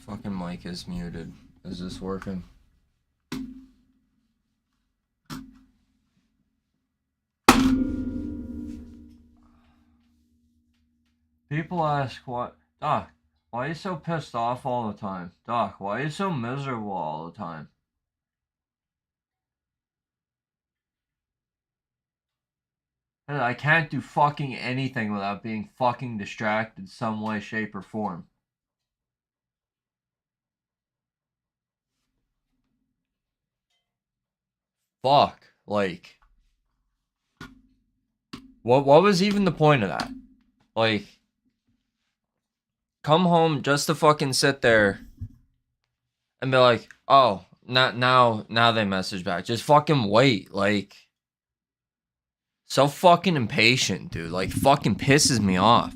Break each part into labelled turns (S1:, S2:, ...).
S1: Fucking mic is muted. Is this working? People ask what, Doc, why are you so pissed off all the time? Doc, why are you so miserable all the time? I can't do fucking anything without being fucking distracted some way, shape, or form. Fuck. Like, what was even the point of that? Like, come home just to fucking sit there and be like, oh, not now they message back. Just fucking wait. Like, so fucking impatient, dude. Like, fucking pisses me off.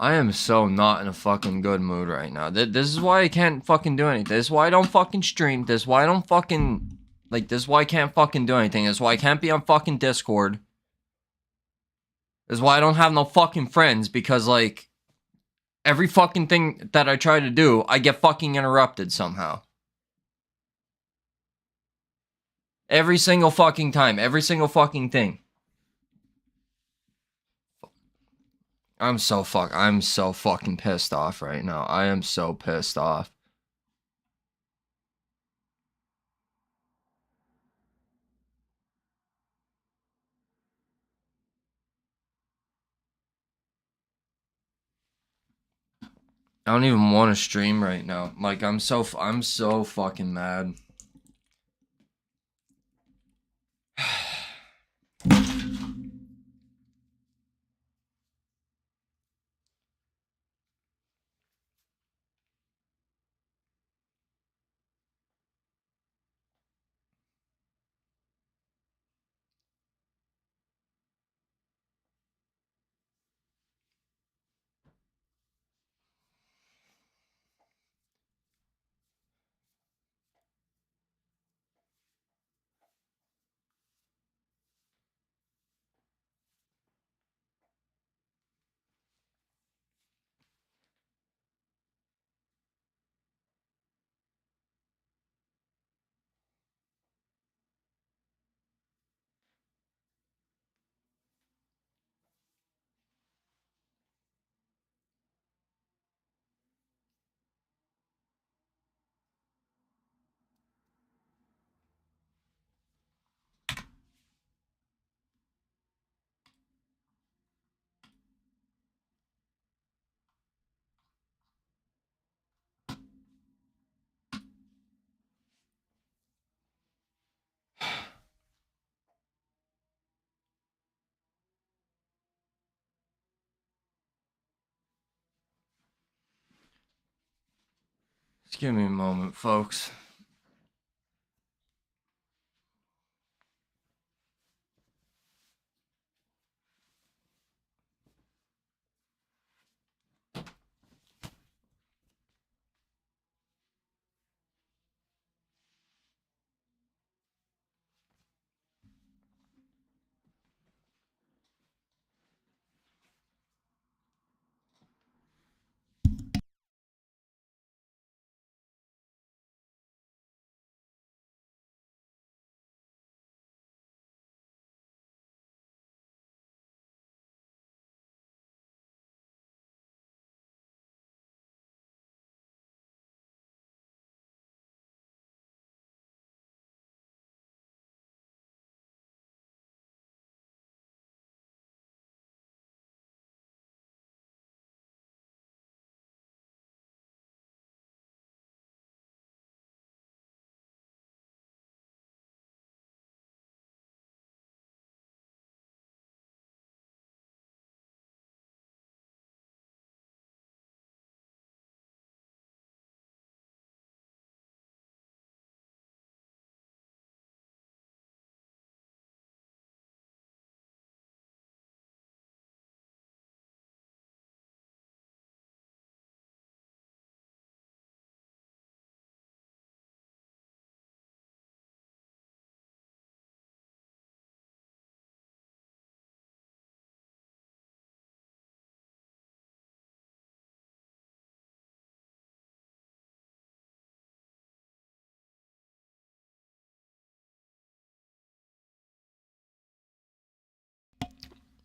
S1: I am so not in a fucking good mood right now. This is why I can't fucking do anything. This is why I don't fucking stream. This is why I don't fucking... Like, this is why I can't fucking do anything. This is why I can't be on fucking Discord. This is why I don't have no fucking friends. Because, like, every fucking thing that I try to do, I get fucking interrupted somehow. Every single fucking time. Every single fucking thing. I'm so fucking pissed off right now. I am so pissed off. I don't even want to stream right now. Like, I'm so fucking mad. Just give me a moment, folks.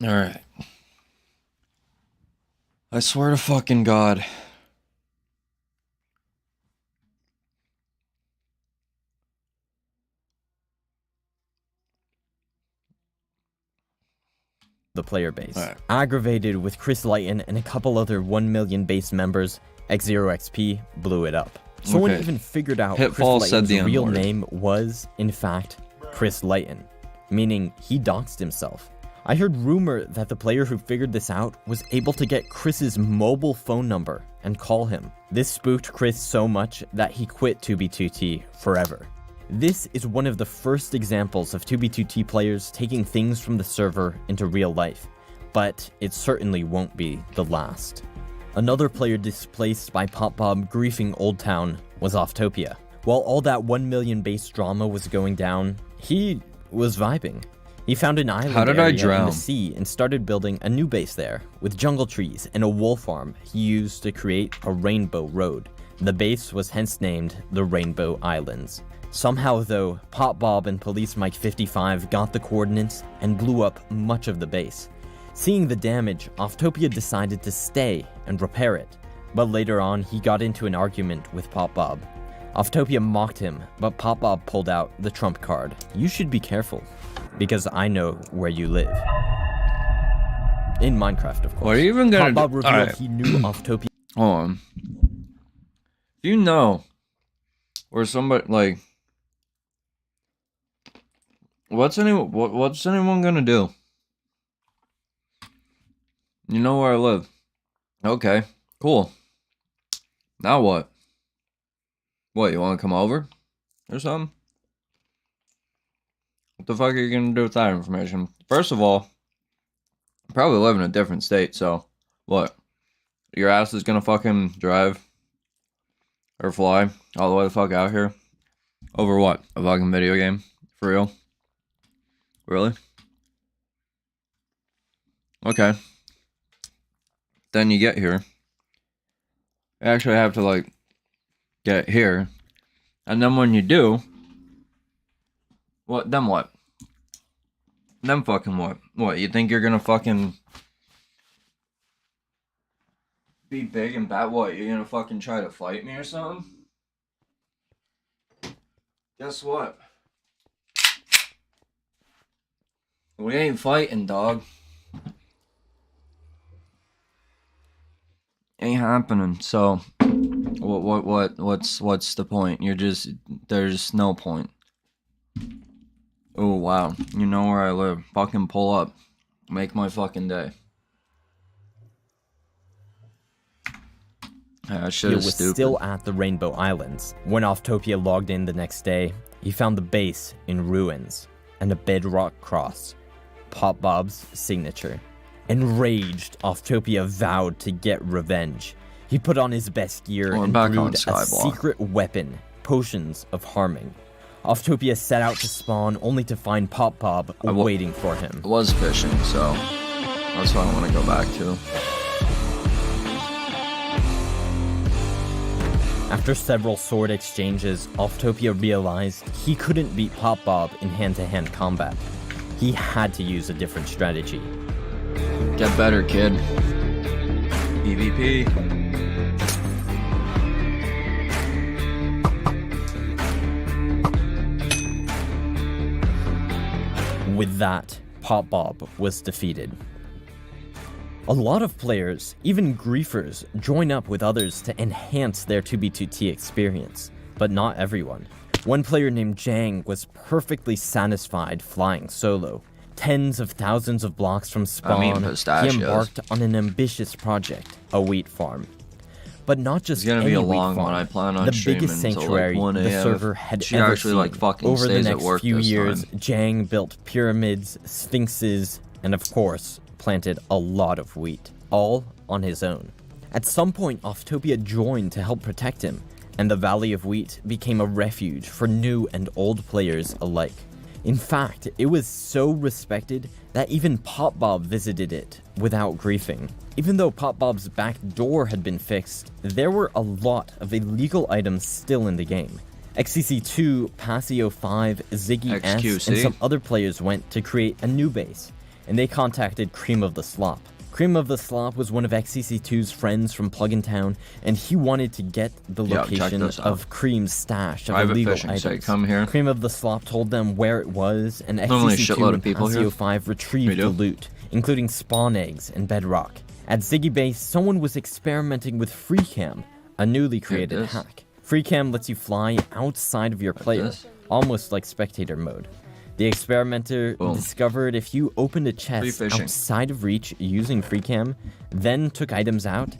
S1: Alright. I swear to fucking God.
S2: The player base. Aggravated with Chris Lighton and a couple other 1 million base members, X0XP blew it up. Someone even figured out Chris Lighton's real name was, in fact, Chris Lighton, meaning he doxed himself. I heard rumor that the player who figured this out was able to get Chris's mobile phone number and call him. This spooked Chris so much that he quit 2B2T forever. This is one of the first examples of 2B2T players taking things from the server into real life, but it certainly won't be the last. Another player displaced by PopBob griefing Old Town was Offtopia. While all that 1 million base drama was going down, he was vibing. He found an island area in the sea and started building a new base there, with jungle trees and a wool farm he used to create a rainbow road. The base was hence named the Rainbow Islands. Somehow though, PopBob and Police Mike 55 got the coordinates and blew up much of the base. Seeing the damage, Offtopia decided to stay and repair it, but later on he got into an argument with PopBob. Offtopia mocked him, but PopBob pulled out the trump card. You should be careful, because I know where you live. In Minecraft, of course.
S1: What are you even gonna
S2: PopBob revealed he knew Offtopia.
S1: Hold on. Do you know where somebody, like, what's anyone gonna do? You know where I live. Okay, cool. Now what? What, you wanna come over? Or something? What the fuck are you gonna do with that information? First of all, you probably live in a different state, so what? Your ass is gonna fucking drive or fly all the way the fuck out here? Over what? A fucking video game? For real? Really? Okay. Then you get here. You actually have to, like, get here. And then when you do, what? Then what? Then fucking what? What, you think you're gonna fucking be big and bad? What, you're gonna fucking try to fight me or something? Guess what? We ain't fighting, dog. Ain't happening. So, what's the point? There's no point. Oh wow, you know where I live. Fucking pull up, make my fucking day. Yeah,
S2: He was still at the Rainbow Islands. When Offtopia logged in the next day, he found the base in ruins and a bedrock cross, PopBob's signature. Enraged, Offtopia vowed to get revenge. He put on his best gear and brewed a secret weapon, potions of harming. Offtopia set out to spawn only to find PopBob waiting for him.
S1: I was fishing, so that's what I want to go back to.
S2: After several sword exchanges, Offtopia realized he couldn't beat PopBob in hand-to-hand combat. He had to use a different strategy.
S1: Get better, kid. PvP.
S2: With that, PopBob was defeated. A lot of players, even griefers, join up with others to enhance their 2B2T experience, but not everyone. One player named Jang was perfectly satisfied flying solo. Tens of thousands of blocks from spawn, he embarked on an ambitious project, a wheat farm. But not just any wheat farm, the biggest sanctuary the server had ever seen. Over the next few years, Jang built pyramids, sphinxes, and of course, planted a lot of wheat, all on his own. At some point, Offtopia joined to help protect him, and the Valley of Wheat became a refuge for new and old players alike. In fact, it was so respected that even PopBob visited it without griefing. Even though PopBob's back door had been fixed, there were a lot of illegal items still in the game. XCC2, Passio 5, Ziggy S, and some other players went to create a new base. and they contacted Cream of the Slop. Cream of the Slop was one of XCC2's friends from Plugin Town, and he wanted to get the location of Cream's stash of illegal items.
S1: Come here.
S2: Cream of the Slop told them where it was, and XCC2 and Pasio 5 retrieved the loot, including spawn eggs and bedrock. At Ziggy Base, someone was experimenting with FreeCam, a newly created hack. FreeCam lets you fly outside of your player, almost like spectator mode. The experimenter discovered if you opened a chest outside of reach using FreeCam, then took items out,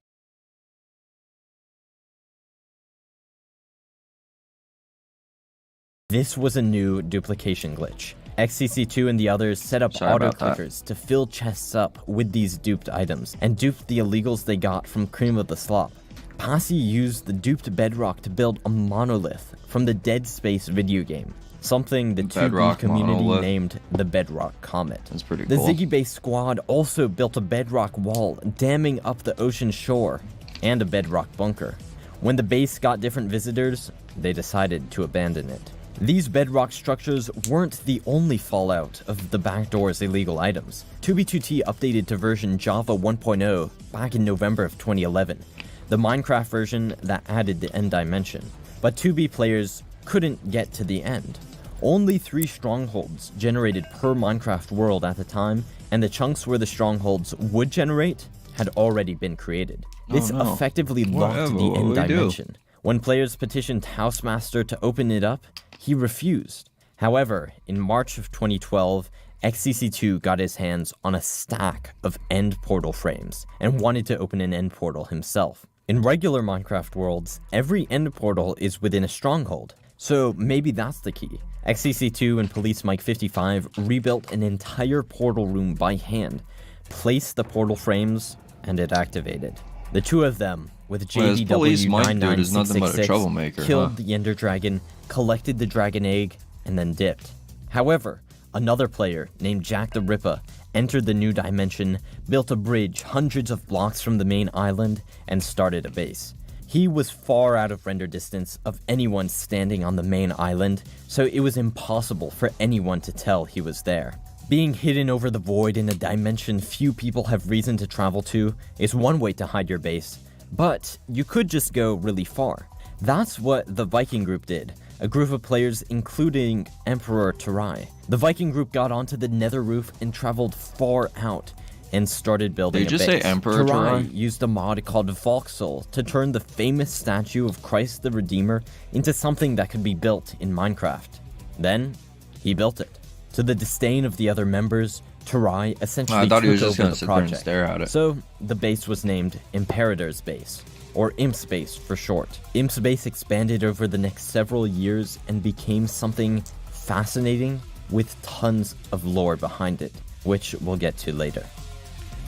S2: this was a new duplication glitch. XCC2 and the others set up auto-clickers to fill chests up with these duped items, and duped the illegals they got from Cream of the Slop. Pasi used the duped bedrock to build a monolith from the Dead Space video game, something the 2B community named the Bedrock Comet.
S1: That's pretty
S2: cool. The Ziggy Base squad also built a bedrock wall damming up the ocean shore, and a bedrock bunker. When the base got different visitors, they decided to abandon it. These bedrock structures weren't the only fallout of the backdoor's illegal items. 2B2T updated to version Java 1.0 back in November of 2011, the Minecraft version that added the end dimension. But 2B players couldn't get to the end. Only 3 strongholds generated per Minecraft world at the time, and the chunks where the strongholds would generate had already been created. This effectively locked the end dimension. When players petitioned Housemaster to open it up, he refused. However, in March of 2012, XCC2 got his hands on a stack of end portal frames and wanted to open an end portal himself. In regular Minecraft worlds, every end portal is within a stronghold, so maybe that's the key. XCC2 and Police Mike 55 rebuilt an entire portal room by hand, placed the portal frames, and it activated. The two of them, with JDW99666, killed the Ender Dragon, collected the Dragon Egg, and then dipped. However, another player, named Jack the Ripper, entered the new dimension, built a bridge hundreds of blocks from the main island, and started a base. He was far out of render distance of anyone standing on the main island, so it was impossible for anyone to tell he was there. Being hidden over the void in a dimension few people have reason to travel to is one way to hide your base, but you could just go really far. That's what the Viking group did, a group of players including Emperor Tarai. The Viking group got onto the nether roof and traveled far out, and started building a base.
S1: Did you say Emperor Tarai?
S2: Used a mod called Voxel to turn the famous statue of Christ the Redeemer into something that could be built in Minecraft. Then, he built it. To the disdain of the other members, Tarai essentially took over the project. So, the base was named Imperator's Base, or Imp's Base for short. Imp's Base expanded over the next several years and became something fascinating with tons of lore behind it, which we'll get to later.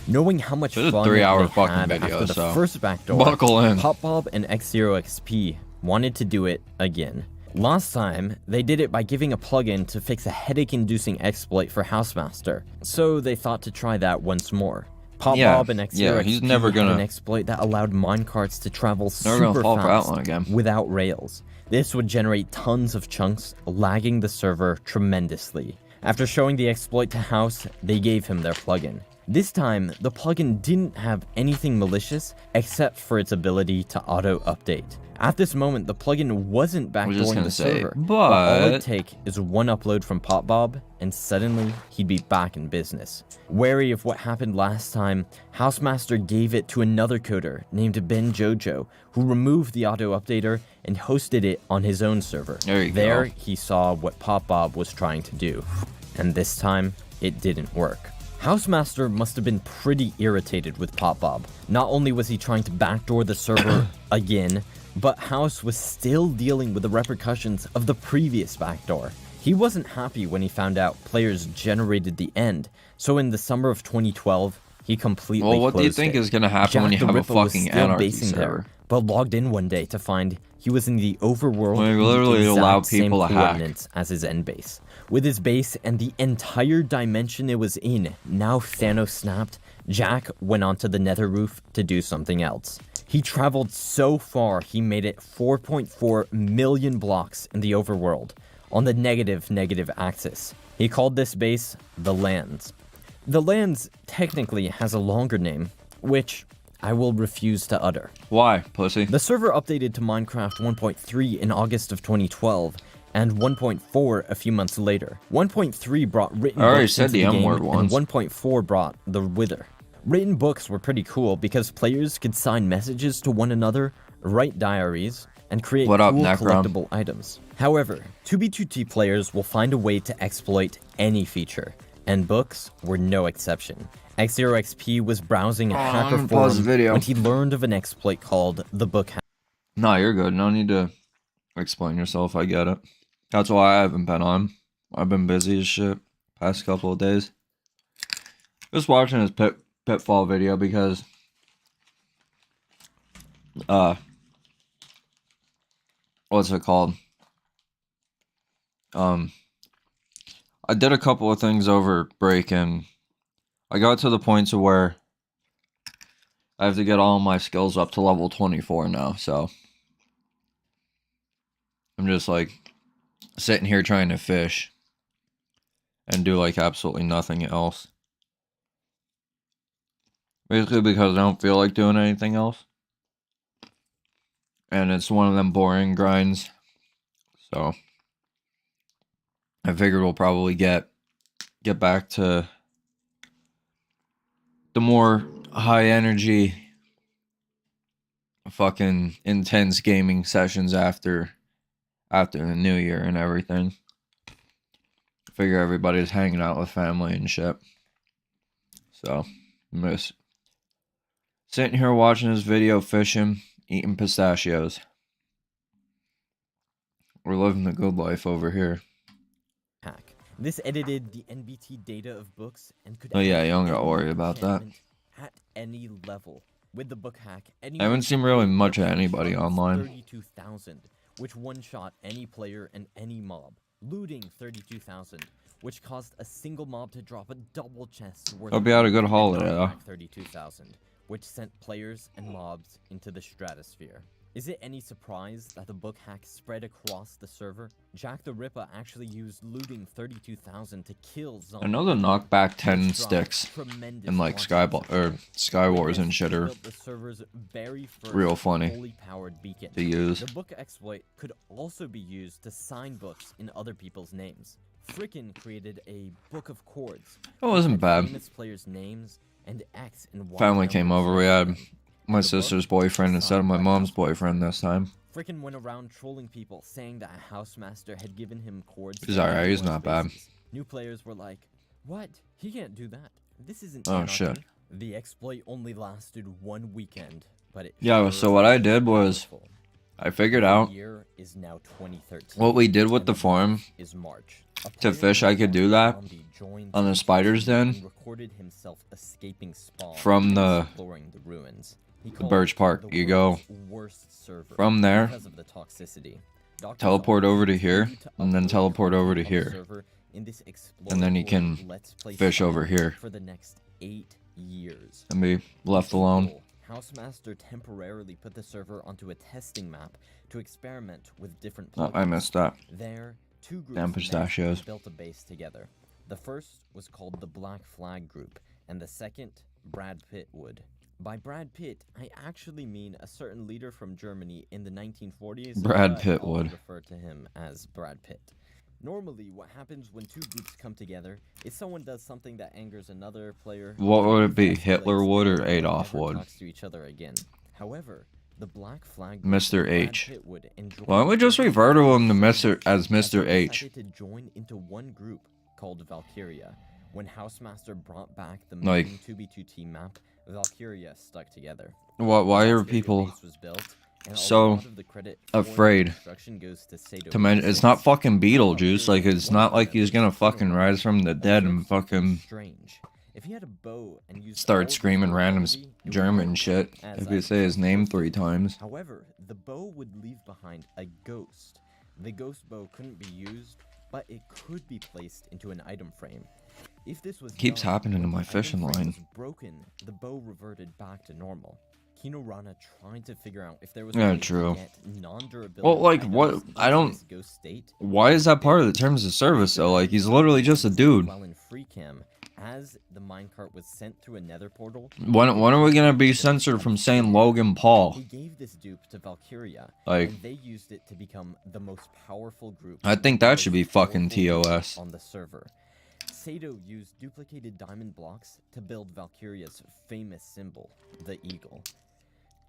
S2: Knowing how much fun they had after the first backdoor, PopBob and X0XP wanted to do it again. Last time, they did it by giving a plugin to fix a headache-inducing exploit for Housemaster, so they thought to try that once more. PopBob and X0XP had an exploit that allowed minecarts to travel super fast without rails. This would generate tons of chunks, lagging the server tremendously. After showing the exploit to House, they gave him their plugin. This time, the plugin didn't have anything malicious except for its ability to auto-update. At this moment, the plugin wasn't backdooring the server, but all it'd take is one upload from PopBob, and suddenly, he'd be back in business. Wary of what happened last time, Housemaster gave it to another coder named Ben Jojo, who removed the auto-updater and hosted it on his own server. There, he saw what PopBob was trying to do, and this time, it didn't work. Housemaster must have been pretty irritated with PopBob. Not only was he trying to backdoor the server again, but House was still dealing with the repercussions of the previous backdoor. He wasn't happy when he found out players generated the end, so in the summer of 2012, he completely closed it.
S1: Well, what do you think is gonna happen when you have a fucking anarchy server?
S2: But logged in one day to find he was in the overworld
S1: when literally allow people to hack
S2: as his end base. With his base and the entire dimension it was in now Thanos snapped, Jack went onto the nether roof to do something else. He traveled so far he made it 4.4 million blocks in the overworld, on the negative axis. He called this base the Lands. The lands technically has a longer name, which I will refuse to utter.
S1: Why, pussy?
S2: The server updated to Minecraft 1.3 in August of 2012, and 1.4 a few months later. 1.3 brought written books into the game, and 1.4 brought the Wither. Written books were pretty cool because players could sign messages to one another, write diaries, and create cool collectible items. However, 2B2T players will find a way to exploit any feature, and books were no exception. X0XP was browsing a hacker forum when he learned of an exploit called the book hack.
S1: No, you're good. No need to explain yourself. I get it. That's why I haven't been on. I've been busy as shit past couple of days. Just watching his Pitfall video because what's it called? I did a couple of things over break and I got to the point to where I have to get all my skills up to level 24 now, so I'm just like sitting here trying to fish and do like absolutely nothing else. Basically because I don't feel like doing anything else. And it's one of them boring grinds. So I figured we'll probably get back to the more high energy fucking intense gaming sessions after the new year and everything. Figure everybody's hanging out with family and shit. So I'm just sitting here watching this video, fishing, eating pistachios. We're living the good life over here.
S2: Hack. This edited the NBT data of books and could.
S1: Oh yeah, you don't gotta worry about that.
S2: At any level, with the book hack,
S1: I haven't seen really much of anybody online.
S2: 32,000, which one-shot any player and any mob. Looting 32,000, which caused a single mob to drop a double chest worth.
S1: Hope you had a good holiday, though.
S2: 32,000, which sent players and mobs into the stratosphere. Is it any surprise that the book hack spread across the server? Jack the Ripper actually used looting 32,000 to kill zombies.
S1: I know the knockback 10 sticks in like Skyblock or Skywars and shit are real funny to use.
S2: The book exploit could also be used to sign books in other people's names. Frickin' created a book of chords.
S1: It wasn't bad.
S2: Famous players' names and X and Y.
S1: Family came over. We had my sister's boyfriend instead of my mom's boyfriend this time.
S2: Frickin' went around trolling people, saying that a housemaster had given him chords.
S1: He's alright, he's not bad.
S2: New players were like, what? He can't do that. This isn't
S1: anarchy. Shit.
S2: The exploit only lasted 1 weekend, but it...
S1: Yeah, so what I did was, I figured out
S2: is now 2013.
S1: What we did with the farm
S2: is March.
S1: To fish, I could do that on the spider's den from the Birch Park. You go from there, teleport over to here, and then teleport over to here, and then you can fish over here and be left alone.
S2: Housemaster temporarily put the server onto a testing map to experiment with different
S1: plugins. Oh, I missed that.
S2: There, two groups
S1: Damn pistachios.
S2: Built a base together. The first was called the Black Flag Group, and the second, Brad Pitt would. By Brad Pitt, I actually mean a certain leader from Germany in the 1940s.
S1: Brad Pitt would
S2: refer to him as Brad Pitt. Normally, what happens when two groups come together is someone does something that angers another player.
S1: What would it be? Hitler would or Adolf would?
S2: To each other again. However, the Black Flag
S1: Mr. H. Why don't we just refer to him as Mr. H?
S2: To join into one group called Valkyria. When Housemaster brought back the main 2B2T map, Valkyria stuck together.
S1: Why are people so afraid to mention? It's not fucking Beetlejuice. Like, it's not like he's gonna fucking rise from the dead and fucking start screaming random German shit if you say his name 3 times.
S2: However, the bow would leave behind a ghost. The ghost bow couldn't be used, but it could be placed into an item frame. If this was
S1: keeps happening to my fishing line.
S2: Broken, the bow reverted back to normal. Kino Rana tried to figure out if there was
S1: true. Well, like, what? I don't. Why is that part of the terms of service though? Like, he's literally just a dude.
S2: While in free cam, As the minecart was sent through a nether portal...
S1: When are we gonna be censored from saying Logan Paul?
S2: He gave this dupe to Valkyria,
S1: like,
S2: and they used it to become the most powerful group...
S1: I think that should be fucking TOS.
S2: ...on the server. Sato used duplicated diamond blocks to build Valkyria's famous symbol, the eagle.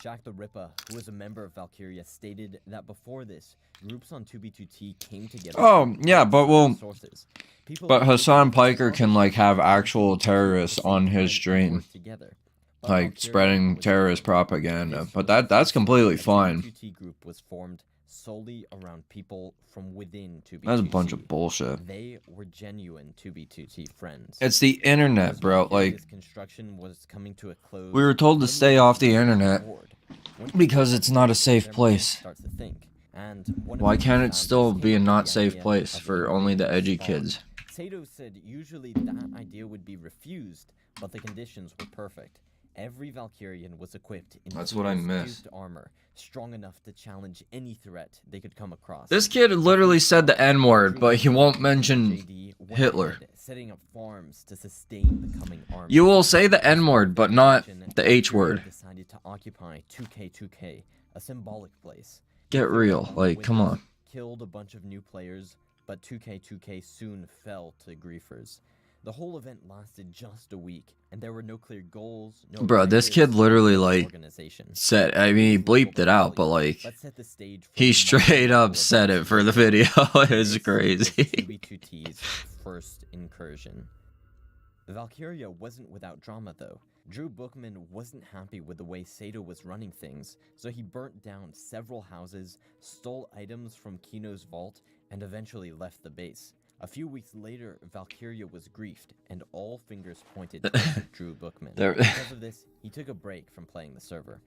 S2: Jack the Ripper, who was a member of Valkyria, stated that before this, groups on 2B2T came together...
S1: Oh, yeah, but but Hassan Piker can, like, have actual terrorists on his stream. Like, spreading terrorist propaganda. But that's completely fine.
S2: The 2B2T group was formed solely around people from within 2B2T.
S1: That's a bunch of bullshit.
S2: They were genuine 2B2T friends.
S1: It's the internet, bro. Like,
S2: construction was coming to a close.
S1: We were told to stay off the internet because it's not a safe place. Why can't it still be a not safe place for only the edgy kids?
S2: Sato said usually that idea would be refused, but the conditions were perfect. Every Valkyrian was equipped in armor, strong enough to challenge any threat they could come across.
S1: This kid literally said the N-word, but he won't mention Hitler.
S2: Setting up farms to sustain the coming army.
S1: You will say the N-word, but not the H-word.
S2: Decided to occupy 2K2K, a symbolic place.
S1: Get real, like, come on.
S2: Killed a bunch of new players, but 2K2K soon fell to griefers. The whole event lasted just a week, and there were no clear goals, no...
S1: Bro, this kid literally, like, said... I mean, he bleeped it out, but, like, he straight up said it for the video. It was crazy.
S2: 2B2T's first incursion. Valkyria wasn't without drama, though. Drew Bookman wasn't happy with the way Sato was running things, so he burnt down several houses, stole items from Kino's vault, and eventually left the base. A few weeks later, Valkyria was griefed, and all fingers pointed to Drew Bookman. Because of this, he took a break from playing the server.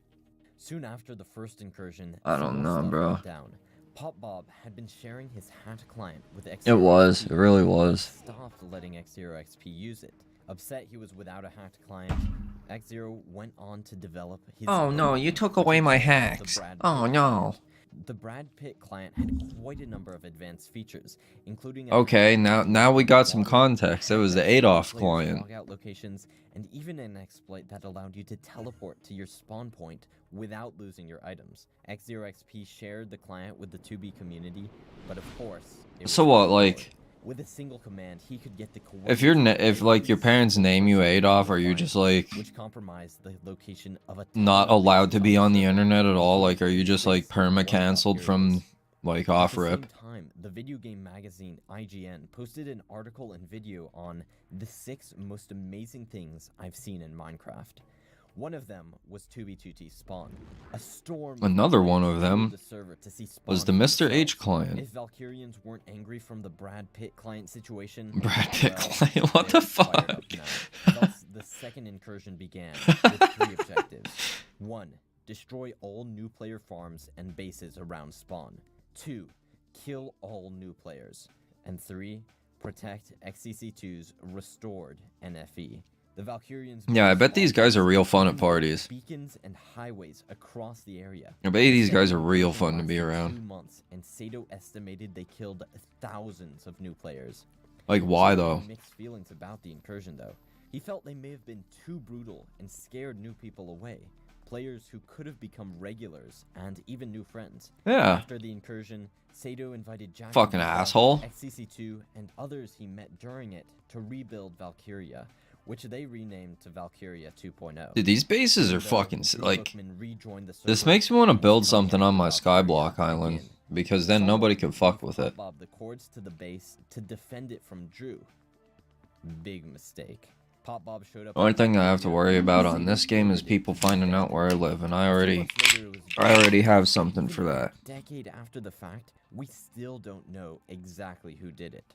S2: Soon after the first incursion,
S1: I don't know, bro.
S2: Down. Pop Bob had been sharing his hacked client with X0XP.
S1: It really was.
S2: Stopped letting X0XP use it. Upset he was without a hacked client, X0 went on to develop his...
S1: Oh no, you took away my hacks. Oh no.
S2: The Brad Pitt client had quite a number of advanced features, including...
S1: Okay, now we got some context. It was the Adolf client.
S2: ...logout locations, and even an exploit that allowed you to teleport to your spawn point without losing your items. X0XP shared the client with the 2B community, but of course...
S1: So what, like...
S2: With a single command, he could get the
S1: if like your parents name you Adolf, are you just like
S2: which compromised the location of a
S1: not allowed to be on the internet at all? Like, are you just like perma canceled from like off rip?
S2: At the same time, the video game magazine IGN posted an article and video on the 6 most amazing things I've seen in Minecraft. One of them was 2B2T Spawn. A storm.
S1: Another one of them was the Mr. H client.
S2: If Valkyrians weren't angry from the Brad Pitt client situation...
S1: Brad Pitt client? What the fuck?
S2: Thus, the second incursion began with 3 objectives. 1. Destroy all new player farms and bases around spawn. 2. Kill all new players. And 3. Protect XCC2's restored NFE. The Valkyrians...
S1: Yeah, I bet these guys are real fun at parties.
S2: Beacons and highways across the area.
S1: I bet these guys are real fun to be around.
S2: 2 months, and Sato estimated they killed thousands of new players.
S1: Like, why though?
S2: Mixed feelings about the incursion, though. He felt they may have been too brutal and scared new people away. Players who could have become regulars and even new friends.
S1: Yeah.
S2: After the incursion, Sato invited Jack,
S1: fucking asshole,
S2: XCC2, and others he met during it to rebuild Valkyria, which they renamed to Valkyria 2.0.
S1: Dude, these bases are fucking, like, this makes me want to build something on my Skyblock island, because then nobody can fuck with it.
S2: Bob the cords to the base to defend it from Drew. Big mistake. Pop Bob showed up.
S1: The only thing I have to worry about on this game is people finding out where I live, and I already have something for that.
S2: A decade after the fact, we still don't know exactly who did it.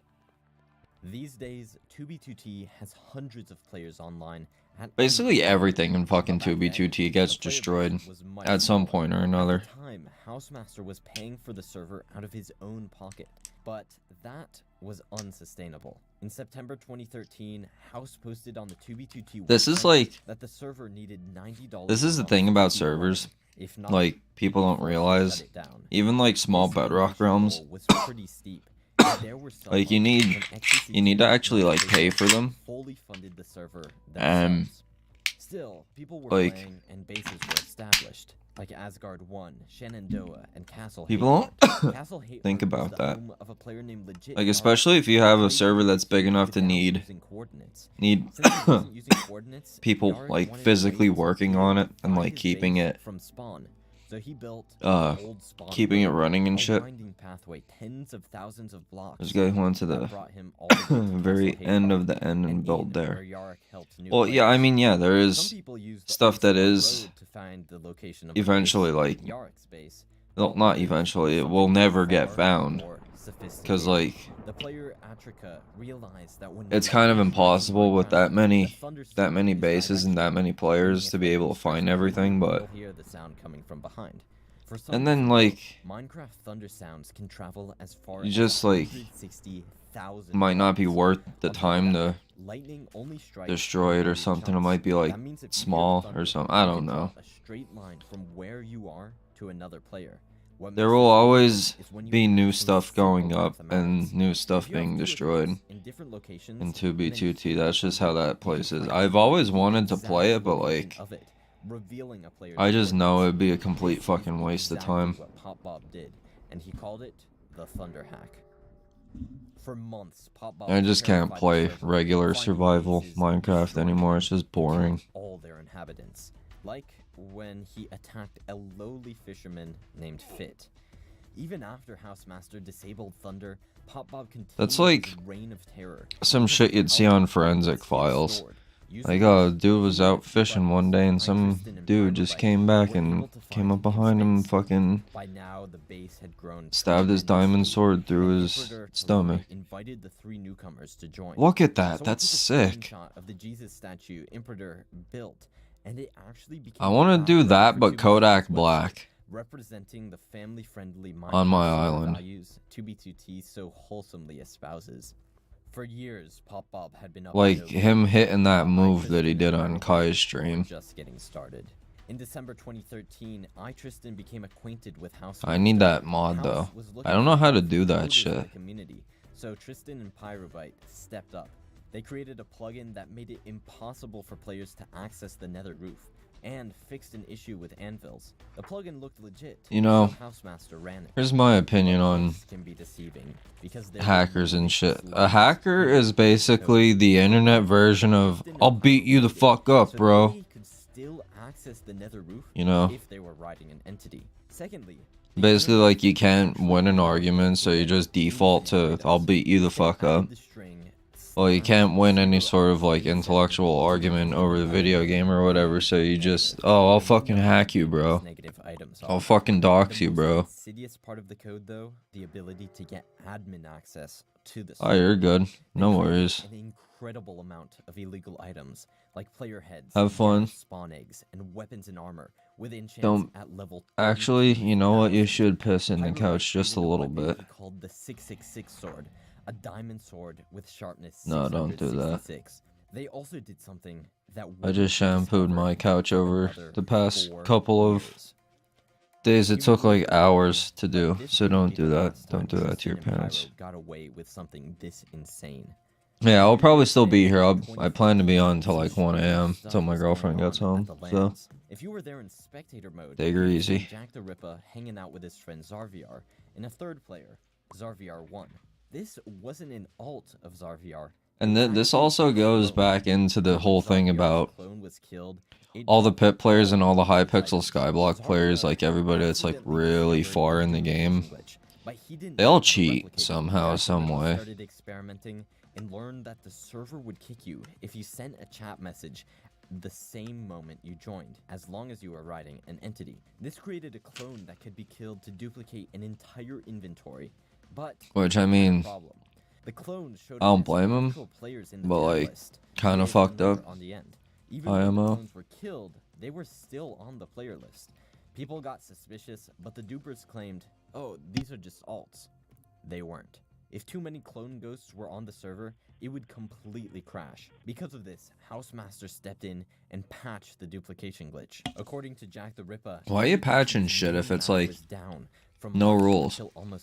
S2: These days, 2B2T has hundreds of players online.
S1: Basically everything in fucking 2B2T gets destroyed at some point or another.
S2: At the time, Housemaster was paying for the server out of his own pocket, but that was unsustainable. In September 2013, House posted on the 2B2T
S1: this is like
S2: that the server needed $90.
S1: This is the thing about servers.
S2: If not,
S1: like, people don't realize, even like small bedrock realms,
S2: was pretty steep.
S1: Like you need to actually like pay for them.
S2: Still, people were
S1: Like,
S2: playing and bases were established, like Asgard 1, Shenandoah, and Castle
S1: people don't think about that. Like, especially if you have a server that's big enough to need people like physically working on it and like keeping it running and shit. This guy went to the very end of the end and built there. Well, yeah, I mean, yeah, there is stuff that is eventually like, well, not eventually, it will never get found. Because, like, it's kind of impossible with that many bases and that many players to be able to find everything, but... And then, like, you just, like, might not be worth the time to destroy it or something. It might be, like, small or something. I don't know. There will always be new stuff going up and new stuff being destroyed in 2B2T. That's just how that place is. I've always wanted to play it, but like, I just know it'd be a complete fucking waste of time. I just can't play regular survival Minecraft anymore. It's just boring.
S2: Like when he attacked a lowly fisherman named Fit. Even after Housemaster disabled Thunder, PopBob continued
S1: That's like
S2: his reign of terror.
S1: Some shit you'd see on Forensic Files. Like, oh, dude was out fishing one day and some dude just came back and came up behind him and fucking stabbed his diamond sword through his stomach. Look at that, that's sick. I want to do that, but Kodak Black
S2: representing the family-friendly
S1: on my island.
S2: values 2B2T so wholesomely espouses. For years, PopBob had been up
S1: like him hitting that move that he did on Kai's stream.
S2: Just getting started. In December 2013, Tristan became acquainted with House.
S1: I need that mod though. I don't know how to do that shit.
S2: So Tristan and Pyrobyte stepped up. They created a plugin that made it impossible for players to access the nether roof, and fixed an issue with anvils. The plugin looked legit.
S1: You know,
S2: so Housemaster ran it.
S1: Here's my opinion on hackers and shit. A hacker is basically the internet version of "I'll beat you the fuck up, bro." You know,
S2: if they were riding an entity. Secondly,
S1: basically like you can't win an argument, so you just default to "I'll beat you the fuck up." Well, you can't win any sort of like intellectual argument over the video game or whatever, so you just, oh, I'll fucking hack you, bro. I'll fucking dox you, bro.
S2: Insidious part of the code, though, the ability to get admin access to the
S1: oh, you're good. No worries.
S2: An incredible amount of illegal items like player heads,
S1: have fun.
S2: Spawn eggs, and weapons and armor with enchants
S1: don't
S2: at level.
S1: Actually, you know what? You should piss in the couch just a little bit.
S2: Called the 666 sword. A diamond sword with sharpness.
S1: No, don't do that.
S2: They also did something that
S1: I just shampooed my couch over the past couple of days. It took like hours to do, so don't do that. Don't do that to your parents.
S2: Got away with something this insane.
S1: Yeah, I'll probably still be here. I plan to be on until like 1 a.m. until my girlfriend gets home. So
S2: if you were there in spectator mode,
S1: take her easy.
S2: Jack the Ripper hanging out with his friend Zarviar, and a third player, Zarviar 1. This wasn't an alt of Zarviar.
S1: And this also goes back into the whole thing about all the pit players and all the Hypixel Skyblock players, like everybody that's like really far in the game. They all cheat somehow, some way.
S2: Started experimenting and learned that the server would kick you if you sent a chat message the same moment you joined, as long as you were riding an entity. This created a clone that could be killed to duplicate an entire inventory. But
S1: which, I mean,
S2: the clone showed
S1: I don't blame him, but like, kind of fucked up.
S2: On the end. Even when the clones were killed, they were still on the player list. People got suspicious, but the dupers claimed, oh, these are just alts. They weren't. If too many clone ghosts were on the server, it would completely crash. Because of this, Housemaster stepped in and patched the duplication glitch. According to Jack the Ripper,
S3: why are you patching shit if it's like no rules?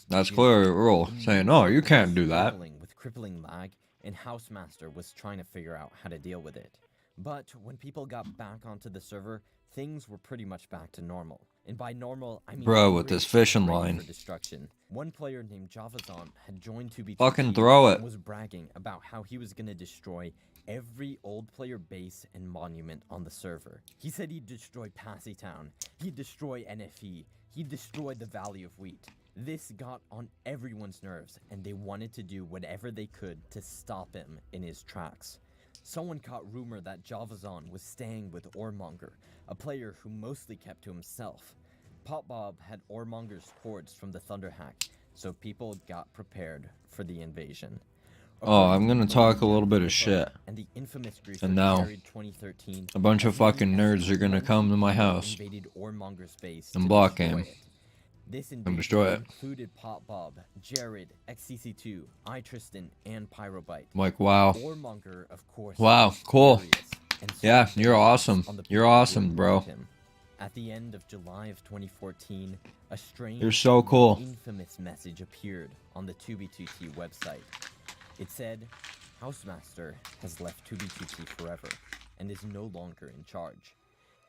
S3: That's clearly a rule saying, no, you can't do that.
S2: With crippling lag, and Housemaster was trying to figure out how to deal with it. But when people got back onto the server, things were pretty much back to normal. And by normal, I mean
S3: bro, with this fishing line.
S2: For destruction. One player named Javazon had joined 2B2T
S3: fucking throw it.
S2: And was bragging about how he was gonna destroy every old player base and monument on the server. He said he'd destroy Passy Town, he'd destroy NFE, he'd destroy the Valley of Wheat. This got on everyone's nerves, and they wanted to do whatever they could to stop him in his tracks. Someone caught rumor that Javazon was staying with Ormonger, a player who mostly kept to himself. Pop Bob had Ormonger's cords from the Thunderhack, so people got prepared for the invasion.
S3: Oh, I'm gonna talk a little bit of shit.
S2: And the infamous
S3: and now, a bunch of fucking nerds are gonna come to my house and block him.
S2: This
S3: and destroy it.
S2: Included Pop Bob, Jared, XCC2, iTristan, and Pyrobite.
S3: Like, wow.
S2: Ormonger, of course.
S3: Wow, cool. Yeah, you're awesome. You're awesome, bro.
S2: At the end of July of 2014, a strange,
S3: you're so cool.
S2: Infamous message appeared on the 2B2T website. It said, Housemaster has left 2B2T forever and is no longer in charge.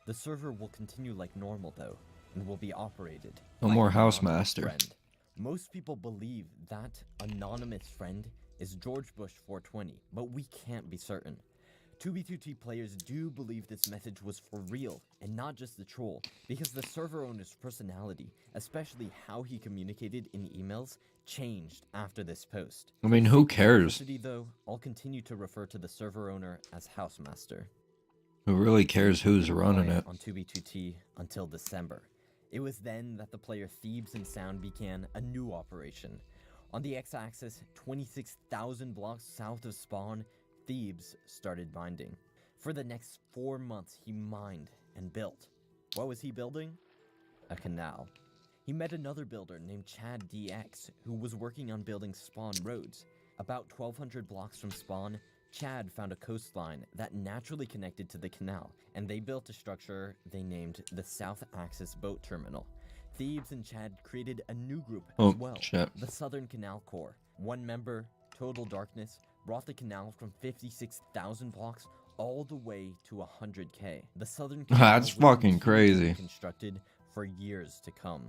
S2: The server will continue like normal though, and will be operated.
S3: No more Housemaster.
S2: Most people believe that anonymous friend is George Bush 420, but we can't be certain. 2B2T players do believe this message was for real and not just the troll, because the server owner's personality, especially how he communicated in emails, changed after this post.
S3: I mean, who cares?
S2: Though, I'll continue to refer to the server owner as Housemaster.
S3: Who really cares who's running it?
S2: On 2B2T until December. It was then that the player Thebes and Sound began a new operation. On the x-axis, 26,000 blocks south of spawn, Thebes started mining. For the next 4 months, he mined and built. What was he building? A canal. He met another builder named Chad DX, who was working on building spawn roads. About 1,200 blocks from spawn, Chad found a coastline that naturally connected to the canal, and they built a structure they named the South Axis Boat Terminal. Thebes and Chad created a new group as well, the Southern Canal Corps. One member, Total Darkness, brought the canal from 56,000 blocks all the way to 100k. The Southern Canal
S3: that's fucking crazy.
S2: Constructed for years to come.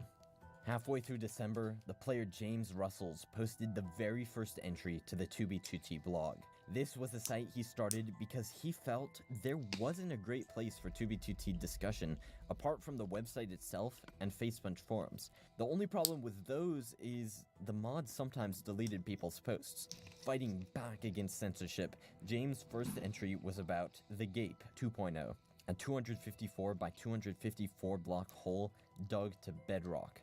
S2: Halfway through December, the player James Russells posted the very first entry to the 2B2T blog. This was a site he started because he felt there wasn't a great place for 2B2T discussion apart from the website itself and Facebook forums. The only problem with those is the mods sometimes deleted people's posts. Fighting back against censorship, James' first entry was about the Gape 2.0, a 254 by 254 block hole dug to bedrock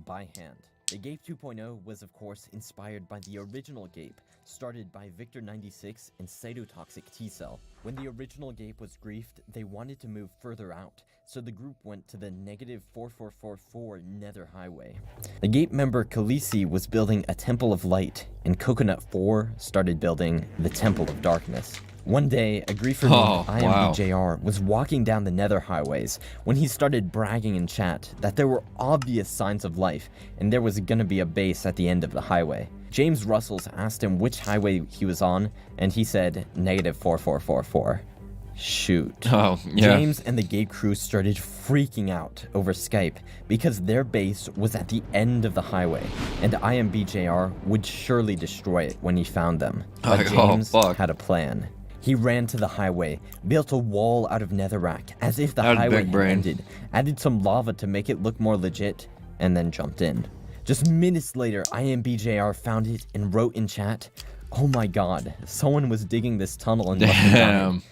S2: by hand. The Gape 2.0 was of course inspired by the original Gape, started by Victor96 and Cytotoxic T-Cell. When the original Gape was griefed, they wanted to move further out, so the group went to the -4444 Nether Highway. The Gape member Khaleesi was building a Temple of Light, and Coconut 4 started building the Temple of Darkness. One day, a griefer named IMBJR was walking down the Nether highways when he started bragging in chat that there were obvious signs of life and there was gonna be a base at the end of the highway. James Russells asked him which highway he was on, and he said -4444. Shoot.
S3: Oh, yeah.
S2: James and the Gape crew started freaking out over Skype because their base was at the end of the highway, and IMBJR would surely destroy it when he found them. But James had a plan. He ran to the highway, built a wall out of netherrack as if the highway had ended, added some lava to make it look more legit, and then jumped in. Just minutes later, IMBJR found it and wrote in chat, "Oh my god, someone was digging this tunnel and must have done it."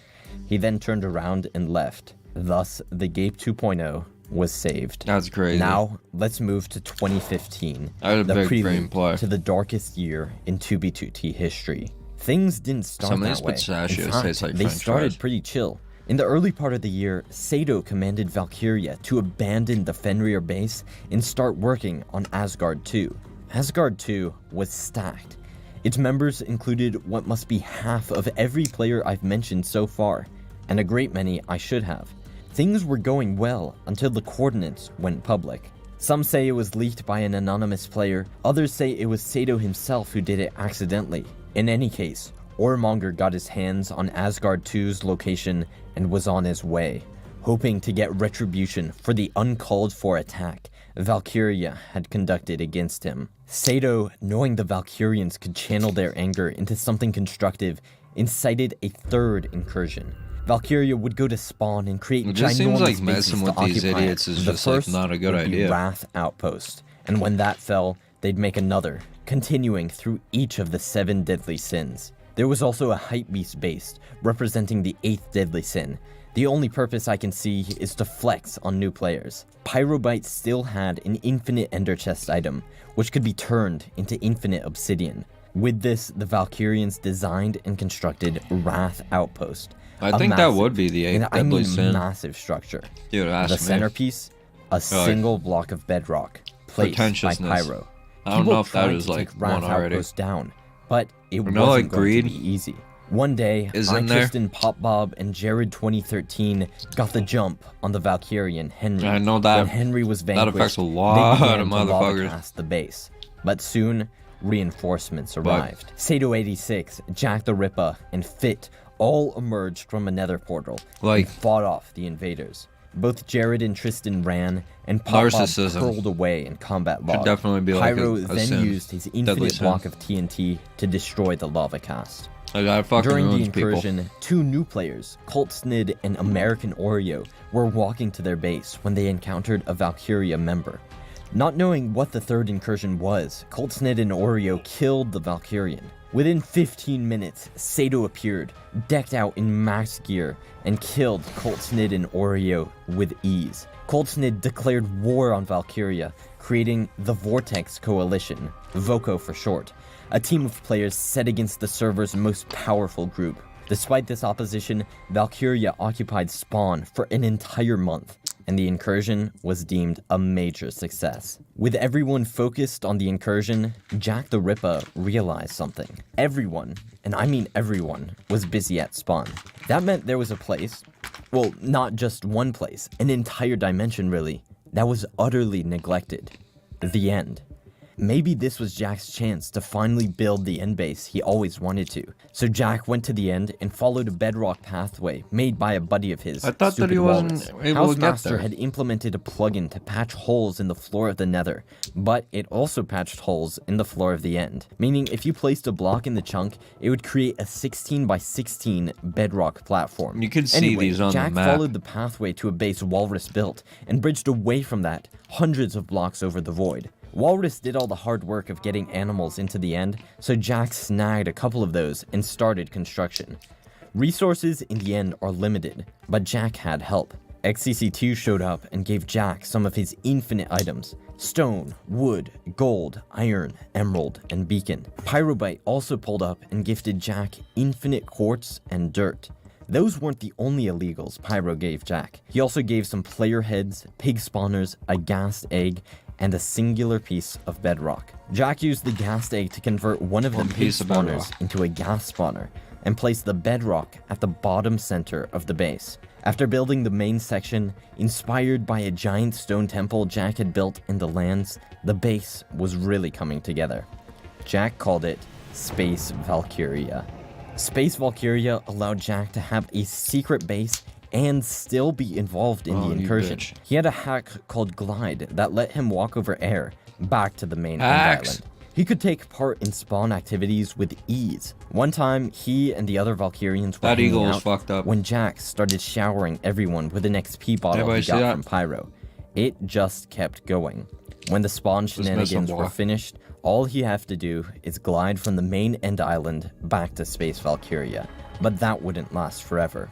S2: He then turned around and left. Thus, the Gape 2.0 was saved.
S3: That's crazy.
S2: Now, let's move to 2015,
S3: the prelude
S2: to the darkest year in 2B2T history. Things didn't start that way. In fact, they started pretty chill. In the early part of the year, Sato commanded Valkyria to abandon the Fenrir base and start working on Asgard 2. Asgard 2 was stacked. Its members included what must be half of every player I've mentioned so far, and a great many I should have. Things were going well until the coordinates went public. Some say it was leaked by an anonymous player, others say it was Sato himself who did it accidentally. In any case, Ormonger got his hands on Asgard 2's location and was on his way, hoping to get retribution for the uncalled for attack Valkyria had conducted against him. Sato, knowing the Valkyrians could channel their anger into something constructive, incited a third incursion. Valkyria would go to spawn and create ginormous bases to occupy. It just seems like messing with these idiots
S3: is just like not a good idea.
S2: Wrath Outpost, and when that fell, they'd make another, continuing through each of the 7 deadly sins. There was also a Hypixel base, representing the 8th deadly sin. The only purpose I can see is to flex on new players. Pyrobyte still had an infinite ender chest item, which could be turned into infinite obsidian. With this, the Valkyrians designed and constructed Wrath Outpost.
S3: I think that would be the 8th deadly sin.
S2: Massive structure.
S3: Dude,
S2: the centerpiece, a single block of bedrock, placed by Pyro.
S3: I don't know if that is like one already.
S2: Outpost down, but it wasn't going to be easy. One day, Tristan Popbob and Jared 2013 got the jump on the Valkyrian Henry.
S3: I know that.
S2: When Henry was vanquished,
S3: that affects a lot of motherfuckers.
S2: Past the base, but soon reinforcements arrived. Sato 86, Jack the Ripper, and Fit all emerged from a nether portal and fought off the invaders. Both Jared and Tristan ran, and Popbob hurled away in combat log.
S3: Definitely be
S2: Pyro
S3: like a
S2: then
S3: sin.
S2: used his infinite block of TNT to destroy the lava cast.
S3: During
S2: the incursion, 2 new players, Colt Snid and American Oreo, were walking to their base when they encountered a Valkyria member. Not knowing what the third incursion was, Colt Snid and Oreo killed the Valkyrian. Within 15 minutes, Sato appeared, decked out in max gear, and killed Colt Snid and Oreo with ease. Colt Snid declared war on Valkyria, creating the Vortex Coalition, VOCO for short, a team of players set against the server's most powerful group. Despite this opposition, Valkyria occupied spawn for an entire month, and the incursion was deemed a major success. With everyone focused on the incursion, Jack the Ripper realized something. Everyone, and I mean everyone, was busy at spawn. That meant there was a place, well, not just one place, an entire dimension really, that was utterly neglected. The end. Maybe this was Jack's chance to finally build the end base he always wanted to. So Jack went to the end and followed a bedrock pathway made by a buddy of his.
S3: I thought that he wasn't able to get there.
S2: Housemaster had implemented a plugin to patch holes in the floor of the nether, but it also patched holes in the floor of the end, meaning if you placed a block in the chunk, it would create a 16 by 16 bedrock platform.
S3: You can see these on the map.
S2: Jack followed the pathway to a base Walrus built and bridged away from that, hundreds of blocks over the void. Walrus did all the hard work of getting animals into the end, so Jack snagged a couple of those and started construction. Resources in the end are limited, but Jack had help. XCC2 showed up and gave Jack some of his infinite items: stone, wood, gold, iron, emerald, and beacon. Pyrobyte also pulled up and gifted Jack infinite quartz and dirt. Those weren't the only illegals Pyro gave Jack. He also gave some player heads, pig spawners, a ghast egg, and a singular piece of bedrock. Jack used the ghast egg to convert one of the pig spawners into a ghast spawner, and placed the bedrock at the bottom center of the base. After building the main section, inspired by a giant stone temple Jack had built in the lands, the base was really coming together. Jack called it Space Valkyria. Space Valkyria allowed Jack to have a secret base and still be involved in the incursion. He had a hack called Glide that let him walk over air back to the main island. He could take part in spawn activities with ease. One time, he and the other Valkyrians were hanging out when Jack started showering everyone with an XP bottle he got from Pyro. It just kept going. When the spawn shenanigans were finished, all he had to do is glide from the main end island back to Space Valkyria. But that wouldn't last forever.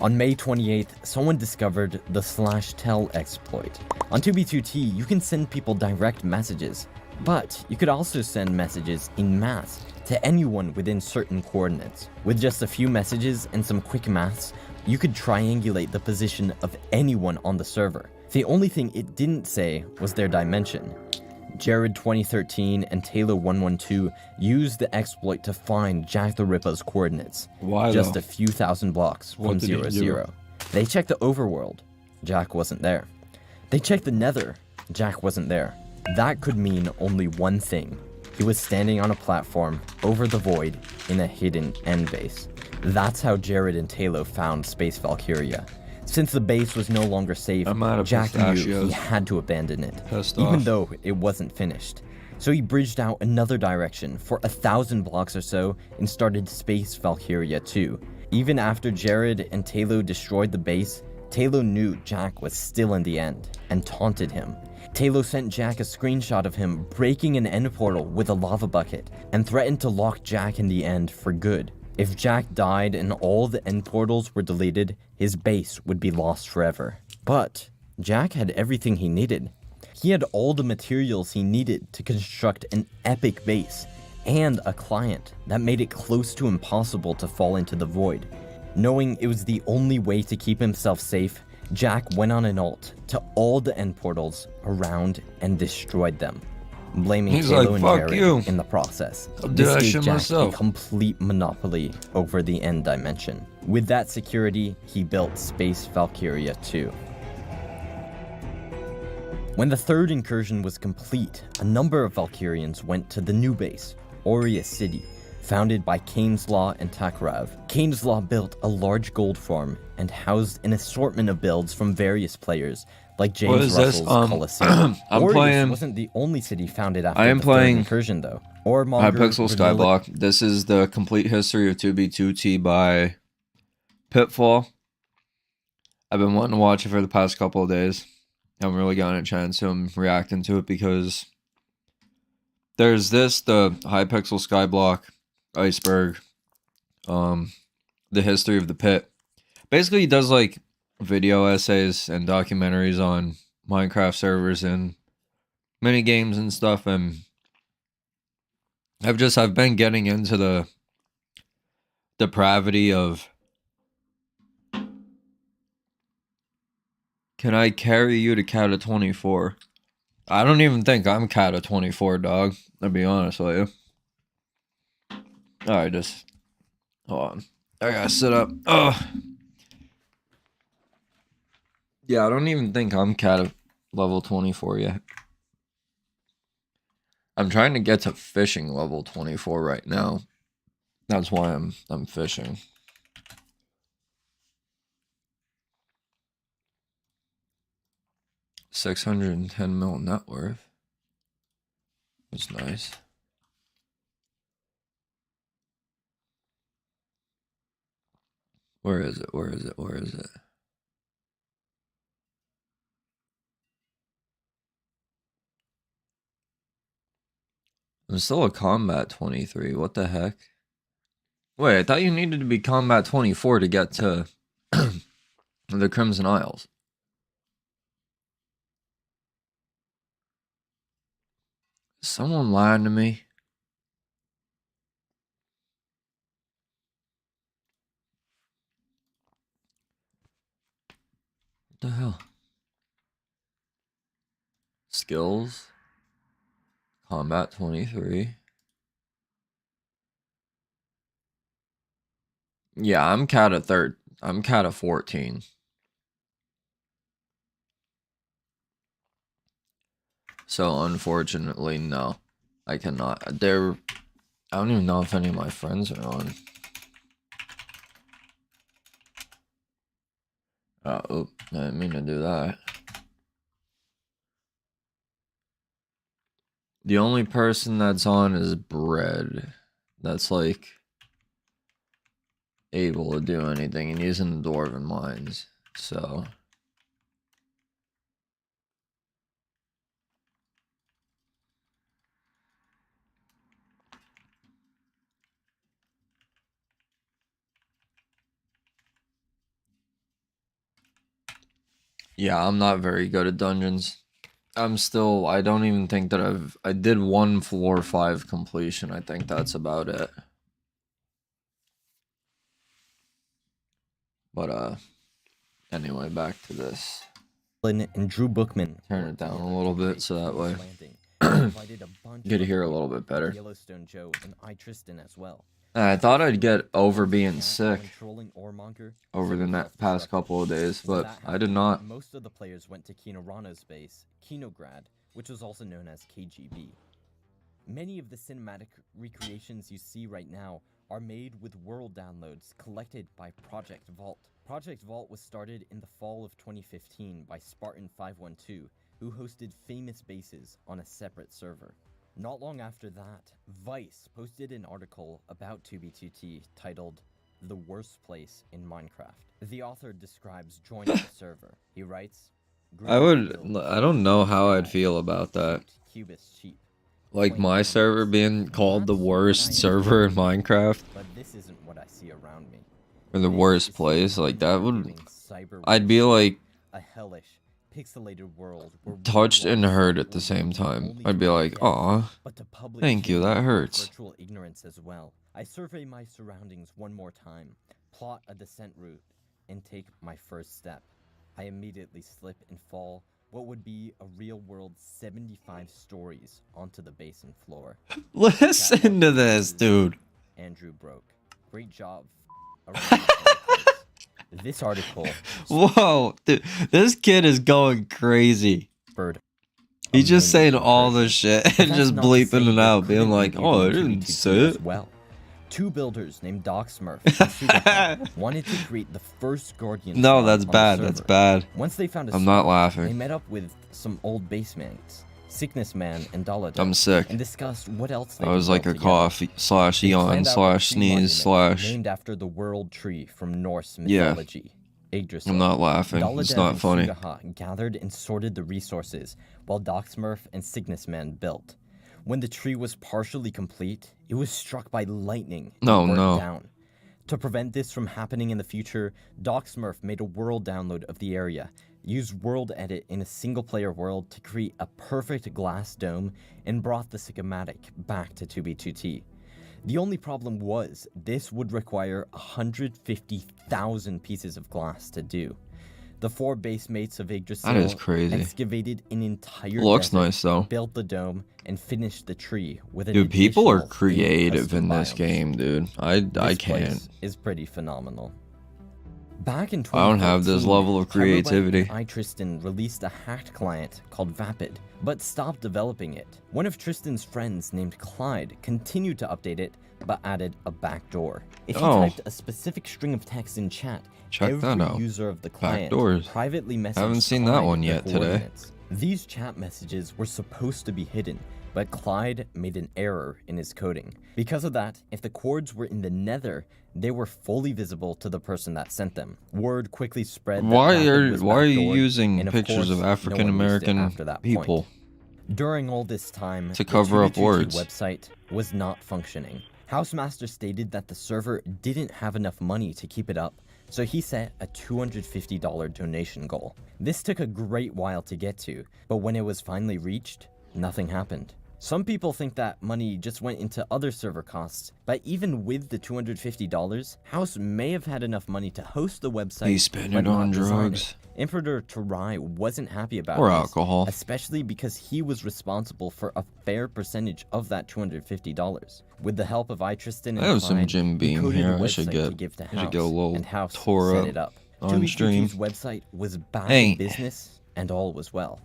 S2: On May 28th, someone discovered the /tell exploit. On 2b2t, you can send people direct messages, but you could also send messages in mass to anyone within certain coordinates. With just a few messages and some quick maths, you could triangulate the position of anyone on the server. The only thing it didn't say was their dimension. Jared 2013 and Taylor 112 used the exploit to find Jack the Ripper's coordinates.
S3: Why
S2: just
S3: though?
S2: a few thousand blocks from 0-0. They checked the overworld. Jack wasn't there. They checked the nether. Jack wasn't there. That could mean only one thing. He was standing on a platform over the void in a hidden end base. That's how Jared and Taylor found Space Valkyria. Since the base was no longer safe, Jack knew he had to abandon it, even though it wasn't finished. So he bridged out another direction for 1,000 blocks or so and started Space Valkyria 2. Even after Jared and Taylor destroyed the base, Taylor knew Jack was still in the end and taunted him. Taylor sent Jack a screenshot of him breaking an end portal with a lava bucket and threatened to lock Jack in the end for good. If Jack died and all the end portals were deleted, his base would be lost forever. But Jack had everything he needed. He had all the materials he needed to construct an epic base and a client that made it close to impossible to fall into the void. Knowing it was the only way to keep himself safe, Jack went on an ult to all the end portals around and destroyed them, blaming Taylor and Jared in the process. This gave Jack a complete monopoly over the end dimension. With that security, he built Space Valkyria 2. When the third incursion was complete, a number of Valkyrians went to the new base, Aureus City, founded by Kane's Law and Takrav. Kane's Law built a large gold farm and housed an assortment of builds from various players, like James Russell's Coliseum. Aureus wasn't the only city founded after the third incursion, though.
S3: Hypixel Skyblock. This is the complete history of 2B2T by Pitfall. I've been wanting to watch it for the past couple of days. I haven't really gotten a chance, so I'm reacting to it because there's this, the Hypixel Skyblock, Iceberg, the history of the pit. Basically, he does like video essays and documentaries on Minecraft servers and mini games and stuff, and I've been getting into the depravity of, can I carry you to Cata 24? I don't even think I'm Cata 24, dog. I'll be honest with you. Alright, just hold on. I gotta sit up. Ugh. Yeah, I don't even think I'm Cata level 24 yet. I'm trying to get to fishing level 24 right now. That's why I'm fishing. $610 mil net worth. That's nice. Where is it? Where is it? Where is it? I'm still a combat 23. What the heck? Wait, I thought you needed to be combat 24 to get to the Crimson Isles. Is someone lying to me? What the hell? Skills. Combat 23. Yeah, I'm Cata 3rd. I'm Cata 14. So unfortunately, no. I cannot. I don't even know if any of my friends are on. Oh, I didn't mean to do that. The only person that's on is Bread. That's like able to do anything, and he's in the Dwarven Mines. So yeah, I'm not very good at dungeons. I don't even think that I did one floor 5 completion. I think that's about it. But anyway, back to this.
S2: And Drew Bookman
S3: turn it down a little bit so that way.
S1: Get to hear a little bit better.
S2: Yellowstone Joe and iTristan as well.
S1: I thought I'd get over being sick over the past couple of days, but I did not.
S2: Most of the players went to Kinorano's base, Kinograd, which was also known as KGB. Many of the cinematic recreations you see right now are made with world downloads collected by Project Vault. Project Vault was started in the fall of 2015 by Spartan512, who hosted famous bases on a separate server. Not long after that, Vice posted an article about 2B2T titled "The Worst Place in Minecraft." The author describes joining the server. He writes,
S3: I don't know how I'd feel about that. Like my server being called the worst server in Minecraft.
S2: But this isn't what I see around me.
S3: Or the worst place, like that would... I'd be like...
S2: a hellish, pixelated world
S3: touched and hurt at the same time. I'd be like, aw, thank you, that hurts.
S2: Virtual ignorance as well. I survey my surroundings one more time, plot a descent route, and take my first step. I immediately slip and fall what would be a real-world 75 stories onto the basement floor.
S3: Listen to this, dude.
S2: Andrew broke. Great job. This article.
S3: Whoa, dude, this kid is going crazy. He's just saying all this shit and just bleeping it out, being like, "Oh, I didn't say it."
S2: Well, two builders named DocSmurf and Sugarcom wanted to create the first Guardian.
S3: No, that's bad. That's bad.
S2: Once they found a
S3: I'm not laughing.
S2: They met up with some old basemates, Sickness Man and Dollar.
S3: I'm sick.
S2: And discussed what else they
S3: I was like a cough / yawn / sneeze /
S2: named after the world tree from Norse mythology. Yggdrasil.
S3: I'm not laughing. It's not funny.
S2: Gathered and sorted the resources while DocSmurf and Cygnus Man built. When the tree was partially complete, it was struck by lightning and burned down. To prevent this from happening in the future, DocSmurf made a world download of the area, used World Edit in a single-player world to create a perfect glass dome, and brought the schematic back to 2B2T. The only problem was, this would require 150,000 pieces of glass to do. The four basemates of Yggdrasil
S3: that is crazy.
S2: Excavated an entire
S3: looks
S2: desert,
S3: nice though.
S2: Built the dome, and finished the tree with an
S3: dude, people are
S2: additional
S3: creative in this
S2: biomes.
S3: game, dude. I
S2: This
S3: can't.
S2: place is pretty phenomenal. Back in 2014,
S3: I don't have this level of creativity.
S2: iTristan released a hacked client called Vapid, but stopped developing it. One of Tristan's friends named Clyde continued to update it, but added a backdoor. If you typed a specific string of text in chat, every user of the client privately messaged
S3: haven't seen that one yet today.
S2: These chat messages were supposed to be hidden, but Clyde made an error in his coding. Because of that, if the coords were in the nether, they were fully visible to the person that sent them. Word quickly spread that
S3: why are you using pictures of African American people
S2: during all this time
S3: to cover up words?
S2: Website was not functioning. Housemaster stated that the server didn't have enough money to keep it up, so he set a $250 donation goal. This took a great while to get to, but when it was finally reached, nothing happened. Some people think that money just went into other server costs, but even with the $250, House may have had enough money to host the website.
S3: He spent it on drugs.
S2: Imperator Tarai wasn't happy about
S3: or
S2: this,
S3: alcohol,
S2: especially because he was responsible for a fair percentage of that $250. With the help of iTristan and
S3: I have some Jim Beam here. I should go a little tour up on stream.
S2: Website was back in business, and all was well.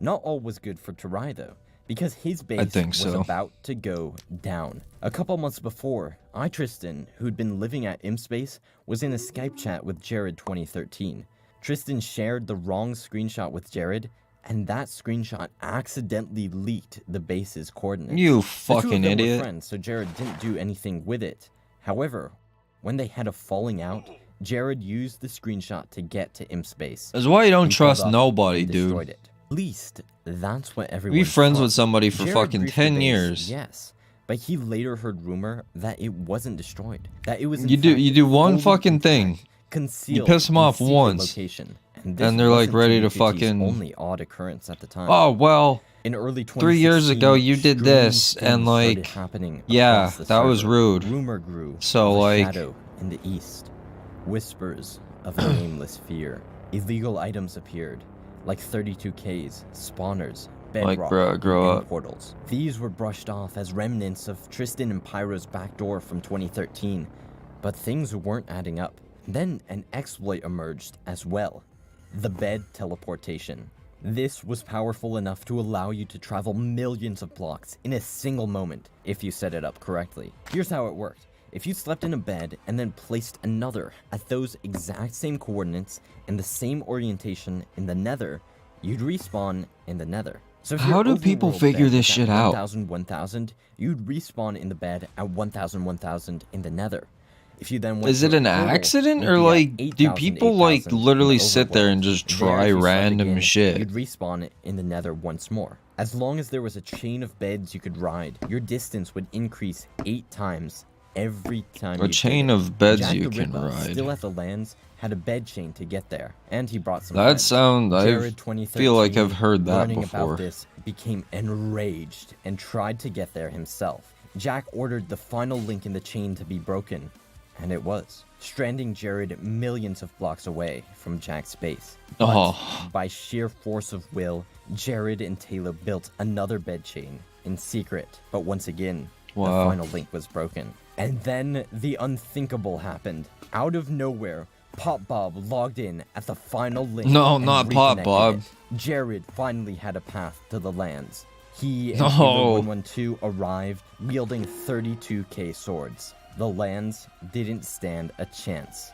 S2: Not all was good for Tarai though, because his base was about to go down. A couple months before, iTristan, who'd been living at ImSpace, was in a Skype chat with Jared 2013. Tristan shared the wrong screenshot with Jared, and that screenshot accidentally leaked the base's coordinates.
S3: You fucking idiot.
S2: Were friends, so Jared didn't do anything with it. However, when they had a falling out, Jared used the screenshot to get to ImSpace.
S3: That's why you don't trust nobody, dude.
S2: At least that's what everyone
S3: Be friends
S2: thought.
S3: with somebody for
S2: Jared
S3: fucking 10 years.
S2: Yes, but he later heard rumor that it wasn't destroyed. That it was
S3: you do one fucking thing. You piss them off once, and they're like ready to fucking.
S2: Only odd occurrence at the time.
S3: Oh well.
S2: In early
S3: 3 years ago, you did this, and like, yeah, that was rude.
S2: Rumor grew.
S3: So like,
S2: shadow in the east, whispers of nameless fear. Illegal items appeared, like 32Ks, spawners, bedrock,
S3: grow
S2: and
S3: up.
S2: portals. These were brushed off as remnants of Tristan and Pyro's backdoor from 2013, but things weren't adding up. Then an exploit emerged as well, the bed teleportation. This was powerful enough to allow you to travel millions of blocks in a single moment if you set it up correctly. Here's how it worked. If you slept in a bed and then placed another at those exact same coordinates and the same orientation in the nether, you'd respawn in the nether. So if
S3: how do people figure this shit out?
S2: 1000, you'd respawn in the bed at 1000 in the nether. If you then went
S3: is it an accident, or like do people like literally sit there and just try random shit?
S2: You'd respawn in the nether once more. As long as there was a chain of beds you could ride, your distance would increase 8 times every time.
S3: A chain of beds
S2: Jack
S3: you
S2: the
S3: can
S2: Ripper,
S3: ride.
S2: Still at the lands, had a bed chain to get there, and he brought some.
S3: That sounds. I
S2: Jared,
S3: feel like I've heard that
S2: learning
S3: before.
S2: About this, became enraged and tried to get there himself. Jack ordered the final link in the chain to be broken, and it was, stranding Jared millions of blocks away from Jack's base. But by sheer force of will, Jared and Taylor built another bed chain in secret. But once again, the final link was broken. And then the unthinkable happened. Out of nowhere, Pop Bob logged in at the final link.
S3: No, not Pop Bob.
S2: Jared finally had a path to the lands. He and 112 arrived wielding 32k swords. The lands didn't stand a chance.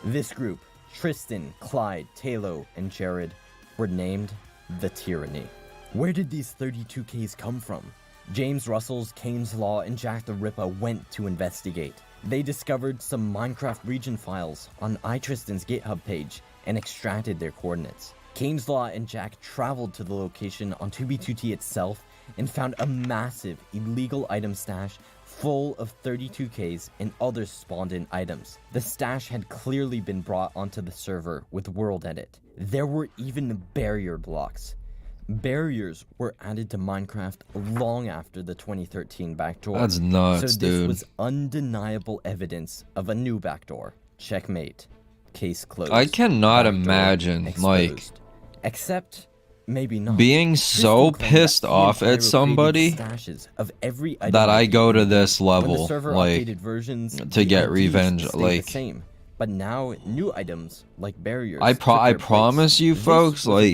S2: This group, Tristan, Clyde, Taylor, and Jared, were named the Tyranny. Where did these 32Ks come from? James Russell's, Kane's Law, and Jack the Ripper went to investigate. They discovered some Minecraft region files on iTristan's GitHub page and extracted their coordinates. Kane's Law and Jack traveled to the location on 2B2T itself and found a massive illegal item stash full of 32Ks and other spawned-in items. The stash had clearly been brought onto the server with World Edit. There were even barrier blocks. Barriers were added to Minecraft long after the 2013 backdoor.
S3: That's nuts,
S2: so this
S3: dude.
S2: was undeniable evidence of a new backdoor. Checkmate. Case closed.
S3: I cannot
S2: Backdoor
S3: imagine,
S2: exposed.
S3: like,
S2: except maybe not.
S3: being so pissed off at somebody
S2: of every
S3: that I go to this level, like,
S2: versions,
S3: to get revenge, like,
S2: same. But now new items like barriers.
S3: I promise you folks, like,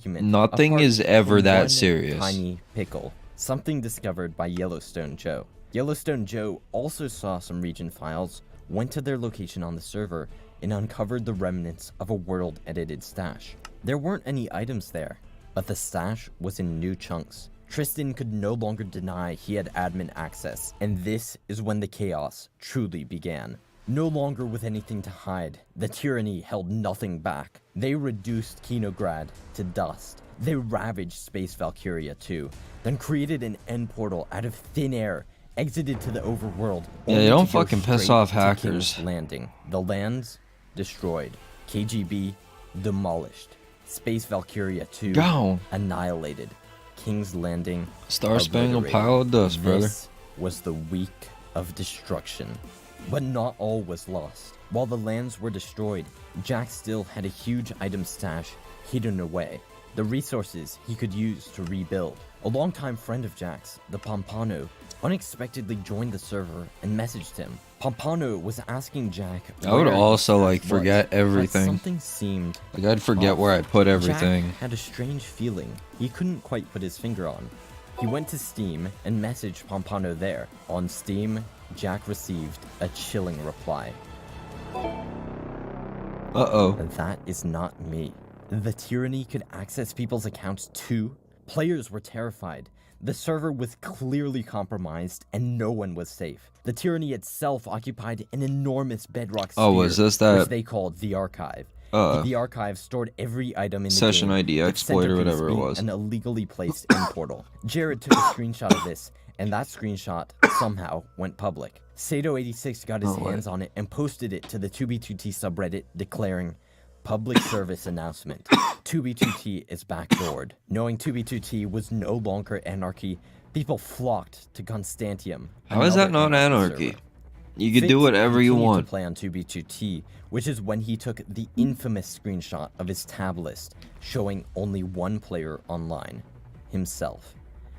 S3: nothing is ever that serious.
S2: Tiny pickle. Something discovered by Yellowstone Joe. Yellowstone Joe also saw some region files, went to their location on the server, and uncovered the remnants of a world edited stash. There weren't any items there, but the stash was in new chunks. Tristan could no longer deny he had admin access, and this is when the chaos truly began. No longer with anything to hide, the Tyranny held nothing back. They reduced Kinograd to dust. They ravaged Space Valkyria too, then created an end portal out of thin air, exited to the overworld.
S3: Yeah, they don't fucking piss off hackers.
S2: Landing. The lands destroyed. KGB demolished. Space Valkyria 2 annihilated. King's Landing
S3: Star Spangled Pile of Dust, brother.
S2: This was the week of destruction. But not all was lost. While the lands were destroyed, Jack still had a huge item stash hidden away. The resources he could use to rebuild. A longtime friend of Jack's, the Pompano, unexpectedly joined the server and messaged him. Pompano was asking Jack.
S3: I would also like forget everything.
S2: Something seemed
S3: like I'd forget where I put everything.
S2: Jack had a strange feeling he couldn't quite put his finger on. He went to Steam and messaged Pompano there. On Steam, Jack received a chilling reply. That is not me. The Tyranny could access people's accounts too? Players were terrified. The server was clearly compromised and no one was safe. The Tyranny itself occupied an enormous bedrock sphere,
S3: was this that
S2: which they called the Archive. The Archive stored every item in the
S3: session
S2: game,
S3: ID exploit or whatever it was.
S2: An illegally placed end portal. Jared took a screenshot of this, and that screenshot somehow went public. Sato86 got his hands on it and posted it to the 2B2T subreddit, declaring, "Public service announcement. 2B2T is backdoored." Knowing 2B2T was no longer anarchy, people flocked to Constantium.
S3: How is that not anarchy? Server. You can do whatever you want.
S2: To play on 2B2T, which is when he took the infamous screenshot of his tab list, showing only one player online, himself.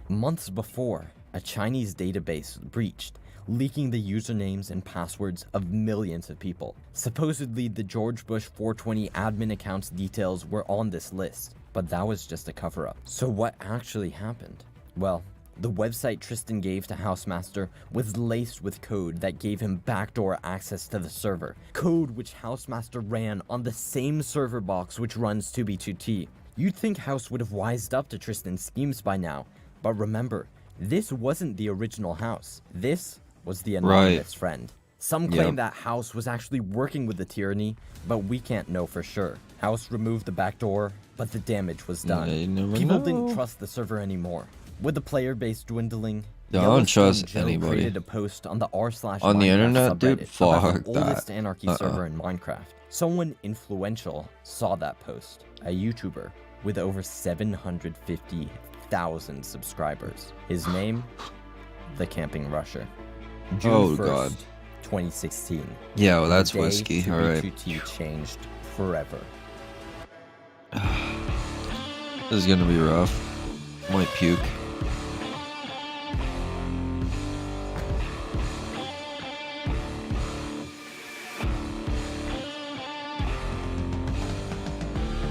S2: Months before, a Chinese database breached, leaking the usernames and passwords of millions of people. Supposedly, the George Bush 420 admin account's details were on this list, but that was just a cover-up. So what actually happened? Well, the website Tristan gave to Housemaster was laced with code that gave him backdoor access to the server, code which Housemaster ran on the same server box which runs 2b2t. You'd think House would have wised up to Tristan's schemes by now, but remember, this wasn't the original House. This was the anonymous friend. Some claim that House was actually working with the tyranny, but we can't know for sure. House removed the backdoor, but the damage was done. People didn't trust the server anymore. With the player base dwindling,
S3: I don't trust anybody.
S2: Created a post on the r/Minecraft
S3: on the internet, dude. Fuck
S2: about the oldest anarchy server in Minecraft. Someone influential saw that post, a YouTuber with over 750,000 subscribers. His name, The Camping Rusher. June 1st, 2016.
S3: Yeah, well, that's whiskey. All right.
S2: 2b2t changed forever.
S3: This is gonna be rough. Might puke.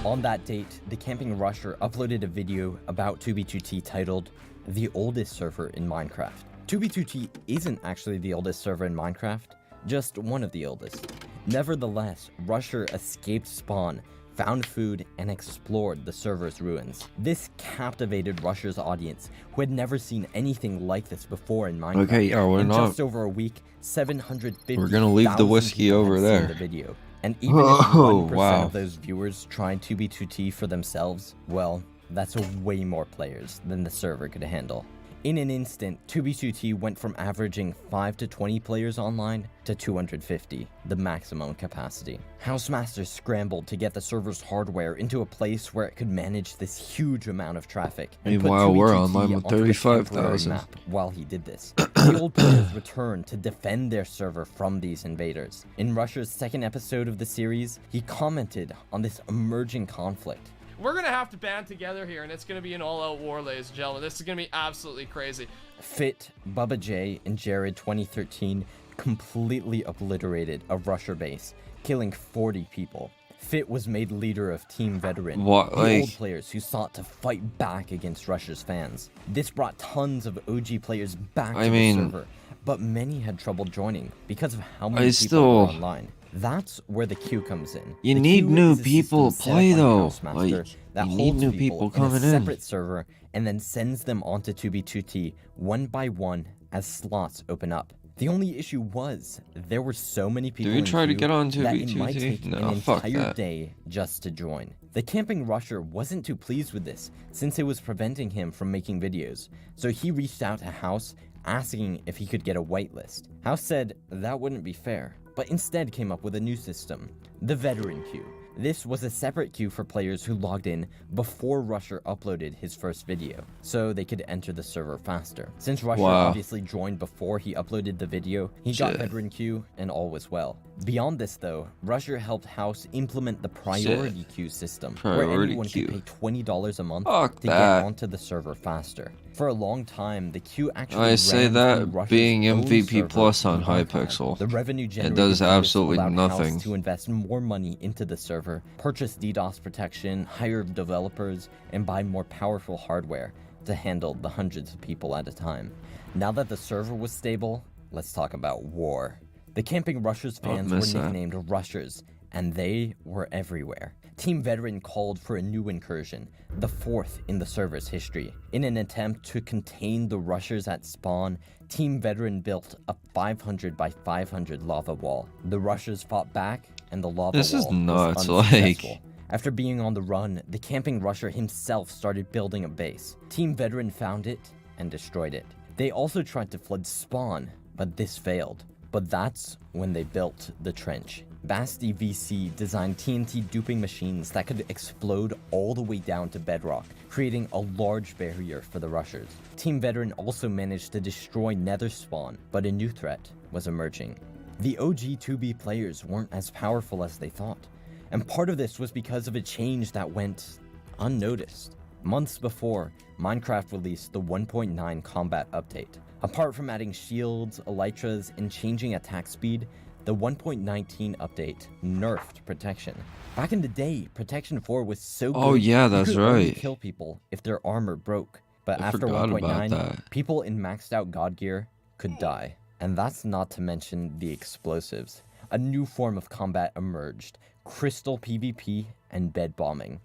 S2: On that date, The Camping Rusher uploaded a video about 2b2t titled The Oldest Server in Minecraft. 2b2t isn't actually the oldest server in Minecraft, just one of the oldest. Nevertheless, Rusher escaped spawn, found food, and explored the server's ruins. This captivated Rusher's audience, who had never seen anything like this before in Minecraft.
S3: Okay, yeah, we're
S2: in
S3: not.
S2: just over a week, 750,000
S3: We're gonna leave the whiskey over there.
S2: The video. And even if 1% of those viewers tried 2b2t for themselves, well, that's way more players than the server could handle. In an instant, 2b2t went from averaging 5 to 20 players online to 250, the maximum capacity. Housemaster scrambled to get the server's hardware into a place where it could manage this huge amount of traffic.
S3: Meanwhile, we're online with 35,000.
S2: While he did this, the old players returned to defend their server from these invaders. In Rusher's second episode of the series, he commented on this emerging conflict.
S4: We're going to have to band together here, and it's going to be an all-out war, ladies and gentlemen. This is going to be absolutely crazy.
S2: Fit, Bubba J, and Jared 2013 completely obliterated a Rusher base, killing 40 people. Fit was made leader of Team Veteran, the old players who sought to fight back against Rusher's fans. This brought tons of OG players back to the server, but many had trouble joining because of how many people were online. That's where the queue comes in.
S3: You need new people to play though. Like,
S2: that
S3: you need new people coming in.
S2: A separate server and then sends them onto 2b2t one by one as slots open up. The only issue was there were so many people
S3: Do we try to get on 2b2t?
S2: that it might take
S3: no,
S2: an entire
S3: that.
S2: day just to join. The Camping Rusher wasn't too pleased with this since it was preventing him from making videos, so he reached out to House asking if he could get a whitelist. House said that wouldn't be fair, but instead came up with a new system, the Veteran Queue. This was a separate queue for players who logged in before Rusher uploaded his first video, so they could enter the server faster. Since Rusher obviously joined before he uploaded the video, he got Veteran Queue and all was well. Beyond this though, Rusher helped House implement the Priority Queue system, where anyone could pay $20 a month to get onto the server faster. For a long time, the queue actually
S3: I say that being MVP plus on Hypixel,
S2: the revenue
S3: it does absolutely nothing.
S2: House to invest more money into the server, purchase DDoS protection, hire developers, and buy more powerful hardware to handle the hundreds of people at a time. Now that the server was stable, let's talk about war. The Camping Rushers fans were nicknamed Rushers, and they were everywhere. Team Veteran called for a new incursion, the fourth in the server's history. In an attempt to contain the Rushers at spawn, Team Veteran built a 500 by 500 lava wall. The Rushers fought back, and the lava wall was unsuccessful. After being on the run, the Camping Rusher himself started building a base. Team Veteran found it and destroyed it. They also tried to flood spawn, but this failed. But that's when they built the trench. Basti VC designed TNT duping machines that could explode all the way down to bedrock, creating a large barrier for the Rushers. Team Veteran also managed to destroy Nether spawn, but a new threat was emerging. The OG 2B players weren't as powerful as they thought, and part of this was because of a change that went unnoticed. months before Minecraft released the 1.9 combat update. Apart from adding shields, elytras, and changing attack speed, the 1.19 update nerfed protection. Back in the day, Protection 4 was so good.
S3: Oh yeah, that's
S2: you could only
S3: right.
S2: kill people if their armor broke. But
S3: I
S2: after
S3: forgot about
S2: 1.9,
S3: that.
S2: people in maxed out god gear could die. And that's not to mention the explosives. A new form of combat emerged, crystal PvP and bed bombing.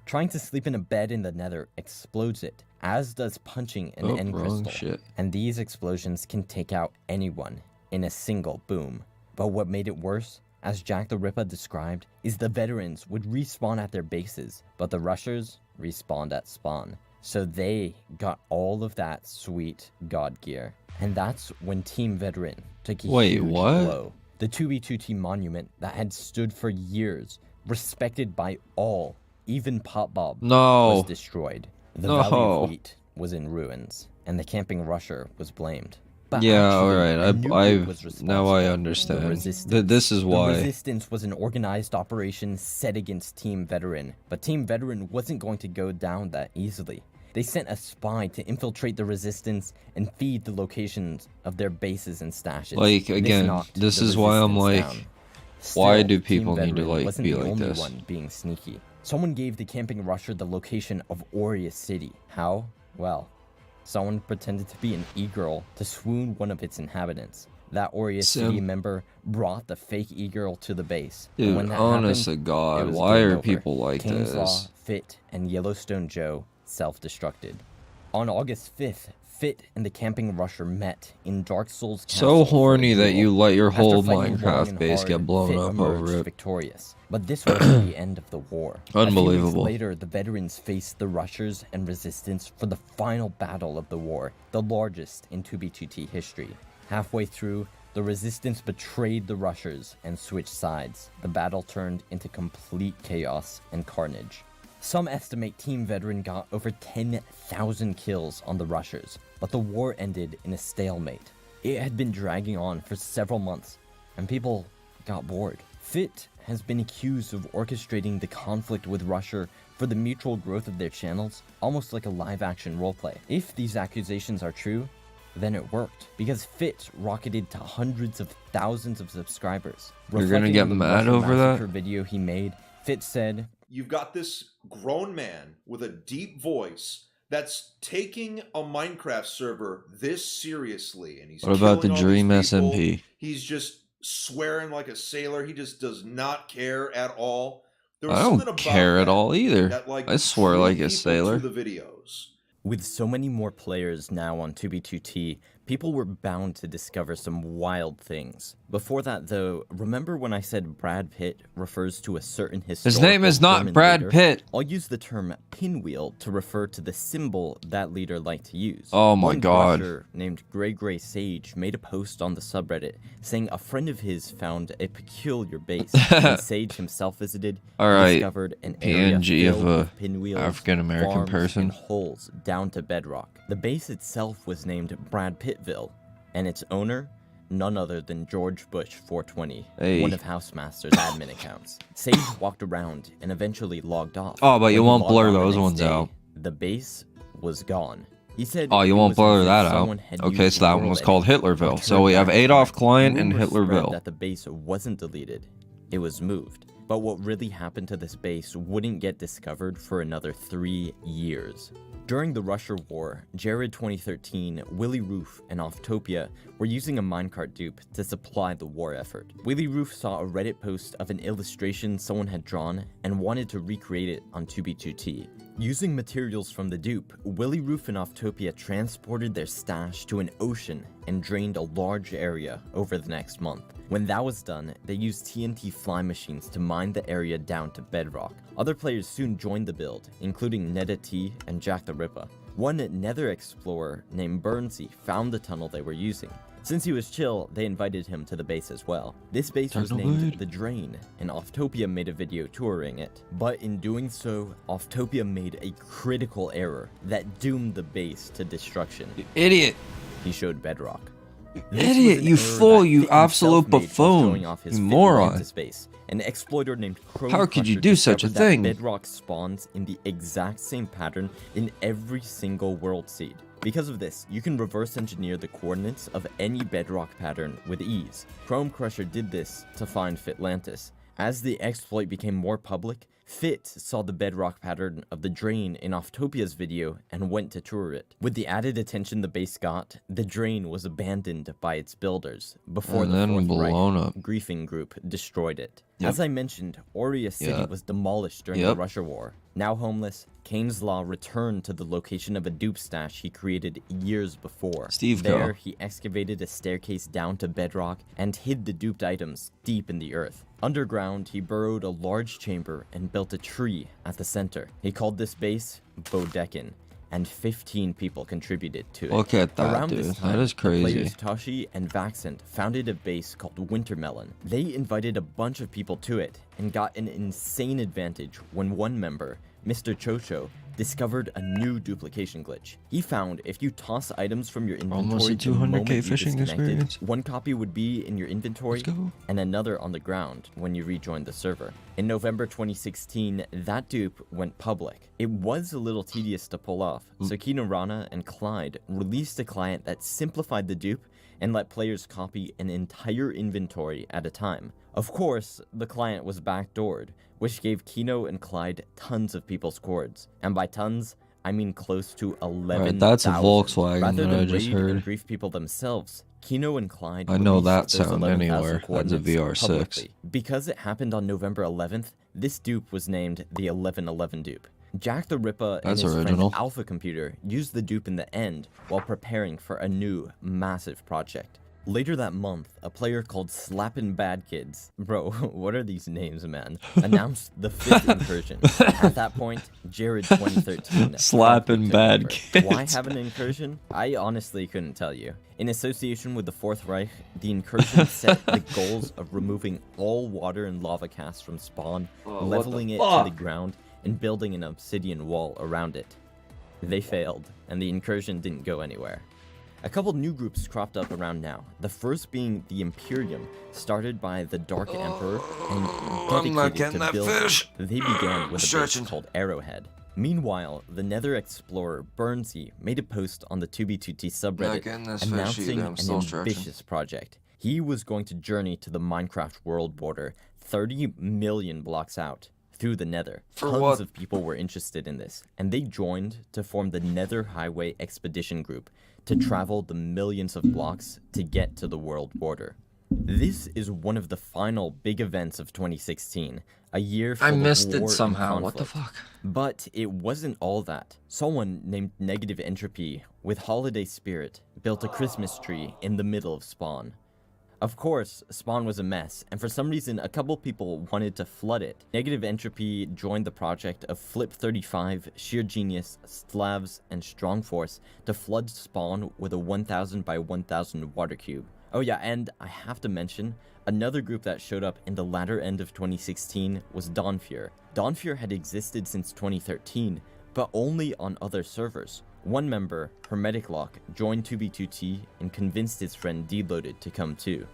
S2: Trying to sleep in a bed in the nether explodes it, as does punching an end crystal.
S3: Shit.
S2: And these explosions can take out anyone in a single boom. But what made it worse, as Jack the Ripper described, is the veterans would respawn at their bases, but the rushers respawned at spawn. So they got all of that sweet god gear. And that's when Team Veteran took a huge blow. The 2v2T monument that had stood for years, respected by all, even Pop Bob, was destroyed. The Valley of Wheat was in ruins, and the camping rusher was blamed. But
S3: yeah, alright, now I understand. This is why.
S2: The Resistance was an organized operation set against Team Veteran, but Team Veteran wasn't going to go down that easily. They sent a spy to infiltrate the Resistance and feed the locations of their bases and stashes.
S3: Like, again, this is why I'm like, why do people need to, like, be like this?
S2: One being sneaky. Someone gave the camping rusher the location of Aurea City. How? Well, someone pretended to be an e-girl to swoon one of its inhabitants. That Aurea City member brought the fake e-girl to the base.
S3: Dude,
S2: when that
S3: honest
S2: happened,
S3: to God, why are
S2: over.
S3: people like
S2: King's
S3: this?
S2: Law, Fit, and Yellowstone Joe self-destructed. On August 5th, Fit and the camping rusher met in Dark Souls Castle.
S3: So horny that you let your whole
S2: Minecraft
S3: base get blown up over it.
S2: Victorious. But this wasn't the end of the war.
S3: Unbelievable.
S2: A few weeks later, the veterans faced the rushers and resistance for the final battle of the war, the largest in 2b2t history. Halfway through, the resistance betrayed the rushers and switched sides. The battle turned into complete chaos and carnage. Some estimate Team Veteran got over 10,000 kills on the rushers, but the war ended in a stalemate. It had been dragging on for several months, and people got bored. Fit has been accused of orchestrating the conflict with Rusher for the mutual growth of their channels, almost like a live-action roleplay. If these accusations are true, then it worked, because Fit rocketed to hundreds of thousands of subscribers.
S3: You're gonna get mad over that?
S2: Video he made, Fit said,
S5: "You've got this grown man with a deep voice that's taking a Minecraft server this seriously, and he's
S3: what about the Dream SMP?
S5: He's just swearing like a sailor. He just does not care at all.
S3: I don't care at all either. That, like, I swear like a sailor."
S5: The videos.
S2: With so many more players now on 2b2t, people were bound to discover some wild things. Before that, though, remember when I said Brad Pitt refers to a certain historical
S3: His name is not
S2: German
S3: Brad
S2: leader?
S3: Pitt.
S2: I'll use the term pinwheel to refer to the symbol that leader liked to use.
S3: Oh my
S2: One
S3: God.
S2: brusher named Grey Sage made a post on the subreddit saying a friend of his found a peculiar base and Sage himself visited and discovered an area
S3: PNG
S2: filled
S3: of a
S2: with pinwheels,
S3: African-American
S2: farms,
S3: person.
S2: and holes down to bedrock. The base itself was named Brad Pittville, and its owner, none other than George Bush 420, one of Housemaster's admin accounts. Sage walked around and eventually logged off.
S3: Oh, but you won't blur
S2: When he logged on
S3: those
S2: the next
S3: ones
S2: day,
S3: out.
S2: The base was gone. He said,
S3: Oh, you
S2: it
S3: won't
S2: was
S3: blur
S2: as if
S3: that out.
S2: someone had
S3: Okay,
S2: used
S3: so that
S2: the
S3: one was
S2: world
S3: called
S2: edit
S3: Hitlerville.
S2: or
S3: So we have
S2: turned back
S3: Adolf
S2: time.
S3: Klein and
S2: Rumors spread
S3: Hitlerville.
S2: that the base wasn't deleted. It was moved. But what really happened to this base wouldn't get discovered for another 3 years. During the Rusher War, Jared 2013, Willy Roof, and Offtopia were using a minecart dupe to supply the war effort. Willy Roof saw a Reddit post of an illustration someone had drawn and wanted to recreate it on 2b2t. Using materials from the dupe, Willy Roof and Offtopia transported their stash to an ocean and drained a large area over the next month. When that was done, they used TNT fly machines to mine the area down to bedrock. Other players soon joined the build, including Neda T and Jack the Ripper. One nether explorer named Burnsy found the tunnel they were using. Since he was chill, they invited him to the base as well. This base was named The Drain, and Offtopia made a video touring it. But in doing so, Offtopia made a critical error that doomed the base to destruction.
S3: You idiot!
S2: He showed bedrock.
S3: Idiot, you fool, you absolute buffoon, you moron.
S2: An exploiter named
S3: How could you do such a thing?
S2: Bedrock spawns in the exact same pattern in every single world seed. Because of this, you can reverse engineer the coordinates of any bedrock pattern with ease. Chrome Crusher did this to find Fitlantis. As the exploit became more public, Fit saw the bedrock pattern of the drain in Offtopia's video and went to tour it. With the added attention the base got, the drain was abandoned by its builders before the Fourth Reich griefing group destroyed it. As I mentioned, Aurea City was demolished during the Russia War. Now homeless, Kane's Law returned to the location of a dupe stash he created years before. There, he excavated a staircase down to bedrock and hid the duped items deep in the earth. Underground, he burrowed a large chamber and built a tree at the center. He called this base Bodekin, and 15 people contributed to it.
S3: Look at that, dude. That is crazy.
S2: The players Tashi and Vaxent founded a base called Wintermelon. They invited a bunch of people to it and got an insane advantage when one member, Mr. Chocho, discovered a new duplication glitch. He found if you toss items from your inventory to 200k fishing experience, one copy would be in your inventory and another on the ground when you rejoined the server. In November 2016, that dupe went public. It was a little tedious to pull off, so Kino Rana and Clyde released a client that simplified the dupe and let players copy an entire inventory at a time. Of course, the client was backdoored, which gave Kino and Clyde tons of people's cords. And by tons, I mean close to 11,000.
S3: That's a Volkswagen.
S2: Rather than
S3: I just
S2: raid
S3: heard.
S2: and grief people themselves, Kino and Clyde
S3: I know
S2: released
S3: that
S2: those
S3: sound
S2: 11,000
S3: anywhere. That's a
S2: coordinates
S3: VR6.
S2: publicly. Because it happened on November 11th, this dupe was named the 1111 dupe. Jack the Ripper and his friend Alpha Computer used the dupe in the end while preparing for a new, massive project. Later that month, a player called Slappin' Bad Kids, bro, what are these names, man, announced the 5th incursion. At that point, Jared 2013.
S3: Slappin' Bad Kids.
S2: Why have an incursion? I honestly couldn't tell you. In association with the Fourth Reich, the incursion set the goals of removing all water and lava casts from spawn, leveling it to the ground, and building an obsidian wall around it. They failed, and the incursion didn't go anywhere. A couple new groups cropped up around now, the first being the Imperium, started by the Dark Emperor and dedicated to build. They began with a base called Arrowhead. Meanwhile, the Nether explorer Burnsy made a post on the 2b2t subreddit announcing an ambitious project. He was going to journey to the Minecraft world border 30 million blocks out through the Nether. Tons of people were interested in this, and they joined to form the Nether Highway Expedition Group to travel the millions of blocks to get to the world border. This is one of the final big events of 2016, a year full of war and conflict. I missed it somehow, what the fuck? But it wasn't all that. Someone named Negative Entropy, with Holiday Spirit, built a Christmas tree in the middle of spawn. Of course, spawn was a mess, and for some reason a couple people wanted to flood it. Negative Entropy joined the project of Flip35, Sheer Genius, Slavs, and Strong Force to flood spawn with a 1000 by 1000 water cube. Oh yeah, and I have to mention, another group that showed up in the latter end of 2016 was Dawnfear. Dawnfear had existed since 2013, but only on other servers. One member, Hermetic Lock, joined 2b2t and convinced his friend Deloaded to come too.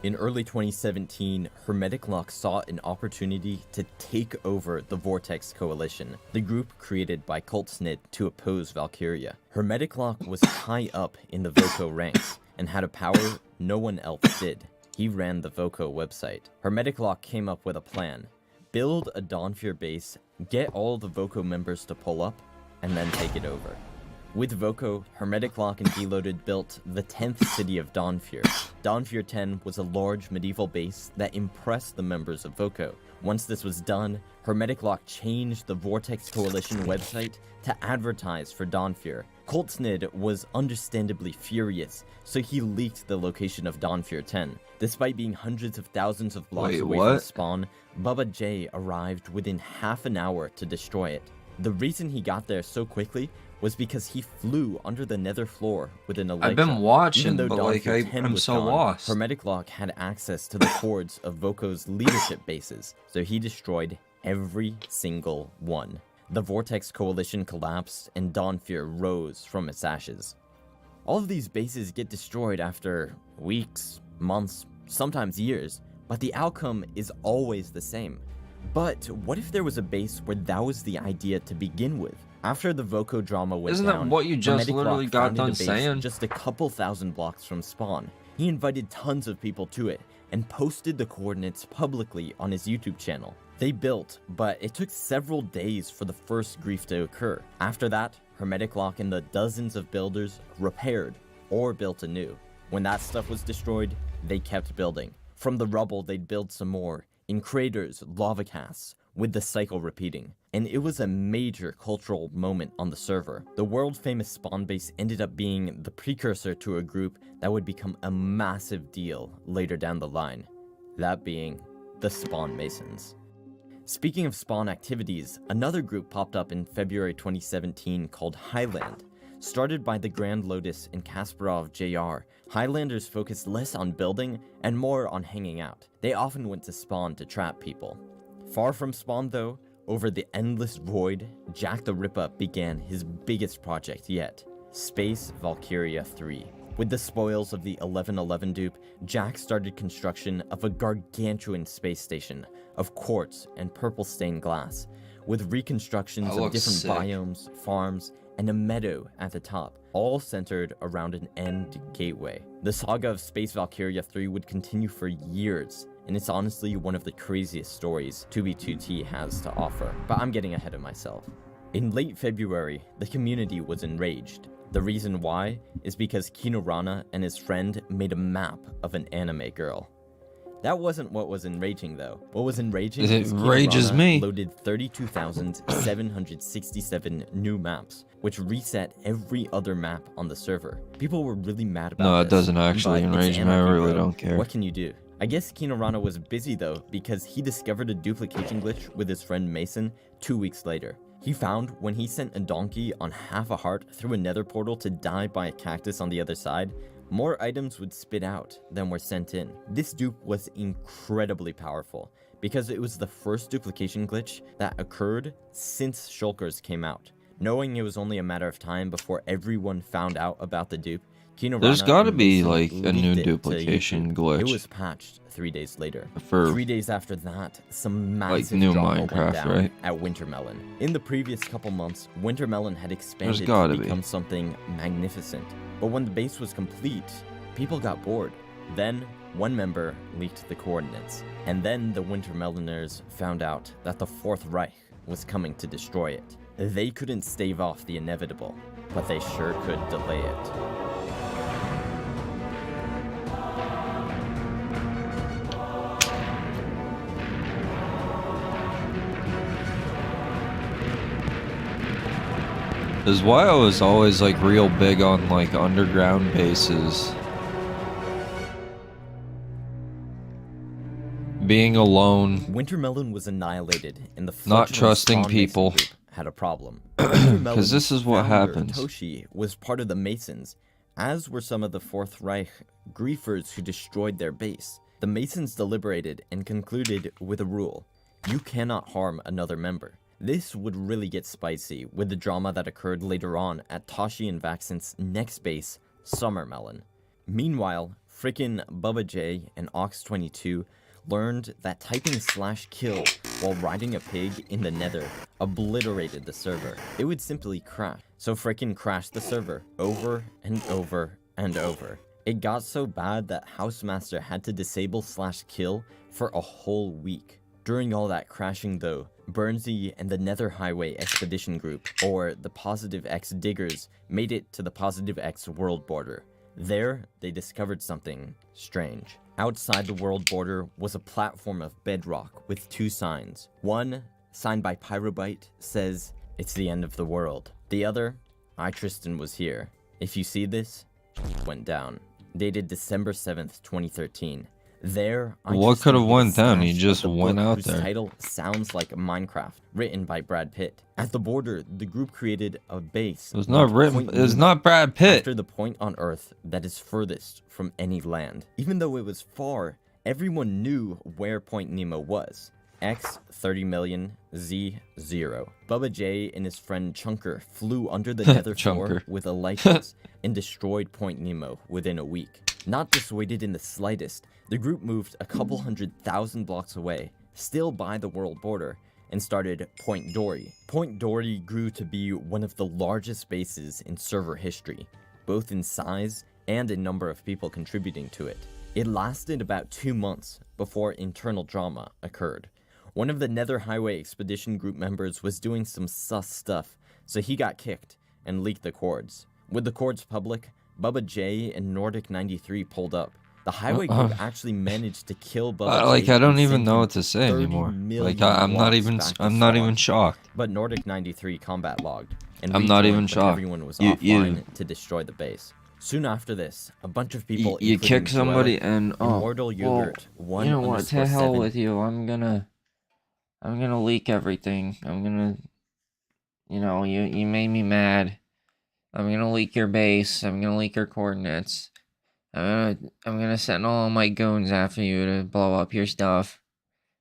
S2: In early 2017, Hermetic Lock saw an opportunity to take over the Vortex Coalition, the group created by Coltsnid to oppose Valkyria. Hermetic Lock was high up in the Voco ranks and had a power no one else did. He ran the Voco website. Hermetic Lock came up with a plan. Build a Dawnfear base, get all the Voco members to pull up, and then take it over. With Voco, Hermetic Lock and Deloaded built the 10th city of Dawnfear. Dawnfear 10 was a large medieval base that impressed the members of Voco. Once this was done, Hermetic Lock changed the Vortex Coalition website to advertise for Dawnfear. Coltsnid was understandably furious, so he leaked the location of Dawnfear 10. Despite being hundreds of thousands of blocks away from spawn, Bubba J arrived within half an hour to destroy it. The reason he got there so quickly was because he flew under the nether floor with an Elytra.
S3: I've been watching,
S2: but
S3: like, I'm so lost.
S2: Hermetic Lock had access to the cords of Voco's leadership bases, so he destroyed every single one. The Vortex Coalition collapsed, and Dawnfear rose from its ashes. All of these bases get destroyed after weeks, months, sometimes years, but the outcome is always the same. But what if there was a base where that was the idea to begin with? After the Voco drama went
S1: Isn't
S2: down,
S1: that what you just
S2: Hermetic
S1: literally
S2: Lock
S1: got
S2: founded a
S1: done
S2: base
S1: saying?
S2: just a couple thousand blocks from spawn. He invited tons of people to it and posted the coordinates publicly on his YouTube channel. They built, but it took several days for the first grief to occur. After that, Hermetic Lock and the dozens of builders repaired or built anew. When that stuff was destroyed, they kept building. From the rubble, they'd build some more, in craters, lava casts, with the cycle repeating. And it was a major cultural moment on the server. The world-famous spawn base ended up being the precursor to a group that would become a massive deal later down the line. That being the Spawn Masons. Speaking of spawn activities, another group popped up in February 2017 called Highland. Started by the Grand Lotus and Kasparov JR, Highlanders focused less on building and more on hanging out. They often went to spawn to trap people. Far from spawn though, over the endless void, Jack the Ripper began his biggest project yet, Space Valkyria 3. With the spoils of the 1111 dupe, Jack started construction of a gargantuan space station of quartz and purple stained glass, with reconstructions of different biomes, farms, and a meadow at the top, all centered around an end gateway. The saga of Space Valkyria 3 would continue for years, and it's honestly one of the craziest stories 2B2T has to offer, but I'm getting ahead of myself. In late February, the community was enraged. The reason why is because Kinorana and his friend made a map of an anime girl. That wasn't what was enraging though. What was enraging is Kinorana loaded 32,767 new maps, which reset every other map on the server. People were really mad about this.
S3: No, it doesn't actually enrage me. I really don't care.
S2: What can you do? I guess Kinorana was busy though, because he discovered a duplication glitch with his friend Mason 2 weeks later. He found when he sent a donkey on half a heart through a nether portal to die by a cactus on the other side, more items would spit out than were sent in. This dupe was incredibly powerful, because it was the first duplication glitch that occurred since Shulkers came out. Knowing it was only a matter of time before everyone found out about the dupe, Kinorana
S3: there's gotta be like a new duplication glitch.
S2: It was patched 3 days later.
S3: For
S2: 3 days after that, some massive
S3: like new
S2: drama went
S3: Minecraft,
S2: down
S3: right?
S2: at Wintermelon. In the previous couple months, Wintermelon had expanded to become something magnificent. But when the base was complete, people got bored. Then, one member leaked the coordinates. And then the Wintermeloners found out that the Fourth Reich was coming to destroy it. They couldn't stave off the inevitable, but they sure could delay it.
S3: This is why I was always like real big on like underground bases. Being alone.
S2: Wintermelon was annihilated, and the
S3: not trusting people
S2: had a problem.
S3: Because this is what happens.
S2: Toshi was part of the Masons, as were some of the Fourth Reich griefers who destroyed their base. The Masons deliberated and concluded with a rule: you cannot harm another member. This would really get spicy with the drama that occurred later on at Toshi and Vaxent's next base, Summermelon. Meanwhile, frickin' Bubba J and Ox22 learned that typing /kill while riding a pig in the nether obliterated the server. It would simply crash. So frickin' crashed the server over and over and over. It got so bad that Housemaster had to disable /kill for a whole week. During all that crashing though, Burnsy and the Nether Highway Expedition Group, or the Positive X Diggers, made it to the Positive X world border. There, they discovered something strange. Outside the world border was a platform of bedrock with two signs. One, signed by Pyrobite, says, "It's the end of the world." The other, "I Tristan was here. If you see this, went down." Dated December 7th, 2013. There,
S3: what could have went down? He just went out there.
S2: The title sounds like Minecraft, written by Brad Pitt. At the border, the group created a base.
S3: It was not written. It's not Brad Pitt.
S2: After the point on Earth that is furthest from any land. Even though it was far, everyone knew where Point Nemo was. X 30,000,000, Z 0. Bubba J and his friend Chunker flew under the nether floor with a Lycos and destroyed Point Nemo within a week. Not dissuaded in the slightest, the group moved a couple 100,000 blocks away, still by the world border, and started Point Dory. Point Dory grew to be one of the largest bases in server history, both in size and in number of people contributing to it. It lasted about 2 months before internal drama occurred. One of the Nether Highway Expedition group members was doing some sus stuff, so he got kicked and leaked the cords. With the cords public, Bubba J and Nordic 93 pulled up. The Highway group actually managed to kill Bubba J.
S3: I don't even know what to say anymore. I'm not even shocked.
S2: But Nordic 93 combat logged, and
S3: I'm not even shocked.
S2: Everyone was offline to destroy the base. Soon after this, a bunch of people
S3: you kick somebody and
S2: Immortal Yogurt,
S1: you know what? To hell with you. I'm gonna leak everything. I'm gonna, you made me mad. I'm gonna leak your base. I'm gonna leak your coordinates. I'm gonna send all my goons after you to blow up your stuff.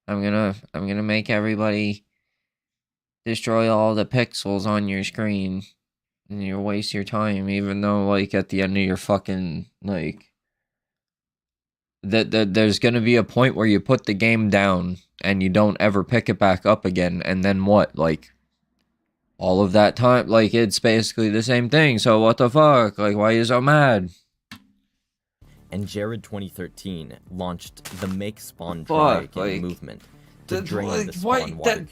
S1: I'm gonna make everybody destroy all the pixels on your screen. And you waste your time, even though, like, at the end of your fucking, like, there's gonna be a point where you put the game down and you don't ever pick it back up again, and then what? Like, all of that time, like, it's basically the same thing, so what the fuck? Like, why are you so mad?
S2: And Jared 2013 launched the Make Spawn Dry movement. To drain the spawn water.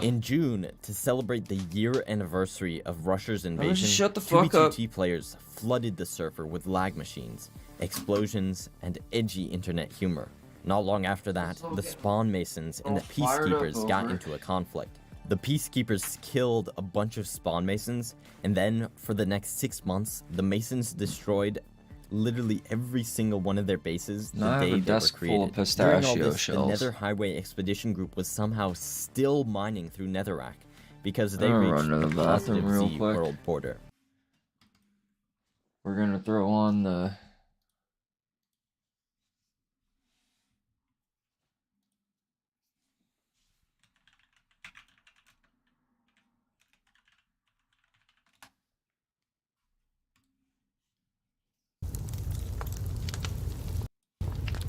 S2: In June, to celebrate the year anniversary of Russia's invasion, 2b2t players flooded the server with lag machines, explosions, and edgy internet humor. Not long after that, the Spawn Masons and the Peacekeepers got into a conflict. The Peacekeepers killed a bunch of Spawn Masons, and then, for the next 6 months, the Masons destroyed literally every single one of their bases the day they were created. During all this, the Nether Highway Expedition group was somehow still mining through Netherrack because they reached the positive Z world border.
S1: We're gonna throw on the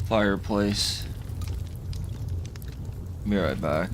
S1: fireplace. Be right back.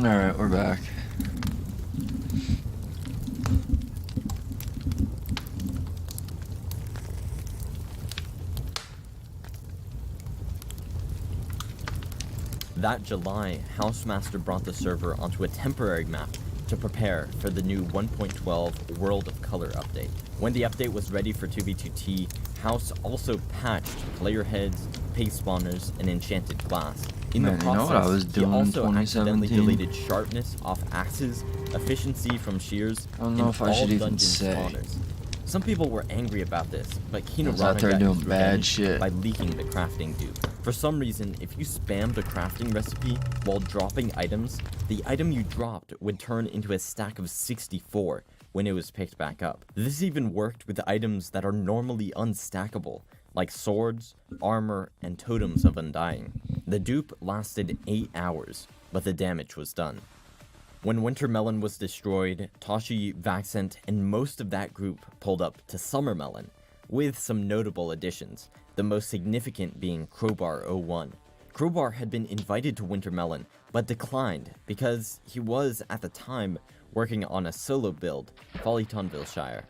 S3: Alright, we're back.
S2: That July, Housemaster brought the server onto a temporary map to prepare for the new 1.12 World of Color update. When the update was ready for 2v2t, House also patched player heads, pig spawners, and enchanted glass. In the process,
S1: you know what I was doing
S2: he also
S1: in
S2: accidentally
S1: 2017?
S2: deleted sharpness off axes, efficiency from shears,
S1: I don't know
S2: and
S1: if I
S2: all
S1: should even
S2: dungeon
S1: say.
S2: spawners. Some people were angry about this, but Kino
S1: was out there
S2: got
S1: doing
S2: his
S1: bad
S2: revenge
S1: shit.
S2: by leaking the crafting dupe. For some reason, if you spammed a crafting recipe while dropping items, the item you dropped would turn into a stack of 64 when it was picked back up. This even worked with items that are normally unstackable, like swords, armor, and totems of undying. The dupe lasted 8 hours, but the damage was done. When Wintermelon was destroyed, Tashi, Vaxent, and most of that group pulled up to Summermelon, with some notable additions, the most significant being Crowbar01. Crowbar had been invited to Wintermelon, but declined because he was, at the time, working on a solo build, Follytonville-shire.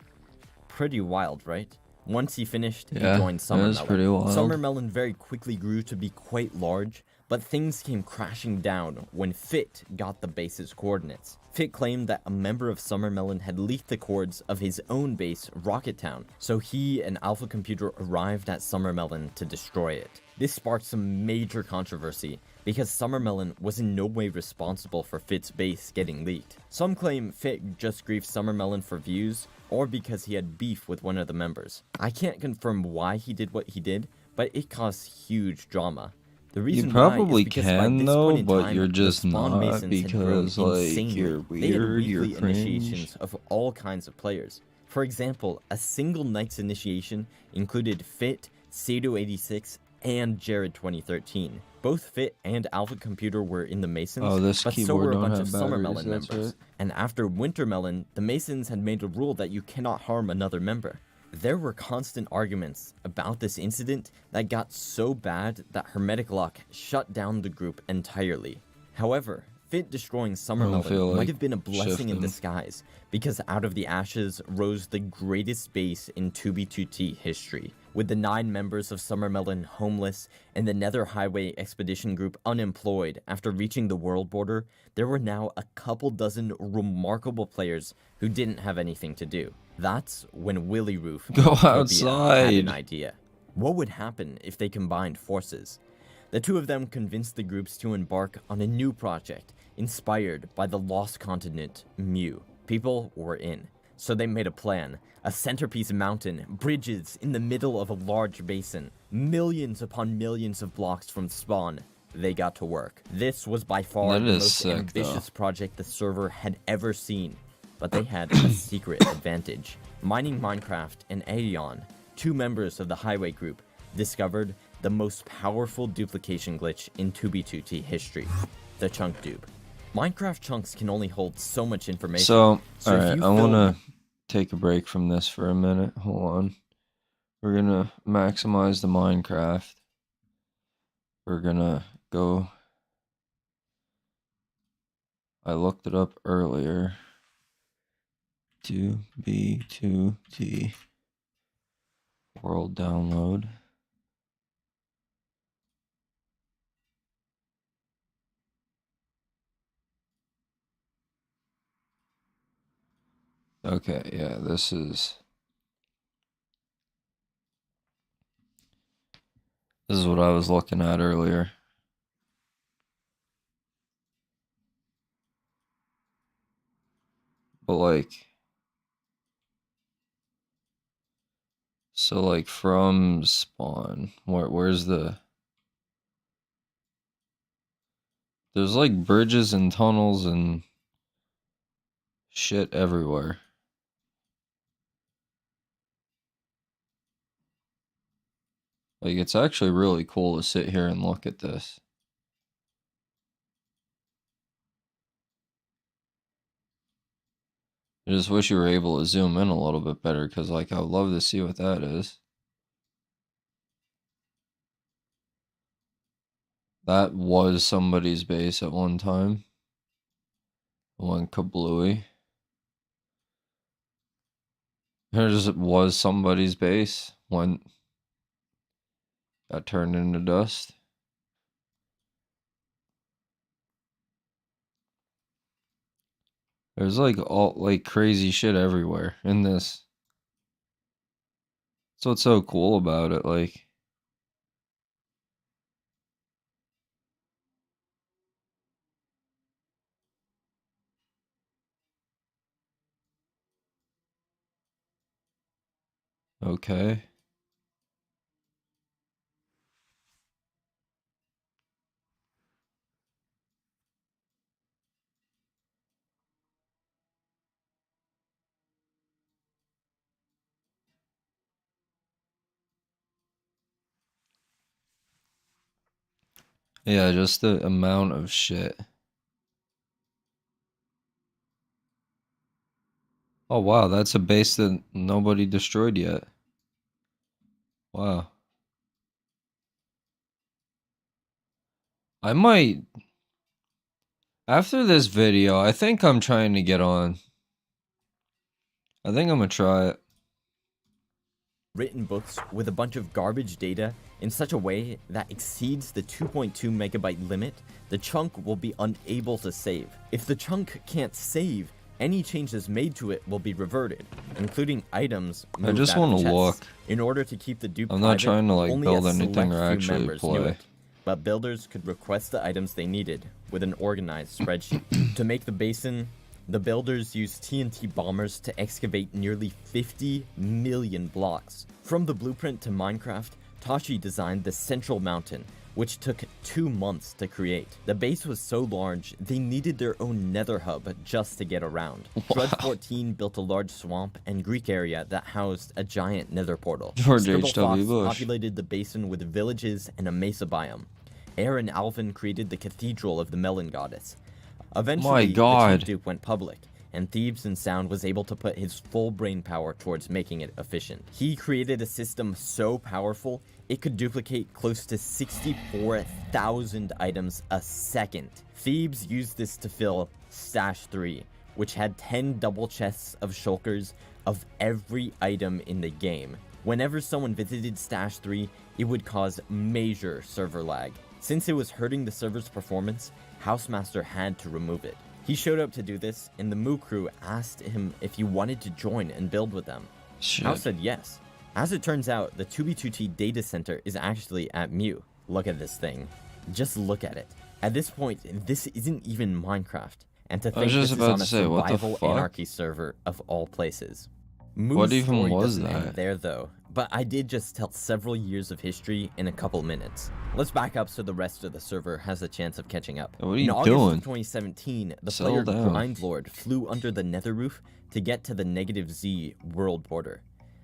S2: Pretty wild, right? Once he finished, he joined Summermelon.
S3: Pretty wild.
S2: Summermelon very quickly grew to be quite large, but things came crashing down when Fit got the base's coordinates. Fit claimed that a member of Summermelon had leaked the coords of his own base, Rocket Town, so he and Alpha Computer arrived at Summermelon to destroy it. This sparked some major controversy, because Summermelon was in no way responsible for Fit's base getting leaked. Some claim Fit just griefed Summermelon for views, or because he had beef with one of the members. I can't confirm why he did what he did, but it caused huge drama. The reason
S3: you probably
S2: why is
S3: can though, but
S2: time,
S3: you're just
S2: Spawn
S3: not
S2: Masons had grown
S3: because like
S2: insanely.
S3: you're
S2: They had
S3: weird, you're
S2: weekly
S3: cringe.
S2: initiations of all kinds of players. For example, a single night's initiation included Fit, Sado86, and Jared 2013. Both Fit and Alpha Computer were in the Masons, but so were a bunch of Summermelon members. And after Wintermelon, the Masons had made a rule that you cannot harm another member. There were constant arguments about this incident that got so bad that Hermetic Lock shut down the group entirely. However, Fit destroying Summermelon might have been a blessing in disguise, because out of the ashes rose the greatest base in 2b2t history. With the 9 members of Summermelon homeless and the Nether Highway Expedition group unemployed after reaching the world border, there were now a couple dozen remarkable players who didn't have anything to do. That's when Willy Roof had an idea. What would happen if they combined forces? The two of them convinced the groups to embark on a new project, inspired by the lost continent, Mu. People were in. So they made a plan. A centerpiece mountain, bridges in the middle of a large basin, millions upon millions of blocks from spawn. They got to work. This was by far the most ambitious project the server had ever seen. But they had a secret advantage. Mining Minecraft and Aeon, 2 members of the Highway group, discovered the most powerful duplication glitch in 2b2t history, the chunk dupe. Minecraft chunks can only hold so much information.
S3: So alright, I want to take a break from this for a minute. Hold on. We're going to maximize the Minecraft. We're going to go... I looked it up earlier. 2b2t world download. Okay, yeah, this is what I was looking at earlier. But like, so like from spawn, where's the, there's like bridges and tunnels and shit everywhere. Like, it's actually really cool to sit here and look at this. I just wish you were able to zoom in a little bit better, because, like, I would love to see what that is. That was somebody's base at one time. Went kablooey. Here's was somebody's base. Went got turned into dust. There's like all like crazy shit everywhere in this. That's what's so cool about it, like. Okay. Yeah, just the amount of shit. Oh wow, that's a base that nobody destroyed yet. Wow. I might, after this video, I think I'm trying to get on. I think I'm gonna try it.
S2: Written books with a bunch of garbage data in such a way that exceeds the 2.2 megabyte limit, the chunk will be unable to save. If the chunk can't save, any changes made to it will be reverted, including items moved
S3: I just
S2: out of
S3: want to
S2: chests.
S3: look.
S2: In order to keep the dupe
S3: I'm not
S2: private,
S3: trying to like
S2: only
S3: build
S2: a
S3: anything or
S2: select few
S3: actually
S2: members knew
S3: play.
S2: it. But builders could request the items they needed with an organized spreadsheet. To make the basin, the builders used TNT bombers to excavate nearly 50 million blocks. From the blueprint to Minecraft, Tashi designed the central mountain, which took 2 months to create. The base was so large, they needed their own nether hub just to get around. Drudge 14 built a large swamp and Greek area that housed a giant nether portal.
S3: George
S2: Scribble
S3: H.W.
S2: Fox
S3: Bush.
S2: populated the basin with villages and a mesa biome. Aaron Alvin created the Cathedral of the Melon Goddess. Eventually, the chunk dupe went public, and Thebes and Sound was able to put his full brain power towards making it efficient. He created a system so powerful, it could duplicate close to 64,000 items a second. Thebes used this to fill Stash 3, which had 10 double chests of shulkers of every item in the game. Whenever someone visited Stash 3, it would cause major server lag. Since it was hurting the server's performance, Housemaster had to remove it. He showed up to do this, and the Moo crew asked him if he wanted to join and build with them. House said yes. As it turns out, the 2B2T data center is actually at Mew. Look at this thing. Just look at it. At this point, this isn't even Minecraft. And to think this is on a survival anarchy server of all places.
S3: What even was
S2: that? There though, but I did just tell several years of history in a couple minutes. Let's back up so the rest of the server has a chance of catching up.
S3: What are you
S2: in August
S3: doing?
S2: Of 2017, the player Grindlord flew under the nether roof to get to the -Z world border.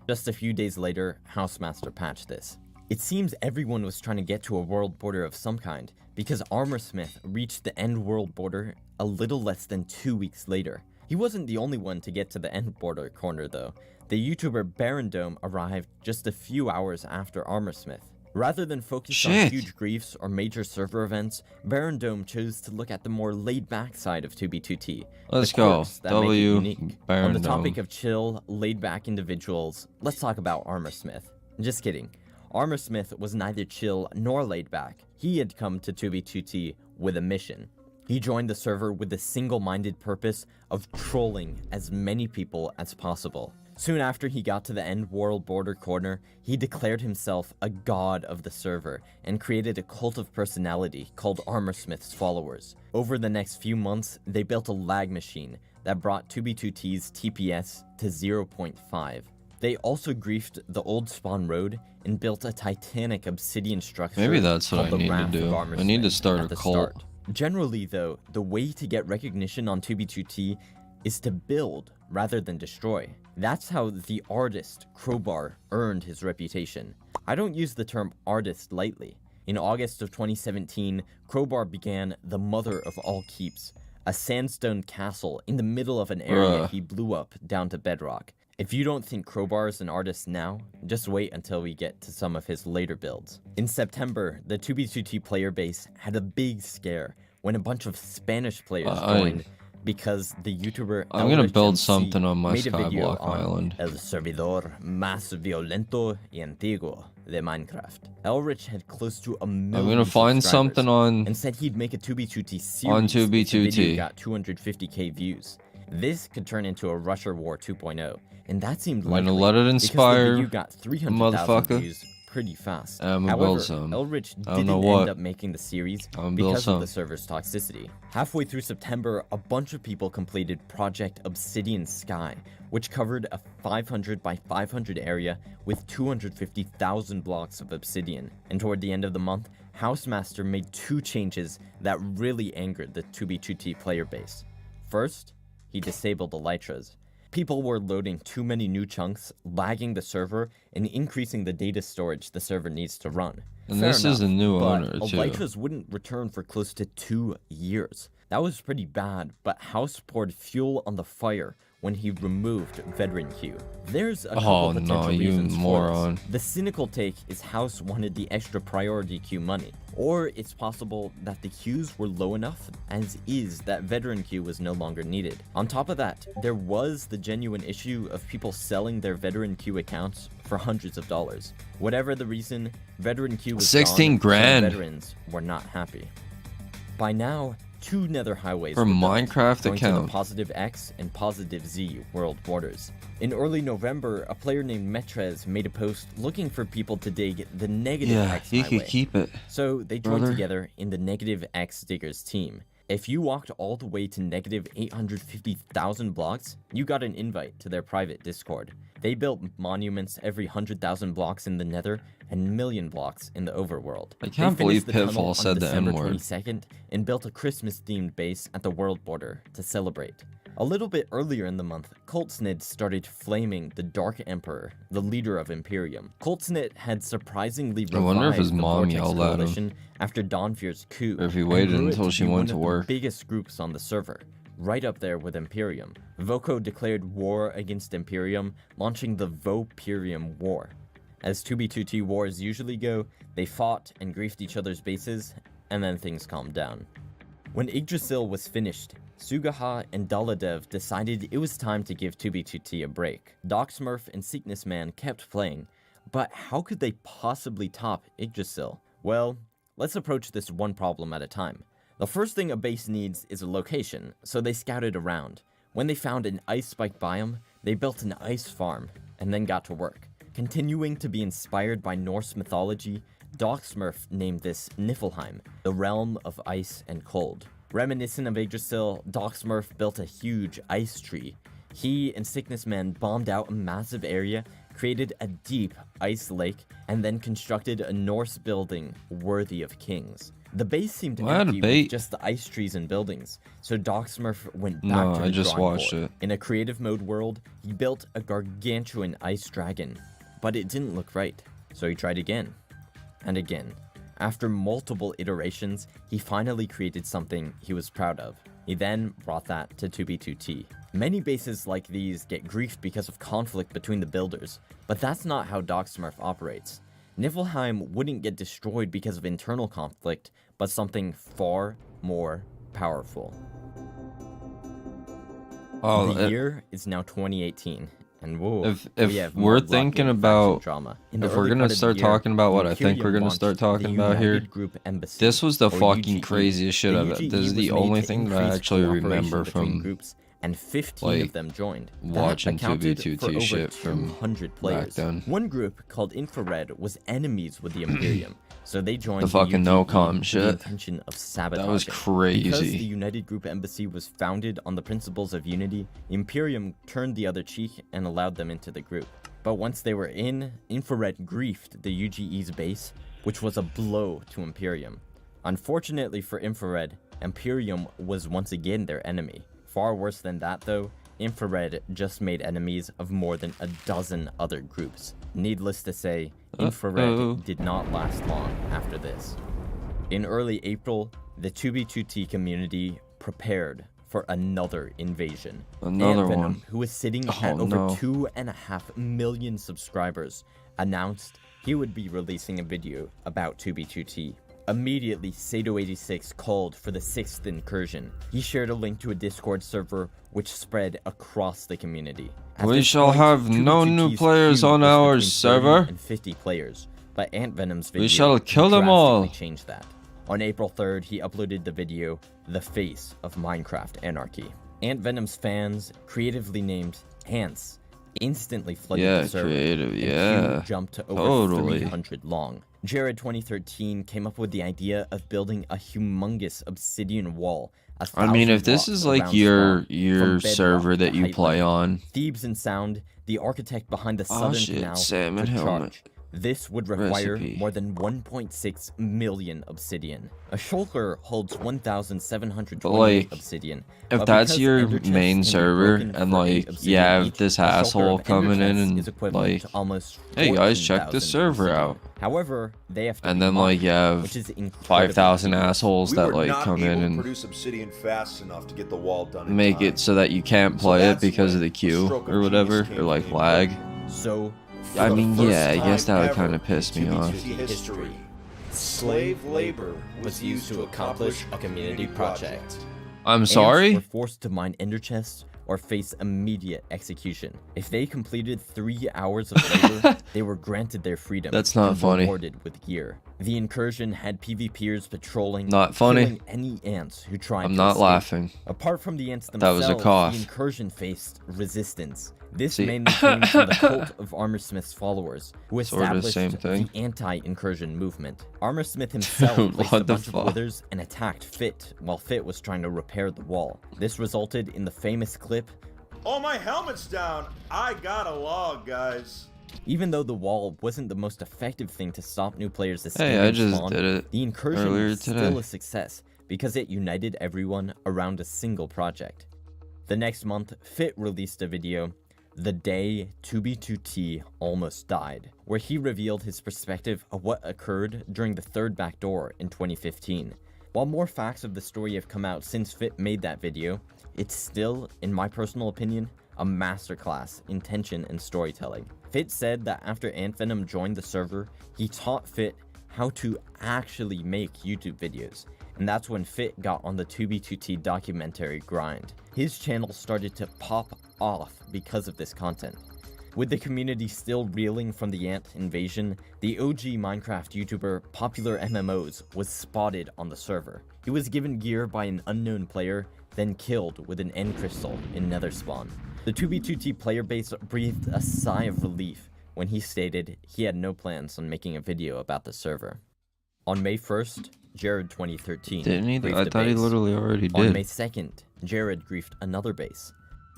S2: Just a few days later, Housemaster patched this. It seems everyone was trying to get to a world border of some kind, because Armorsmith reached the end world border a little less than 2 weeks later. He wasn't the only one to get to the end border corner though. The YouTuber Barondome arrived just a few hours after Armorsmith. Rather than focus on huge griefs or major server events, Barondome chose to look at the more laid-back side of 2B2T.
S3: Let's go.
S2: Unique. On the topic of chill, laid-back individuals, let's talk about Armorsmith. Just kidding. Armorsmith was neither chill nor laid-back. He had come to 2B2T with a mission. He joined the server with the single-minded purpose of trolling as many people as possible. Soon after he got to the end world border corner, he declared himself a god of the server and created a cult of personality called Armorsmith's Followers. Over the next few months, they built a lag machine that brought 2B2T's TPS to 0.5. They also griefed the old spawn road and built a titanic obsidian structure.
S3: Maybe that's what I need to do. I need to start a cult.
S2: Generally though, the way to get recognition on 2B2T is to build rather than destroy. That's how the artist Crowbar earned his reputation. I don't use the term artist lightly. In August of 2017, Crowbar began the mother of all keeps, a sandstone castle in the middle of an area he blew up down to bedrock. If you don't think Crowbar is an artist now, just wait until we get to some of his later builds. In September, the 2B2T player base had a big scare when a bunch of Spanish players joined because the YouTuber
S3: I'm gonna build
S2: LRHMC
S3: something on my
S2: made a video
S3: Skyblock
S2: on
S3: island.
S2: El servidor más violento y antiguo de Minecraft. Elrich had close to 1 million
S3: I'm gonna find
S2: subscribers
S3: something on
S2: and said he'd make a 2b2t series
S3: on
S2: if the
S3: 2b2t.
S2: video got 250k views. This could turn into a Russia War 2.0, and that seemed
S3: I'm
S2: likely
S3: gonna let it
S2: because
S3: inspire
S2: the video got 300,000
S3: motherfucker.
S2: views pretty fast.
S3: I'm gonna
S2: However,
S3: build some.
S2: Elrich
S3: I don't know
S2: didn't
S3: what.
S2: end up making the series
S3: I'm gonna build
S2: because of
S3: some.
S2: the server's toxicity. Halfway through September, a bunch of people completed Project Obsidian Sky, which covered a 500 by 500 area with 250,000 blocks of obsidian. And toward the end of the month, Housemaster made 2 changes that really angered the 2b2t player base. First, he disabled elytras. People were loading too many new chunks, lagging the server, and increasing the data storage the server needs to run.
S3: And
S2: Fair
S3: this is a
S2: enough,
S3: new
S2: but
S3: owner, too.
S2: elytras wouldn't return for close to 2 years. That was pretty bad, but House poured fuel on the fire when he removed Veteran Q. There's a couple potential reasons for
S3: moron.
S2: this. The cynical take is House wanted the extra priority Q money, or it's possible that the Qs were low enough as is that Veteran Q was no longer needed. On top of that, there was the genuine issue of people selling their Veteran Q accounts for hundreds of dollars. Whatever the reason, Veteran Q was
S3: 16
S2: gone,
S3: grand.
S2: so veterans were not happy. By now, 2 nether highways
S3: For
S2: were built,
S3: Minecraft
S2: going to
S3: account.
S2: the Positive X and Positive Z world borders. In early November, a player named Metrez made a post looking for people to dig the Negative
S3: Yeah,
S2: X
S3: he
S2: highway.
S3: could keep it.
S2: So they joined
S3: brother.
S2: together in the Negative X Diggers team. If you walked all the way to negative 850,000 blocks, you got an invite to their private Discord. They built monuments every 100,000 blocks in the Nether and million blocks in the overworld.
S3: I can't
S2: They
S3: believe
S2: finished the tunnel
S3: Pitfall
S2: on
S3: said the
S2: December
S3: N-word.
S2: 22nd and built a Christmas-themed base at the world border to celebrate. A little bit earlier in the month, Coltsnid started flaming the Dark Emperor, the leader of Imperium. Coltsnid had surprisingly
S3: I wonder if
S2: revived
S3: his
S2: the
S3: mom
S2: Vortex
S3: yelled at him.
S2: Coalition after Dawnfear's coup,
S3: Or if he
S2: and
S3: waited
S2: grew it
S3: until
S2: to
S3: she
S2: be
S3: went
S2: one
S3: to
S2: of
S3: work.
S2: the biggest groups on the server, right up there with Imperium. Voco declared war against Imperium, launching the Voperium War. As 2b2t wars usually go, they fought and griefed each other's bases, and then things calmed down. When Yggdrasil was finished, Sugaha and Daladev decided it was time to give 2b2t a break. Docsmurf and Sickness Man kept playing, but how could they possibly top Yggdrasil? Well, let's approach this one problem at a time. The first thing a base needs is a location, so they scouted around. When they found an ice spike biome, they built an ice farm, and then got to work. Continuing to be inspired by Norse mythology, Docsmurf named this Niflheim, the realm of ice and cold. Reminiscent of Yggdrasil, Docsmurf built a huge ice tree. He and Sickness Man bombed out a massive area, created a deep ice lake, and then constructed a Norse building worthy of kings. The base seemed empty with just the ice trees and buildings, so Docsmurf went back to the drawing board. In a creative mode world, he built a gargantuan ice dragon, but it didn't look right, so he tried again, and again. After multiple iterations, he finally created something he was proud of. He then brought that to 2b2t. Many bases like these get griefed because of conflict between the builders, but that's not how Docsmurf operates. Niflheim wouldn't get destroyed because of internal conflict, but something far more powerful. The year is now 2018, and whoa,
S3: if we're thinking about
S2: drama.
S3: if we're gonna start talking about what I think we're gonna start talking about here, this was the fucking craziest shit of it. This is the only thing that I actually remember from
S2: groups, and 15 of them joined.
S3: Watching 2b2t shit from
S2: 200 players.
S3: back then.
S2: One group called Infrared was enemies with the Imperium, so they joined
S3: the fucking no-com shit.
S2: with the intention of sabotaging.
S3: That was crazy.
S2: Because the United Group Embassy was founded on the principles of unity, Imperium turned the other cheek and allowed them into the group. But once they were in, Infrared griefed the UGE's base, which was a blow to Imperium. Unfortunately for Infrared, Imperium was once again their enemy. Far worse than that though, Infrared just made enemies of more than a dozen other groups. Needless to say, Infrared did not last long after this. In early April, the 2b2t community prepared for another invasion.
S3: Another
S2: Venom,
S3: one.
S2: who was sitting at over 2.5 million subscribers, announced he would be releasing a video about 2b2t. Immediately, Sato86 called for the 6th incursion. He shared a link to a Discord server which spread across the community.
S3: We shall have no new players on our server.
S2: And 50 players, but AntVenom's video
S3: we shall kill them all.
S2: Changed that. On April 3rd, he uploaded the video, The Face of Minecraft Anarchy. AntVenom's fans, creatively named Ants, instantly flooded the server. And jumped to over 300 long. Jared 2013 came up with the idea of building a humongous obsidian wall.
S3: I mean, if this is like your server that you play on.
S2: Thebes and Sound, the architect behind the Southern Canal,
S3: salmon helmet.
S2: This would require more than 1.6 million obsidian. A shulker holds 1,720 obsidian.
S3: If that's your main server, and like, you have this asshole coming in and like, hey guys, check this server out.
S2: However, they have to
S3: and then like you have 5,000 assholes that like come in and
S5: produce obsidian fast enough to get the wall done.
S3: Make it so that you can't play it because of the queue or whatever, or like lag.
S2: So.
S3: I mean, yeah, I guess that would kind of piss me off.
S2: History. Slave labor was used to accomplish a community project.
S3: I'm sorry?
S2: Ants were forced to mine ender chests or face immediate execution. If they completed 3 hours of labor, they were granted their freedom.
S3: That's not funny.
S2: Rewarded with gear. The incursion had PvPers patrolling,
S3: not funny.
S2: Killing any ants who tried.
S3: I'm not laughing.
S2: Apart from the ants themselves,
S3: that was a cough.
S2: The incursion faced resistance. This mainly came from the cult of Armorsmith's followers, who established the anti-incursion movement. Armorsmith himself placed a bunch of withers and attacked Fit while Fit was trying to repair the wall. This resulted in the famous clip,
S5: "Oh, my helmet's down! I got a log, guys!"
S2: Even though the wall wasn't the most effective thing to stop new players escaping spawn, the incursion was still a success because it united everyone around a single project. The next month, Fit released a video, The Day 2B2T Almost Died, where he revealed his perspective of what occurred during the third backdoor in 2015. While more facts of the story have come out since Fit made that video, it's still, in my personal opinion, a masterclass in tension and storytelling. Fit said that after AntVenom joined the server, he taught Fit how to actually make YouTube videos, and that's when Fit got on the 2B2T documentary grind. His channel started to pop off because of this content. With the community still reeling from the ant invasion, the OG Minecraft YouTuber Popular MMOs was spotted on the server. He was given gear by an unknown player, then killed with an end crystal in Nether spawn. The 2B2T player base breathed a sigh of relief when he stated he had no plans on making a video about the server. On May 1st, Jared 2013
S3: didn't he? I thought he literally already did.
S2: On May 2nd, Jared griefed another base.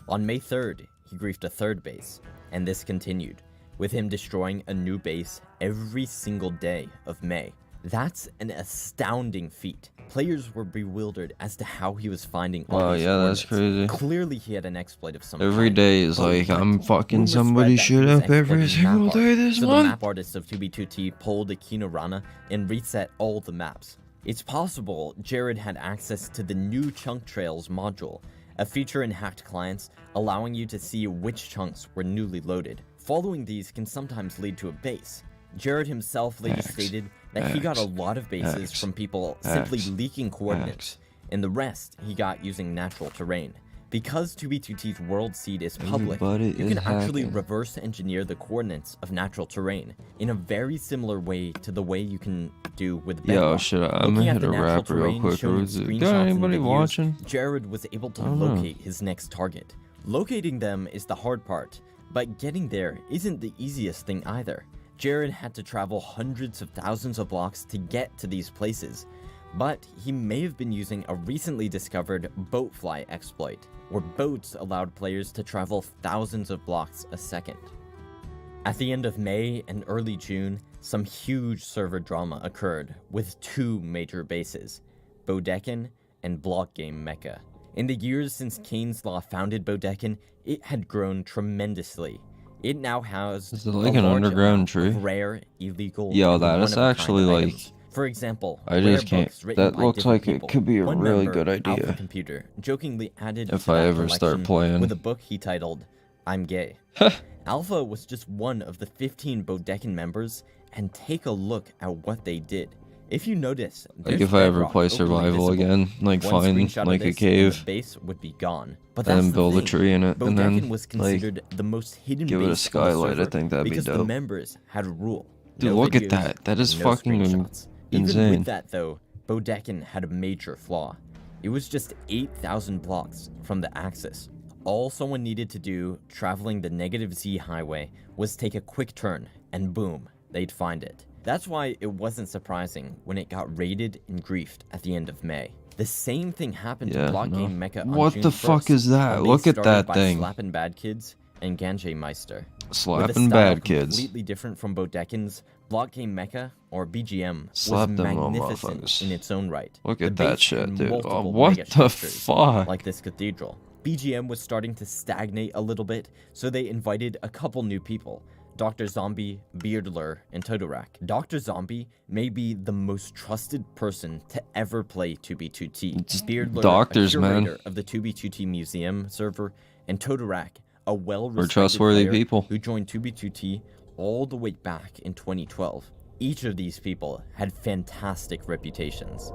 S2: On May 3rd, he griefed a third base, and this continued, with him destroying a new base every single day of May. That's an astounding feat. Players were bewildered as to how he was finding all these
S3: that's crazy.
S2: Clearly he had an exploit of some
S3: Every
S2: kind.
S3: day is like, I'm fucking somebody shit up every single day this month.
S2: So the map artists of 2B2T pulled a Kino Rana and reset all the maps. It's possible Jared had access to the new Chunk Trails module, a feature in hacked clients allowing you to see which chunks were newly loaded. Following these can sometimes lead to a base. Jared himself later stated that he got a lot of bases from people simply leaking coordinates, and the rest he got using natural terrain. Because 2B2T's world seed is public, you can actually reverse engineer the coordinates of natural terrain in a very similar way to the way you can do with Bedrock.
S3: Yo, shit, I'm gonna hit a rap real quick. Got anybody watching?
S2: Jared was able to locate his next target. Locating them is the hard part, but getting there isn't the easiest thing either. Jared had to travel hundreds of thousands of blocks to get to these places, but he may have been using a recently discovered boatfly exploit, where boats allowed players to travel thousands of blocks a second. At the end of May and early June, some huge server drama occurred with two major bases, Bodekin and Block Game Mecca. In the years since Kane's Law founded Bodekin, it had grown tremendously. It now has
S3: like an underground tree.
S2: Rare, illegal.
S3: Yo, that is actually like.
S2: For example,
S3: I just can't. That looks like it could be a really good idea.
S2: Alpha Computer jokingly added
S3: if I ever start playing
S2: with a book he titled "I'm Gay." Alpha was just one of the 15 Bodekin members, and take a look at what they did. If you notice,
S3: like if I ever play survival again, like find like a cave,
S2: the base would be gone. But
S3: and then build a tree in it, and then
S2: was considered the most hidden
S3: give it a skylight. I think that'd be
S2: because
S3: dope.
S2: The members had a rule.
S3: Dude, look at that. That is fucking insane.
S2: Even with that though, Bodekin had a major flaw. It was just 8,000 blocks from the axis. All someone needed to do, traveling the -Z highway, was take a quick turn, and boom, they'd find it. That's why it wasn't surprising when it got raided and griefed at the end of May. The same thing happened to Block Game Mecha on
S3: what
S2: June
S3: the
S2: 1st,
S3: fuck is that? Look at that thing.
S2: Slappin' Bad Kids and Ganje Meister.
S3: Slappin' Bad Kids.
S2: Completely different from Bodekin's, Block Game Mecha, or BGM,
S3: Slap
S2: was
S3: them
S2: magnificent in its own right.
S3: Look at that shit, dude. Oh, what the fuck?
S2: Like this cathedral. BGM was starting to stagnate a little bit, so they invited a couple new people. Dr. Zombie, Beardler, and Todorak. Dr. Zombie may be the most trusted person to ever play 2B2T. Beardler,
S3: doctors,
S2: a curator
S3: man,
S2: of the 2B2T museum server, and Todorak, a well-respected
S3: trustworthy
S2: player
S3: people
S2: who joined 2B2T all the way back in 2012. Each of these people had fantastic reputations.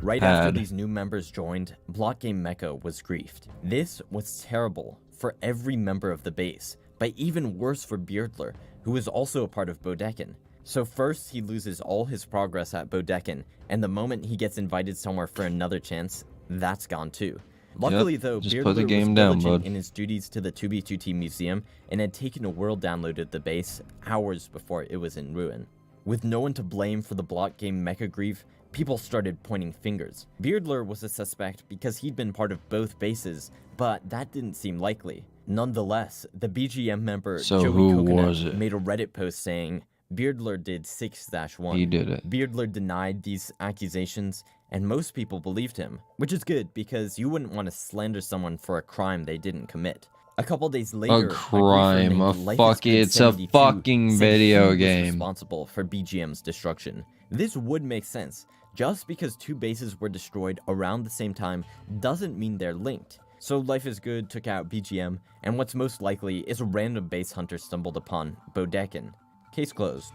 S2: Right after these new members joined, Block Game Mecha was griefed. This was terrible for every member of the base, but even worse for Beardler, who was also a part of Bodekin. So first he loses all his progress at Bodekin, and the moment he gets invited somewhere for another chance, that's gone too. Luckily though, Beardler was diligent in his duties to the 2B2T museum and had taken a world download at the base hours before it was in ruin. With no one to blame for the Block Game Mecha grief, people started pointing fingers. Beardler was a suspect because he'd been part of both bases, but that didn't seem likely. Nonetheless, the BGM member Joey Coconut made a Reddit post saying, Beardler did 6-1.
S3: He did it.
S2: Beardler denied these accusations, and most people believed him, which is good because you wouldn't want to slander someone for a crime they didn't commit. A couple days later,
S3: it's a fucking video game
S2: responsible for BGM's destruction. This would make sense. Just because two bases were destroyed around the same time doesn't mean they're linked. So Life is Good took out BGM, and what's most likely is a random base hunter stumbled upon Bodekin. Case closed.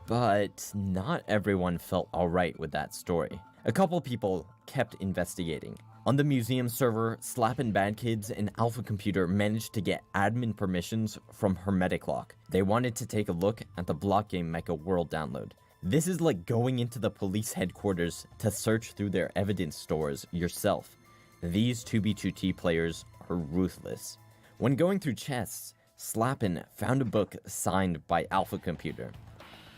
S2: But not everyone felt alright with that story. A couple people kept investigating. On the museum server, Slappin' Bad Kids and Alpha Computer managed to get admin permissions from Hermetic Lock. They wanted to take a look at the Block Game Mecha world download. This is like going into the police headquarters to search through their evidence stores yourself. These 2B2T players are ruthless. When going through chests, Slappin' found a book signed by Alpha Computer.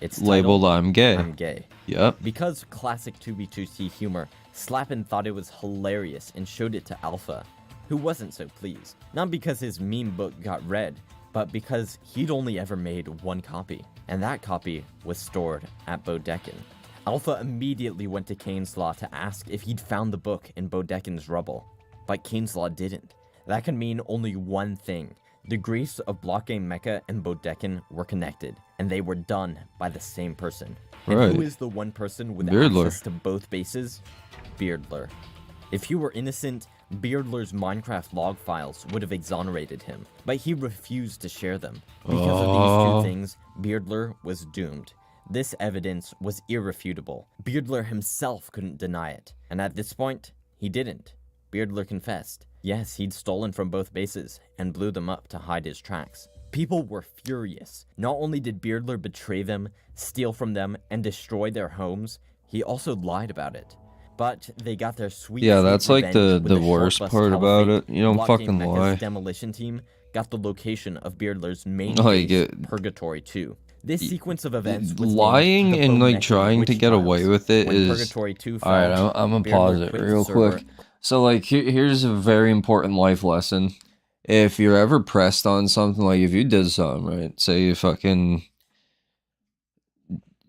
S2: It's
S3: labeled I'm Gay.
S2: I'm Gay.
S3: Yep.
S2: Because classic 2B2T humor, Slappin' thought it was hilarious and showed it to Alpha, who wasn't so pleased. Not because his meme book got read, but because he'd only ever made one copy, and that copy was stored at Bodekin. Alpha immediately went to Cainslaw to ask if he'd found the book in Bodekin's rubble, but Cainslaw didn't. That could mean only one thing. The griefs of Block Game Mecha and Bodekin were connected, and they were done by the same person. And who is the one person with access to both bases? Beardler. If he were innocent, Beardler's Minecraft log files would have exonerated him, but he refused to share them. Because of these two things, Beardler was doomed. This evidence was irrefutable. Beardler himself couldn't deny it, and at this point, he didn't. Beardler confessed. Yes, he'd stolen from both bases and blew them up to hide his tracks. People were furious. Not only did Beardler betray them, steal from them, and destroy their homes, he also lied about it. But they got their sweet
S3: that's like the worst part about it. You don't fucking lie.
S2: Demolition team got the location of Beardler's main Purgatory 2. This sequence of events was
S3: lying and like trying to get away with it is alright. I'm gonna pause it real quick. So like here's a very important life lesson. If you're ever pressed on something, like if you did something, right? Say you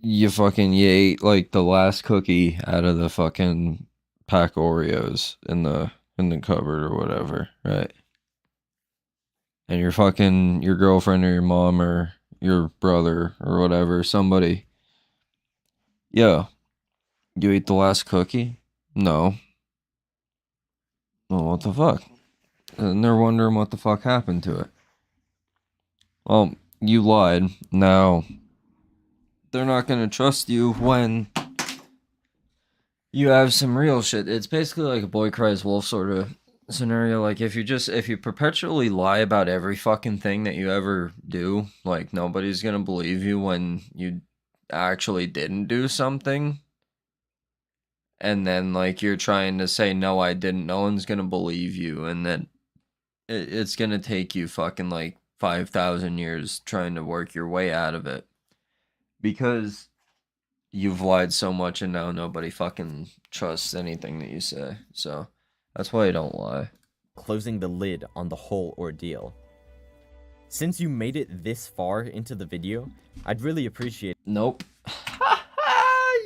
S3: ate like the last cookie out of the fucking pack of Oreos in the cupboard or whatever, right? And your girlfriend or your mom or your brother or whatever, somebody, you ate the last cookie? No. Well, what the fuck? And they're wondering what the fuck happened to it. Well, you lied. Now, they're not gonna trust you when you have some real shit. It's basically like a boy cries wolf sort of scenario. Like if you perpetually lie about every fucking thing that you ever do, like nobody's gonna believe you when you actually didn't do something. And then like you're trying to say no, I didn't, no one's gonna believe you, and then it's gonna take you fucking like 5,000 years trying to work your way out of it. Because you've lied so much and now nobody fucking trusts anything that you say. So that's why I don't lie.
S2: Closing the lid on the whole ordeal. Since you made it this far into the video, I'd really appreciate.
S3: Nope.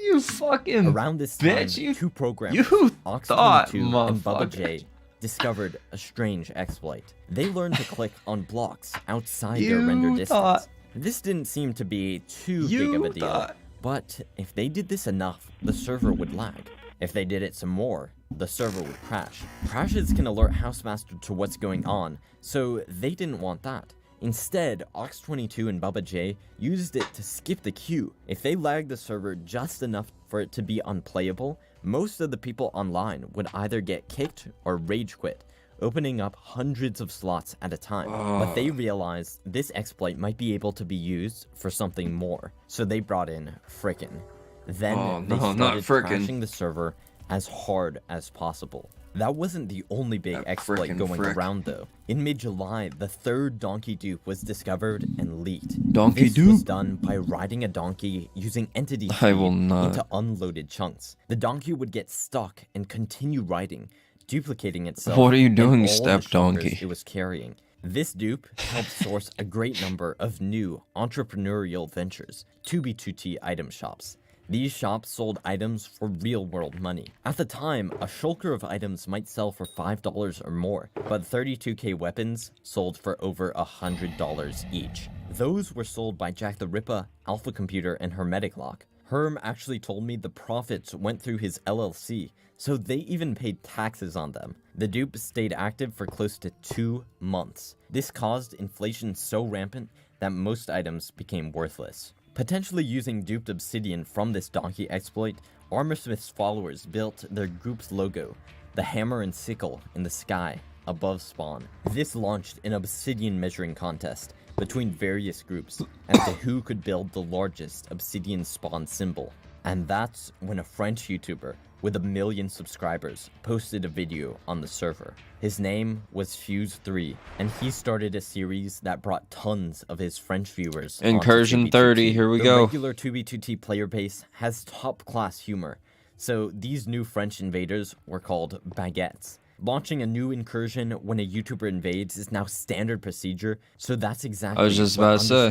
S3: You fucking
S2: around this time,
S3: bitch,
S2: two programmers, Ox22 and Bubba J, discovered a strange exploit. They learned to click on blocks outside their render distance. This didn't seem to be too big of a deal, but if they did this enough, the server would lag. If they did it some more, the server would crash. Crashes can alert Housemaster to what's going on, so they didn't want that. Instead, Ox22 and Bubba J used it to skip the queue. If they lagged the server just enough for it to be unplayable, most of the people online would either get kicked or rage quit, opening up hundreds of slots at a time. But they realized this exploit might be able to be used for something more, so they brought in Frickin'. Then they started crashing the server as hard as possible. That wasn't the only big exploit going around though. In mid-July, the third donkey dupe was discovered and leaked. This was done by riding a donkey using entity feed into unloaded chunks. The donkey would get stuck and continue riding, duplicating itself.
S3: What are you doing, step donkey?
S2: It was carrying. This dupe helped source a great number of new entrepreneurial ventures, 2B2T item shops. These shops sold items for real-world money. At the time, a shulker of items might sell for $5 or more, but 32k weapons sold for over $100 each. Those were sold by Jack the Ripper, Alpha Computer, and Hermetic Lock. Herm actually told me the profits went through his LLC, so they even paid taxes on them. The dupe stayed active for close to 2 months. This caused inflation so rampant that most items became worthless. Potentially using duped obsidian from this donkey exploit, Armorsmith's followers built their group's logo, the hammer and sickle in the sky above spawn. This launched an obsidian measuring contest between various groups as to who could build the largest obsidian spawn symbol. And that's when a French YouTuber with 1 million subscribers posted a video on the server. His name was Fuse3, and he started a series that brought tons of his French viewers.
S3: Incursion 30, here we go.
S2: The regular 2B2T player base has top-class humor, so these new French invaders were called baguettes. Launching a new incursion when a YouTuber invades is now standard procedure, so that's exactly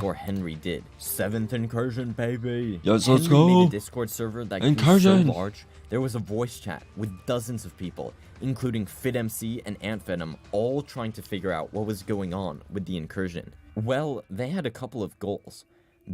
S2: what Henry did. 7th incursion, baby!
S3: Yes,
S2: Henry
S3: let's go!
S2: Made a Discord server that grew so large, there was a voice chat with dozens of people, including FitMC and AntVenom, all trying to figure out what was going on with the incursion. Well, they had a couple of goals.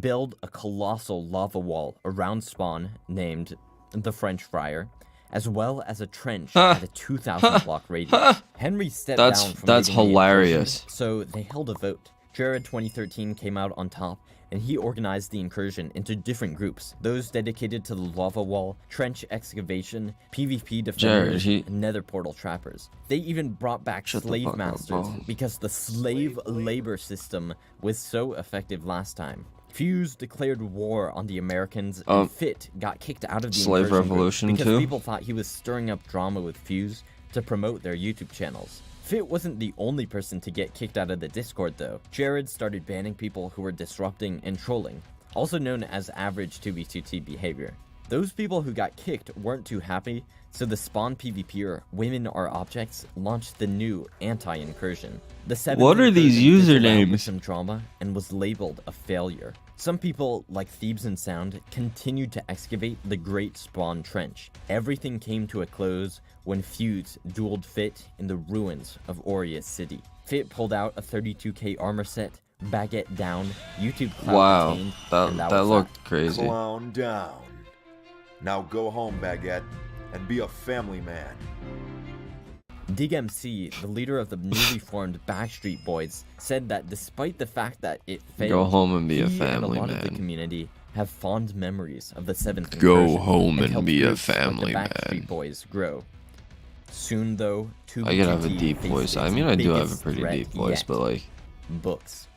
S2: Build a colossal lava wall around spawn named the French Friar, as well as a trench at a 2,000 block radius. Henry stepped down from
S3: that's hilarious.
S2: So they held a vote. Jared 2013 came out on top, and he organized the incursion into different groups. Those dedicated to the lava wall, trench excavation, PvP defenders, and nether portal trappers. They even brought back slave masters because the slave labor system was so effective last time. Fuse declared war on the Americans, and Fit got kicked out of the
S3: Slave Revolution
S2: because people thought he was stirring up drama with Fuse to promote their YouTube channels. Fit wasn't the only person to get kicked out of the Discord though. Jared started banning people who were disrupting and trolling, also known as average 2B2T behavior. Those people who got kicked weren't too happy, so the spawn PvPer Women Are Objects launched the new anti-incursion. The 7th
S3: what are these usernames?
S2: Some drama and was labeled a failure. Some people, like Thebes and Sound, continued to excavate the Great Spawn Trench. Everything came to a close when Fuse dueled Fit in the ruins of Aureus City. Fit pulled out a 32k armor set, Baguette down, YouTube cloud retained, and
S3: that looked crazy.
S5: Clown down. Now go home, Baguette, and be a family man.
S2: DigMC, the leader of the newly formed Backstreet Boys, said that despite the fact that it failed,
S3: go home and be a family
S2: and a lot
S3: man.
S2: Of the community have fond memories of the 7th
S3: Go home and
S2: helped
S3: be a
S2: groups like the
S3: family
S2: Backstreet
S3: man.
S2: Boys grow. Soon, though,
S3: I could have a deep voice. I mean, I do have a pretty deep voice, but like...
S2: Books.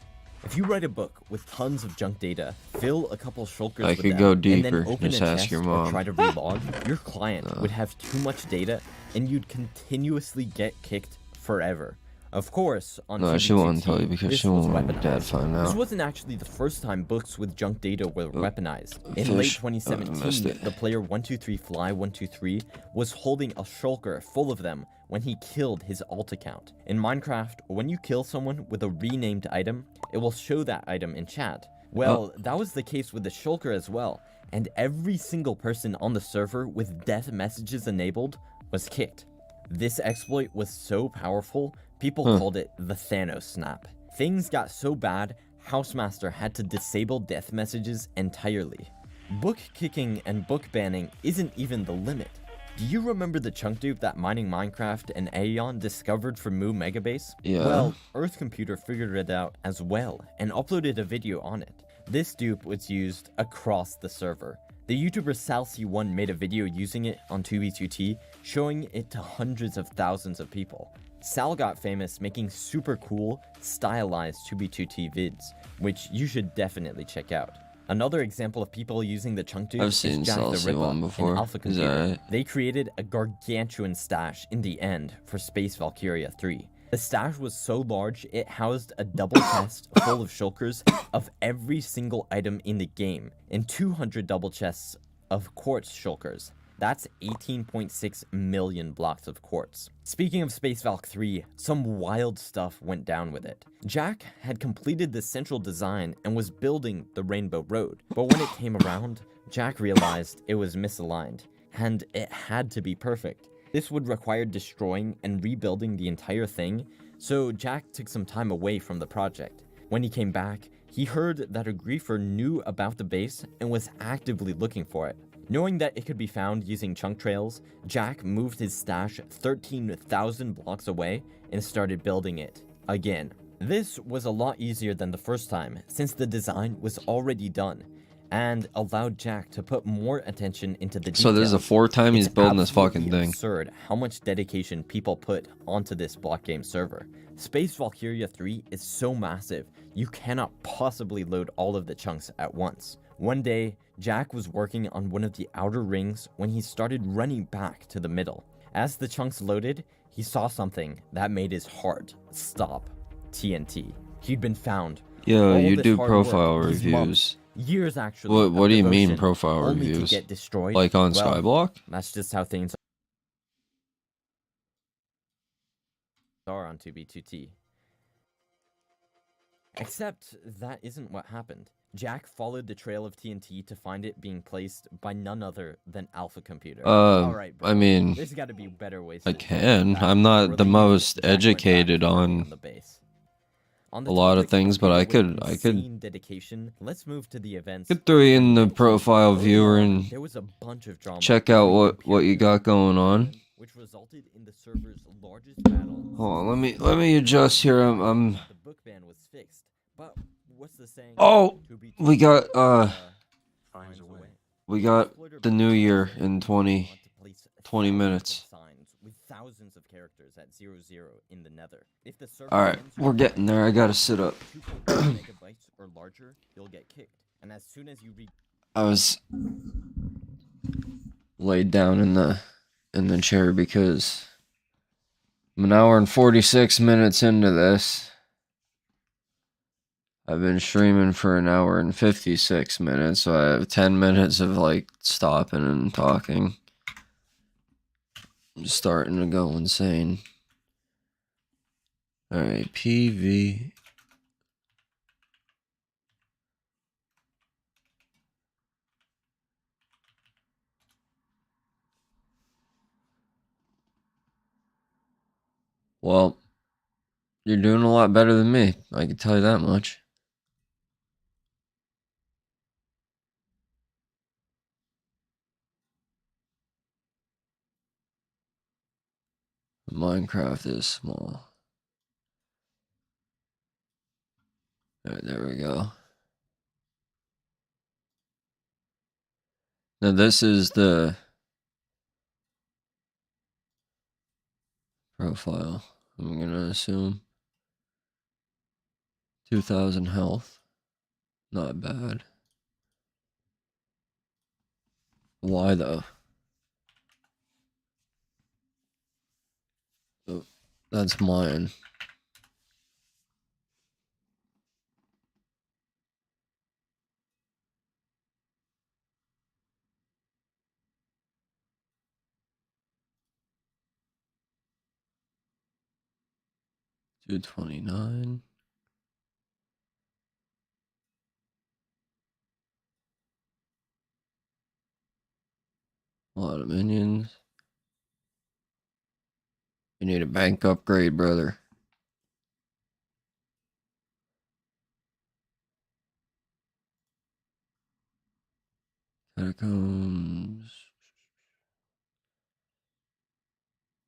S2: If you write a book with tons of junk data, fill a couple shulkers
S3: I
S2: with
S3: could
S2: them,
S3: go
S2: and
S3: deeper.
S2: then open
S3: Just
S2: a
S3: ask
S2: chest
S3: your
S2: or
S3: mom.
S2: try to relog, your client would have too much data, and you'd continuously get kicked forever. Of course, on
S3: No, she won't tell you because she won't want your dad find out.
S2: This wasn't actually the first time books with junk data were weaponized. In late 2017, the player 123fly123 was holding a shulker full of them when he killed his alt account. In Minecraft, when you kill someone with a renamed item, it will show that item in chat. Well, that was the case with the shulker as well, and every single person on the server with death messages enabled was kicked. This exploit was so powerful, people called it the Thanos snap. Things got so bad, Housemaster had to disable death messages entirely. Book kicking and book banning isn't even the limit. Do you remember the chunk dupe that Mining Minecraft and Aeon discovered from Moo Megabase?
S3: Yeah.
S2: Well, Earth Computer figured it out as well and uploaded a video on it. This dupe was used across the server. The YouTuber SalC1 made a video using it on 2b2t, showing it to hundreds of thousands of people. Sal got famous making super cool, stylized 2b2t vids, which you should definitely check out. Another example of people using the chunk dupe is Jack the Ripper in Alpha Computer.
S3: Right?
S2: They created a gargantuan stash in the end for Space Valkyria 3. The stash was so large, it housed a double chest full of shulkers of every single item in the game, and 200 double chests of quartz shulkers. That's 18.6 million blocks of quartz. Speaking of Space Valk 3, some wild stuff went down with it. Jack had completed the central design and was building the Rainbow Road, but when it came around, Jack realized it was misaligned, and it had to be perfect. This would require destroying and rebuilding the entire thing, so Jack took some time away from the project. When he came back, he heard that a griefer knew about the base and was actively looking for it. Knowing that it could be found using chunk trails, Jack moved his stash 13,000 blocks away and started building it again. This was a lot easier than the first time, since the design was already done, and allowed Jack to put more attention into the details.
S3: So this is the 4th time he's building this fucking thing.
S2: It's absurd how much dedication people put onto this block game server. Space Valkyria 3 is so massive, you cannot possibly load all of the chunks at once. One day, Jack was working on one of the outer rings when he started running back to the middle. As the chunks loaded, he saw something that made his heart stop. TNT. He'd been found.
S3: Yo, you do profile reviews.
S2: Years actually.
S3: What do you mean profile
S2: only
S3: reviews?
S2: To get destroyed.
S3: Like on Skyblock?
S2: That's just how things are on 2b2t. Except that isn't what happened. Jack followed the trail of TNT to find it being placed by none other than Alpha Computer. Alright, bro.
S3: I mean,
S2: there's got to be better ways.
S3: I can. I'm not the most educated on
S2: the base.
S3: A lot of things, but I could
S2: dedication. Let's move to the events.
S3: Could throw you in the profile viewer and
S2: there was a bunch of drama
S3: check out what you got going on.
S2: Which resulted in the server's largest battle.
S3: Hold on, let me adjust here. I'm
S2: The book ban was fixed, but what's the saying?
S3: Oh, we got the new year in 20 minutes.
S2: With thousands of characters at 00 in the nether. If the server
S3: Alright, we're getting there. I gotta sit up.
S2: 2.5 megabytes or larger, you'll get kicked. And as soon as you reach
S3: I was laid down in the chair because I'm an hour and 46 minutes into this. I've been streaming for an hour and 56 minutes, so I have 10 minutes of like stopping and talking. I'm starting to go insane. Alright, PV. Well, you're doing a lot better than me. I can tell you that much. Minecraft is small. Alright, there we go.
S1: Now this is the profile. I'm gonna assume 2,000 health. Not bad. Why though? Oh, that's mine. $229. A lot of minions. You need a bank upgrade, brother. Catacombs.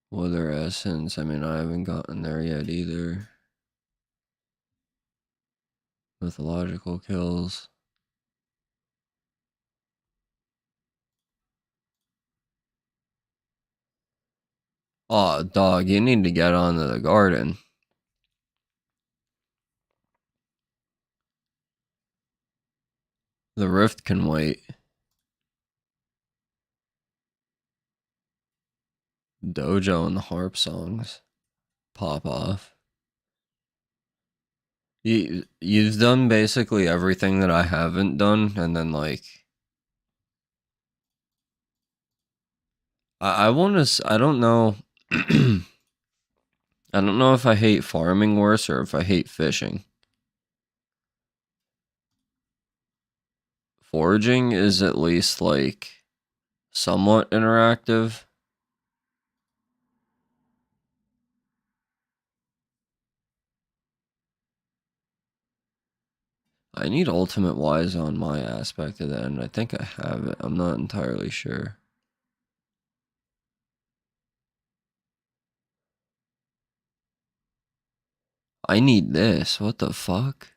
S1: Wither Essence. I mean, I haven't gotten there yet either. Mythological kills. Aw, dog, you need to get onto the garden. The rift can wait. Dojo and the harp songs pop off. You've done basically everything that I haven't done, and then like I want to. I don't know. I don't know if I hate farming worse or if I hate fishing. Foraging is at least like somewhat interactive. I need ultimate wise on my aspect of that, and I think I have it. I'm not entirely sure. I need this. What the fuck?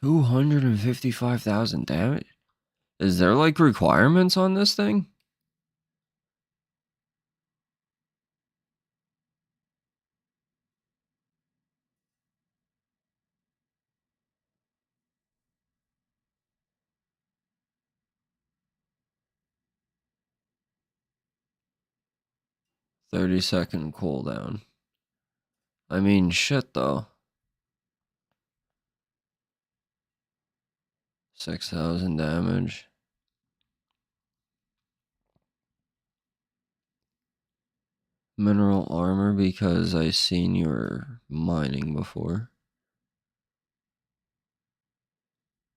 S1: 255,000 damage? Is there like requirements on this thing? "30-second cooldown." I mean, shit though. 6,000 damage. Mineral armor because I seen you were mining before.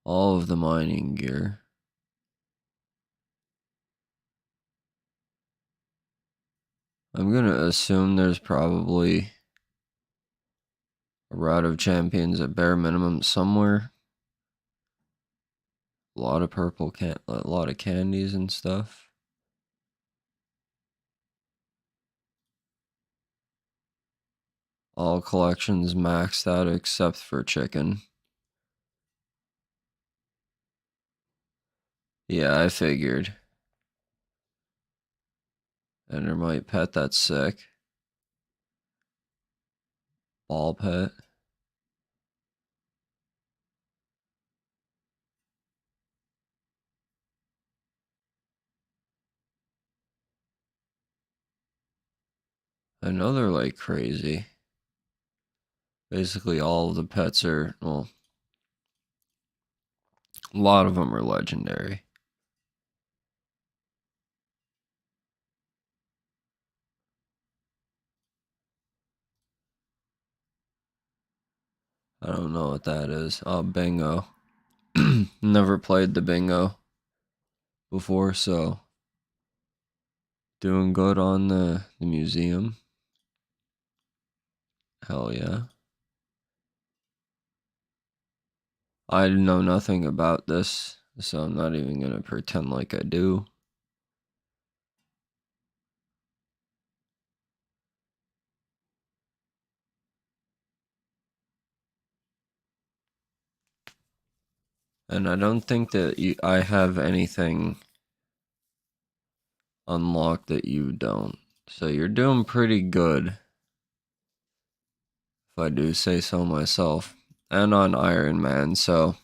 S1: All of the mining gear. I'm gonna assume there's probably a route of champions at bare minimum somewhere. A lot of a lot of candies and stuff. All collections maxed out except for chicken. Yeah, I figured. Endermite pet, that's sick. Ball pet. I know they're like crazy. Basically all of the pets are, well, a lot of them are legendary. I don't know what that is. Oh, bingo. Never played the bingo before, so doing good on the museum. Hell yeah. I know nothing about this, so I'm not even gonna pretend like I do.
S3: And I don't think that I have anything unlocked that you don't. So you're doing pretty good, if I do say so myself. And on Iron Man, so...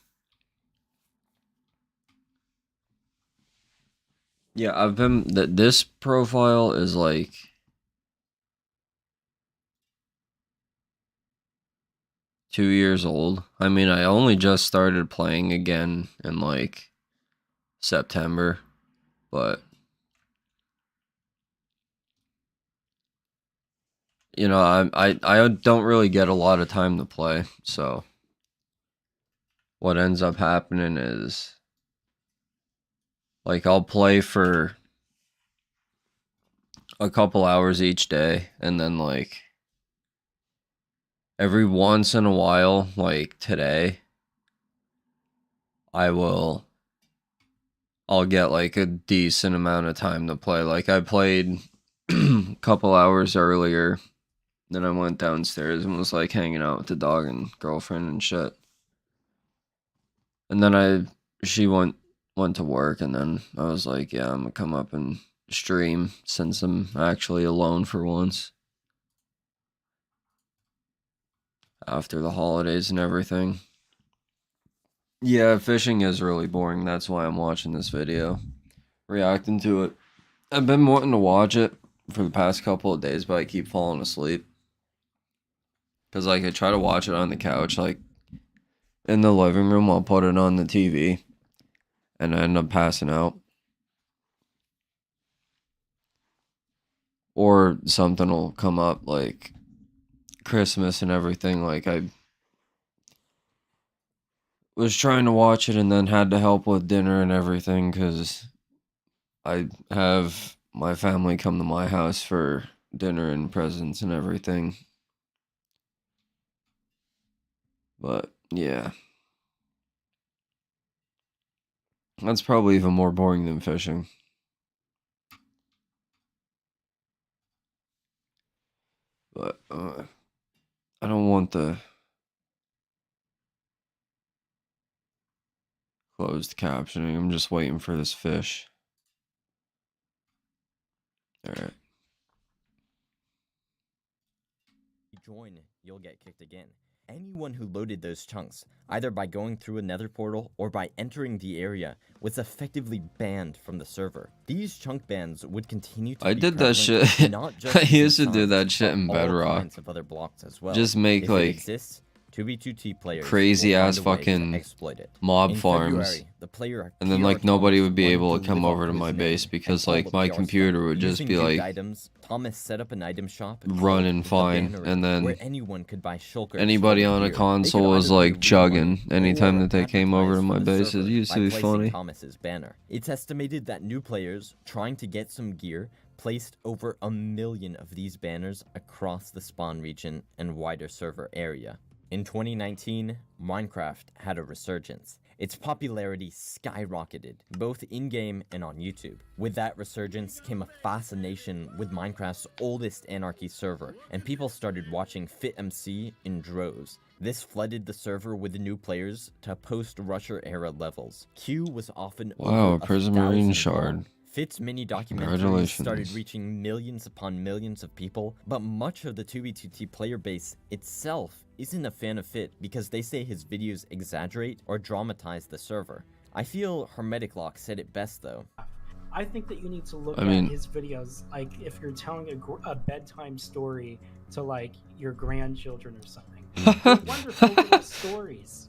S3: Yeah, I've been... This profile is like... ...2 years old. I mean, I only just started playing again in, like, September. But... You know, I don't really get a lot of time to play, so... What ends up happening is... Like, I'll play for... a couple hours each day, and then, like... every once in a while, like today, I'll get like a decent amount of time to play. Like I played a couple hours earlier, then I went downstairs and was like hanging out with the dog and girlfriend and shit. And then she went to work, and then I was like, yeah, I'm gonna come up and stream since I'm actually alone for once. After the holidays and everything. Yeah, fishing is really boring. That's why I'm watching this video. Reacting to it. I've been wanting to watch it for the past couple of days, but I keep falling asleep. Because, like, I try to watch it on the couch, like, in the living room. I'll put it on the TV. And I end up passing out. Or something will come up, like... Christmas and everything. Like I was trying to watch it and then had to help with dinner and everything because I have my family come to my house for dinner and presents and everything. But yeah, that's probably even more boring than fishing. But I don't want the closed captioning. I'm just waiting for this fish. Alright.
S2: Join, you'll get kicked again. Anyone who loaded those chunks, either by going through a nether portal or by entering the area, was effectively banned from the server. These chunk bans would continue to
S3: I did that shit.
S2: Not just
S3: I used to do that shit in Bedrock.
S2: Of other blocks as well.
S3: Just make
S2: if
S3: like
S2: exists, 2v2t players
S3: crazy ass fucking mob farms, and then like nobody would be able to come over to my base because like my computer would just be like
S2: Thomas set up an item shop
S3: running fine, and then
S2: where anyone could buy shulkers.
S3: Anybody on a console was like chugging anytime that they came over to my base. It used to be funny.
S2: Thomas's banner. It's estimated that new players trying to get some gear placed over 1 million of these banners across the spawn region and wider server area. In 2019, Minecraft had a resurgence. Its popularity skyrocketed, both in-game and on YouTube. With that resurgence came a fascination with Minecraft's oldest anarchy server, and people started watching FitMC in droves. This flooded the server with new players to post-Rusher era levels. Q was often over
S3: Prismarine Shard.
S2: Fit's mini documentaries started reaching millions upon millions of people, but much of the 2v2t player base itself isn't a fan of Fit because they say his videos exaggerate or dramatize the server. I feel Hermetic Lock said it best though.
S6: I think that you need to look at his videos, like if you're telling a bedtime story to like your grandchildren or something. They're wonderful little stories.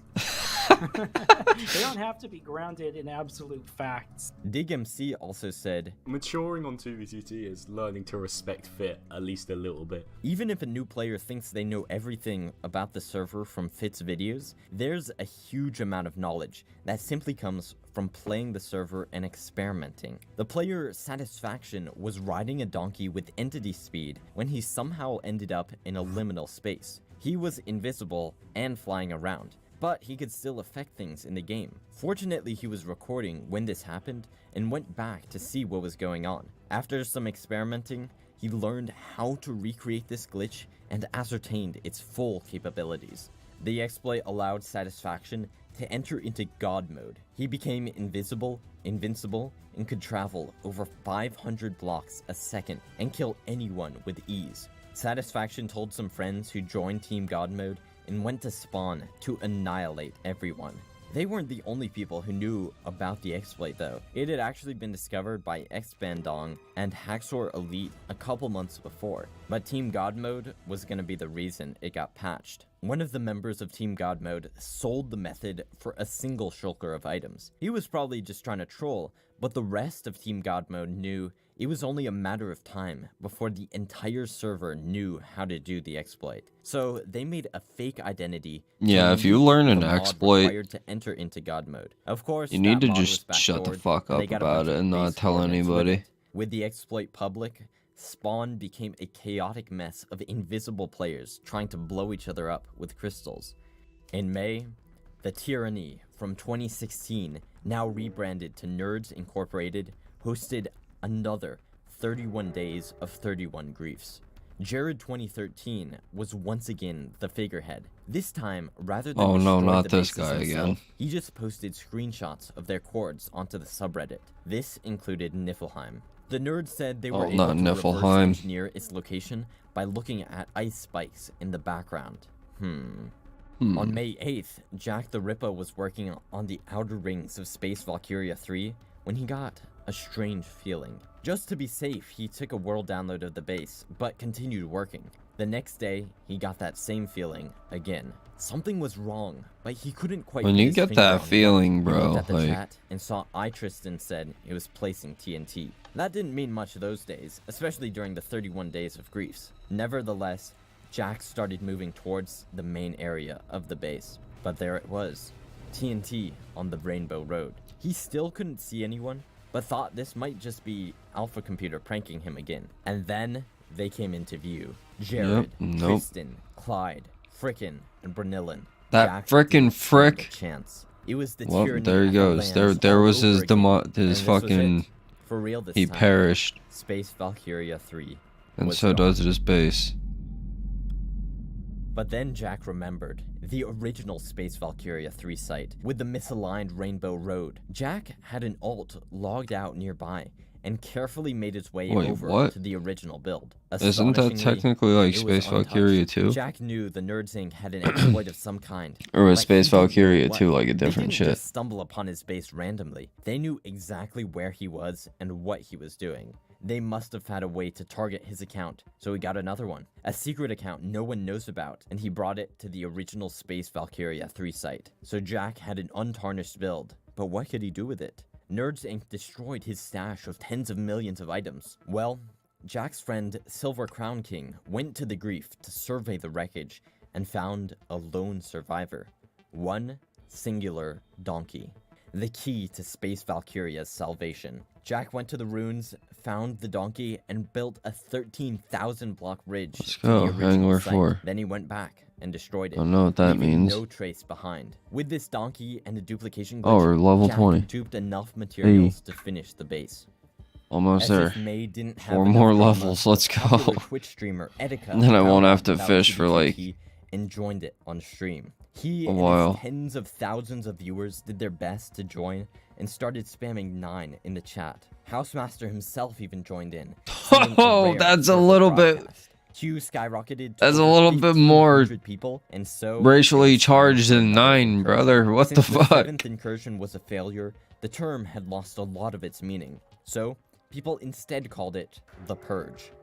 S6: They don't have to be grounded in absolute facts.
S2: DigMC also said,
S7: maturing on 2v2t is learning to respect Fit at least a little bit.
S2: Even if a new player thinks they know everything about the server from Fit's videos, there's a huge amount of knowledge that simply comes from playing the server and experimenting. The player Satisfaction was riding a donkey with entity speed when he somehow ended up in a liminal space. He was invisible and flying around, but he could still affect things in the game. Fortunately, he was recording when this happened and went back to see what was going on. After some experimenting, he learned how to recreate this glitch and ascertained its full capabilities. The exploit allowed Satisfaction to enter into God mode. He became invisible, invincible, and could travel over 500 blocks a second and kill anyone with ease. Satisfaction told some friends who joined Team God mode and went to spawn to annihilate everyone. They weren't the only people who knew about the exploit though. It had actually been discovered by Xbandong and Haxor Elite a couple months before, but Team God mode was gonna be the reason it got patched. One of the members of Team God mode sold the method for a single shulker of items. He was probably just trying to troll, but the rest of Team God mode knew it was only a matter of time before the entire server knew how to do the exploit. So they made a fake identity.
S3: Yeah, if you learn an exploit,
S2: required to enter into God mode. Of course,
S3: you need to just shut the fuck up about it and not tell anybody.
S2: With the exploit public, Spawn became a chaotic mess of invisible players trying to blow each other up with crystals. In May, the Tyranny from 2016, now rebranded to Nerds Incorporated, hosted another 31 days of 31 griefs. Jared 2013 was once again the figurehead. This time, rather than
S3: not
S2: the
S3: this guy
S2: himself,
S3: again.
S2: he just posted screenshots of their cords onto the subreddit. This included Niflheim. The nerds said they were able to reverse engineer its location by looking at ice spikes in the background. On May 8th, Jack the Ripper was working on the outer rings of Space Valkyria 3 when he got a strange feeling. Just to be safe, he took a world download of the base, but continued working. The next day, he got that same feeling again. Something was wrong, but he couldn't quite.
S3: When you get that feeling, bro,
S2: he looked at the chat and saw Tristan said it was placing TNT. That didn't mean much those days, especially during the 31 days of griefs. Nevertheless, Jack started moving towards the main area of the base. But there it was, TNT on the Rainbow Road. He still couldn't see anyone, but thought this might just be Alpha Computer pranking him again. And then they came into view. Jared, Tristan, Clyde, Frickin, and Brunillan.
S3: That frickin' frick.
S2: Chance. It was the
S3: well, there he goes. There was his fucking.
S2: For real this
S3: he
S2: time.
S3: Perished.
S2: Space Valkyria 3.
S3: And so does his base.
S2: But then Jack remembered the original Space Valkyria 3 site with the misaligned Rainbow Road. Jack had an alt logged out nearby and carefully made his way over to the original build.
S3: Isn't that technically like Space Valkyria 2?
S2: Jack knew the Nerds Inc. had an exploit of some kind.
S3: Or was Space Valkyria 2 like a different shit?
S2: They didn't just stumble upon his base randomly. They knew exactly where he was and what he was doing. They must have had a way to target his account, so he got another one. A secret account no one knows about, and he brought it to the original Space Valkyria 3 site. So Jack had an untarnished build, but what could he do with it? Nerds Inc. destroyed his stash of tens of millions of items. Well, Jack's friend Silver Crown King went to the grief to survey the wreckage and found a lone survivor. One singular donkey. The key to Space Valkyria's salvation. Jack went to the ruins, found the donkey, and built a 13,000 block ridge to the original site. Then he went back and destroyed it.
S3: I don't know what that means.
S2: No trace behind. With this donkey and a duplication glitch,
S3: we're level
S2: Jack
S3: 20.
S2: duped enough materials to finish the base.
S3: Almost there.
S2: May didn't have
S3: 4 more levels. Let's go.
S2: Twitch streamer Etika
S3: and then I won't have to fish for like
S2: and joined it on stream. He and his tens of thousands of viewers did their best to join and started spamming 9 in the chat. Housemaster himself even joined in.
S3: Oh, that's a little bit.
S2: Q skyrocketed.
S3: That's a little bit more
S2: people, and so
S3: racially charged than 9, brother. What the fuck?
S2: The 7th incursion was a failure. The term had lost a lot of its meaning, so people instead called it the Purge.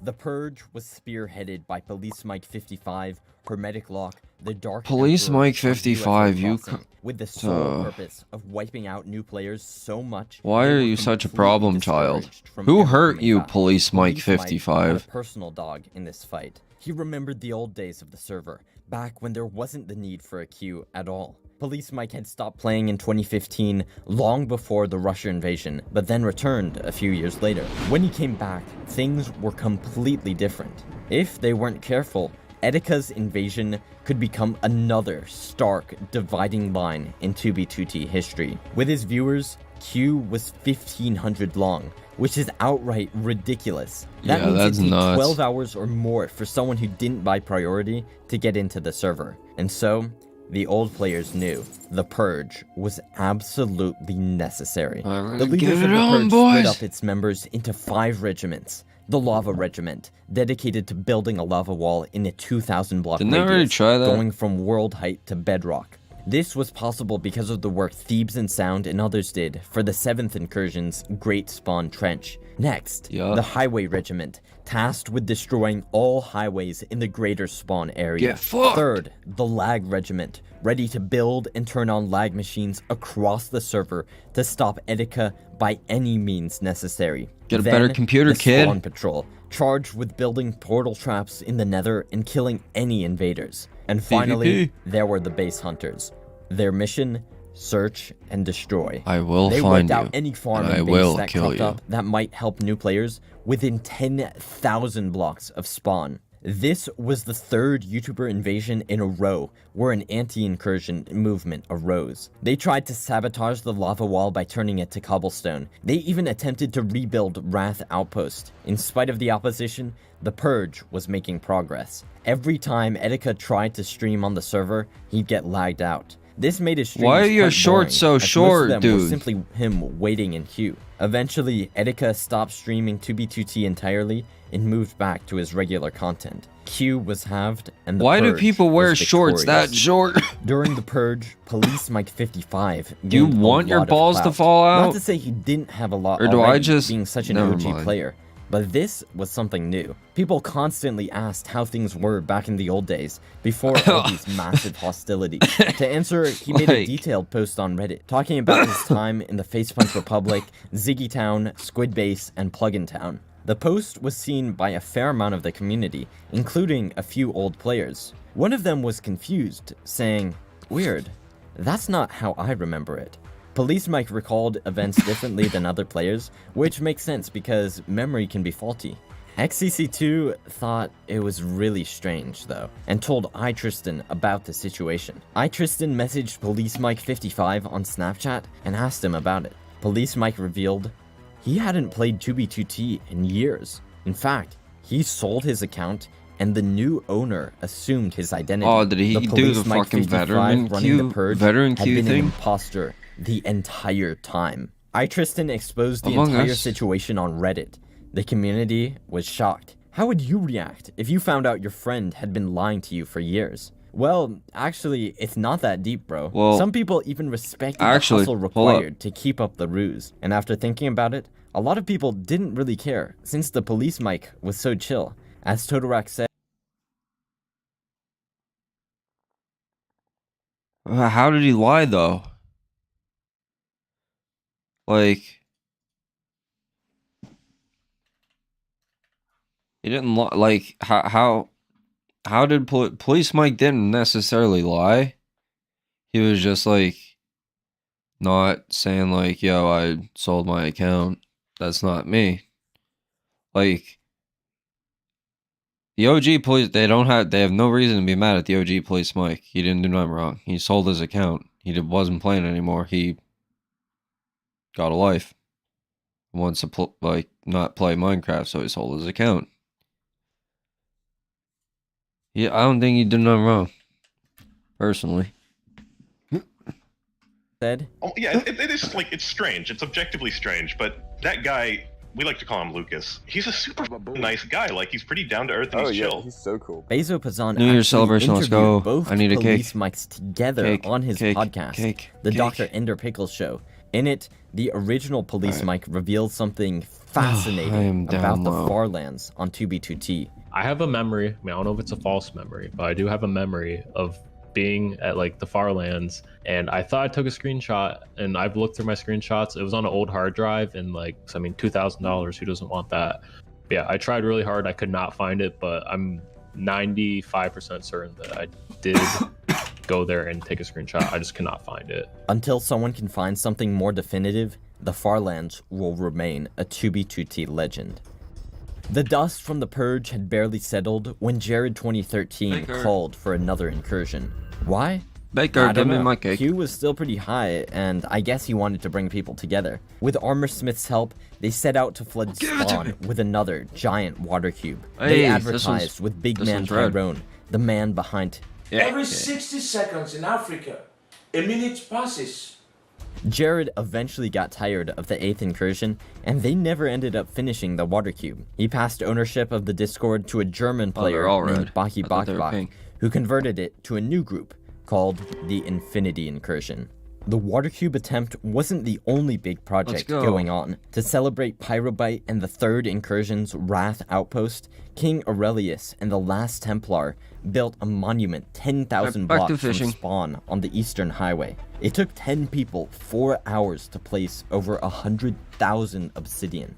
S2: The Purge was spearheaded by Police Mike 55, Hermetic Lock, the Dark
S3: Police
S2: Emperor,
S3: Mike 55,
S2: with the sole purpose of wiping out new players so much.
S3: Why are you such a problem child? Who hurt you, Police Mike 55?
S2: Had a personal dog in this fight. He remembered the old days of the server, back when there wasn't the need for a queue at all. Police Mike had stopped playing in 2015, long before the Russia invasion, but then returned a few years later. When he came back, things were completely different. If they weren't careful, Etika's invasion could become another stark dividing line in 2B2T history. With his viewers, Q was 1,500 long, which is outright ridiculous. That means it'd take 12 hours or more for someone who didn't buy priority to get into the server. And so, the old players knew the purge was absolutely necessary. The leaders of the purge split up its members into 5 regiments. The Lava Regiment, dedicated to building a lava wall in a 2,000 block radius, going from world height to bedrock. This was possible because of the work Thebes and Sound and others did for the 7th Incursion's Great Spawn Trench. Next, the Highway Regiment, tasked with destroying all highways in the greater spawn area. Third, the Lag Regiment, ready to build and turn on lag machines across the server to stop Etika by any means necessary.
S3: Get a better computer, kid.
S2: Spawn Patrol, charged with building portal traps in the Nether and killing any invaders. And finally, there were the base hunters. Their mission: search and destroy.
S3: I will
S2: they
S3: find
S2: wiped
S3: you.
S2: out any farm and base that cropped up that might help new players within 10,000 blocks of spawn. This was the 3rd YouTuber invasion in a row where an anti-incursion movement arose. They tried to sabotage the lava wall by turning it to cobblestone. They even attempted to rebuild Wrath Outpost. In spite of the opposition, the Purge was making progress. Every time Etika tried to stream on the server, he'd get lagged out. This made his streams
S3: Why are your
S2: shorts
S3: so short,
S2: most of them
S3: dude?
S2: were simply him waiting in queue. Eventually, Etika stopped streaming 2b2t entirely and moved back to his regular content. Q was halved, and the
S3: Why do
S2: Purge
S3: people wear
S2: was
S3: shorts that
S2: victorious.
S3: short?
S2: During the Purge, Police Mike 55
S3: Do you
S2: gained a
S3: want your
S2: lot of
S3: balls to
S2: clout.
S3: fall out?
S2: Not to say he didn't have a lot
S3: Or do
S2: already,
S3: I just...
S2: being such an
S3: Never
S2: OG
S3: mind.
S2: player. But this was something new. People constantly asked how things were back in the old days, before all these massive hostilities. To answer, he made a detailed post on Reddit, talking about his time in the Facepunch Republic, Ziggy Town, Squid Base, and Plugin Town. The post was seen by a fair amount of the community, including a few old players. One of them was confused, saying, "Weird, that's not how I remember it." Police Mike recalled events differently than other players, which makes sense because memory can be faulty. XCC2 thought it was really strange though, and told iTristan about the situation. iTristan messaged Police Mike 55 on Snapchat and asked him about it. Police Mike revealed he hadn't played 2b2t in years. In fact, he sold his account and the new owner assumed his identity.
S3: Oh, did he do the
S2: Mike
S3: fucking
S2: 55
S3: veteran
S2: running
S3: queue,
S2: the Purge
S3: veteran
S2: had
S3: queue
S2: been
S3: thing?
S2: an imposter the entire time. iTristan exposed the
S3: Among
S2: entire
S3: Us.
S2: situation on Reddit. The community was shocked. How would you react if you found out your friend had been lying to you for years? Well, actually, it's not that deep, bro.
S3: Well,
S2: some people even respect the
S3: actually,
S2: hustle
S3: hold up.
S2: required to keep up the ruse. And after thinking about it, a lot of people didn't really care, since the Police Mike was so chill. As Todorak said,
S3: How did he lie though? Like, he didn't lie. Like, how did Police Mike didn't necessarily lie? He was just like not saying like, "Yo, I sold my account." That's not me. Like, the OG police, they have no reason to be mad at the OG Police Mike. He didn't do nothing wrong. He sold his account. He wasn't playing anymore. He got a life. He wants to not play Minecraft, so he sold his account. Yeah, I don't think he did nothing wrong. Personally.
S8: Oh, yeah, it is like, it's strange. It's objectively strange, but that guy, we like to call him Lucas. He's a super nice guy. Like, he's pretty down to earth and he's chill.
S7: He's so cool.
S2: Bezo Pazan
S3: New Year's celebration, let's go.
S2: Both
S3: I need a
S2: Police
S3: cake.
S2: Mics together
S3: Cake,
S2: on his
S3: cake,
S2: podcast,
S3: cake,
S2: the
S3: cake.
S2: Dr. Ender Pickles Show. In it, the original Police Mic revealed something fascinating about the Farlands on 2b2t.
S9: I have a memory. I mean, I don't know if it's a false memory, but I do have a memory of being at like the Farlands, and I thought I took a screenshot, and I've looked through my screenshots. It was on an old hard drive, and like, I mean, $2,000. Who doesn't want that? But yeah, I tried really hard. I could not find it, but I'm 95% certain that I did go there and take a screenshot. I just cannot find it.
S2: Until someone can find something more definitive, the Farlands will remain a 2b2t legend. The dust from the Purge had barely settled when Jared 2013 called for another incursion. Why?
S3: Baker, give me my cake.
S2: Q was still pretty high, and I guess he wanted to bring people together. With Armorsmith's help, they set out to flood Spawn with another giant water cube. They advertised with Big Man Tyrone, the man behind
S10: Every 60 seconds in Africa, a minute passes.
S2: Jared eventually got tired of the 8th incursion, and they never ended up finishing the water cube. He passed ownership of the Discord to a German player named Baki Bakbak, who converted it to a new group called the Infinity Incursion. The water cube attempt wasn't the only big project going on. To celebrate Pyrobite and the 3rd incursion's Wrath outpost, King Aurelius and the Last Templar built a monument 10,000 blocks from spawn on the Eastern Highway. It took 10 people 4 hours to place over 100,000 obsidian.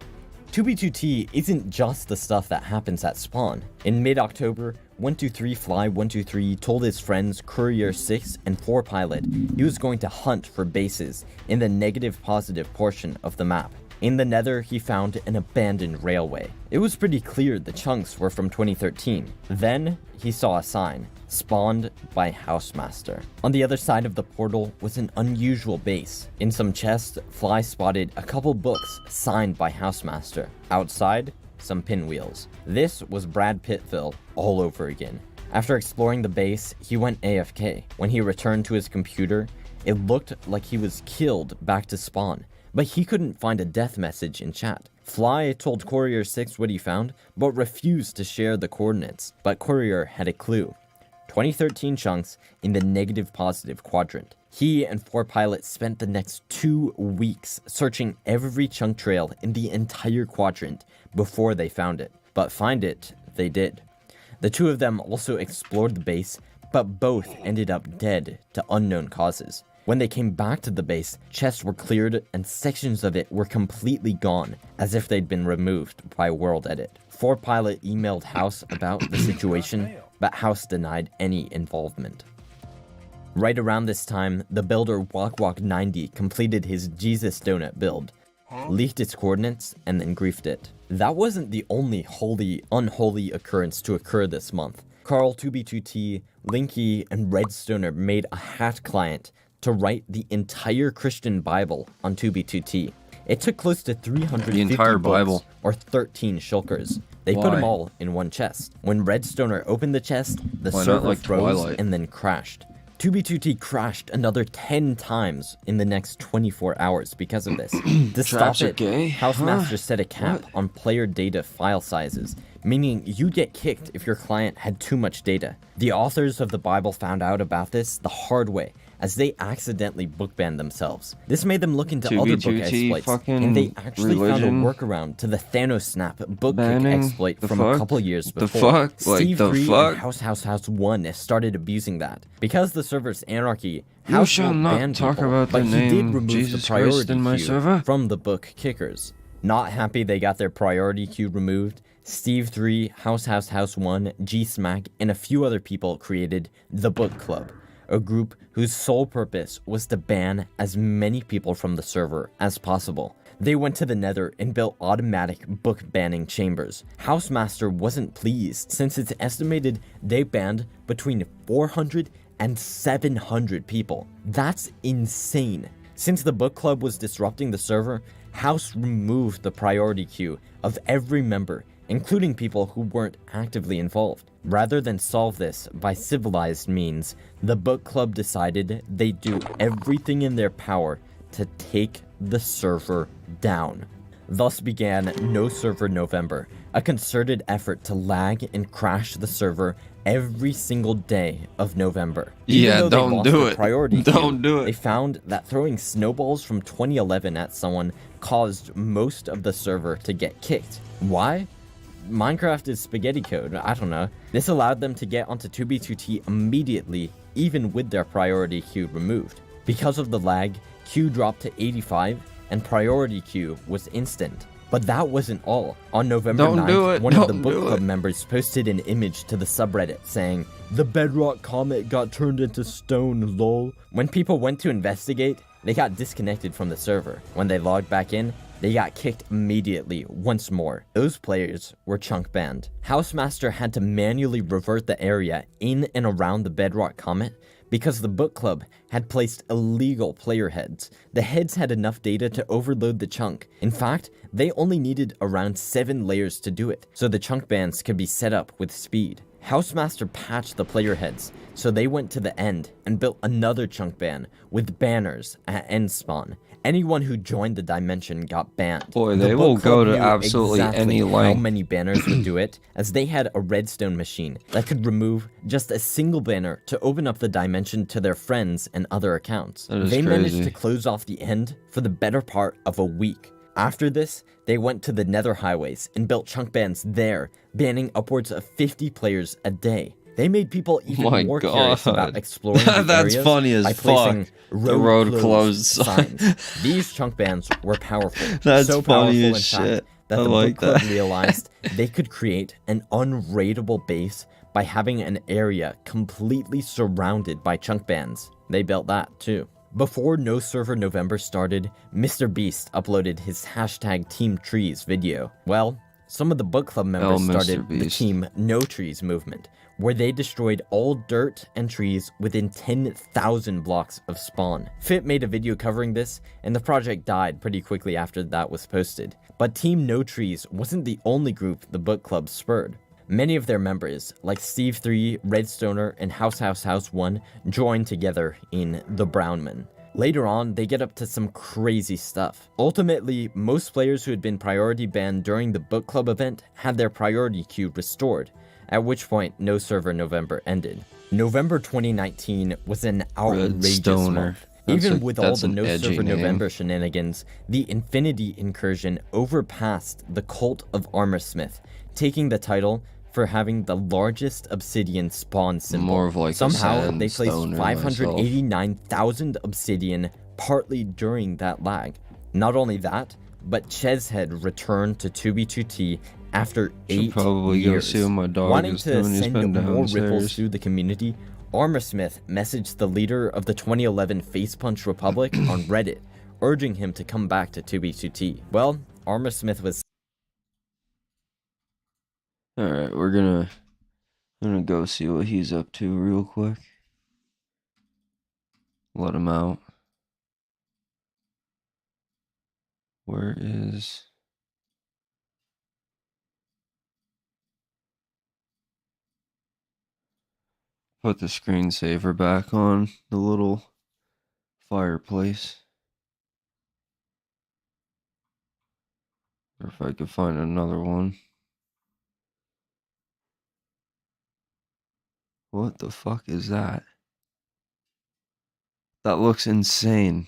S2: 2B2T isn't just the stuff that happens at spawn. In mid-October, 123Fly123 told his friends Courier 6 and 4Pilot he was going to hunt for bases in the negative-positive portion of the map. In the nether, he found an abandoned railway. It was pretty clear the chunks were from 2013. Then, he saw a sign, spawned by Housemaster. On the other side of the portal was an unusual base. In some chests, Fly spotted a couple books signed by Housemaster. Outside, some pinwheels. This was Brad Pittville all over again. After exploring the base, he went AFK. When he returned to his computer, it looked like he was killed back to spawn, but he couldn't find a death message in chat. Fly told Courier 6 what he found, but refused to share the coordinates. But Courier had a clue. 2013 chunks in the negative-positive quadrant. He and 4Pilot spent the next 2 weeks searching every chunk trail in the entire quadrant before they found it. But find it, they did. The two of them also explored the base, but both ended up dead to unknown causes. When they came back to the base, chests were cleared and sections of it were completely gone, as if they'd been removed by World Edit. 4Pilot emailed House about the situation, but House denied any involvement. Right around this time, the builder WalkWalk90 completed his Jesus Donut build, leaked its coordinates, and then griefed it. That wasn't the only unholy occurrence to occur this month. Carl2B2T, Linky, and Redstoner made a hat client to write the entire Christian Bible on 2B2T. It took close to 350
S3: the entire Bible,
S2: books, or 13 shulkers. They put them all in one chest. When Redstoner opened the chest, the server froze and then crashed. 2B2T crashed another 10 times in the next 24 hours because of this. To stop it, Housemaster set a cap on player data file sizes, meaning you'd get kicked if your client had too much data. The authors of the Bible found out about this the hard way, as they accidentally bookbanned themselves. This made them look into other book exploits, and they actually found a workaround to the Thanos Snap book kick exploit from a couple years before. Steve 3 and House1 started abusing that. Because the server's anarchy, House banned people, but he did remove the priority queue from the book kickers. Not happy they got their priority queue removed, Steve 3, House1, G-Smack, and a few other people created the Book Club, a group whose sole purpose was to ban as many people from the server as possible. They went to the nether and built automatic book banning chambers. Housemaster wasn't pleased, since it's estimated they banned between 400 and 700 people. That's insane. Since the book club was disrupting the server, House removed the priority queue of every member, including people who weren't actively involved. Rather than solve this by civilized means, the book club decided they'd do everything in their power to take the server down. Thus began No Server November, a concerted effort to lag and crash the server every single day of November.
S3: Yeah, don't do it. Don't do it.
S2: They found that throwing snowballs from 2011 at someone caused most of the server to get kicked. Why? Minecraft is spaghetti code, I don't know. This allowed them to get onto 2B2T immediately, even with their priority queue removed. Because of the lag, queue dropped to 85, and priority queue was instant. But that wasn't all. On November 9th, one of the book club members posted an image to the subreddit saying, "The bedrock comet got turned into stone, lol." When people went to investigate, they got disconnected from the server. When they logged back in, they got kicked immediately once more. Those players were chunk banned. Housemaster had to manually revert the area in and around the bedrock comet because the book club had placed illegal player heads. The heads had enough data to overload the chunk. In fact, they only needed around 7 layers to do it, so the chunk bans could be set up with speed. Housemaster patched the player heads, so they went to the end and built another chunk ban with banners at end spawn. Anyone who joined the dimension got banned.
S3: Boy, they will go to absolutely any length.
S2: How many banners would do it, as they had a redstone machine that could remove just a single banner to open up the dimension to their friends and other accounts. They managed to close off the end for the better part of a week. After this, they went to the nether highways and built chunk bans there, banning upwards of 50 players a day. They made people even more curious about exploring the
S3: That's
S2: areas
S3: funny as
S2: by placing
S3: fuck. The road closed
S2: signs. These chunk bans were powerful.
S3: That's
S2: so
S3: funny
S2: powerful,
S3: as shit.
S2: That
S3: I
S2: the
S3: like
S2: book club
S3: that.
S2: realized they could create an unraidable base by having an area completely surrounded by chunk bans. They built that too. Before No Server November started, Mr. Beast uploaded his hashtag Team Trees video. Well, some of the book club members started the Team No Trees movement, where they destroyed all dirt and trees within 10,000 blocks of spawn. Fit made a video covering this, and the project died pretty quickly after that was posted. But Team No Trees wasn't the only group the book club spurred. Many of their members, like Steve3, Redstoner, and House1, joined together in the Brownman. Later on, they get up to some crazy stuff. Ultimately, most players who had been priority banned during the book club event had their priority queue restored, at which point No Server November ended. November 2019 was an outrageous month. Even with all the No Server November shenanigans, the Infinity Incursion overpassed the Cult of Armorsmith, taking the title for having the largest obsidian spawn symbol.
S3: More of like
S2: somehow they placed 589,000 obsidian partly during that lag. Not only that, but Cheshead returned to 2B2T after 8 years. Wanting to send more ripples through the community, Armorsmith messaged the leader of the 2011 Face Punch Republic on Reddit, urging him to come back to 2B2T. Well, Armorsmith was...
S3: Alright, we're gonna go see what he's up to real quick. Let him out. Where is... Put the screensaver back on the little fireplace. Or if I could find another one. What the fuck is that? That looks insane.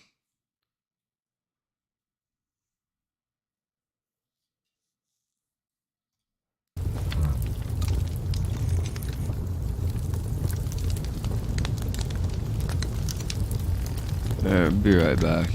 S3: Alright, be right back.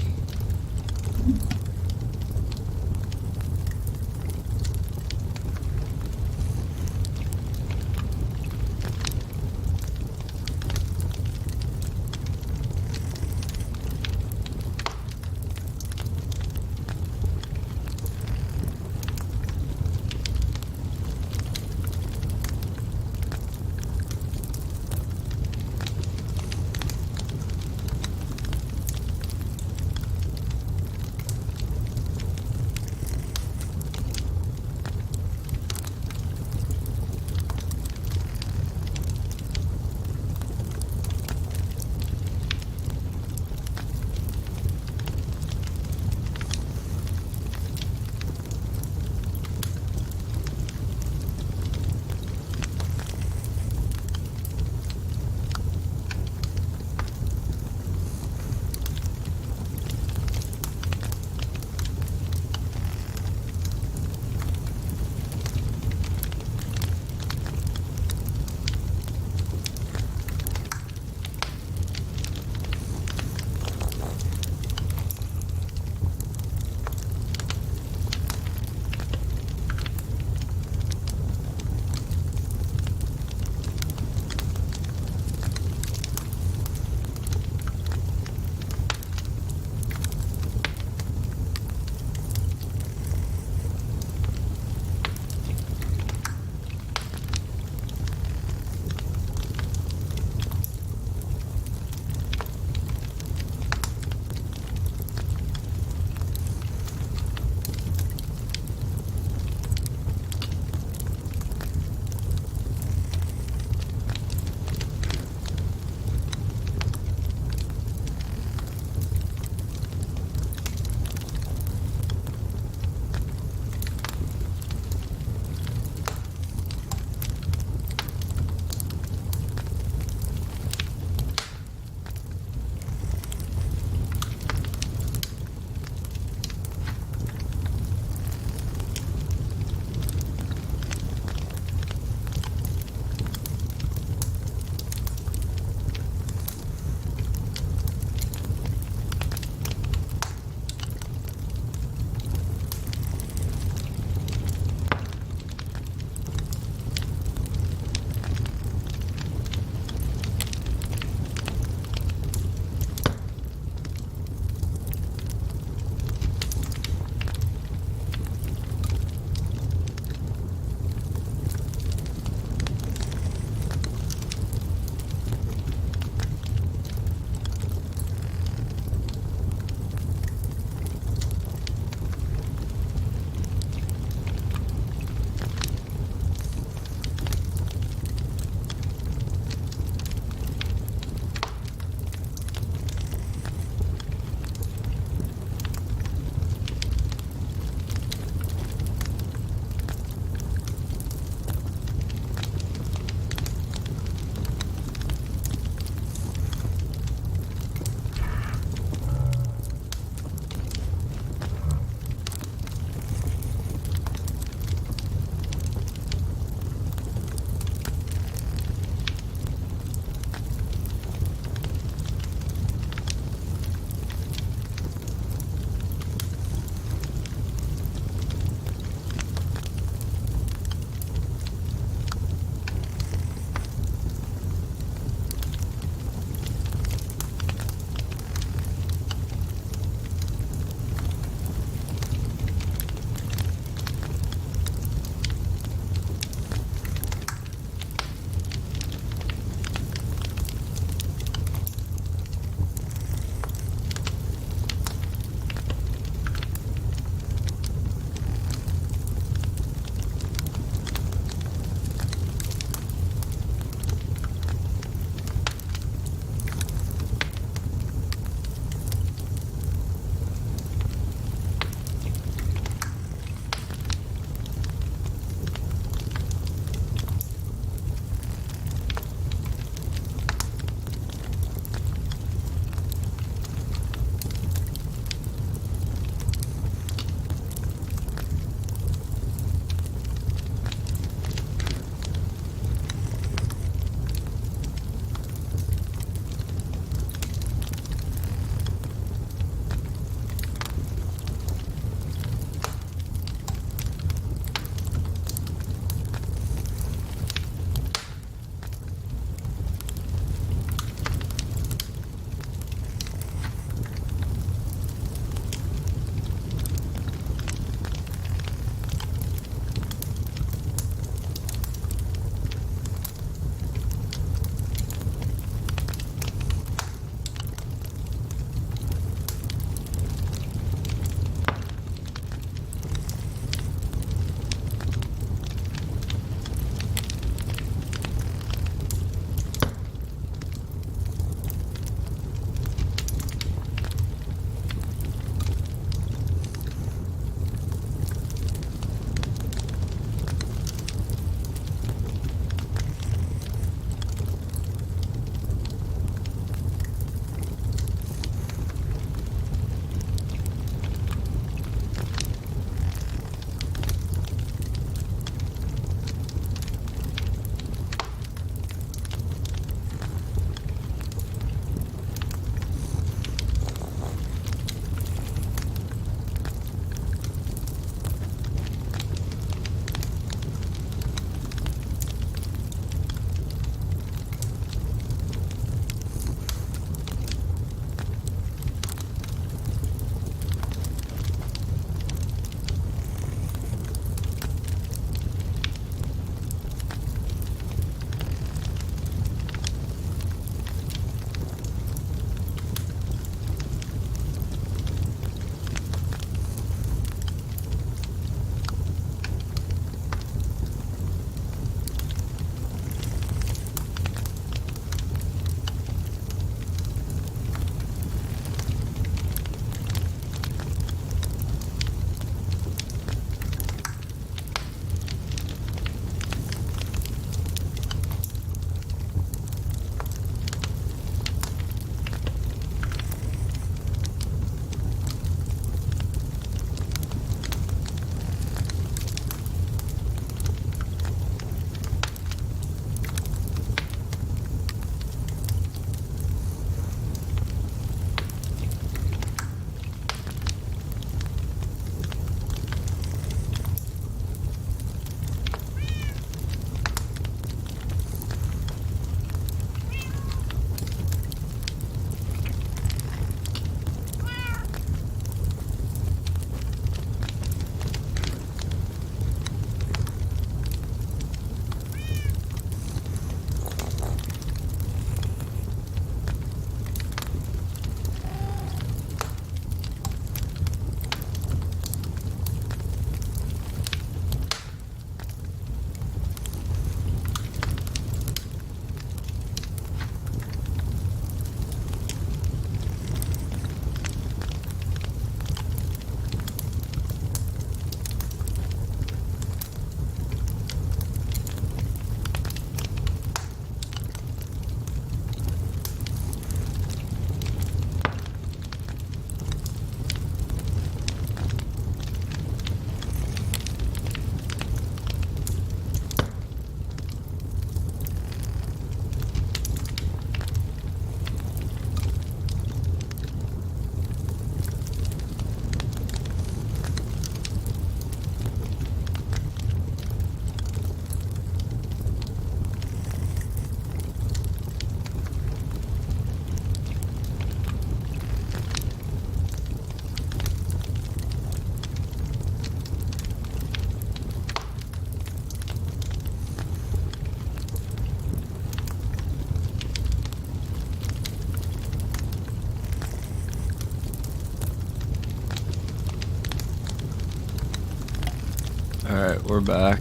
S3: Alright, we're back.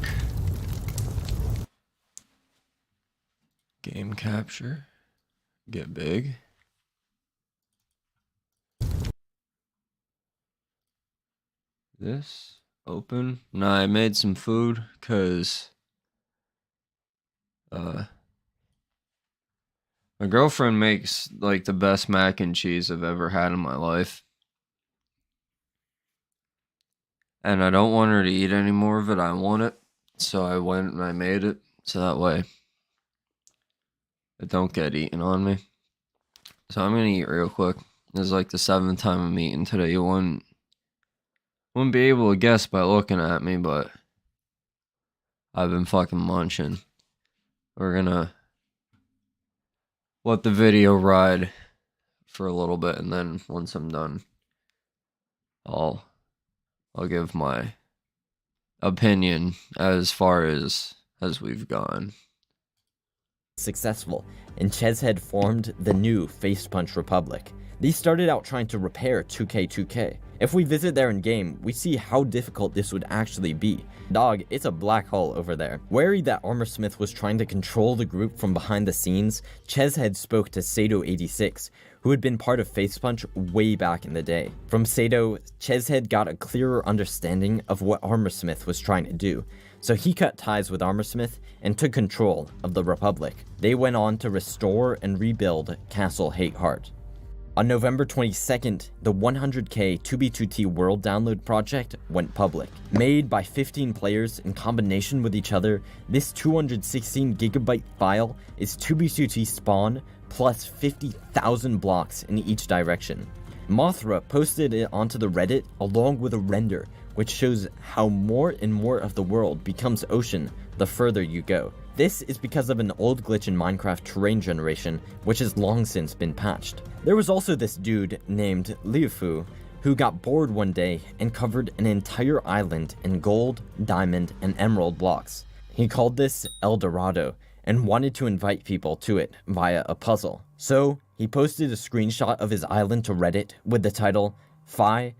S3: Game capture. Get big. This open. Nah, I made some food because my girlfriend makes like the best mac and cheese I've ever had in my life. And I don't want her to eat any more of it. I want it. So I went and I made it. So that way it don't get eaten on me. So I'm gonna eat real quick. This is like the 7th time I'm eating today. You wouldn't be able to guess by looking at me, but I've been fucking munching. We're gonna let the video ride for a little bit, and then once I'm done, I'll give my opinion as far as we've gone.
S2: Successful, and Ches had formed the new Face Punch Republic. These started out trying to repair 2K2K. If we visit there in game, we see how difficult this would actually be. Dog, it's a black hole over there. Wary that Armorsmith was trying to control the group from behind the scenes, Ches had spoke to Sato86, who had been part of Face Punch way back in the day. From Sato, Ches had got a clearer understanding of what Armorsmith was trying to do, so he cut ties with Armorsmith and took control of the Republic. They went on to restore and rebuild Castle Hateheart. On November 22nd, the 100k 2B2T World Download project went public. Made by 15 players in combination with each other, this 216GB file is 2B2T spawn plus 50,000 blocks in each direction. Mothra posted it onto the Reddit along with a render, which shows how more and more of the world becomes ocean the further you go. This is because of an old glitch in Minecraft terrain generation, which has long since been patched. There was also this dude named Liufu, who got bored one day and covered an entire island in gold, diamond, and emerald blocks. He called this El Dorado, and wanted to invite people to it via a puzzle. So, he posted a screenshot of his island to Reddit with the title, Phi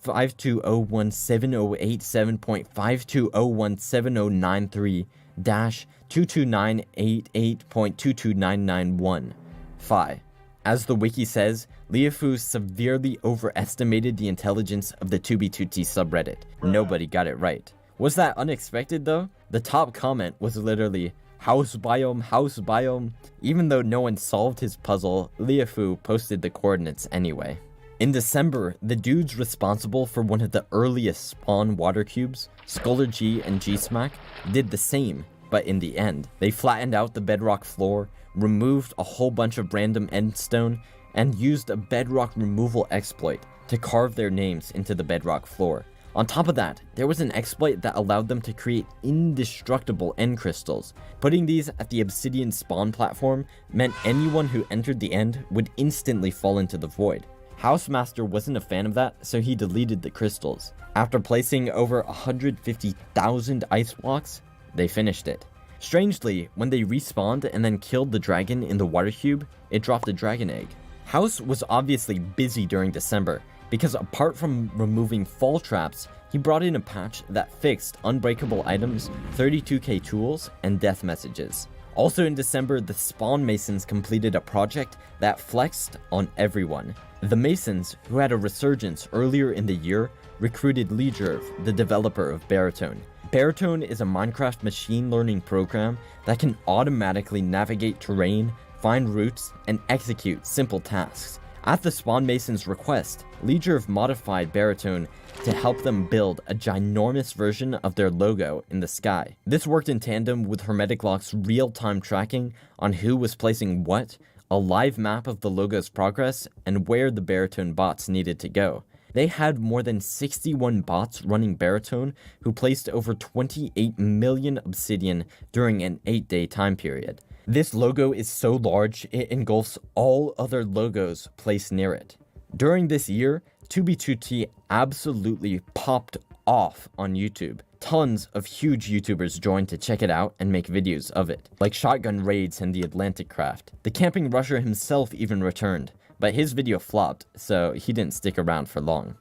S2: 52017087093-22988.22991 Phi. As the wiki says, Liufu severely overestimated the intelligence of the 2B2T subreddit. Nobody got it right. Was that unexpected though? The top comment was literally, house biome. Even though no one solved his puzzle, Liufu posted the coordinates anyway. In December, the dudes responsible for one of the earliest spawn water cubes, Scholar G and G-Smack, did the same, but in the end, they flattened out the bedrock floor, removed a whole bunch of random endstone, and used a bedrock removal exploit to carve their names into the bedrock floor. On top of that, there was an exploit that allowed them to create indestructible end crystals. Putting these at the obsidian spawn platform meant anyone who entered the end would instantly fall into the void. Housemaster wasn't a fan of that, so he deleted the crystals. After placing over 150,000 ice blocks, they finished it. Strangely, when they respawned and then killed the dragon in the water cube, it dropped a dragon egg. House was obviously busy during December, because apart from removing fall traps, he brought in a patch that fixed unbreakable items, 32k tools, and death messages. Also in December, the Spawn Masons completed a project that flexed on everyone. The Masons, who had a resurgence earlier in the year, recruited Legerv, the developer of Baritone. Baritone is a Minecraft machine learning program that can automatically navigate terrain, find routes, and execute simple tasks. At the Spawn Masons' request, Legerv modified Baritone to help them build a ginormous version of their logo in the sky. This worked in tandem with Hermetic Lock's real-time tracking on who was placing what, a live map of the logo's progress, and where the Baritone bots needed to go. They had more than 61 bots running Baritone who placed over 28 million obsidian during an 8-day time period. This logo is so large, it engulfs all other logos placed near it. During this year, 2B2T absolutely popped off on YouTube. Tons of huge YouTubers joined to check it out and make videos of it, like Shotgun Raids and the Atlantic Craft. The Camping Rusher himself even returned, but his video flopped, so he didn't stick around for long.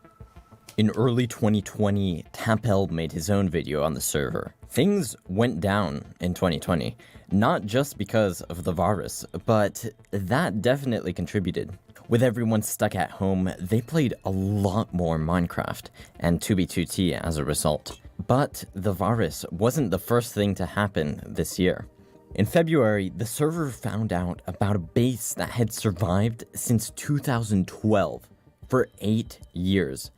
S2: In early 2020, Tapel made his own video on the server. Things went down in 2020, not just because of the virus, but that definitely contributed. With everyone stuck at home, they played a lot more Minecraft, and 2b2t as a result. But the virus wasn't the first thing to happen this year. In February, the server found out about a base that had survived since 2012 for 8 years.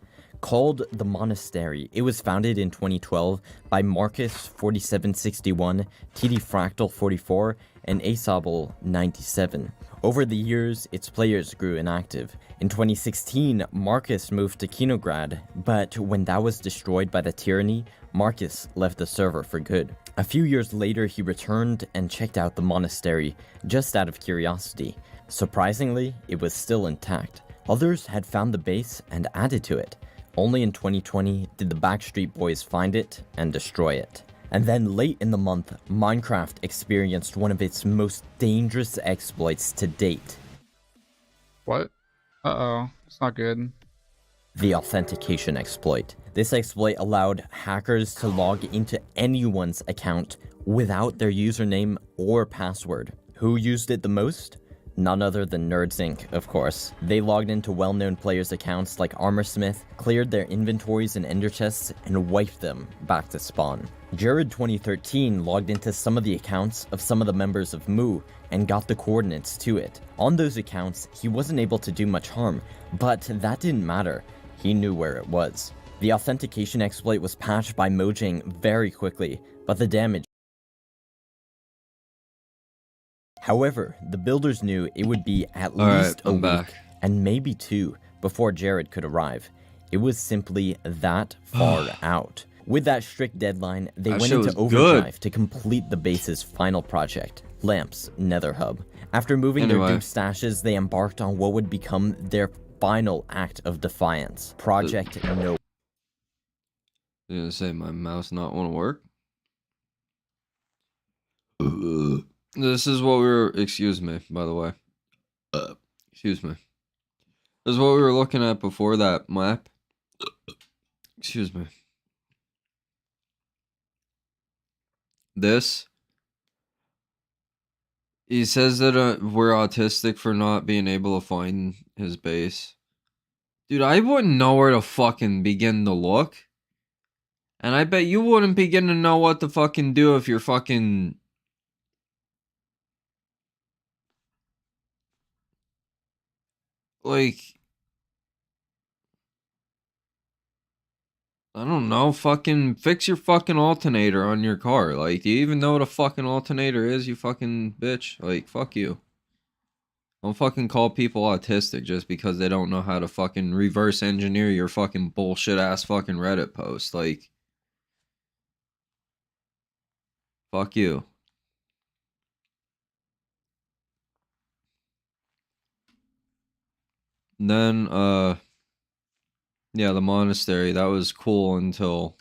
S2: Called the Monastery, it was founded in 2012 by Marcus4761, TDFractal44, and Asable97. Over the years, its players grew inactive. In 2016, Marcus moved to Kinograd, but when that was destroyed by the tyranny, Marcus left the server for good. A few years later, he returned and checked out the monastery, just out of curiosity. Surprisingly, it was still intact. Others had found the base and added to it. Only in 2020 did the Backstreet Boys find it and destroy it. And then late in the month, Minecraft experienced one of its most dangerous exploits to date.
S11: What? Uh-oh, it's not good.
S2: The authentication exploit. This exploit allowed hackers to log into anyone's account without their username or password. Who used it the most? None other than Nerds Inc., of course. They logged into well-known players' accounts like Armorsmith, cleared their inventories and ender chests, and wiped them back to spawn. Jared2013 logged into some of the accounts of some of the members of Moo and got the coordinates to it. On those accounts, he wasn't able to do much harm, but that didn't matter. He knew where it was. The authentication exploit was patched by Mojang very quickly, but the damage. However, the builders knew it would be at least a week, and maybe 2, before Jared could arrive. It was simply that far out. With that strict deadline, they went into overdrive to complete the base's final project, Lamps Nether Hub. After moving their dupe stashes, they embarked on what would become their final act of defiance, Project No.
S3: You gonna say my mouse not want to work? This is what we were, excuse me, by the way. Excuse me. This is what we were looking at before that map. Excuse me. This. He says that we're autistic for not being able to find his base. Dude, I wouldn't know where to fucking begin to look. And I bet you wouldn't begin to know what to fucking do if you're fucking... Like, I don't know, fucking fix your fucking alternator on your car. Like, do you even know what a fucking alternator is, you fucking bitch? Like, fuck you. Don't fucking call people autistic just because they don't know how to fucking reverse engineer your fucking bullshit ass fucking Reddit post. Like, fuck you. Then, yeah, the monastery, that was cool until...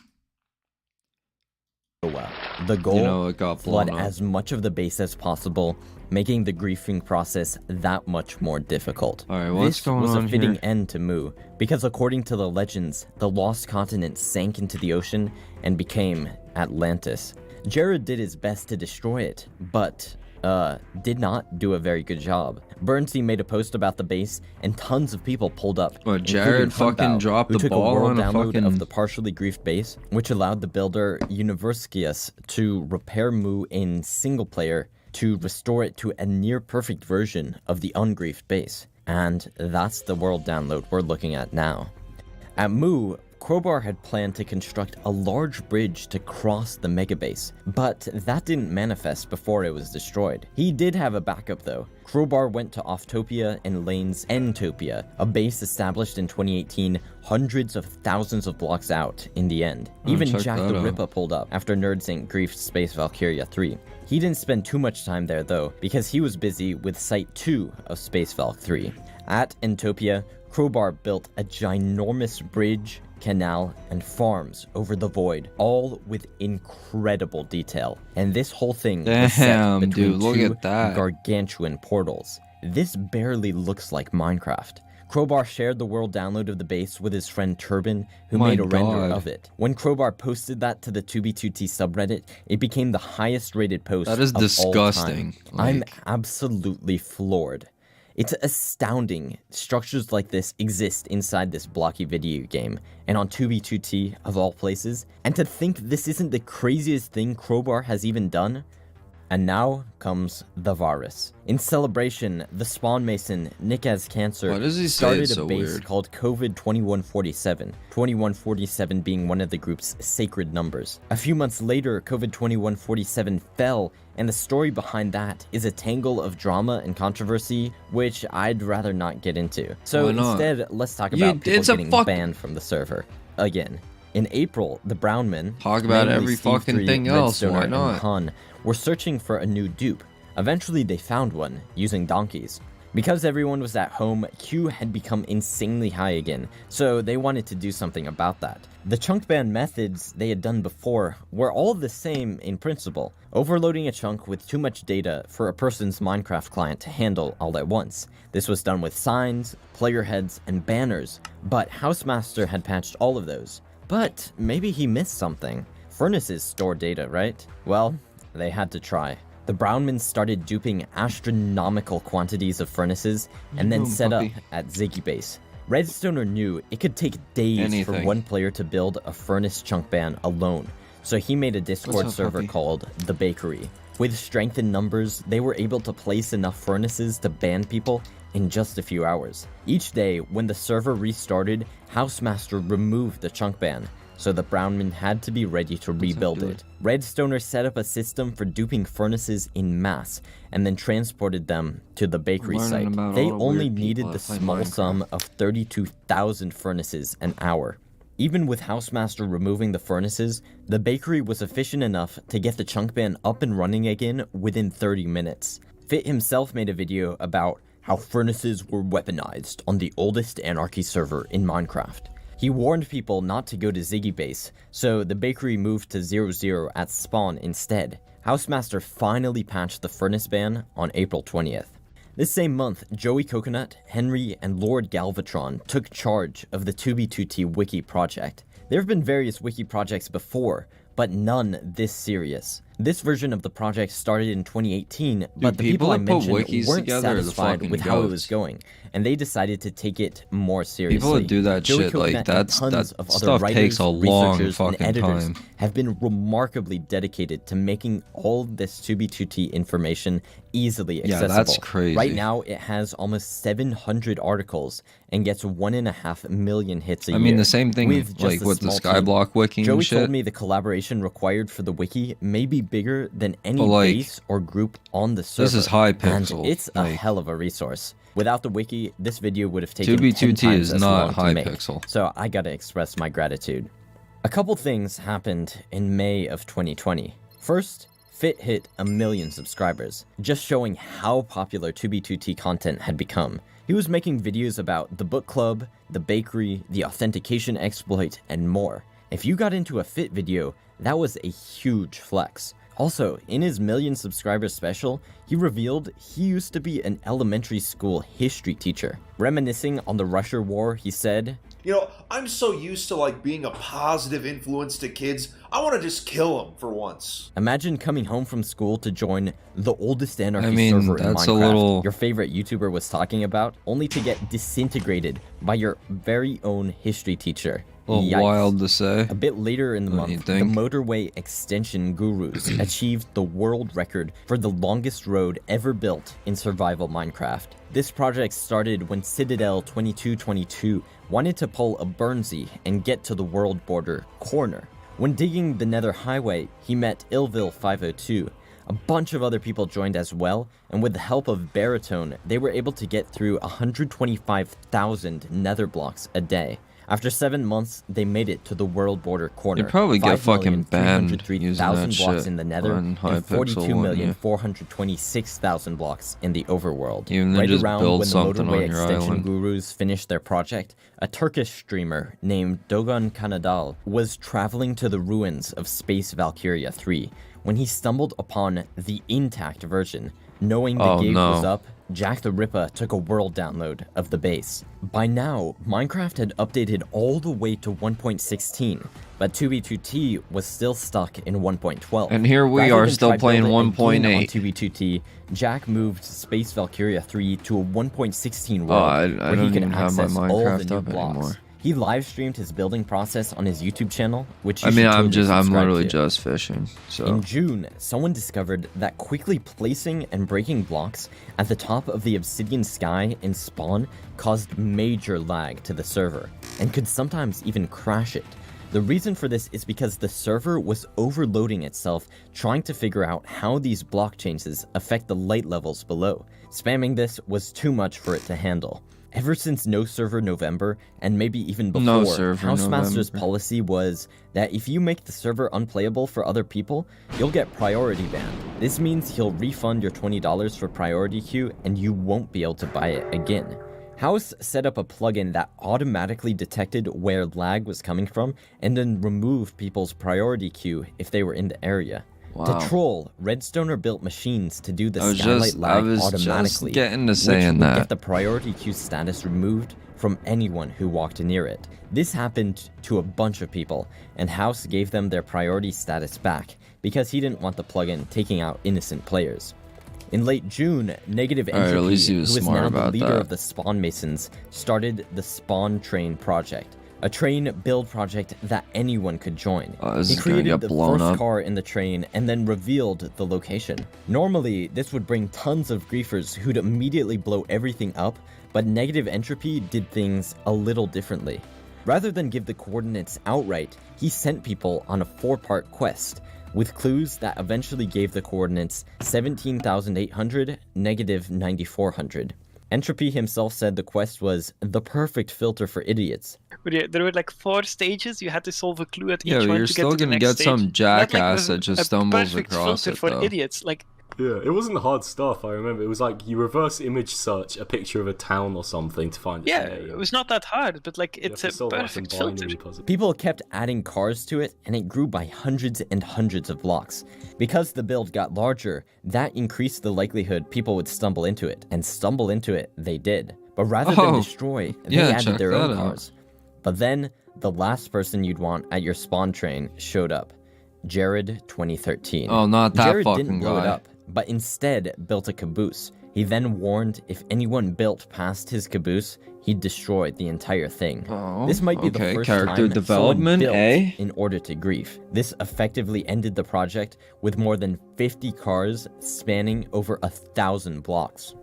S2: The goal,
S3: you know, it got blown
S2: flood
S3: up.
S2: as much of the base as possible, making the griefing process that much more difficult.
S3: Alright, what's going on here?
S2: This was a fitting end to Mu, because according to the legends, the lost continent sank into the ocean and became Atlantis. Jared did his best to destroy it, but... did not do a very good job. Bernstein made a post about the base, and tons of people pulled up.
S3: What, Jared fucking dropped the ball on a fucking...
S2: of the partially griefed base, which allowed the builder Universicius to repair Mu in single player to restore it to a near perfect version of the ungriefed base. And that's the world download we're looking at now. At Mu, Crowbar had planned to construct a large bridge to cross the megabase, but that didn't manifest before it was destroyed. He did have a backup though. Crowbar went to Offtopia and Lane's Endtopia, a base established in 2018 hundreds of thousands of blocks out in the end. Even Jack the Ripper pulled up after Nerds Inc. griefed Space Valkyria 3. He didn't spend too much time there though, because he was busy with Site 2 of Space Valk 3. At Endtopia, Crowbar built a ginormous bridge, canal, and farms over the void, all with incredible detail. And this whole thing was set between two gargantuan portals. This barely looks like Minecraft. Crowbar shared the world download of the base with his friend Turban, who made a render of it. When Crowbar posted that to the 2b2t subreddit, it became the highest rated post
S3: That is
S2: of
S3: disgusting.
S2: All time. I'm absolutely floored. It's astounding structures like this exist inside this blocky video game, and on 2b2t of all places, and to think this isn't the craziest thing Crowbar has even done. And now comes the virus. In celebration, the Spawn Mason, Nick as Cancer, started a base called COVID-2147, 2147 being one of the group's sacred numbers. A few months later, COVID-2147 fell, and the story behind that is a tangle of drama and controversy, which I'd rather not get into. So instead, let's talk about people getting banned from the server. Again. In April, the Brownmen,
S3: talk about every fucking thing else, why not?
S2: Han, were searching for a new dupe. Eventually, they found one, using donkeys. Because everyone was at home, Q had become insanely high again, so they wanted to do something about that. The chunk ban methods they had done before were all the same in principle, overloading a chunk with too much data for a person's Minecraft client to handle all at once. This was done with signs, player heads, and banners, but Housemaster had patched all of those. But maybe he missed something. Furnaces store data, right? Well, they had to try. The Brownmans started duping astronomical quantities of furnaces and then set up at Ziggy Base. Redstoner knew it could take days for one player to build a furnace chunk ban alone, so he made a Discord server called The Bakery. With strength in numbers, they were able to place enough furnaces to ban people in just a few hours. Each day, when the server restarted, Housemaster removed the chunk ban, so the Brownmen had to be ready to rebuild it. Redstoner set up a system for duping furnaces in mass, and then transported them to the bakery site. They only needed the small sum of 32,000 furnaces an hour. Even with Housemaster removing the furnaces, the bakery was efficient enough to get the chunk ban up and running again within 30 minutes. Fit himself made a video about how furnaces were weaponized on the oldest Anarchy server in Minecraft. He warned people not to go to Ziggy Base, so the bakery moved to 00 at spawn instead. Housemaster finally patched the furnace ban on April 20th. This same month, Joey Coconut, Henry, and Lord Galvatron took charge of the 2b2t wiki project. There have been various wiki projects before, but none this serious. This version of the project started in 2018, but the people I mentioned weren't satisfied with how it was going, and they decided to take it more seriously.
S3: People that do that shit, like that stuff takes a long fucking time.
S2: Have been remarkably dedicated to making all this 2b2t information easily accessible.
S3: Yeah, that's crazy.
S2: Right now, it has almost 700 articles and gets 1.5 million hits a year.
S3: I mean, the same thing with the Skyblock wiki and shit.
S2: Joey told me the collaboration required for the wiki may be bigger than any base or group on the server.
S3: This is Hypixel.
S2: And it's a hell of a resource. Without the wiki, this video would have taken
S3: 2b2t
S2: 10 times
S3: is
S2: as long
S3: not
S2: to make.
S3: Hypixel.
S2: So I gotta express my gratitude. A couple things happened in May of 2020. First, Fit hit 1 million subscribers, just showing how popular 2b2t content had become. He was making videos about the book club, the bakery, the authentication exploit, and more. If you got into a Fit video, that was a huge flex. Also, in his 1 million subscribers special, he revealed he used to be an elementary school history teacher. Reminiscing on the Russia War, he said,
S5: "You know, I'm so used to being a positive influence to kids, I want to just kill them for once."
S2: Imagine coming home from school to join the oldest Anarchy server in Minecraft your favorite YouTuber was talking about, only to get disintegrated by your very own history teacher.
S3: Wild to say.
S2: A bit later in the month, the motorway extension gurus achieved the world record for the longest road ever built in survival Minecraft. This project started when Citadel 2222 wanted to pull a Burnsy and get to the world border corner. When digging the Nether Highway, he met Illville 502. A bunch of other people joined as well, and with the help of Baritone, they were able to get through 125,000 Nether blocks a day. After 7 months, they made it to the world border corner.
S3: You'd probably get fucking banned using that
S2: blocks
S3: shit
S2: in the Nether and 42,426,000 blocks in the overworld.
S3: Right
S2: around when the motorway extension gurus finished their project, a Turkish streamer named Dogan Kanadal was traveling to the ruins of Space Valkyria 3 when he stumbled upon the intact version. Knowing the gig was up, Jack the Ripper took a world download of the base. By now, Minecraft had updated all the way to 1.16, but 2b2t was still stuck in 1.12.
S3: And here we are still playing 1.8.
S2: On 2b2t, Jack moved Space Valkyria 3 to a 1.16 world where he can access all the new blocks. Anymore. He live streamed his building process on his YouTube channel, which I'm
S3: literally just fishing. So
S2: in June, someone discovered that quickly placing and breaking blocks at the top of the obsidian sky in spawn caused major lag to the server and could sometimes even crash it. The reason for this is because the server was overloading itself trying to figure out how these block changes affect the light levels below. Spamming this was too much for it to handle. Ever since No Server November, and maybe even before, Housemaster's policy was that if you make the server unplayable for other people, you'll get priority banned. This means he'll refund your $20 for priority queue and you won't be able to buy it again. House set up a plugin that automatically detected where lag was coming from and then removed people's priority queue if they were in the area. Wow. To troll, Redstoner built machines to do the skylight lag automatically, which would get the priority queue status removed from anyone who walked near it. This happened to a bunch of people, and House gave them their priority status back because he didn't want the plugin taking out innocent players. In late June, Negative Entropy, who is now the leader of the Spawn Masons, started the Spawn Train project. A train build project that anyone could join. He created the first car in the train and then revealed the location. Normally, this would bring tons of griefers who'd immediately blow everything up, but Negative Entropy did things a little differently. Rather than give the coordinates outright, he sent people on a 4-part quest, with clues that eventually gave the coordinates 17,800, negative 9,400. Entropy himself said the quest was the perfect filter for idiots.
S12: There were like 4 stages, you had to solve a clue at each one to get to the next stage.
S3: Yeah, you're still gonna get some jackass that just stumbles across it,
S12: for idiots, like...
S7: Yeah, it wasn't hard stuff, I remember. It was like you reverse image search a picture of a town or something to find its name.
S12: It was not that hard, but like it's a perfect filter.
S2: People kept adding cars to it, and it grew by hundreds and hundreds of blocks. Because the build got larger, that increased the likelihood people would stumble into it, and stumble into it they did. But rather than destroy, they added their own cars. But then, the last person you'd want at your spawn train showed up. Jared 2013.
S3: Oh, not that
S2: Jared
S3: fucking
S2: didn't blow
S3: guy.
S2: it up, but instead built a caboose. He then warned if anyone built past his caboose, he'd destroy the entire thing. This might be the first
S3: character
S2: time
S3: development,
S2: someone built in order to grief. This effectively ended the project with more than 50 cars spanning over 1,000 blocks.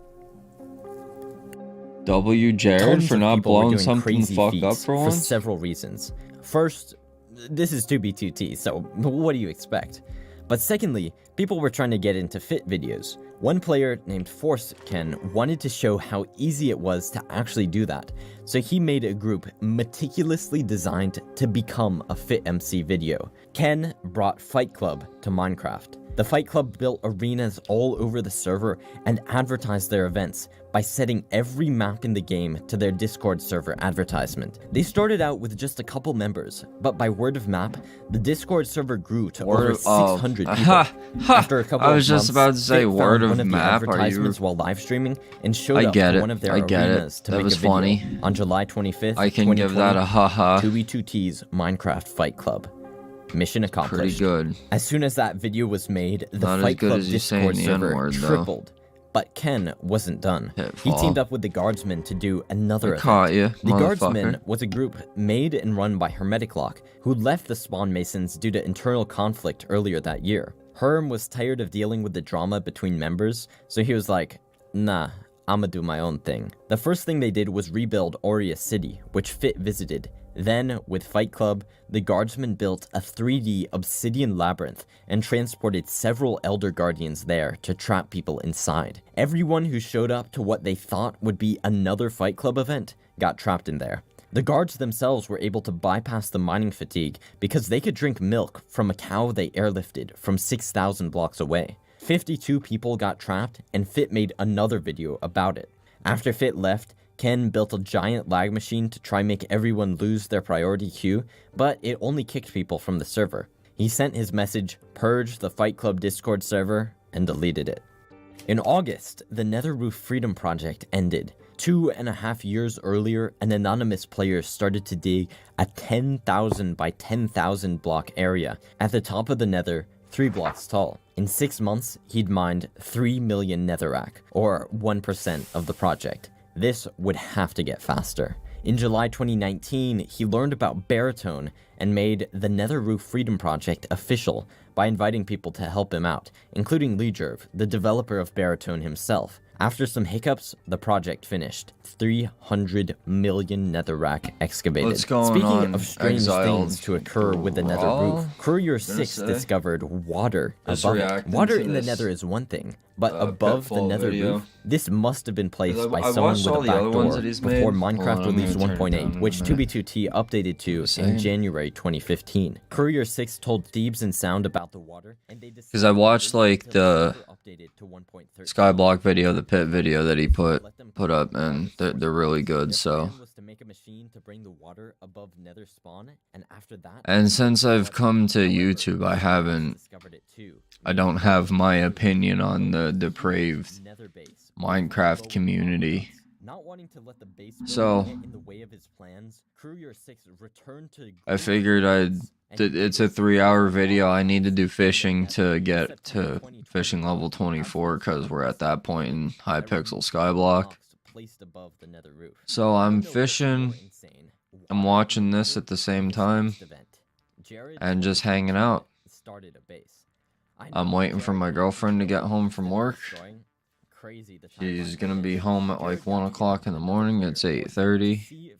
S3: Jared for not blowing something fucked up for once?
S2: For several reasons. First, this is 2b2t, so what do you expect? But secondly, people were trying to get into fit videos. One player named ForceKen wanted to show how easy it was to actually do that, so he made a group meticulously designed to become a fit MC video. Ken brought Fight Club to Minecraft. The Fight Club built arenas all over the server and advertised their events by setting every map in the game to their Discord server advertisement. They started out with just a couple members, but by word of mouth, the Discord server grew to over 600 people. After a couple
S3: I was
S2: of
S3: just
S2: months,
S3: about to say
S2: Fit
S3: word
S2: found
S3: of
S2: one the
S3: map.
S2: advertisements while live streaming and showed up to one of their arenas to make a video.
S3: Funny.
S2: On July 25th,
S3: I can give that a haha.
S2: 2v2t's Minecraft Fight Club. Mission accomplished.
S3: Pretty good.
S2: As soon as that video was made, the Fight Club Discord server tripled. But Ken wasn't done. He teamed up with the Guardsmen to do another event. The Guardsmen was a group made and run by Hermetic Lock, who left the Spawn Masons due to internal conflict earlier that year. Herm was tired of dealing with the drama between members, so he was like, nah, I'ma do my own thing. The first thing they did was rebuild Aurea City, which Fit visited. Then, with Fight Club, the Guardsmen built a 3D obsidian labyrinth and transported several Elder Guardians there to trap people inside. Everyone who showed up to what they thought would be another Fight Club event got trapped in there. The guards themselves were able to bypass the mining fatigue because they could drink milk from a cow they airlifted from 6,000 blocks away. 52 people got trapped, and Fit made another video about it. After Fit left, Ken built a giant lag machine to try make everyone lose their priority queue, but it only kicked people from the server. He sent his message, purge the Fight Club Discord server, and deleted it. In August, the Netherroof Freedom Project ended. 2.5 years earlier, an anonymous player started to dig a 10,000 by 10,000 block area at the top of the Nether, 3 blocks tall. In 6 months, he'd mined 3 million netherrack, or 1% of the project. This would have to get faster. In July 2019, he learned about Baritone and made the Netherroof Freedom Project official by inviting people to help him out, including Legerv, the developer of Baritone himself. After some hiccups, the project finished. 300 million netherrack excavated.
S1: What's going
S2: Speaking
S1: on,
S2: of strange
S1: exiled?
S2: things to occur with the Nether roof, Courier 6 discovered water above it. Water in the Nether is one thing, but above the Nether roof, this must have been placed by someone with a back door before Minecraft release 1.8, which 2b2t updated to in January 2015. Courier 6 told Thebes and Sound about the water, and they
S1: because I watched like the Skyblock video, the pit video that he put up, and they're really good. So, and since I've come to YouTube, I don't have my opinion on the depraved Minecraft community. So I figured it's a 3-hour video. I need to do fishing to get to fishing level 24 because we're at that point in Hypixel Skyblock. So I'm fishing, I'm watching this at the same time, and just hanging out. I'm waiting for my girlfriend to get home from work. She's gonna be home at like 1 o'clock in the morning. It's 8:30.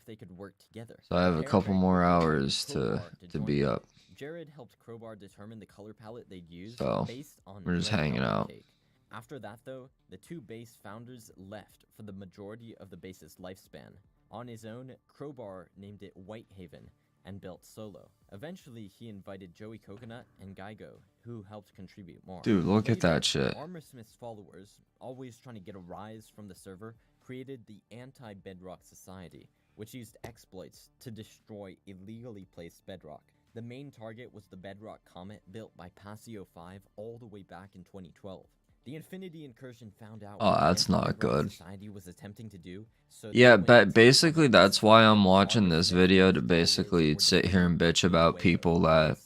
S1: So I have a couple more hours to be up. So we're just hanging out.
S2: After that, though, the two base founders left for the majority of the base's lifespan. On his own, Crowbar named it Whitehaven and built solo. Eventually, he invited Joey Coconut and Geigo, who helped contribute more.
S1: Dude, look at that shit.
S2: Armorsmith's followers, always trying to get a rise from the server, created the Anti-Bedrock Society, which used exploits to destroy illegally placed bedrock. The main target was the Bedrock Comet built by Passio 5 all the way back in 2012. The Infinity Incursion found out
S1: oh, that's not good.
S2: Society was attempting to do, so
S1: yeah, but basically that's why I'm watching this video, to basically sit here and bitch about people that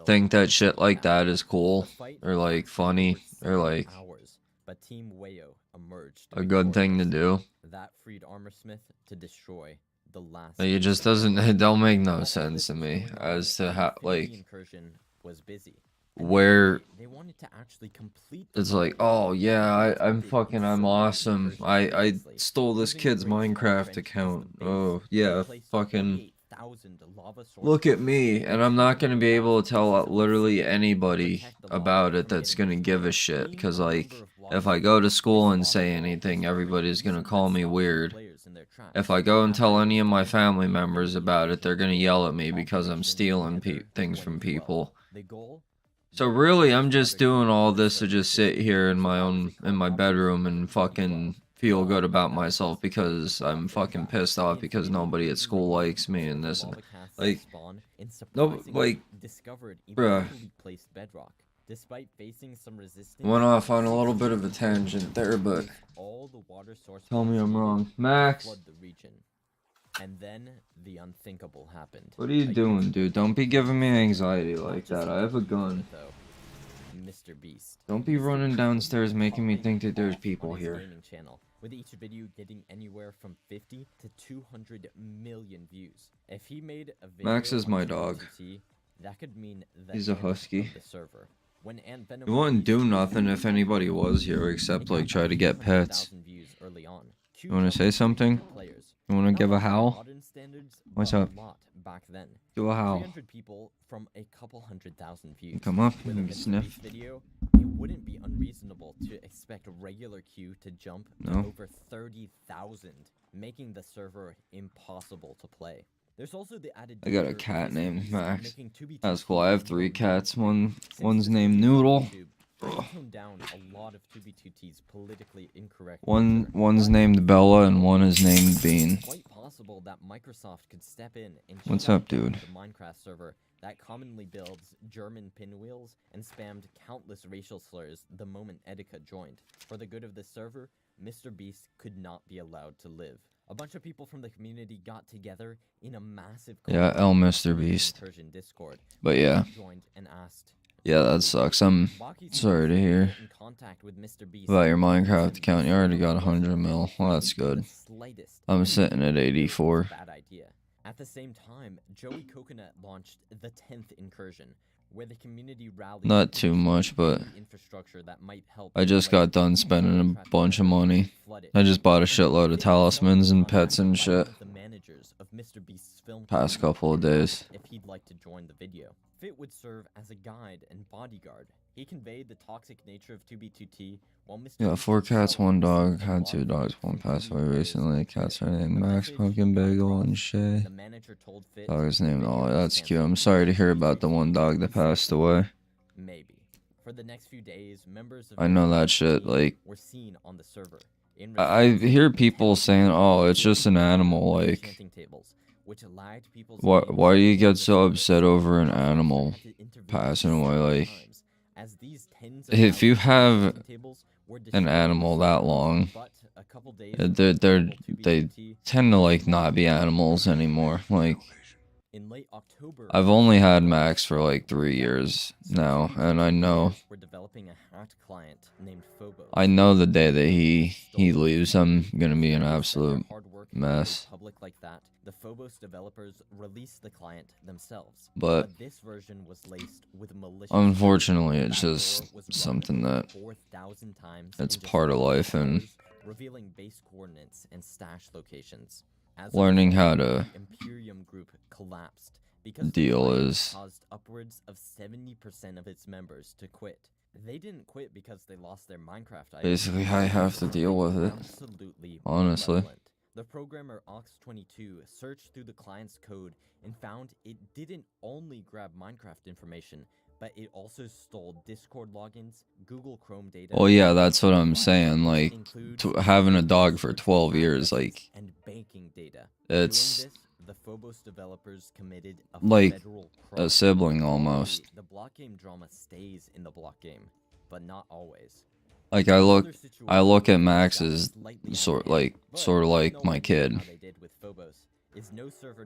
S1: think that shit like that is cool or like funny or like a good thing to do.
S2: That freed Armorsmith to destroy the last.
S1: Like, it don't make no sense to me as to how like where it's like, oh yeah, I'm awesome. I stole this kid's Minecraft account. Oh yeah, fucking look at me. And I'm not gonna be able to tell literally anybody about it that's gonna give a shit, because like if I go to school and say anything, everybody's gonna call me weird. If I go and tell any of my family members about it, they're gonna yell at me because I'm stealing things from people. So really, I'm just doing all this to just sit here in my bedroom and fucking feel good about myself, because I'm fucking pissed off because nobody at school likes me and this and like, no, like, bruh. Went off on a little bit of a tangent there, but tell me I'm wrong, Max.
S2: And then the unthinkable happened.
S1: What are you doing, dude? Don't be giving me anxiety like that. I have a gun.
S2: Mr. Beast.
S1: Don't be running downstairs making me think that there's people here.
S2: With each video getting anywhere from 50 to 200 million views. If he made a video
S1: Max is my dog.
S2: That could mean that
S1: he's a husky.
S2: The server.
S1: He wouldn't do nothing if anybody was here except like try to get pets. You wanna say something? You wanna give a howl? What's up? Do a howl.
S2: People from a couple 100,000 views.
S1: Come up and sniff.
S2: Video, it wouldn't be unreasonable to expect a regular queue to jump to over 30,000, making the server impossible to play. There's also the added.
S1: I got a cat named Max. That's cool. I have 3 cats. One's named Noodle. One's named Bella and one is named Bean. What's up, dude?
S2: that commonly builds German pinwheels and spammed countless racial slurs the moment Etika joined. For the good of the server, Mr. Beast could not be allowed to live. A bunch of people from the community got together in a massive
S3: Mr. Beast.
S2: Discord.
S3: But yeah.
S2: Joined and asked,
S3: yeah, that sucks. I'm sorry to hear about your Minecraft account. You already got 100 mil. Well, that's good. I'm sitting at 84.
S2: Bad idea. At the same time, Joey Coconut launched the 10th incursion, where the community rallied.
S3: Not too much, but
S2: infrastructure that might help.
S3: I just got done spending a bunch of money. I just bought a shitload of talismans and pets and shit. Past couple of days.
S2: If he'd like to join the video, Fit would serve as a guide and bodyguard. He conveyed the toxic nature of 2B2T, while Mr.
S3: Yeah, 4 cats, 1 dog. Had 2 dogs, 1 passed away recently. Cats are named Max, Pumpkin, Bagel, and Shay. Dog is named Ollie. That's cute. I'm sorry to hear about the 1 dog that passed away.
S2: Maybe. For the next few days, members of
S3: I know that shit, like,
S2: were seen on the server.
S3: I hear people saying, oh, it's just an animal, like, why do you get so upset over an animal passing away? Like, if you have an animal that long, they tend to, like, not be animals anymore. Like, I've only had Max for like 3 years now, and I know the day that he leaves, I'm gonna be an absolute mess.
S2: The Phobos developers released the client themselves.
S3: But
S2: this version was laced with malicious
S3: unfortunately, it's just something that it's part of life, and
S2: revealing base coordinates and stash locations.
S3: Learning how to
S2: Imperium group collapsed because
S3: deal is
S2: caused upwards of 70% of its members to quit. They didn't quit because they lost their Minecraft items.
S3: Basically, I have to deal with it.
S2: Absolutely
S3: honestly.
S2: The programmer Ox22 searched through the client's code and found it didn't only grab Minecraft information, but it also stole Discord logins, Google Chrome data.
S3: Well, yeah, that's what I'm saying. Like, having a dog for 12 years, like,
S2: and banking data.
S3: It's
S2: the Phobos developers committed
S3: like a sibling almost.
S2: The block game drama stays in the block game, but not always.
S3: Like, I look at Max as sort of like my kid,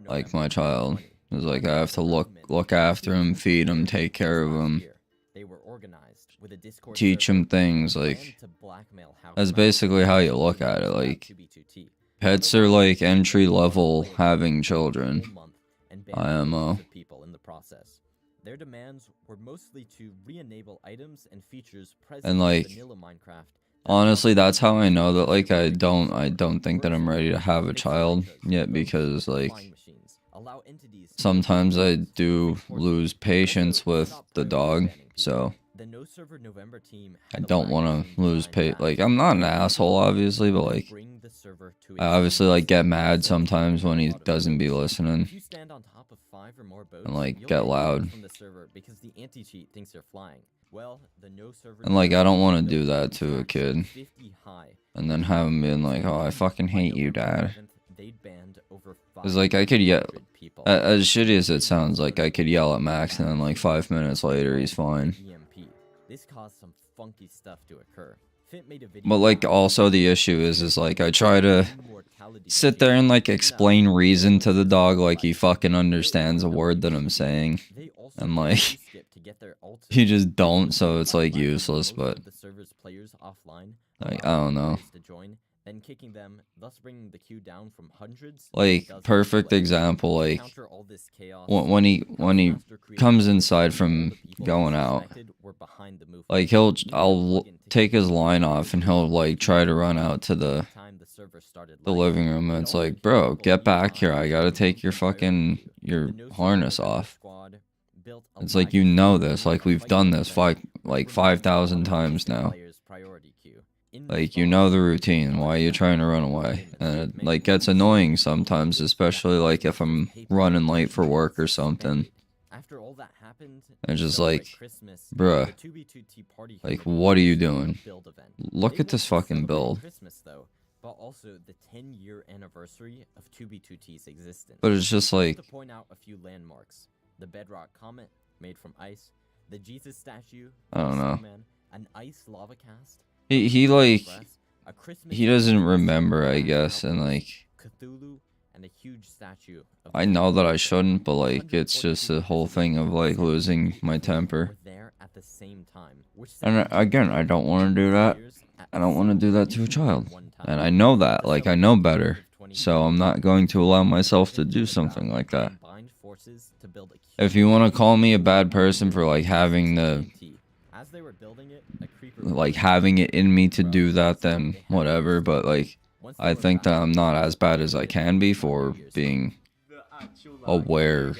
S3: like my child. It's like I have to look after him, feed him, take care of him, teach him things. Like, that's basically how you look at it. Like, pets are like entry level having children. IMO.
S2: Their demands were mostly to re-enable items and features present
S3: and like,
S2: in vanilla Minecraft.
S3: Honestly, that's how I know that, like, I don't think that I'm ready to have a child yet, because, like, sometimes I do lose patience with the dog, so I don't want to lose like, I'm not an asshole, obviously, but, like, I obviously, like, get mad sometimes when he doesn't be listening, and, like, get loud. And, like, I don't want to do that to a kid, and then have him being like, oh, I fucking hate you, Dad. Because, like, I could yell, as shitty as it sounds, like, I could yell at Max, and then, like, 5 minutes later, he's fine.
S2: This caused some funky stuff to occur.
S3: But, like, also the issue is like, I try to sit there and, like, explain reason to the dog like he fucking understands a word that I'm saying. And, like, you just don't, so it's, like, useless, but, like, I don't know.
S2: Then kicking them, thus bringing the queue down from hundreds.
S3: Like, perfect example, like, when he comes inside from going out, like, I'll take his line off and he'll, like, try to run out to the living room, and it's like, bro, get back here, I gotta take your harness off. It's like, you know this, like, we've done this like 5,000 times now. Like, you know the routine, why are you trying to run away? And it, like, gets annoying sometimes, especially, like, if I'm running late for work or something. And just like, bruh, like, what are you doing? Look at this fucking build.
S2: But also the 10-year anniversary of 2B2T's existence.
S3: But it's just like,
S2: to point out a few landmarks. the bedrock comet made from ice, the Jesus statue,
S3: I don't know.
S2: An ice lava cast.
S3: He like he doesn't remember, I guess, and like
S2: Cthulhu and a huge statue.
S3: I know that I shouldn't, but like it's just a whole thing of like losing my temper. And again, I don't want to do that. I don't want to do that to a child, and I know that. Like I know better, so I'm not going to allow myself to do something like that. If you want to call me a bad person for like having the having it in me to do that, then whatever, but like I think that I'm not as bad as I can be for being aware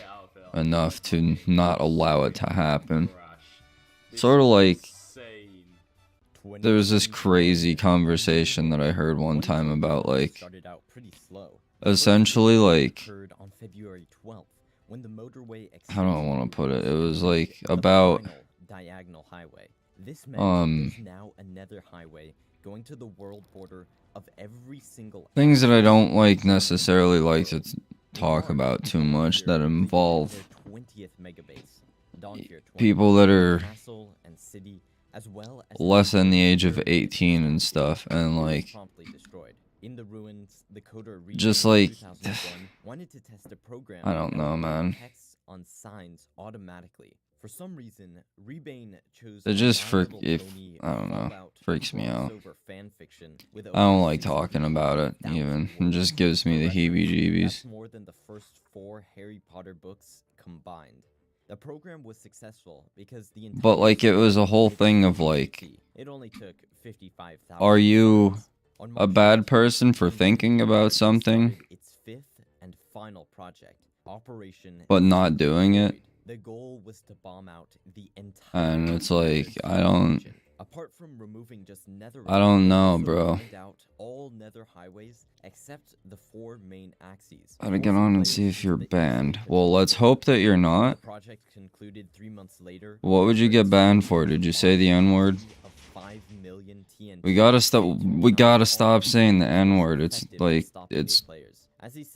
S3: enough to not allow it to happen. Sort of like there was this crazy conversation that I heard one time about like essentially like how do I want to put it? It was like about
S2: diagonal highway. This is now another highway going to the world border of every single
S3: things that I don't like necessarily like to talk about too much that involve people that are less than the age of 18 and stuff, and like just like I don't know, man. For some reason, Rebane chose it just I don't know, freaks me out. I don't like talking about it even. It just gives me the heebie-jeebies. More than the first 4 Harry Potter books combined. The program was successful because but like it was a whole thing of like it only took 55,000. Are you a bad person for thinking about something its 5th and final project, but not doing it? The goal was to bomb out the entire and it's like apart from removing just nether I don't know, bro. All nether highways except the 4 main axes. Gotta get on and see if you're banned. Well, let's hope that you're not. The project concluded 3 months later. What would you get banned for? Did you say the N-word? We gotta stop saying the N-word. It's like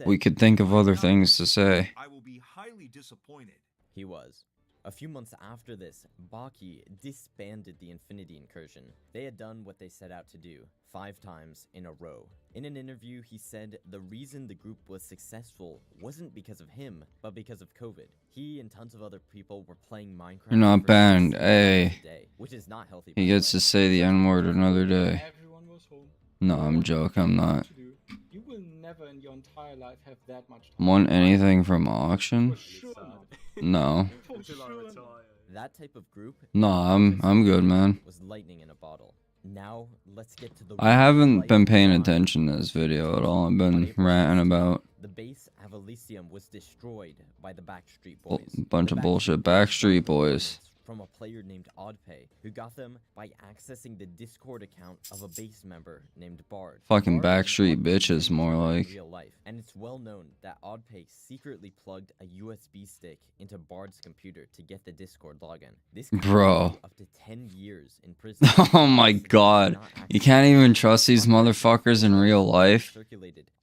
S3: we could think of other things to say.
S13: I will be highly disappointed.
S2: He was. A few months after this, Baki disbanded the Infinity Incursion. They had done what they set out to do, 5 times in a row. In an interview, he said the reason the group was successful wasn't because of him, but because of COVID. He and tons of other people were playing Minecraft.
S3: You're not banned, hey.
S2: Which is not healthy.
S3: He gets to say the N-word another day. No, I'm joking, I'm not.
S11: You will never in your entire life have that much time.
S3: Want anything from auction? No.
S2: That type of group.
S3: No, I'm good, man.
S2: Was lightning in a bottle. Now let's get to the
S3: I haven't been paying attention to this video at all. I've been ranting about
S2: the base Avalicium was destroyed by the Backstreet Boys.
S3: Bunch of bullshit. Backstreet Boys.
S2: From a player named Oddpay, who got them by accessing the Discord account of a base member named Bard.
S3: Fucking Backstreet bitches, more like.
S2: And it's well known that Oddpay secretly plugged a USB stick into Bard's computer to get the Discord login. This
S3: bro.
S2: Up to 10 years in prison.
S3: Oh my god. You can't even trust these motherfuckers in real life.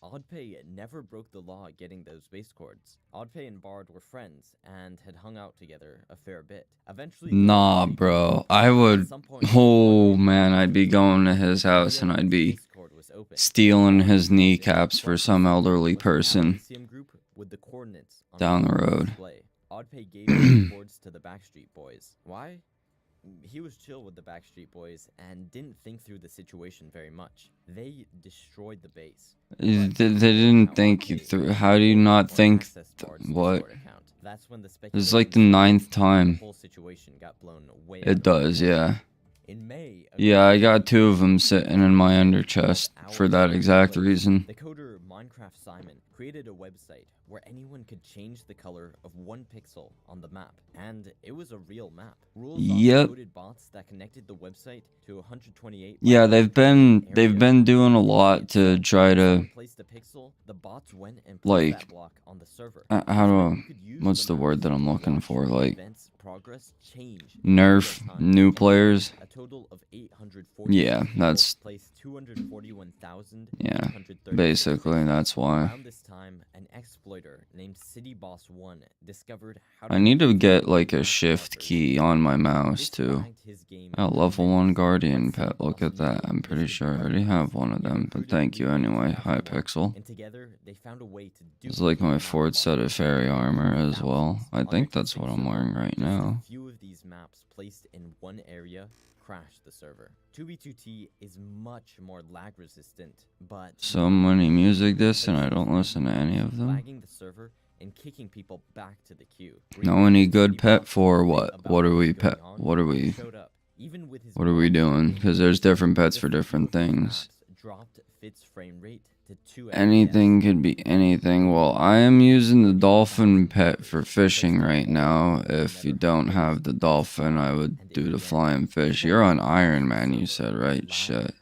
S2: Oddpay never broke the law getting those base cords. Oddpay and Bard were friends and had hung out together a fair bit. Eventually,
S3: nah, bro. I would. Oh man, I'd be going to his house and I'd be stealing his kneecaps for some elderly person down the road.
S2: Oddpay gave the cords to the Backstreet Boys. Why? He was chill with the Backstreet Boys and didn't think through the situation very much. They destroyed the base.
S3: They didn't think through. How do you not think? What? This is like the 9th time. It does, yeah. Yeah, I got 2 of them sitting in my under chest for that exact reason.
S2: The coder Minecraft Simon created a website where anyone could change the color of 1 pixel on the map, and it was a real map.
S3: Yep.
S2: Bots that connected the website to 128.
S3: Yeah, they've been doing a lot to try to like how do what's the word that I'm looking for? Like nerf new players. Yeah, that's
S2: 241,000.
S3: Yeah, basically that's why.
S2: Around this time, an exploiter named City Boss 1 discovered how
S3: I need to get like a shift key on my mouse too. A level 1 guardian pet, look at that. I'm pretty sure I already have one of them, but thank you anyway, Hypixel. It's like my 4th set of fairy armor as well. I think that's what I'm wearing right now.
S2: Few of these maps placed in one area crash the server. 2b2t is much more lag resistant, but
S3: so many music discs and I don't listen to any of them.
S2: Lagging the server and kicking people back to the queue.
S3: Know any good pet for what? What are we doing? Because there's different pets for different things. Anything could be anything. Well, I am using the dolphin pet for fishing right now. If you don't have the dolphin, I would do the flying fish. You're on Iron Man, you said, right? Shit.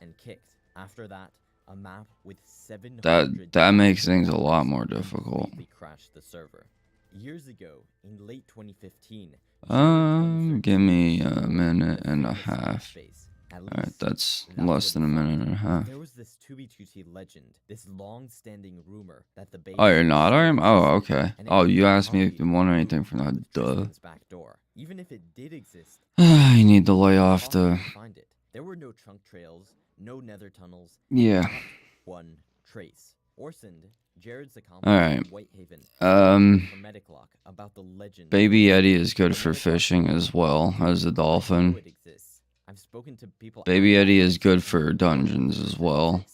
S3: That makes things a lot more difficult.
S2: Years ago, in late 2015,
S3: give me a minute and a half. Alright, that's less than a minute and a half.
S2: There was this 2b2t legend, this long-standing rumor that the base.
S3: Oh, you're not Iron? Oh, okay. Oh, you asked me if you want anything from that. Duh.
S2: Even if it did exist,
S3: I need to lay off the.
S2: There were no chunk trails, no nether tunnels.
S3: Yeah.
S2: One trace. Orsond, Jared's
S3: alright. Baby Yeti is good for fishing as well as the dolphin. Baby Yeti is good for dungeons as well.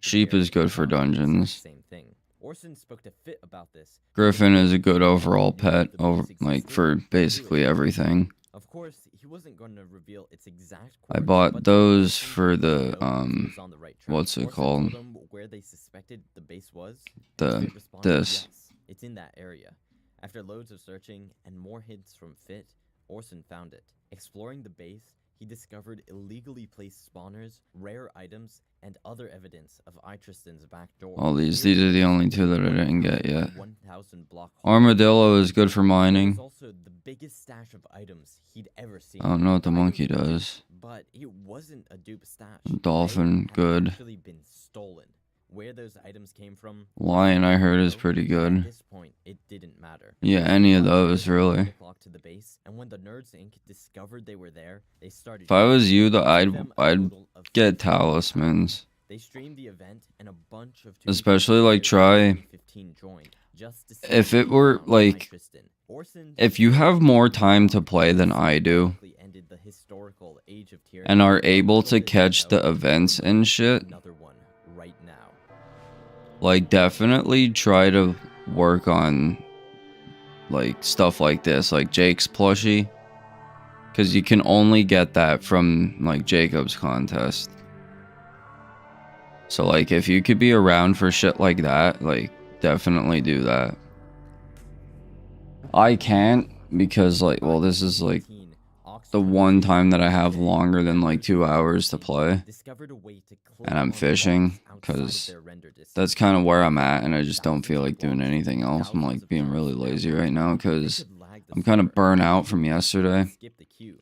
S3: Sheep is good for dungeons. Griffin is a good overall pet, for basically everything.
S2: Of course, he wasn't going to reveal its exact
S3: I bought those for the what's it called?
S2: Where they suspected the base was.
S3: This.
S2: It's in that area. After loads of searching and more hints from Fit, Orson found it. Exploring the base, he discovered illegally placed spawners, rare items, and other evidence of Tristan's back door.
S3: All these are the only 2 that I didn't get yet. Armadillo is good for mining.
S2: Also the biggest stash of items he'd ever seen.
S3: I don't know what the monkey does.
S2: But it wasn't a dupe stash.
S3: Dolphin, good.
S2: Actually been stolen. Where those items came from,
S3: Lion, I heard, is pretty good.
S2: At this point, it didn't matter.
S3: Yeah, any of those, really.
S2: To the base, and when the Nerds Inc. discovered they were there, they started.
S3: If I was you, I'd get talismans.
S2: They streamed the event and a bunch of
S3: especially like try. If it were like, if you have more time to play than I do, and are able to catch the events and shit. Like, definitely try to work on, like, stuff like this, like Jake's plushie. Because you can only get that from, like, Jacob's contest. So, like, if you could be around for shit like that, like, definitely do that. I can't, because, like, well, this is, like, the one time that I have longer than, like, 2 hours to play. And I'm fishing, because that's kind of where I'm at, and I just don't feel like doing anything else. I'm, like, being really lazy right now, because I'm kind of burnt out from yesterday.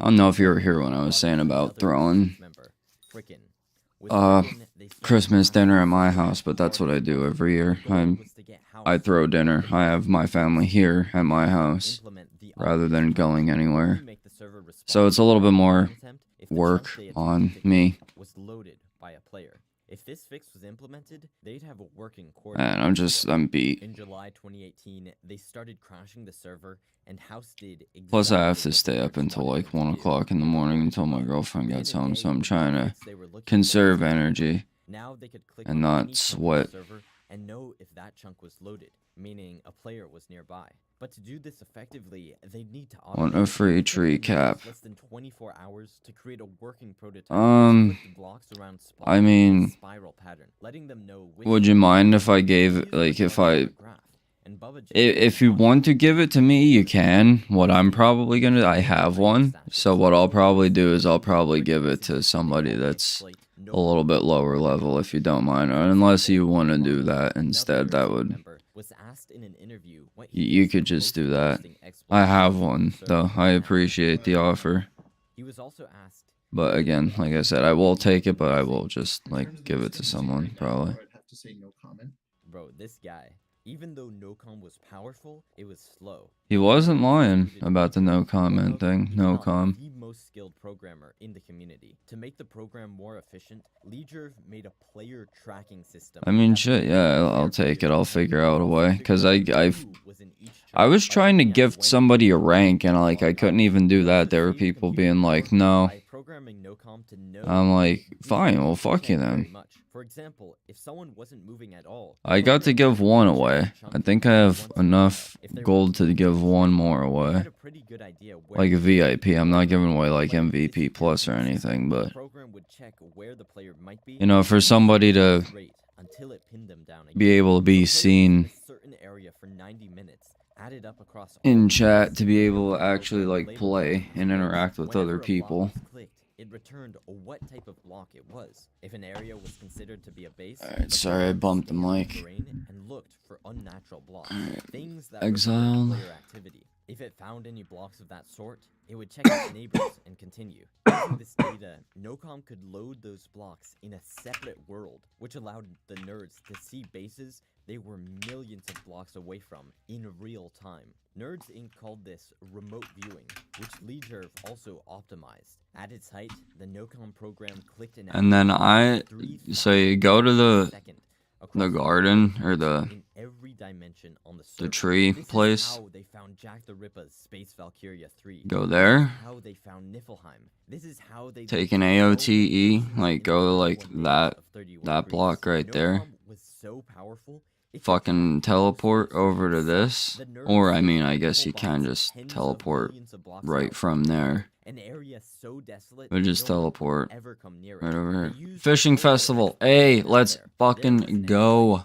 S3: I don't know if you were here when I was saying about throwing Christmas dinner at my house, but that's what I do every year. I throw dinner. I have my family here at my house, rather than going anywhere. So it's a little bit more work on me. If this fix was implemented, they'd have a working coordinator. And I'm beat. In July 2018, they started crashing the server, and House did exactly. Plus, I have to stay up until like 1 o'clock in the morning until my girlfriend gets home, so I'm trying to conserve energy and not sweat. And know if that chunk was loaded, meaning a player was nearby. But to do this effectively, they'd need to want a free tree cap. Less than 24 hours to create a working prototype. I mean, would you mind if I gave, like, if you want to give it to me, you can. What I'm probably gonna, I have one. So what I'll probably do is I'll probably give it to somebody that's a little bit lower level, if you don't mind, or unless you want to do that instead. That would. You could just do that. I have one, though. I appreciate the offer.
S2: He was also asked
S3: But again, like I said, I will take it, but I will just like give it to someone probably.
S2: Bro, this guy, even though no-com was powerful, it was slow.
S3: He wasn't lying about the no comment thing. No com.
S2: The most skilled programmer in the community. To make the program more efficient, Leger made a player tracking system.
S3: I mean, shit, yeah, I'll take it. I'll figure out a way. Because I was trying to gift somebody a rank, and like I couldn't even do that. There were people being like, no. I'm like, fine, well, fuck you then.
S2: For example, if someone wasn't moving at all,
S3: I got to give one away. I think I have enough gold to give one more away. Like a VIP. I'm not giving away like MVP plus or anything, but you know, for somebody to be able to be seen in chat, to be able to actually like play and interact with other people.
S2: It returned what type of block it was. If an area was considered to be a base,
S3: alright, sorry I bumped the mic.
S2: And looked for unnatural blocks, things that
S3: exiled.
S2: Player activity. If it found any blocks of that sort, it would check its neighbors and continue. Using this data, no-com could load those blocks in a separate world, which allowed the nerds to see bases they were millions of blocks away from in real time. Nerds Inc. called this remote viewing, which Leger also optimized. At its height, the no-com program clicked an
S3: and then so you go to the garden or the tree place.
S2: They found Jack the Ripper's Space Valkyria 3.
S3: Go there.
S2: How they found Niflheim. This is how they
S3: take an AOTE, like go to like that block right there.
S2: Was so powerful.
S3: Fucking teleport over to this, or I mean, I guess you can just teleport right from there.
S2: An area so desolate,
S3: or just teleport right over here. Fishing festival. Hey, let's fucking go.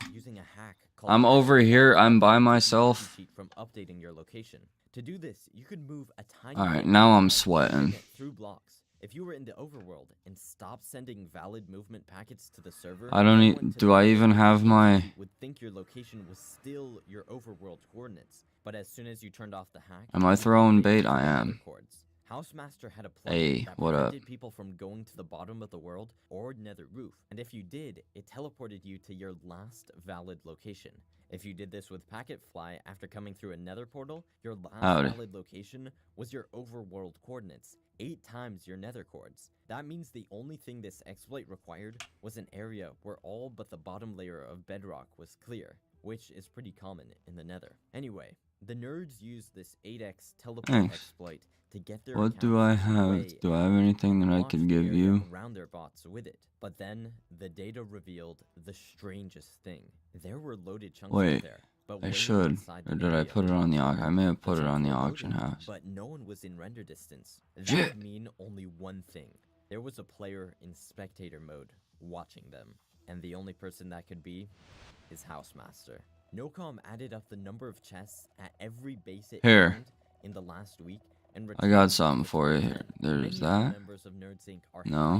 S3: I'm over here. I'm by myself.
S2: From updating your location. To do this, you could move a tiny.
S3: All right, now I'm sweating.
S2: Through blocks. If you were in the overworld and stopped sending valid movement packets to the server,
S3: I don't need. Do I even have my?
S2: Would think your location was still your overworld coordinates, but as soon as you turned off the hack,
S3: am I throwing bait? I am.
S2: Housemaster had a plugin
S3: hey,
S2: that
S3: what up?
S2: prevented people from going to the bottom of the world or nether roof, and if you did, it teleported you to your last valid location. If you did this with Packetfly after coming through a nether portal, your last valid location was your overworld coordinates, 8 times your nether coords. That means the only thing this exploit required was an area where all but the bottom layer of bedrock was clear, which is pretty common in the nether. Anyway, the nerds used this 8x teleport exploit to get their
S3: what do I have? Do I have anything that I could give you?
S2: Around their bots with it. But then the data revealed the strangest thing. There were loaded chunks there. But
S3: I should. Or did I put it on the auction? I may have put it on the auction house.
S2: But no one was in render distance. That would mean only one thing. There was a player in spectator mode watching them. And the only person that could be is Housemaster. No-com added up the number of chests at every base it found in the last week.
S3: I got something for you here. There's that. No.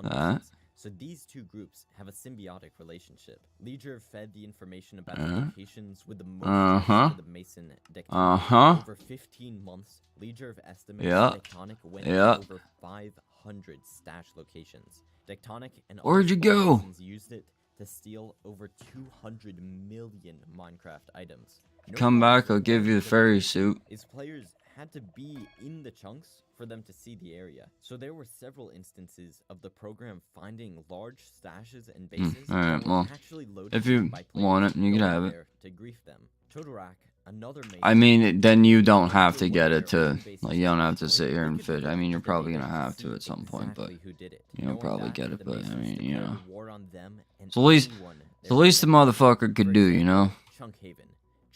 S3: That.
S2: So these two groups have a symbiotic relationship. Leger fed the information about the locations with the most to the Mason Dectonic. Over 15 months, Leger estimates Dectonic went over 500 stash locations. Dectonic and
S3: where'd you go?
S2: Used it to steal over 200 million Minecraft items.
S3: Come back, I'll give you the fairy suit.
S2: Its players had to be in the chunks for them to see the area. So there were several instances of the program finding large stashes and bases
S3: Alright, well,
S2: actually
S3: if you want it, you can have it.
S2: To grief them. Chodorak, another
S3: I mean, then you don't have to get it to, like, you don't have to sit here and fish. I mean, you're probably gonna have to at some point, but you don't probably get it, but I mean, you know. It's the least the motherfucker could do, you know.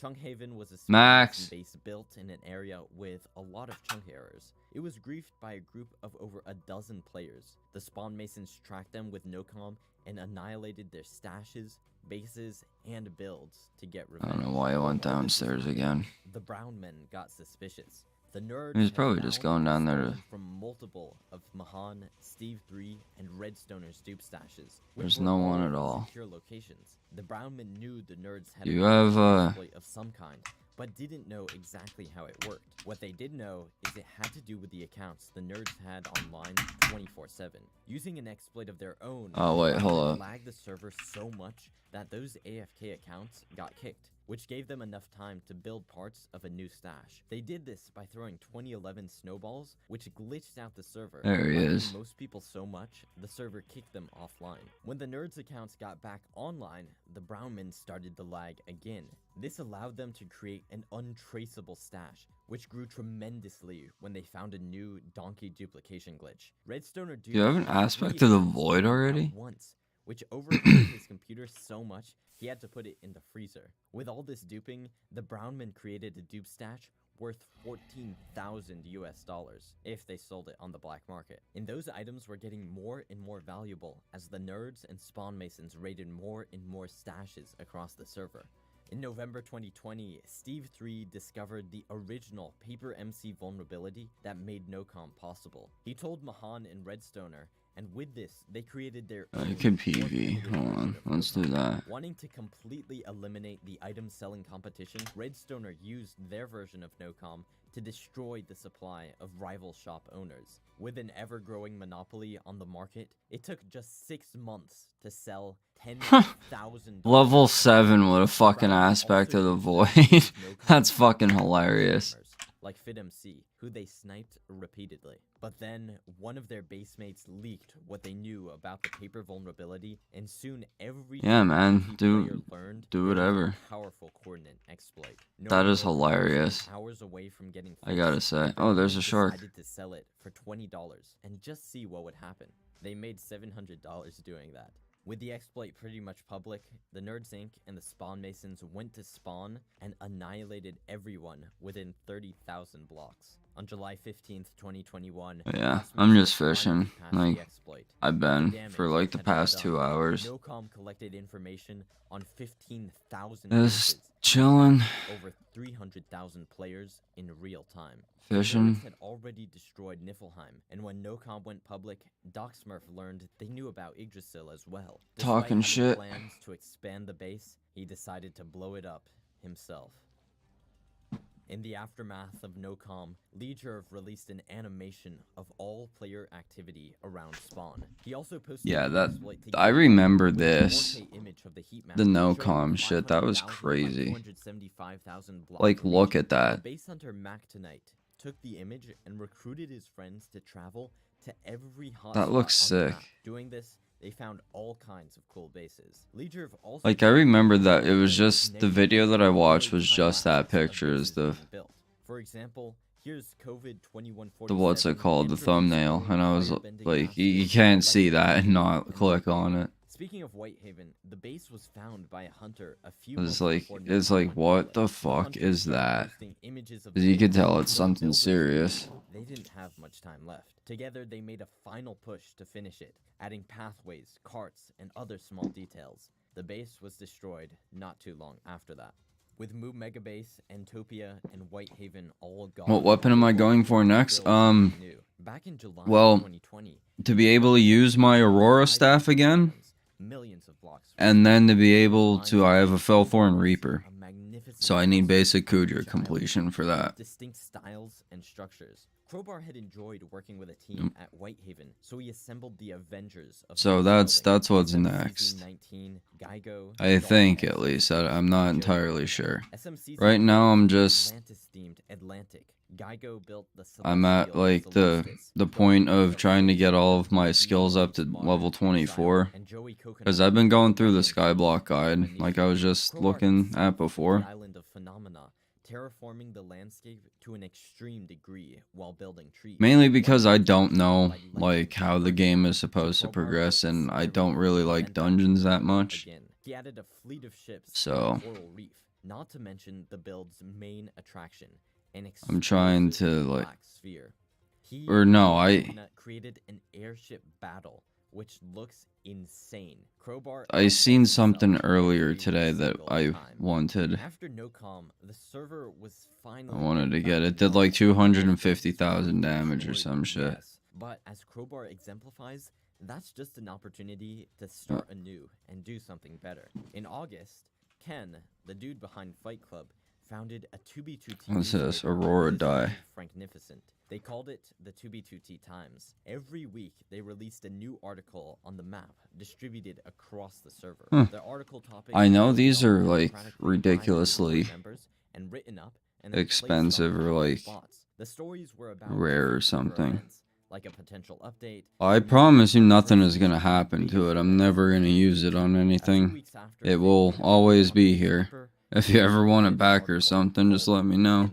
S2: Chunkhaven was a
S3: Max
S2: base built in an area with a lot of chunk errors. It was griefed by a group of over a dozen players. The spawn masons tracked them with no-com and annihilated their stashes, bases, and builds to get revenge.
S3: I don't know why I went downstairs again.
S2: The brown men got suspicious. The nerds
S3: He's probably just going down there to...
S2: from multiple of Mahan, Steve 3, and Redstoner's dupe stashes.
S3: There's no one at all.
S2: Secure locations. The brown men knew the nerds had
S3: you have
S2: of some kind, but didn't know exactly how it worked. What they did know is it had to do with the accounts the nerds had online 24/7. Using an exploit of their own,
S1: Oh wait, hold up.
S2: lagged the server so much that those AFK accounts got kicked, which gave them enough time to build parts of a new stash. They did this by throwing 2011 snowballs, which glitched out the server.
S1: There he is.
S2: Most people so much, the server kicked them offline. When the nerds' accounts got back online, the Brownmen started the lag again. This allowed them to create an untraceable stash, which grew tremendously when they found a new donkey duplication glitch. Redstoner
S1: Do you have an aspect of the void already?
S2: Once, which overheated his computer so much he had to put it in the freezer. With all this duping, the Brownmen created a dupe stash worth 14,000 US dollars if they sold it on the black market. And those items were getting more and more valuable as the nerds and spawn masons raided more and more stashes across the server. In November 2020, Steve 3 discovered the original Paper MC vulnerability that made NoCom possible. He told Mahan and Redstoner, and with this, they created their
S1: You can PV. Hold on. Let's do that.
S2: Wanting to completely eliminate the item selling competition, Redstoner used their version of NoCom to destroy the supply of rival shop owners. With an ever-growing monopoly on the market, it took just 6 months to sell 10,000
S1: Level 7 with a fucking aspect of the void. That's fucking hilarious.
S2: Like FitMC, who they sniped repeatedly. But then, one of their basemates leaked what they knew about the paper vulnerability, and soon every
S1: man, do whatever.
S2: Powerful coordinate exploit.
S1: That is hilarious.
S2: Hours away from getting
S1: I gotta say. Oh, there's a shark.
S2: Decided to sell it for $20 and just see what would happen. They made $700 doing that. With the exploit pretty much public, the Nerds Inc. and the Spawn Masons went to spawn and annihilated everyone within 30,000 blocks. On July 15th, 2021,
S1: yeah, I'm just fishing. Like, I've been for like the past 2 hours.
S2: NoCom collected information on 15,000
S1: Just chilling.
S2: Over 300,000 players in real time.
S1: Fishing.
S2: Had already destroyed Niflheim, and when NoCom went public, DocSmurf learned they knew about Yggdrasil as well.
S1: Talking shit.
S2: Plans to expand the base, he decided to blow it up himself. In the aftermath of NoCom, Legerv released an animation of all player activity around spawn. He also posted
S1: I remember this. The NoCom shit, that was crazy. Like, look at that.
S2: Base hunter Mac tonight took the image and recruited his friends to travel to every hotspot.
S1: That looks sick.
S2: Doing this, they found all kinds of cool bases. Legerv also
S1: like, I remember that it was just the video that I watched was just that picture is the
S2: For example, here's COVID 2147.
S1: The what's it called, the thumbnail, and I was like, you can't see that and not click on it.
S2: Speaking of Whitehaven, the base was found by a hunter a few
S1: It's like what the fuck is that? You can tell it's something serious.
S2: They didn't have much time left. Together, they made a final push to finish it, adding pathways, carts, and other small details. The base was destroyed not too long after that. With Moo Megabase, Entopia, and Whitehaven all gone.
S1: What weapon am I going for next?
S2: Back in July 2020,
S1: to be able to use my Aurora staff again, and then to be able to, I have a Felthorn Reaper, so I need basic Kudra completion for that.
S2: Distinct styles and structures. Crowbar had enjoyed working with a team at Whitehaven, so he assembled the Avengers of
S1: So that's what's next. I think, at least. I'm not entirely sure. Right now I'm just I'm at like the point of trying to get all of my skills up to level 24, because I've been going through the Skyblock guide like I was just looking at before.
S2: Terraforming the landscape to an extreme degree while building trees.
S1: Mainly because I don't know like how the game is supposed to progress, and I don't really like dungeons that much.
S2: He added a fleet of ships
S1: So
S2: Coral Reef, not to mention the build's main attraction, an
S1: I'm trying to like
S2: sphere. Created an airship battle, which looks insane. Crowbar
S1: I seen something earlier today that I wanted.
S2: After NoCom, the server was finally
S1: I wanted to get it. Did like 250,000 damage or some shit.
S2: Yes, but as Crowbar exemplifies, that's just an opportunity to start anew and do something better. In August, Ken, the dude behind Fight Club, founded a 2B2T.
S3: What's this? Aurora die.
S2: Franknificent. They called it the 2B2T Times. Every week, they released a new article on the map, distributed across the server. The article topic
S3: I know these are like ridiculously expensive or like
S2: the stories were about
S3: rare or something.
S2: Like a potential update.
S3: I promise you nothing is gonna happen to it. I'm never gonna use it on anything. It will always be here. If you ever want it back or something, just let me know.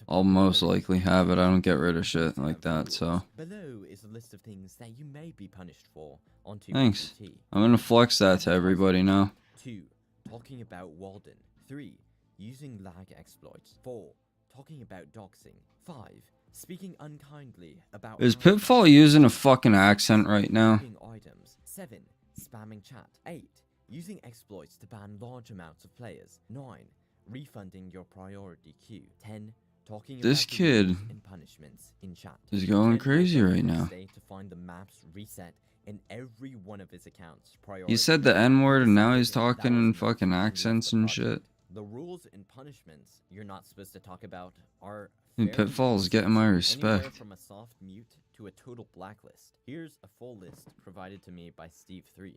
S3: I'll most likely have it. I don't get rid of shit like that, so.
S2: Below is a list of things that you may be punished for on 2B2T.
S3: Thanks. I'm gonna flex that to everybody now.
S2: 2. Talking about Walden. 3. Using lag exploits. 4. Talking about doxing. 5. Speaking unkindly about...
S3: Is Pitfall using a fucking accent right now?
S2: Items. 7. Spamming chat. 8. Using exploits to ban large amounts of players. 9. Refunding your priority queue. 10. Talking
S3: This
S2: about
S3: kid
S2: and punishments in chat.
S3: is going
S2: 10.
S3: crazy right now.
S2: To find the maps reset in every one of his accounts.
S3: He said the N-word and now he's talking in fucking accents and shit.
S2: The rules and punishments you're not supposed to talk about are
S3: Pitfall is getting my respect.
S2: anywhere from a soft mute to a total blacklist. Here's a full list provided to me by Steve3.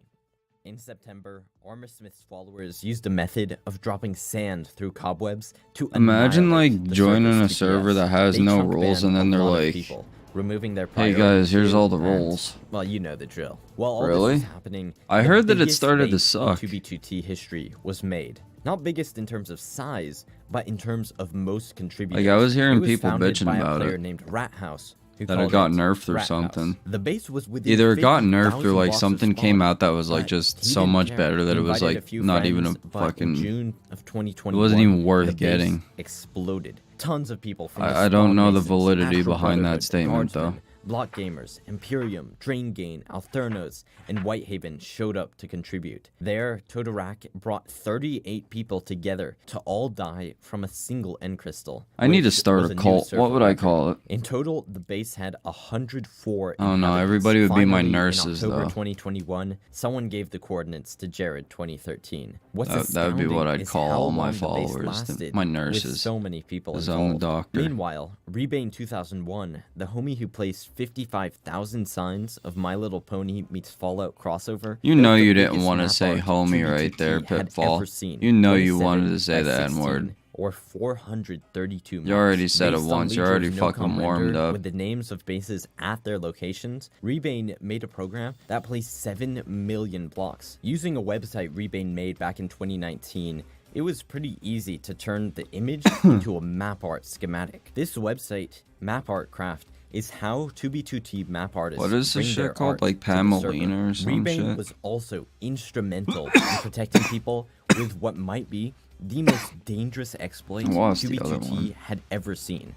S2: In September, Armor Smith's followers used a method of dropping sand through cobwebs to
S3: Imagine like
S2: annihilate the
S3: joining a
S2: server's
S3: server
S2: TPS.
S3: that has
S2: They
S3: no
S2: chunk
S3: rules and
S2: banned
S3: then
S2: a
S3: they're
S2: lot of
S3: like,
S2: people, removing their
S3: hey
S2: priority
S3: guys, here's
S2: queue
S3: all the
S2: and-
S3: rules.
S2: Well, you know the drill. While all
S3: Really?
S2: this was happening,
S3: I
S2: the
S3: heard that it
S2: biggest
S3: started to
S2: base in
S3: suck.
S2: 2B2T history was made. Not biggest in terms of size, but in terms of most contributors.
S3: Like I was hearing
S2: It was
S3: people
S2: founded
S3: bitching
S2: by a
S3: about
S2: player
S3: it.
S2: named Rathouse, who
S3: That it
S2: called
S3: got
S2: it
S3: nerfed or
S2: Rat House.
S3: something.
S2: The base was within
S3: Either it got nerfed or
S2: 50,000
S3: like
S2: blocks of
S3: something
S2: spawn,
S3: came out that was like
S2: but
S3: just
S2: he
S3: so
S2: didn't
S3: much
S2: care.
S3: better that it was
S2: Invited
S3: like
S2: a few
S3: not even a
S2: friends, but in
S3: fucking.
S2: June of 2021,
S3: It wasn't even worth
S2: the base
S3: getting.
S2: exploded. Tons of people from
S3: I don't know the
S2: Masons,
S3: validity
S2: Afro
S3: behind that
S2: Brotherhood,
S3: statement though.
S2: Guardsmen, Block Gamers, Imperium, Drain Gain, Althernos, and Whitehaven showed up to contribute. There, Todorak brought 38 people together to all die from a single end crystal.
S3: I need to
S2: which
S3: start
S2: was
S3: a
S2: new
S3: cult.
S2: server
S3: What would I
S2: record.
S3: call it?
S2: In total, the base had 104
S3: Oh no,
S2: inhabitants.
S3: everybody would be my
S2: Finally,
S3: nurses
S2: in October
S3: though.
S2: 2021, someone gave the coordinates to Jared 2013. What's
S3: That would be what
S2: astounding
S3: I'd
S2: is
S3: call
S2: how
S3: all my
S2: long the base
S3: followers,
S2: lasted
S3: my
S2: with
S3: nurses.
S2: so many people
S3: 'Cause I'm the
S2: involved.
S3: doctor.
S2: Meanwhile, Rebane 2001, the homie who placed 55,000 signs of My Little Pony meets Fallout crossover.
S3: You
S2: built
S3: know
S2: the
S3: you didn't
S2: biggest
S3: want to
S2: map
S3: say
S2: art
S3: homie
S2: 2B2T
S3: right there,
S2: had
S3: Pitfall.
S2: ever seen.
S3: You know you
S2: 27
S3: wanted to say
S2: by
S3: the
S2: 16,
S3: N-word.
S2: or 432
S3: You already
S2: maps.
S3: said it
S2: Based on
S3: once, you're
S2: Legion's
S3: already
S2: no-com
S3: fucking warmed
S2: render
S3: up.
S2: With the names of bases at their locations, Rebane made a program that placed 7 million blocks. Using a website Rebane made back in 2019, it was pretty easy to turn the image into a map art schematic. This website, Map Art Craft, is how 2B2T map artists
S3: What is this
S2: bring
S3: shit
S2: their
S3: called?
S2: art
S3: Like
S2: to the server.
S3: Pamelina or some
S2: Rebane
S3: shit?
S2: was also instrumental in protecting people with what might be the most dangerous exploit
S3: What's the other
S2: 2B2T
S3: one?
S2: had ever seen.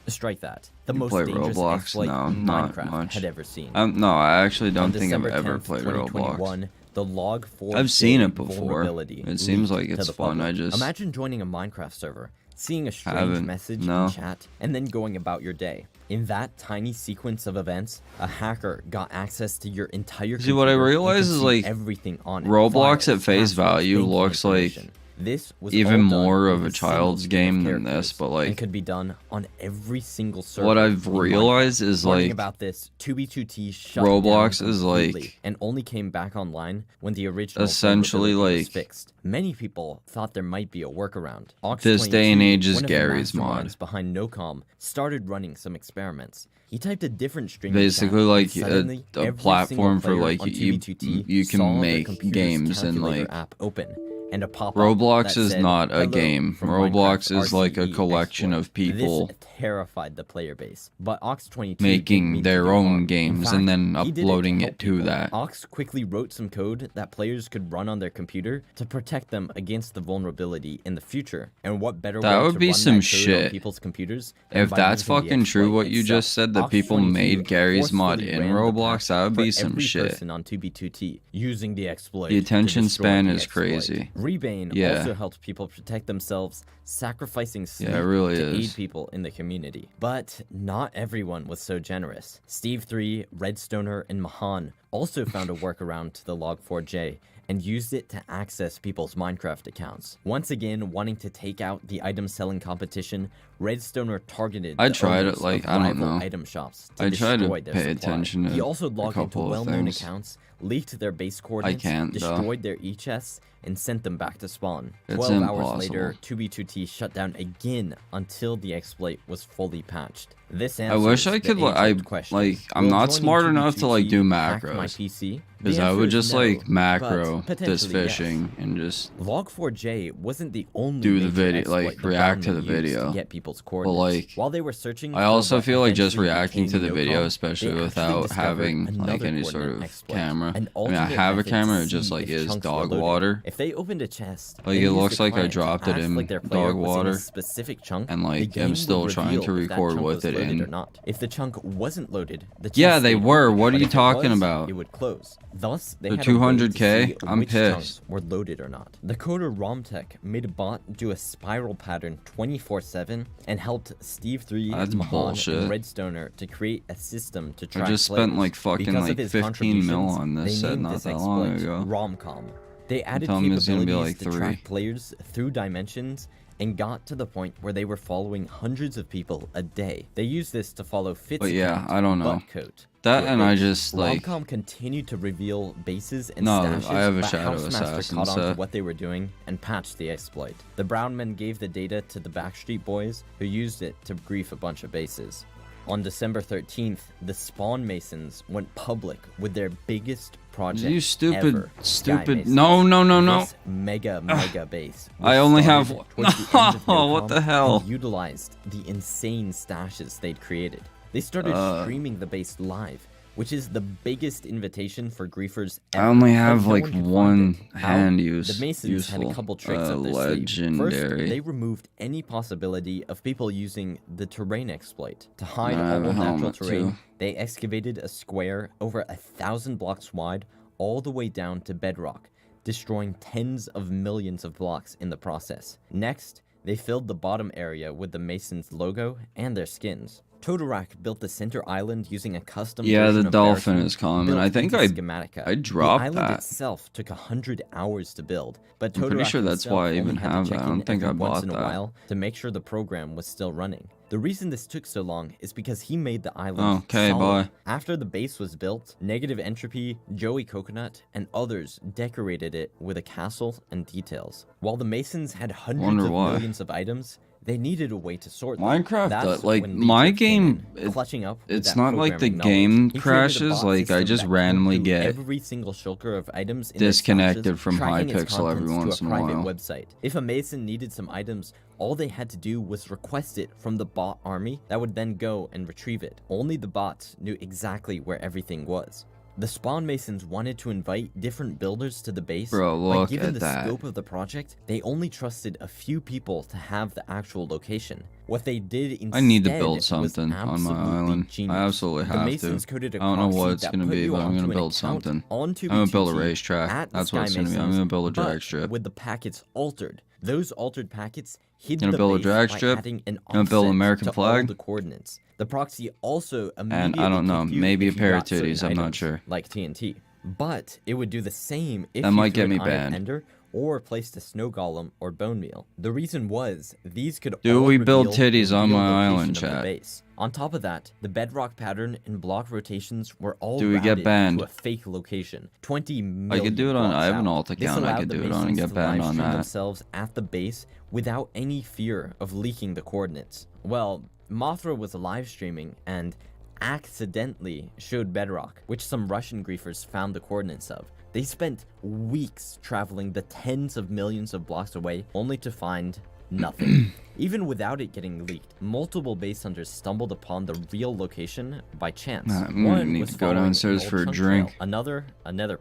S2: Strike that. The
S3: You
S2: most
S3: play
S2: dangerous
S3: Roblox?
S2: exploit
S3: No, not
S2: Minecraft
S3: much.
S2: had ever seen.
S3: No, I actually don't
S2: On
S3: think I've
S2: December
S3: ever
S2: 10th,
S3: played Roblox.
S2: 2021, the log 4
S3: I've seen
S2: day
S3: it before.
S2: vulnerability
S3: It seems
S2: leaked
S3: like
S2: to
S3: it's
S2: the
S3: fun,
S2: public.
S3: I just
S2: Imagine joining a Minecraft server, seeing a strange
S3: haven't,
S2: message
S3: no.
S2: in chat, and then going about your day. In that tiny sequence of events, a hacker got access to your entire
S3: See, what I
S2: computer and
S3: realize
S2: could
S3: is
S2: see
S3: like
S2: everything on it.
S3: Roblox
S2: Files,
S3: at face
S2: passwords,
S3: value
S2: banking
S3: looks like
S2: information. This was
S3: even
S2: all done
S3: more
S2: with
S3: of a
S2: single
S3: child's
S2: stream of
S3: game than this,
S2: characters,
S3: but
S2: and
S3: like
S2: could be done on every single server.
S3: what I've
S2: in Minecraft.
S3: realized is
S2: Learning
S3: like
S2: about this, 2B2T shut
S3: Roblox
S2: down
S3: is
S2: completely
S3: like
S2: and only came back online when the original
S3: essentially
S2: vulnerability was
S3: like
S2: fixed. Many people thought there might be a workaround.
S3: this day and age is
S2: one of the
S3: Gary's mod.
S2: masterminds behind NoCom started running some experiments. He typed a different string.
S3: Basically,
S2: in chat,
S3: like
S2: and suddenly,
S3: a
S2: every
S3: platform
S2: single
S3: for
S2: player
S3: like
S2: on
S3: you
S2: 2B2T
S3: can
S2: saw their
S3: make
S2: computer's
S3: games and
S2: calculator
S3: like
S2: app open. And a pop-up
S3: Roblox
S2: that
S3: is
S2: said,
S3: not a
S2: "Hello
S3: game.
S2: from
S3: Roblox
S2: Minecraft
S3: is like a
S2: RCE
S3: collection
S2: exploit."
S3: of people
S2: This terrified the player base, but Ox22 didn't
S3: making
S2: mean to
S3: their
S2: do
S3: own
S2: harm. In
S3: games
S2: fact,
S3: and then
S2: he did it
S3: uploading
S2: help
S3: it to
S2: people.
S3: that.
S2: Ox quickly wrote some code that players could run on their computer to protect them against the vulnerability in the future. And what better
S3: That
S2: way
S3: would
S2: to
S3: be
S2: run
S3: some
S2: that code on
S3: shit.
S2: people's computers than
S3: If
S2: by
S3: that's
S2: using the
S3: fucking true,
S2: exploit
S3: what you just
S2: itself?
S3: said, that people
S2: Ox22
S3: made Gary's mod
S2: forcefully
S3: in
S2: ran the
S3: Roblox,
S2: patch
S3: that would
S2: for
S3: be some
S2: every
S3: shit.
S2: person on 2B2T using the exploit.
S3: The attention
S2: to destroy
S3: span
S2: the
S3: is
S2: exploit.
S3: crazy.
S2: Rebane
S3: Yeah.
S2: also helped people protect themselves sacrificing sleep
S3: really
S2: to
S3: is.
S2: aid people in the community. But not everyone was so generous. Steve 3, Redstoner, and Mahan also found a workaround to the Log4j and used it to access people's Minecraft accounts. Once again, wanting to take out the item selling competition, Redstoner targeted
S3: I
S2: the
S3: tried
S2: owners
S3: it, like,
S2: of
S3: I don't
S2: rival
S3: know.
S2: item shops to
S3: I tried to
S2: destroy their
S3: pay
S2: supply.
S3: attention to
S2: He also
S3: a
S2: logged into
S3: couple of
S2: well-known
S3: things.
S2: accounts, leaked their base coordinates,
S3: can't, though.
S2: destroyed their e-chests, and sent them back to spawn.
S3: It's
S2: 12 hours later,
S3: impossible.
S2: 2b2t shut down again until the exploit was fully patched. This
S3: I wish I could, I'm not smart enough to, like, do macros. Because I would just, like, macro this fishing and just
S2: Log4j wasn't the only
S3: do the
S2: major
S3: video,
S2: exploit
S3: like,
S2: the
S3: react to the
S2: Brownmen used
S3: video.
S2: to get people's
S3: But,
S2: coordinates.
S3: like,
S2: While they were searching
S3: I
S2: for
S3: also
S2: what
S3: feel like just
S2: eventually
S3: reacting to
S2: became
S3: the video,
S2: Yoko,
S3: especially
S2: they
S3: without
S2: actually
S3: having,
S2: discovered
S3: like,
S2: another
S3: any sort
S2: coordinate
S3: of
S2: exploit,
S3: camera.
S2: an
S3: I mean, I
S2: alternate
S3: have a
S2: method
S3: camera,
S2: to
S3: it just,
S2: see
S3: like,
S2: if
S3: is
S2: chunks were
S3: dog
S2: loaded.
S3: water.
S2: If they opened a chest,
S3: Like,
S2: and
S3: it
S2: used
S3: looks
S2: the
S3: like I
S2: client to
S3: dropped it
S2: act
S3: in
S2: like their player
S3: dog
S2: was in a
S3: water.
S2: specific chunk,
S3: And,
S2: the
S3: like,
S2: game
S3: I'm
S2: would
S3: still trying to
S2: reveal if that
S3: record
S2: chunk
S3: with
S2: was
S3: it
S2: loaded
S3: in.
S2: or not. If the chunk wasn't loaded, the
S3: Yeah,
S2: chest
S3: they
S2: stayed
S3: were.
S2: open,
S3: What are
S2: but
S3: you
S2: if it
S3: talking
S2: was,
S3: about?
S2: it would close. Thus, they
S3: The
S2: had a way to
S3: 200K?
S2: see
S3: I'm
S2: which
S3: pissed.
S2: chunks were loaded or not. The coder RomTech made a bot do a spiral pattern 24/7 and helped Steve 3,
S3: That's
S2: Mahan,
S3: bullshit.
S2: and Redstoner to create a system to track
S3: I just spent,
S2: players.
S3: like, fucking,
S2: Because of
S3: like,
S2: his
S3: 15 mil
S2: contributions,
S3: on this
S2: they
S3: set
S2: named
S3: not
S2: this
S3: that long
S2: exploit
S3: ago.
S2: Romcom. They added
S3: telling me it's gonna be,
S2: capabilities
S3: like,
S2: to track
S3: 3.
S2: players through dimensions and got to the point where they were following hundreds of people a day. They used this to follow Fitz
S3: But yeah,
S2: account,
S3: I don't know.
S2: Buttcoat.
S3: That
S2: To
S3: and I
S2: which
S3: just, like...
S2: Romcom continued to reveal bases and
S3: No,
S2: stashes,
S3: I have a
S2: but
S3: Shadow
S2: Housemaster
S3: Assassin
S2: caught on to
S3: set.
S2: what they were doing and patched the exploit. The Brown men gave the data to the Backstreet Boys, who used it to grief a bunch of bases. On December 13th, the Spawn Masons went public with their biggest project
S3: You stupid,
S2: ever,
S3: stupid...
S2: Sky Masons.
S3: No.
S2: This mega base.
S3: I
S2: was
S3: only have...
S2: started towards the end of
S3: No, what
S2: NOCOM
S3: the hell?
S2: and utilized the insane stashes they'd created. They started streaming the base live, which is the biggest invitation for griefers ever.
S3: I only have,
S2: but no
S3: like,
S2: one could find
S3: one
S2: it. How?
S3: hand use.
S2: The Masons had a couple tricks
S3: useful,
S2: up their sleeve. First,
S3: legendary.
S2: they removed any possibility of people using the terrain exploit. To hide
S3: I have
S2: all
S3: a
S2: natural
S3: helmet,
S2: terrain,
S3: too.
S2: they excavated a square over 1,000 blocks wide all the way down to bedrock, destroying tens of millions of blocks in the process. Next, they filled the bottom area with the Masons logo and their skins. Totorak built the center island using a custom
S3: Yeah,
S2: version
S3: the
S2: of
S3: dolphin
S2: Barracuda
S3: is common.
S2: built
S3: I think
S2: into
S3: I
S2: Schematica.
S3: dropped
S2: the island
S3: that.
S2: itself took 100 hours to build, but
S3: I'm pretty
S2: Totorak
S3: sure that's
S2: himself
S3: why I
S2: only
S3: even
S2: had to
S3: have
S2: check
S3: that. I
S2: in
S3: don't think
S2: every
S3: I
S2: once
S3: bought
S2: in a
S3: that.
S2: while to make sure the program was still running. The reason this took so long is because he made the island
S3: Okay,
S2: solid.
S3: bye.
S2: After the base was built, Negative Entropy, Joey Coconut, and others decorated it with a castle and details. While the Masons had hundreds
S3: Wonder
S2: of
S3: why.
S2: millions of items, they needed a way to sort them.
S3: Minecraft,
S2: That's
S3: like,
S2: when
S3: my
S2: Legion came
S3: game,
S2: in, clutching up with
S3: it's
S2: that
S3: not like the
S2: programming
S3: game
S2: knowledge. He created a
S3: crashes,
S2: bot
S3: like, I
S2: system
S3: just
S2: that
S3: randomly
S2: combed through
S3: get
S2: every single shulker of items in their
S3: disconnected
S2: stashes,
S3: from
S2: tracking its
S3: Hypixel every
S2: contents
S3: once
S2: to
S3: in
S2: a
S3: a
S2: private
S3: while.
S2: website. If a Mason needed some items, all they had to do was request it from the bot army that would then go and retrieve it. Only the bots knew exactly where everything was. The Spawn Masons wanted to invite different builders to the base,
S3: Bro,
S2: but
S3: look
S2: given
S3: at
S2: the
S3: that.
S2: scope of the project, they only trusted a few people to have the actual location. What they did instead
S3: I need to build
S2: was
S3: something on my
S2: absolutely
S3: island.
S2: genius.
S3: I absolutely
S2: The
S3: have
S2: Masons
S3: to.
S2: coded a
S3: I don't know what
S2: proxy
S3: it's
S2: that
S3: gonna
S2: put
S3: be,
S2: you
S3: but I'm
S2: onto
S3: gonna
S2: an
S3: build
S2: account
S3: something.
S2: on
S3: I'm gonna build a
S2: 2B2T
S3: racetrack.
S2: at the
S3: That's what it's
S2: Sky
S3: gonna be. I'm
S2: Masons,
S3: gonna build a
S2: but
S3: drag strip.
S2: with the packets altered. Those altered packets hid
S3: Gonna
S2: the
S3: build a
S2: base
S3: drag
S2: by
S3: strip.
S2: adding an
S3: Gonna build an
S2: offset
S3: American
S2: to
S3: flag.
S2: all the coordinates. The proxy also
S3: And
S2: immediately
S3: I don't know,
S2: kicked you
S3: maybe a
S2: if you
S3: pair of
S2: got certain
S3: titties, I'm not
S2: items,
S3: sure.
S2: like TNT. But it would do the same if
S3: That
S2: you
S3: might
S2: threw
S3: get
S2: an
S3: me
S2: Iron
S3: banned.
S2: Ender or placed a snow golem or bone meal. The reason was these could
S3: Do
S2: all
S3: we build
S2: reveal the
S3: titties on
S2: real
S3: my
S2: location
S3: island,
S2: of the
S3: chat?
S2: base. On top of that, the bedrock pattern and block rotations were all
S3: Do we get
S2: routed
S3: banned?
S2: to a fake location. 20 million
S3: I could do it on. I have an alt
S2: This
S3: account. I
S2: allowed
S3: could
S2: the
S3: do it on and
S2: Masons
S3: get
S2: to
S3: banned
S2: live
S3: on
S2: stream
S3: that.
S2: themselves at the base without any fear of leaking the coordinates. Well, Mothra was live streaming and accidentally showed bedrock, which some Russian griefers found the coordinates of. They spent weeks traveling the tens of millions of blocks away only to find nothing. Even without it getting leaked, multiple base hunters stumbled upon the real location by chance.
S3: I'm gonna need to go downstairs for a drink.
S2: Another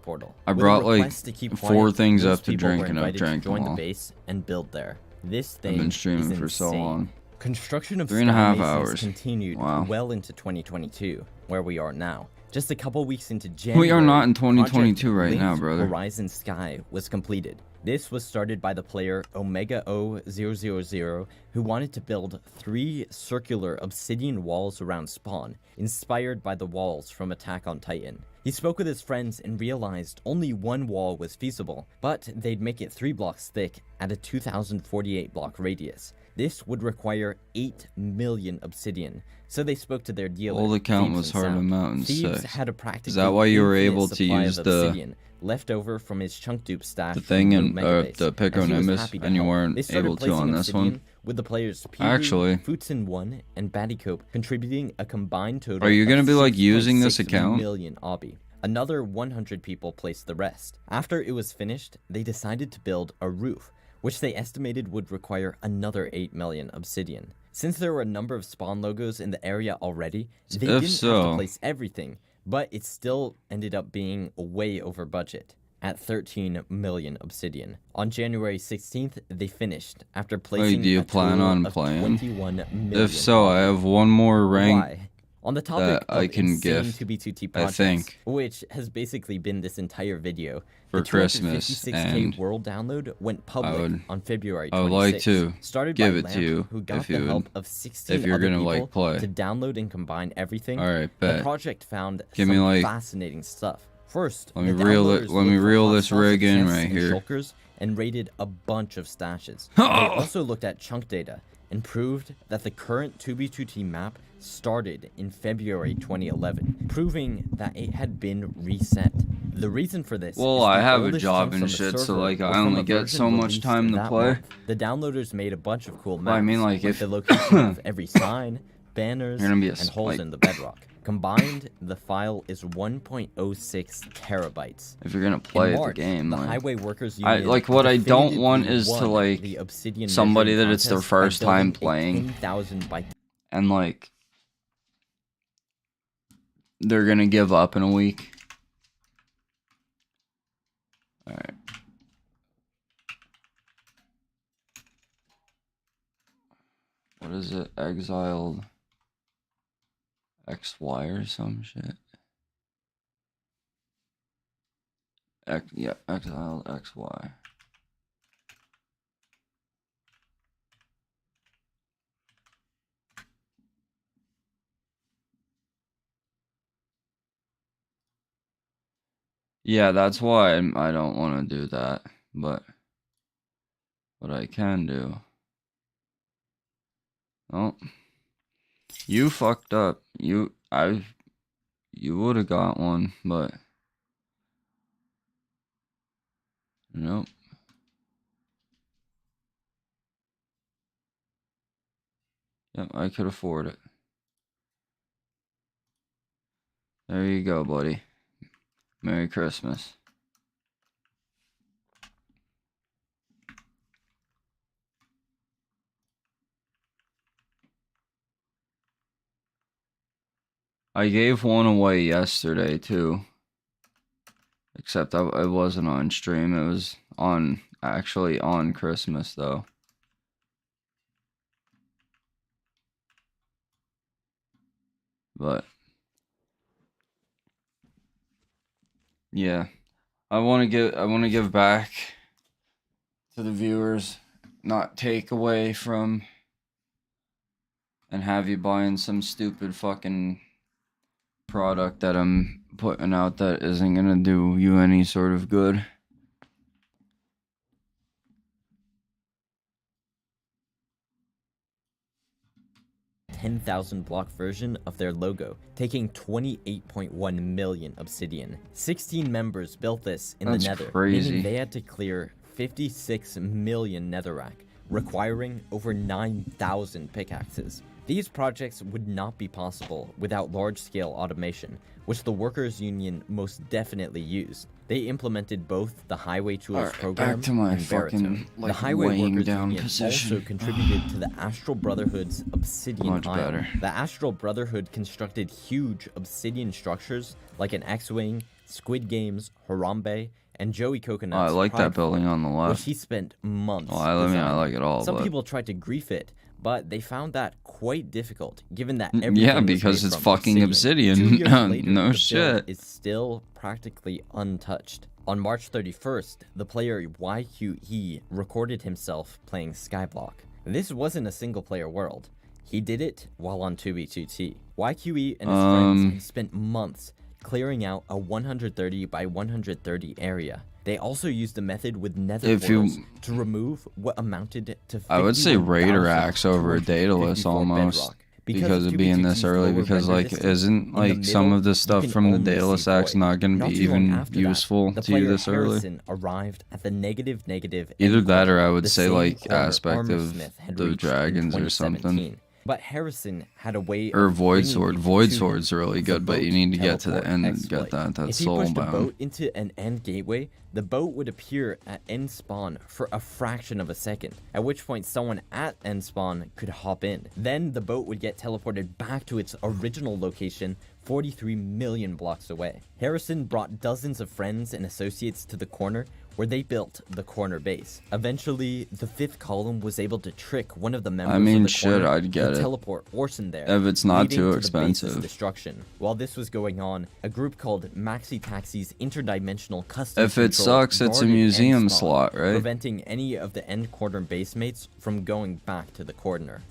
S2: portal.
S3: I
S2: With a
S3: brought, like,
S2: request to keep
S3: 4
S2: quiet,
S3: things
S2: those
S3: up to
S2: people
S3: drink,
S2: were
S3: and I've
S2: invited to
S3: drank them
S2: join the
S3: all.
S2: base and build there. This thing
S3: I've been streaming
S2: is
S3: for so
S2: insane.
S3: long.
S2: Construction of
S3: 3.5
S2: Sky Masons
S3: hours.
S2: continued
S3: Wow.
S2: well into 2022, where we are now. Just a couple weeks into January,
S3: We are not in 2022
S2: Project
S3: right now,
S2: Linked
S3: brother.
S2: Horizon Sky was completed. This was started by the player Omega 000, who wanted to build 3 circular obsidian walls around spawn, inspired by the walls from Attack on Titan. He spoke with his friends and realized only 1 wall was feasible, but they'd make it 3 blocks thick at a 2048 block radius. This would require 8 million obsidian, so they spoke to their dealer.
S3: Well, the count was hard to mount in 6. Is that why you were able to use the
S2: left over from his chunk dupe stash,
S3: the thing in the Pico Nimbus, and you weren't able to on this one?
S2: With the players
S3: Actually,
S2: Futsin 1 and Battycope contributing a combined total.
S3: Are you gonna be like using this
S2: 6
S3: account?
S2: million obby. Another 100 people placed the rest. After it was finished, they decided to build a roof, which they estimated would require another 8 million obsidian. Since there were a number of spawn logos in the area already, they didn't have to place everything, but it still ended up being way over budget at 13 million obsidian. On January 16th, they finished after placing
S3: do you plan on playing?
S2: 21 million.
S3: If so, I have one more rank.
S2: Why? On the topic
S3: that I can give,
S2: 2B2T
S3: projects,
S2: I think, which has basically been this entire video,
S3: for Christmas,
S2: 56K world download went public on February 26th.
S3: I would like to
S2: started
S3: give
S2: by
S3: it
S2: Lamp,
S3: to you
S2: who got
S3: if
S2: the
S3: you
S2: help
S3: would,
S2: of 16
S3: if you're
S2: other
S3: gonna
S2: people
S3: like play
S2: to download and combine everything.
S3: All right, bet.
S2: The project found
S3: Give
S2: some
S3: me like
S2: fascinating stuff. First,
S3: let me reel this rig in right here.
S2: Shulkers and raided a bunch of stashes. They also looked at chunk data and proved that the current 2B2T map started in February 2011, proving that it had been reset. The reason for this
S3: well, I have a job and shit, so like I only get so much time to play.
S2: The downloaders made a bunch of cool maps.
S3: I mean, like if
S2: the location of every sign, banners,
S3: and
S2: holes in the bedrock. Combined, the file is 1.06 terabytes.
S3: If you're gonna play
S2: March,
S3: the game,
S2: the
S3: like,
S2: Highway Workers Union
S3: like what I don't want is to like somebody that it's their first time playing, and like they're gonna give up in a week. All right. What is it? Exiled XY or some shit. Yeah, exiled XY. Yeah, that's why I don't want to do that, but what I can do. Oh, you fucked up. You would have got one, but nope. Yep, I could afford it. There you go, buddy. Merry Christmas. I gave one away yesterday too. Except it wasn't on stream. It was actually on Christmas though. But yeah, I want to give back to the viewers, not take away from, and have you buying some stupid fucking product that I'm putting out that isn't gonna do you any sort of good.
S2: $10,000 block version of their logo, taking 28.1 million obsidian. 16 members built this in the Nether, meaning they had to clear 56 million netherrack, requiring over 9,000 pickaxes. These projects would not be possible without large-scale automation, which the Workers' Union most definitely used. They implemented both the Highway Tools program
S3: back to my
S2: and
S3: fucking,
S2: the Highway Workers
S3: down
S2: Union
S3: position.
S2: also contributed to the Astral Brotherhood's Obsidian
S3: Much
S2: Isle.
S3: better.
S2: The Astral Brotherhood constructed huge obsidian structures like an X-Wing, Squid Games, Harambe, and Joey Coconut's
S3: I like that building on the left.
S2: which he spent months
S3: I like it all.
S2: Some
S3: but
S2: people tried to grief it, but they found that quite difficult, given that
S3: yeah, because it's fucking obsidian.
S2: 2 years later,
S3: No
S2: the
S3: shit.
S2: build is still practically untouched. On March 31st, the player YQE recorded himself playing Skyblock. This wasn't a single-player world. He did it while on 2B2T. YQE and his friends had spent months clearing out a 130 by 130 area. They also used a method with nether portals to remove what amounted to
S3: I would say Raider Axe over a Daedalus almost. Because of being this early, because like isn't like some of the stuff from the Daedalus Axe not going to be even useful to you this early?
S2: Arrived at the negative
S3: Either that or I would say like aspect of the dragons or something.
S2: But Harrison had a way
S3: or Void Sword. Void Sword's really good, but you need to get to the end and get that. That's soulbound. If he pushed a boat
S2: into an end gateway, the boat would appear at end spawn for a fraction of a second, at which point someone at end spawn could hop in. Then the boat would get teleported back to its original location 43 million blocks away. Harrison brought dozens of friends and associates to the corner where they built the corner base. Eventually, the fifth column was able to trick one of the members of the corner
S3: I'd get
S2: to teleport Orson there,
S3: if it's not too
S2: to
S3: expensive.
S2: Destruction. While this was going on, a group called Maxi Taxi's interdimensional custom
S3: if it sucks, it's a museum slot, right?
S2: Preventing any of the end corner base mates from going back to the corner.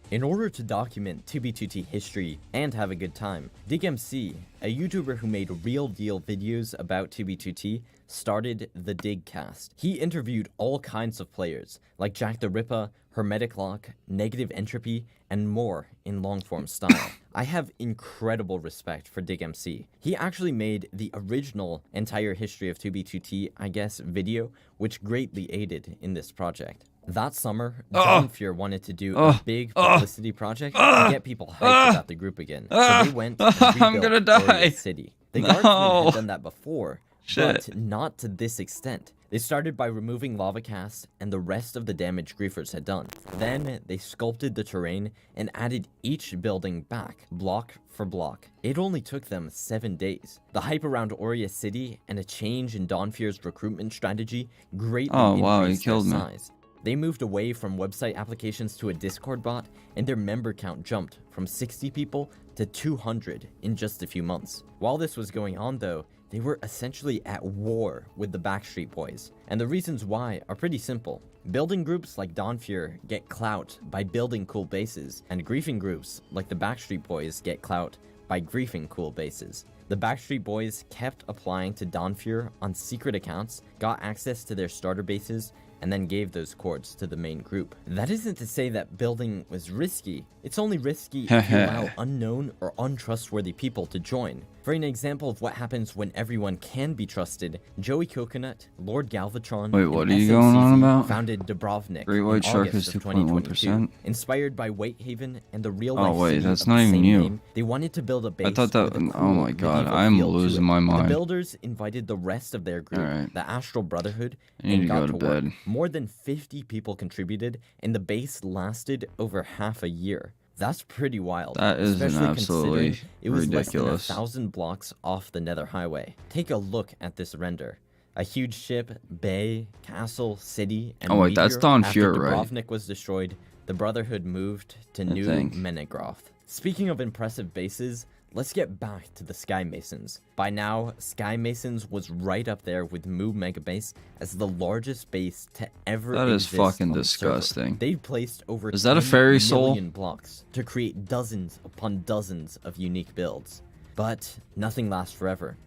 S2: In order to document 2B2T history and have a good time, DigMC, a YouTuber who made real-deal videos about 2B2T, started the Digcast. He interviewed all kinds of players, like Jack the Ripper, Hermetic Lock, Negative Entropy, and more in long-form style. I have incredible respect for DigMC. He actually made the original entire history of 2B2T, I guess, video, which greatly aided in this project. That summer, Dawnfear wanted to do a big publicity project to get people hyped about the group again. So they went and rebuilt Oria City. The Guardsmen had done that before, but not to this extent. They started by removing lava casts and the rest of the damage griefers had done. Then they sculpted the terrain and added each building back, block for block. It only took them 7 days. The hype around Oria City and a change in Dawnfear's recruitment strategy greatly increased their size. They moved away from website applications to a Discord bot, and their member count jumped from 60 people to 200 in just a few months. While this was going on though, they were essentially at war with the Backstreet Boys, and the reasons why are pretty simple. Building groups like Dawnfear get clout by building cool bases, and griefing groups like the Backstreet Boys get clout by griefing cool bases. The Backstreet Boys kept applying to Dawnfear on secret accounts, got access to their starter bases, and then gave those cords to the main group. That isn't to say that building was risky. It's only risky if you allow unknown or untrustworthy people to join. For an example of what happens when everyone can be trusted, Joey Coconut, Lord Galvatron,
S3: wait, what are you going on about?
S2: Founded Dubrovnik
S3: Great White
S2: in
S3: Shark
S2: August
S3: is
S2: of 2022. Inspired by Whitehaven and the real-life city
S3: that's
S2: of
S3: not
S2: the
S3: even
S2: same
S3: you.
S2: name, they wanted to build a base.
S3: I thought that.
S2: with a
S3: Oh
S2: cool
S3: my god,
S2: medieval
S3: I'm
S2: feel to
S3: losing
S2: it.
S3: my mind.
S2: The builders invited the rest of their group, the Astral Brotherhood,
S3: I need
S2: and
S3: to
S2: got
S3: go to
S2: work.
S3: bed.
S2: More than 50 people contributed, and the base lasted over half a year. That's pretty wild.
S3: That is
S2: especially
S3: absolutely
S2: considering it was
S3: ridiculous.
S2: less than 1,000 blocks off the Nether Highway. Take a look at this render. A huge ship, bay, castle, city, and
S3: wait, that's Dawnfear,
S2: after
S3: right?
S2: Dubrovnik was destroyed, the Brotherhood moved to New Menegroth. Speaking of impressive bases, let's get back to the Sky Masons. By now, Sky Masons was right up there with Moo Megabase as the largest base to ever
S3: That is
S2: exist
S3: fucking
S2: on the
S3: disgusting.
S2: server. They've placed over
S3: Is that a
S2: 10
S3: fairy soul?
S2: million blocks to create dozens upon dozens of unique builds. But nothing lasts forever.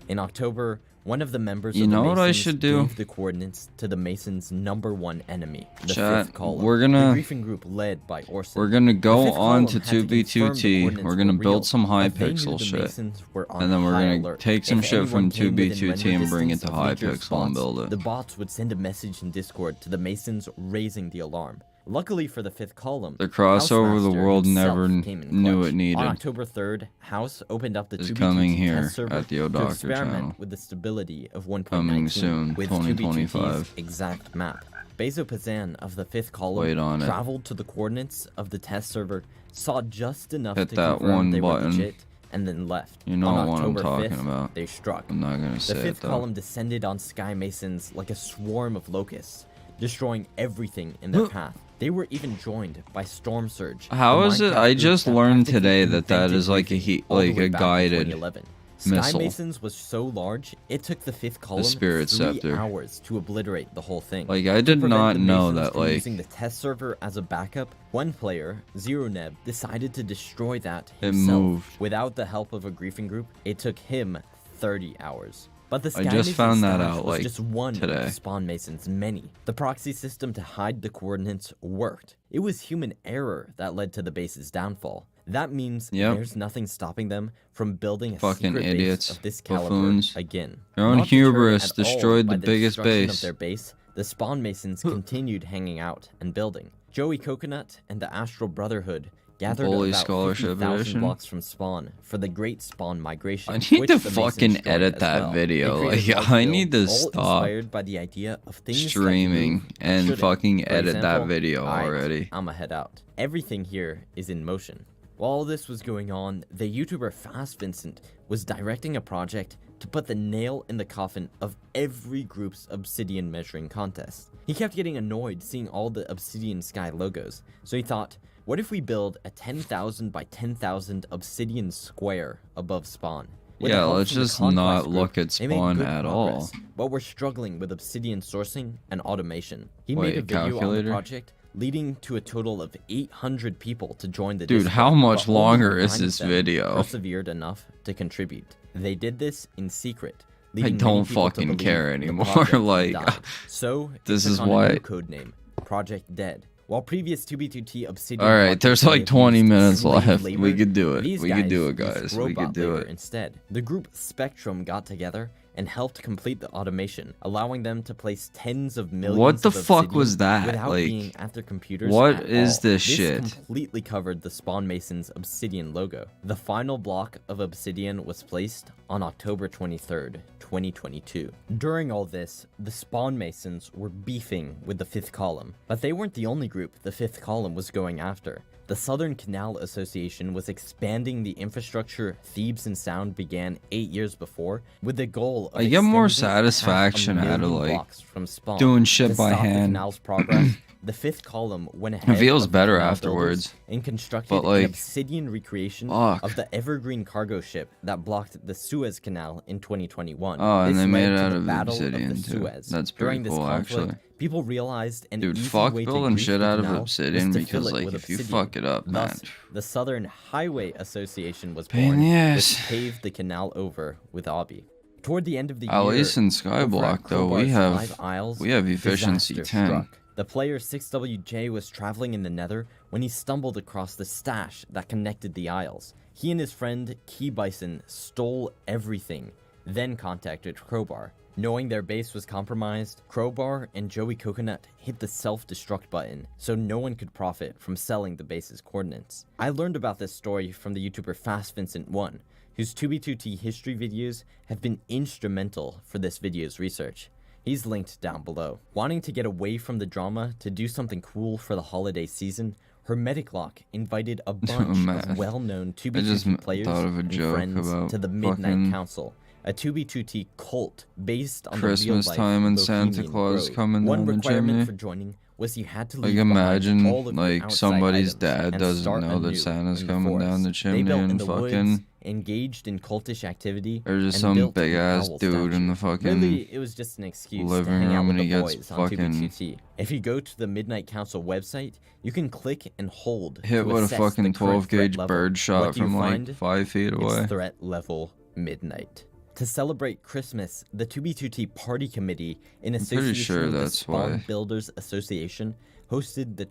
S2: In October, one of the members of the Masons gave the coordinates to the Masons' #1 enemy, the fifth column. The griefing group led by Orson.
S3: We're gonna go on to
S2: confirm
S3: 2B2T.
S2: the
S3: We're gonna
S2: coordinates
S3: build
S2: were
S3: some
S2: real, but they knew
S3: Hypixel
S2: the
S3: shit,
S2: Masons were on
S3: and then we're
S2: high
S3: gonna
S2: alert.
S3: take some
S2: If
S3: shit from
S2: anyone came within
S3: 2B2T and bring it
S2: distance
S3: to
S2: of major
S3: Hypixel and build it.
S2: The bots would send a message in Discord to the Masons raising the alarm. Luckily for the fifth column,
S3: The crossover the
S2: Housemaster
S3: world
S2: himself
S3: never
S2: came in
S3: knew
S2: clutch.
S3: it needed.
S2: On October 3rd, House opened up the
S3: is
S2: 2B2T
S3: coming here
S2: test server
S3: at the
S2: to
S3: O'Doctor
S2: experiment
S3: channel.
S2: with the stability of 1.19
S3: Coming soon,
S2: with
S3: 2025.
S2: 2B2T's exact map. Bezo Pazan of the fifth column
S3: Wait on it.
S2: traveled to the coordinates of the test server, saw just enough
S3: Hit
S2: to
S3: that
S2: confirm
S3: one
S2: they were
S3: button.
S2: legit, and then left.
S3: You know
S2: On
S3: what I'm
S2: October
S3: talking
S2: 5th,
S3: about.
S2: They struck.
S3: I'm not gonna
S2: The
S3: say it
S2: fifth
S3: though.
S2: column descended on Sky Masons like a swarm of locusts, destroying everything in their path. They were even joined by Storm Surge.
S3: How
S2: the
S3: is it?
S2: Minecraft
S3: I
S2: group
S3: just
S2: that
S3: learned
S2: practically
S3: today that
S2: invented
S3: is like a
S2: griefing all the way back in
S3: guided
S2: 2011.
S3: missile.
S2: Skymasons was so large, it took the fifth column
S3: Spirit
S2: 3
S3: Scepter.
S2: hours to obliterate the whole thing.
S3: Like, I did not know that, like...
S2: using the test server as a backup, one player, ZeroNeb, decided to destroy that
S3: It
S2: himself.
S3: moved.
S2: Without the help of a griefing group, it took him 30 hours. But the
S3: I just found that out,
S2: was
S3: like,
S2: just one
S3: today.
S2: of Spawn Mason's many. The proxy system to hide the coordinates worked. It was human error that led to the base's downfall. That means there's nothing stopping them from building a
S3: Fucking
S2: secret
S3: idiots,
S2: base of this caliber
S3: buffoons.
S2: again.
S3: Their own
S2: Not deterred
S3: hubris
S2: at all
S3: destroyed
S2: by
S3: the biggest
S2: destruction
S3: base.
S2: Of their base, the Spawn Masons continued hanging out and building. Joey Coconut and the Astral Brotherhood gathered
S3: Bully
S2: about
S3: Scholarship
S2: 50,000
S3: Edition.
S2: blocks from Spawn for the Great Spawn Migration.
S3: I need
S2: which
S3: to
S2: the Masons
S3: fucking
S2: joined
S3: edit
S2: as
S3: that
S2: well.
S3: video.
S2: They created
S3: Like, I
S2: Buzzkill,
S3: need to
S2: all
S3: stop
S2: inspired by the idea of things that
S3: streaming
S2: move
S3: and
S2: shouldn't.
S3: fucking
S2: For
S3: edit that
S2: example,
S3: video
S2: alright,
S3: already.
S2: I'ma head out. Everything here is in motion. While all this was going on, the YouTuber Fast Vincent was directing a project to put the nail in the coffin of every group's Obsidian measuring contest. He kept getting annoyed seeing all the Obsidian Sky logos, so he thought, what if we build a 10,000 by 10,000 Obsidian square above Spawn? With the
S3: Yeah,
S2: help
S3: let's
S2: from the
S3: just
S2: Conquest
S3: not
S2: group,
S3: look at
S2: they made
S3: Spawn
S2: good
S3: at
S2: progress,
S3: all.
S2: but we're struggling with Obsidian sourcing and automation. He
S3: Wait,
S2: made a video on the
S3: calculator?
S2: project, leading to a total of 800 people to join the
S3: Dude,
S2: Discord,
S3: how much
S2: but only
S3: longer is
S2: 9 of
S3: this
S2: them
S3: video?
S2: Persevered enough to contribute. They did this in secret.
S3: I
S2: leading
S3: don't
S2: many people to
S3: fucking
S2: believe
S3: care
S2: the
S3: anymore.
S2: project had
S3: Like,
S2: died. So
S3: this
S2: it took
S3: is
S2: on a
S3: why-
S2: new code name, Project Dead. While previous 2B2T Obsidian
S3: Alright,
S2: projects
S3: there's
S2: may
S3: like
S2: have
S3: 20
S2: used
S3: minutes
S2: slave
S3: left.
S2: labor,
S3: We could do it.
S2: these
S3: We could do it,
S2: used
S3: guys. We
S2: robot
S3: could do
S2: labor
S3: it.
S2: Instead, the group Spectrum got together and helped complete the automation, allowing them to place tens of millions
S3: What the
S2: of
S3: fuck
S2: obsidian
S3: was that?
S2: without
S3: Like,
S2: being at their computers
S3: what
S2: at
S3: is
S2: all.
S3: this shit?
S2: Completely covered the Spawn Mason's Obsidian logo. The final block of Obsidian was placed on October 23rd, 2022. During all this, the Spawn Masons were beefing with the Fifth Column, but they weren't the only group the Fifth Column was going after. The Southern Canal Association was expanding the infrastructure Thebes and Sound began 8 years before, with the goal of
S3: I get more
S2: extending it
S3: satisfaction out of
S2: 500,000
S3: like
S2: blocks from Spawn.
S3: doing shit
S2: To
S3: by
S2: stop the
S3: hand.
S2: canal's progress, the Fifth Column went ahead
S3: It feels
S2: of the
S3: better
S2: canal
S3: afterwards.
S2: builders and constructed
S3: But like,
S2: an obsidian recreation
S3: fuck.
S2: of the Evergreen cargo ship that blocked the Suez Canal in 2021.
S3: Oh, and
S2: This
S3: they made
S2: led
S3: it
S2: to
S3: out
S2: the
S3: of
S2: Battle
S3: obsidian,
S2: of the
S3: too.
S2: Suez.
S3: That's
S2: During
S3: pretty
S2: this
S3: cool,
S2: conflict,
S3: actually.
S2: people realized an
S3: Dude,
S2: easy
S3: fuck
S2: way to
S3: building
S2: grease
S3: shit
S2: the
S3: out of
S2: canal
S3: obsidian
S2: was to
S3: because,
S2: fill it
S3: like,
S2: with
S3: if you
S2: obsidian.
S3: fuck it up, man.
S2: Thus, the Southern Highway Association was
S3: Pain in
S2: born,
S3: the
S2: which
S3: ass.
S2: paved the canal over with obby. Toward the end of the
S3: At
S2: year,
S3: least in
S2: over
S3: Skyblock,
S2: at
S3: though, we
S2: Crowbar's
S3: have
S2: 5 Isles,
S3: efficiency
S2: disaster
S3: 10.
S2: struck. The player 6WJ was traveling in the Nether when he stumbled across the stash that connected the Isles. He and his friend Key Bison stole everything, then contacted Crowbar. Knowing their base was compromised, Crowbar and Joey Coconut hit the self-destruct button so no one could profit from selling the base's coordinates. I learned about this story from the YouTuber FastVincent1, whose 2B2T history videos have been instrumental for this video's research. He's linked down below. Wanting to get away from the drama to do something cool for the holiday season, Hermeticlock invited a bunch
S3: Man.
S2: of well-known
S3: I just
S2: 2B2T players
S3: thought of a
S2: and
S3: joke
S2: friends
S3: about
S2: to the Midnight
S3: fucking
S2: Council, a 2B2T cult based on
S3: Christmas
S2: the real-life
S3: time and Santa
S2: Bohemian
S3: Claus
S2: Grove.
S3: coming
S2: One
S3: down the
S2: requirement
S3: chimney.
S2: for joining was you had to
S3: Like,
S2: leave behind
S3: imagine,
S2: all of your
S3: like,
S2: outside
S3: somebody's
S2: items
S3: dad
S2: and
S3: doesn't
S2: start
S3: know that
S2: anew
S3: Santa's
S2: in the
S3: coming down
S2: forest.
S3: the
S2: They
S3: chimney
S2: built in
S3: and
S2: the
S3: fucking...
S2: woods, engaged in cultish activity,
S3: There's just
S2: and
S3: some
S2: built
S3: big
S2: an
S3: ass
S2: owl
S3: dude in the
S2: statue.
S3: fucking
S2: Really, it was just an excuse to
S3: living
S2: hang out
S3: room
S2: with
S3: and he
S2: the
S3: gets
S2: boys on
S3: fucking
S2: 2B2T. If you go to the Midnight Council website, you can click and hold
S3: hit
S2: to
S3: with a
S2: assess
S3: fucking
S2: the current
S3: 12 gauge
S2: threat level.
S3: bird
S2: What
S3: shot
S2: do you
S3: from like
S2: find?
S3: 5 feet away.
S2: It's threat level Midnight. To celebrate Christmas, the 2B2T Party Committee, in
S3: pretty
S2: association
S3: sure
S2: with the
S3: that's
S2: Spawn
S3: why.
S2: Builders Association, hosted the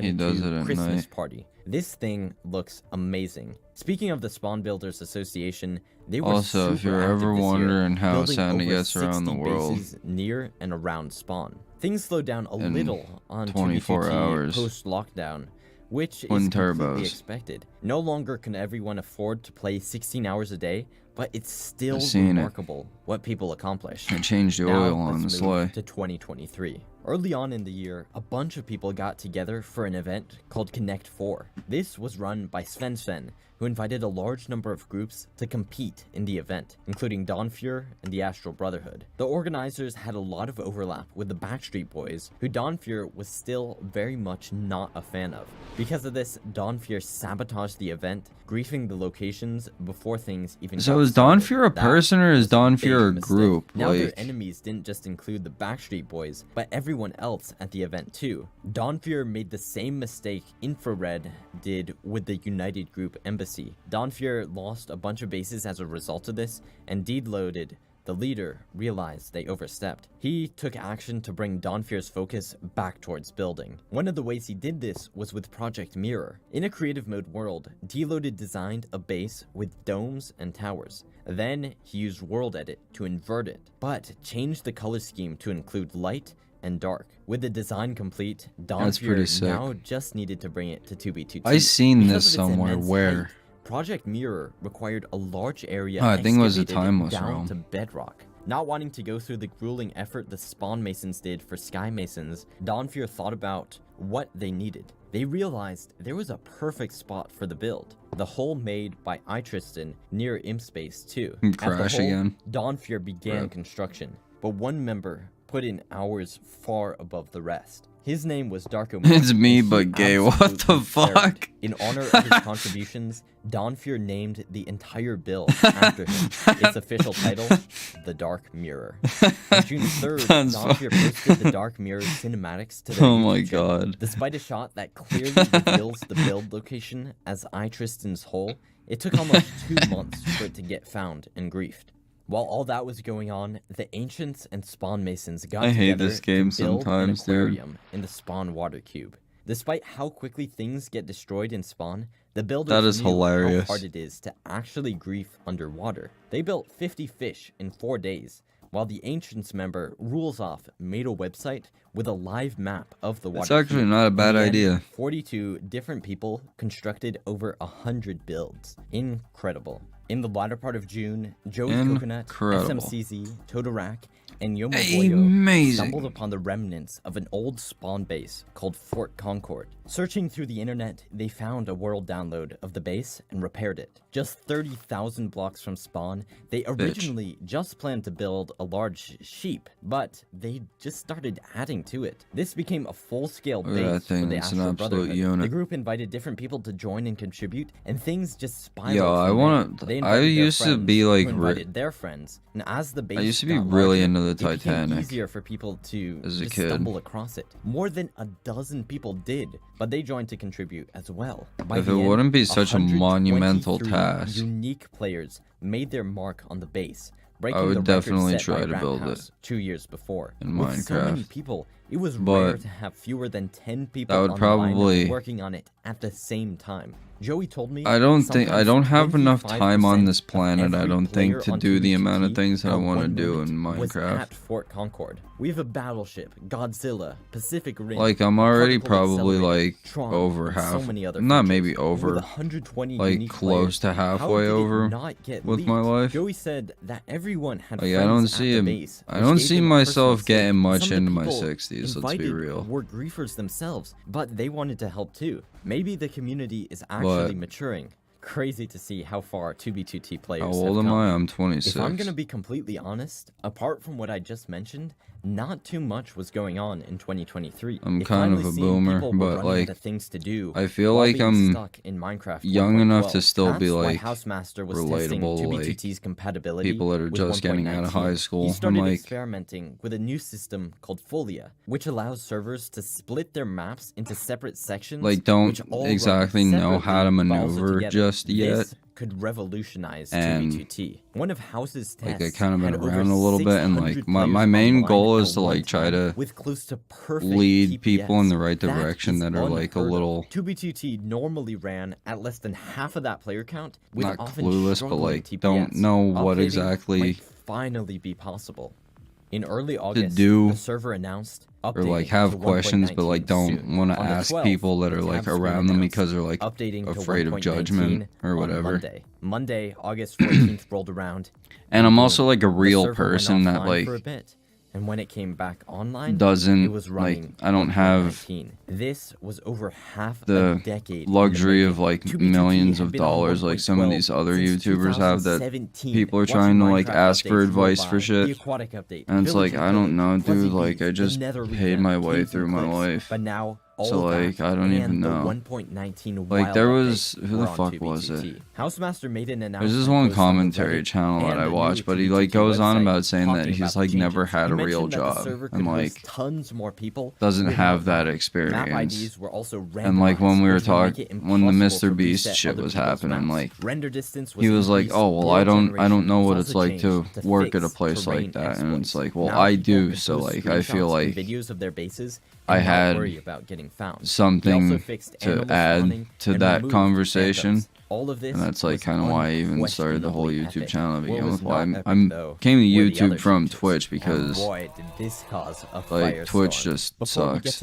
S3: He does it
S2: 2022
S3: at
S2: Christmas
S3: night.
S2: party. This thing looks amazing. Speaking of the Spawn Builders Association, they were
S3: Also, if
S2: super
S3: you're
S2: active
S3: ever
S2: this year,
S3: wondering how
S2: building
S3: Santa
S2: over
S3: gets around the
S2: 60
S3: world
S2: bases near and around Spawn. Things slowed down a
S3: in
S2: little on
S3: 24
S2: 2B2T
S3: hours.
S2: post-lockdown, which
S3: Twin
S2: is completely
S3: turbos.
S2: expected. No longer can everyone afford to play 16 hours a day, but it's still
S3: I've seen it.
S2: remarkable what people accomplish.
S3: I changed the
S2: Now,
S3: oil on the
S2: let's
S3: sleigh.
S2: move to 2023. Early on in the year, a bunch of people got together for an event called Connect 4. This was run by Sven, who invited a large number of groups to compete in the event, including Dawnfear and the Astral Brotherhood. The organizers had a lot of overlap with the Backstreet Boys, who Dawnfear was still very much not a fan of. Because of this, Dawnfear sabotaged crash the event, griefing the locations before things even
S3: So
S2: got
S3: is
S2: started.
S3: Dawnfear a
S2: That
S3: person or is
S2: was a
S3: Dawnfear a
S2: big
S3: group?
S2: mistake. Now their
S3: Like,
S2: enemies didn't just include the Backstreet Boys, but everyone else at the event too. Dawnfear made the same mistake Infrared did with the United Group Embassy. Dawnfear lost a bunch of bases as a result of this, and deloaded. The leader realized they overstepped. He took action to bring Dawnfear's focus back towards building. One of the ways he did this was with Project Mirror. In a creative mode world, Deloaded designed a base with domes and towers. Then he used World Edit to invert it, but changed the color scheme to include light and dark. With the design complete, Dawnfear now just needed to bring it to 2B2T.
S3: I seen this somewhere. Where?
S2: Project Mirror required a large area
S3: I think it was a
S2: excavated
S3: timeless
S2: down
S3: realm.
S2: to bedrock. Not wanting to go through the grueling effort the Spawn Masons did for Sky Masons, Dawnfear thought about what they needed. They realized there was a perfect spot for the build. The hole made by iTristan near Impspace 2.
S3: Crash again.
S2: Dawnfear began construction, but one member put in hours far above the rest. His name was Darko.
S3: It's me, but gay. What the fuck?
S2: In honor of his contributions, Dawnfear named the entire build after him. Its official title, The Dark Mirror. On June 3rd, Dawnfear posted the Dark Mirror cinematics to their
S3: Oh my
S2: YouTube channel.
S3: god.
S2: Despite a shot that clearly reveals the build location as iTristan's hole, it took almost 2 months for it to get found and griefed. While all that was going on, the Ancients and Spawn Masons got together
S3: hate this game
S2: to build
S3: sometimes,
S2: an
S3: dude.
S2: aquarium in the Spawn water cube. Despite how quickly things get destroyed in Spawn, the builders
S3: That is
S2: knew
S3: hilarious.
S2: how hard it is to actually grief underwater. They built 50 fish in 4 days, while the Ancients member Rulesoff made a website with a live map of the water
S3: It's actually
S2: cube.
S3: not a bad
S2: In the end,
S3: idea.
S2: 42 different people constructed over 100 builds. Incredible. In the latter part of June, Joey Coconut,
S3: Incredible.
S2: SMCZ, Todorak, and Yomo
S3: Amazing.
S2: stumbled upon the remnants of an old spawn base called Fort Concord. Searching through the internet, they found a world download of the base and repaired it. Just 30,000 blocks from spawn, they originally just planned to build a large sheep, but they just started adding to it. This became a full-scale
S3: Look at that
S2: base for
S3: thing,
S2: the
S3: it's an
S2: Astral
S3: absolute
S2: Brotherhood.
S3: unit.
S2: The group invited different people to join and contribute, and things just spiraled.
S3: Yo, I
S2: from
S3: want
S2: there. They
S3: to. I
S2: invited their
S3: used to
S2: friends,
S3: be like.
S2: who invited their friends, and as the base
S3: I used to be
S2: got
S3: really
S2: larger,
S3: into the
S2: it became
S3: Titanic
S2: easier for people to
S3: as a
S2: just
S3: kid.
S2: stumble across it. More than a dozen people did, but they joined to contribute as well. By
S3: If
S2: the
S3: it
S2: end,
S3: wouldn't be such a monumental
S2: 123
S3: task,
S2: unique players made their mark on the base, breaking
S3: I would
S2: the record
S3: definitely
S2: set
S3: try
S2: by
S3: to
S2: Rat
S3: build
S2: House
S3: it
S2: 2 years before.
S3: in
S2: With so many
S3: Minecraft.
S2: people, it was
S3: But
S2: rare to have fewer than 10 people
S3: that would
S2: online
S3: probably-
S2: working on it at the same time. Joey told me
S3: I don't have enough time on this
S2: 25%
S3: planet. I
S2: every
S3: don't think
S2: player
S3: to
S2: on
S3: do the
S2: 2B2T
S3: amount of things that I
S2: at
S3: want to
S2: one
S3: do in
S2: moment was
S3: Minecraft.
S2: at Fort Concord. We have a battleship, Godzilla, Pacific Rim.
S3: Like I'm already
S2: Particle
S3: probably
S2: Accelerator,
S3: like
S2: Tron,
S3: over
S2: and so
S3: half,
S2: many other
S3: not
S2: features.
S3: maybe
S2: With
S3: over,
S2: 120
S3: like
S2: unique
S3: close
S2: players,
S3: to
S2: how
S3: halfway
S2: did it
S3: over
S2: not get
S3: with
S2: leaked?
S3: my life.
S2: Joey said that everyone had
S3: Like
S2: friends
S3: I don't
S2: at
S3: see
S2: the
S3: him.
S2: base,
S3: I
S2: which
S3: don't
S2: gave
S3: see
S2: them a
S3: myself
S2: personal
S3: getting
S2: stake.
S3: much
S2: Some of
S3: into
S2: the
S3: my
S2: people
S3: 60s. Let's be
S2: invited
S3: real.
S2: were griefers themselves, but they wanted to help too. Maybe the community is actually maturing. Crazy to see how far 2B2T players
S3: How
S2: have
S3: old am
S2: come.
S3: I? I'm 26.
S2: If I'm gonna be completely honest, apart from what I just mentioned, not too much was going on in 2023.
S3: I'm
S2: It
S3: kind of
S2: finally
S3: a
S2: seemed
S3: boomer,
S2: people were
S3: but
S2: running
S3: like
S2: out of things to do
S3: I feel
S2: while
S3: like
S2: being
S3: I'm
S2: stuck in Minecraft
S3: young enough to
S2: 1.12.
S3: still be
S2: That's why
S3: like
S2: Housemaster was testing
S3: relatable to
S2: 2B2T's
S3: like
S2: compatibility
S3: people that are
S2: with
S3: just getting out of
S2: 1.19.
S3: high school.
S2: He
S3: I'm
S2: started
S3: like,
S2: experimenting with a new system called Folia, which allows servers to split their maps into separate sections.
S3: like don't
S2: which all run
S3: exactly know how to
S2: separately, but also
S3: maneuver
S2: together.
S3: just yet.
S2: This could revolutionize
S3: And
S2: 2B2T. One of House's tests
S3: Like I kind of been
S2: had over
S3: around a little bit, and like
S2: 600
S3: my
S2: players
S3: main
S2: online
S3: goal
S2: at
S3: is to
S2: one
S3: like try
S2: time
S3: to
S2: with close to perfect
S3: lead people in the
S2: TPS.
S3: right
S2: That
S3: direction
S2: is
S3: that are like a
S2: unheard of.
S3: little
S2: 2B2T normally ran at less than half of that player count, with
S3: not
S2: often
S3: clueless, but
S2: struggling
S3: like
S2: TPS.
S3: don't know what
S2: Updating
S3: exactly
S2: might finally be possible. In early August,
S3: do
S2: the server announced
S3: or like have questions, but like don't want to ask people that are like around them because they're like afraid of judgment or whatever.
S2: Monday, August 14th rolled around,
S3: And I'm also like a
S2: the
S3: real
S2: server went
S3: person that
S2: offline
S3: like
S2: for a bit. And when it came back online,
S3: doesn't
S2: it was running
S3: like I don't have
S2: 1.19. This was over half
S3: the
S2: a decade
S3: luxury
S2: in the
S3: of like
S2: 2B2T
S3: millions
S2: had
S3: of
S2: been on
S3: dollars like some of
S2: 1.12
S3: these other
S2: since
S3: YouTubers have that
S2: 2017.
S3: people are
S2: Watching
S3: trying to like
S2: Minecraft
S3: ask for
S2: updates
S3: advice
S2: roll
S3: for
S2: by,
S3: shit.
S2: the aquatic update,
S3: And it's
S2: Village
S3: like I don't know,
S2: Fuzzy
S3: dude, like I
S2: Bees,
S3: just
S2: the Nether
S3: paid my
S2: revamp,
S3: way
S2: Caves
S3: through
S2: and
S3: my
S2: Cliffs.
S3: life.
S2: But now
S3: So like I don't even know.
S2: 1.19
S3: like there was who the fuck was it?
S2: Housemaster made an announcement.
S3: There's this one commentary channel that I watch, but he like goes on about saying that he's like never had a real job and like
S2: tons more people
S3: doesn't have that experience. And like when we were talking, when the Mr. Beast shit was happening, like he was like, oh well, I don't know what it's like to work at a place like that, and it's like, well, I do, so like I feel like I had something to add to that conversation, and that's like kind of why I even started the whole YouTube channel to begin with. Why I'm came to YouTube from Twitch because like Twitch just sucks.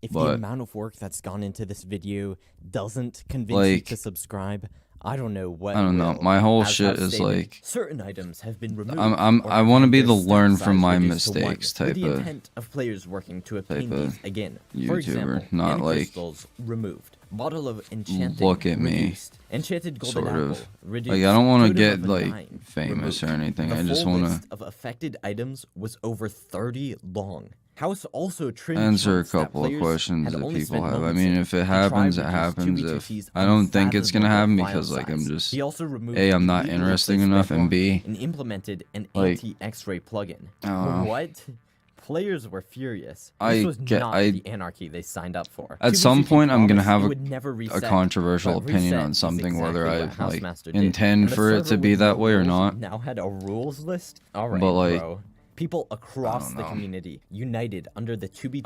S2: If the amount of work that's gone into this video doesn't convince you to subscribe, I don't know what.
S3: I don't know. My whole shit is like
S2: certain items have been removed.
S3: I want to be the learn from my mistakes type
S2: of players working to obtain these again.
S3: YouTuber,
S2: For example,
S3: not like
S2: crystals removed. Bottle of enchanting
S3: look at me.
S2: Reduced. Enchanted golden
S3: Sort of.
S2: apple reduced.
S3: Like I don't want to
S2: Totem
S3: get
S2: of
S3: like
S2: Undying
S3: famous
S2: removed.
S3: or anything.
S2: The
S3: I just
S2: full
S3: want
S2: list
S3: to
S2: of affected items was over 30 long. House also trimmed
S3: answer a
S2: chunks that
S3: couple of
S2: players
S3: questions
S2: had
S3: that
S2: only
S3: people
S2: spent
S3: have. I
S2: moments
S3: mean,
S2: in
S3: if it
S2: to
S3: happens,
S2: try
S3: it
S2: reduce
S3: happens.
S2: 2b2t's
S3: If I don't think it's gonna happen
S2: unfathomable
S3: because like
S2: file
S3: I'm
S2: size.
S3: just
S2: He also removed
S3: A, I'm not
S2: illegally
S3: interesting
S2: placed
S3: enough, and
S2: bedrock
S3: B,
S2: and implemented an
S3: like,
S2: anti-X-ray plugin.
S3: I don't know.
S2: What? Players were furious.
S3: I
S2: This was
S3: get-
S2: not
S3: I-
S2: the anarchy they signed up for.
S3: At some point, I'm gonna have
S2: it would never
S3: a
S2: reset,
S3: controversial
S2: but
S3: opinion
S2: reset
S3: on
S2: is
S3: something, whether I
S2: exactly what
S3: like
S2: Housemaster did.
S3: intend
S2: And the
S3: for it to
S2: server
S3: be
S2: with
S3: that
S2: no
S3: way or
S2: rules
S3: not.
S2: Now had a rules list. All right,
S3: But, like,
S2: bro. People across
S3: don't
S2: the
S3: know.
S2: community united under the 2b2t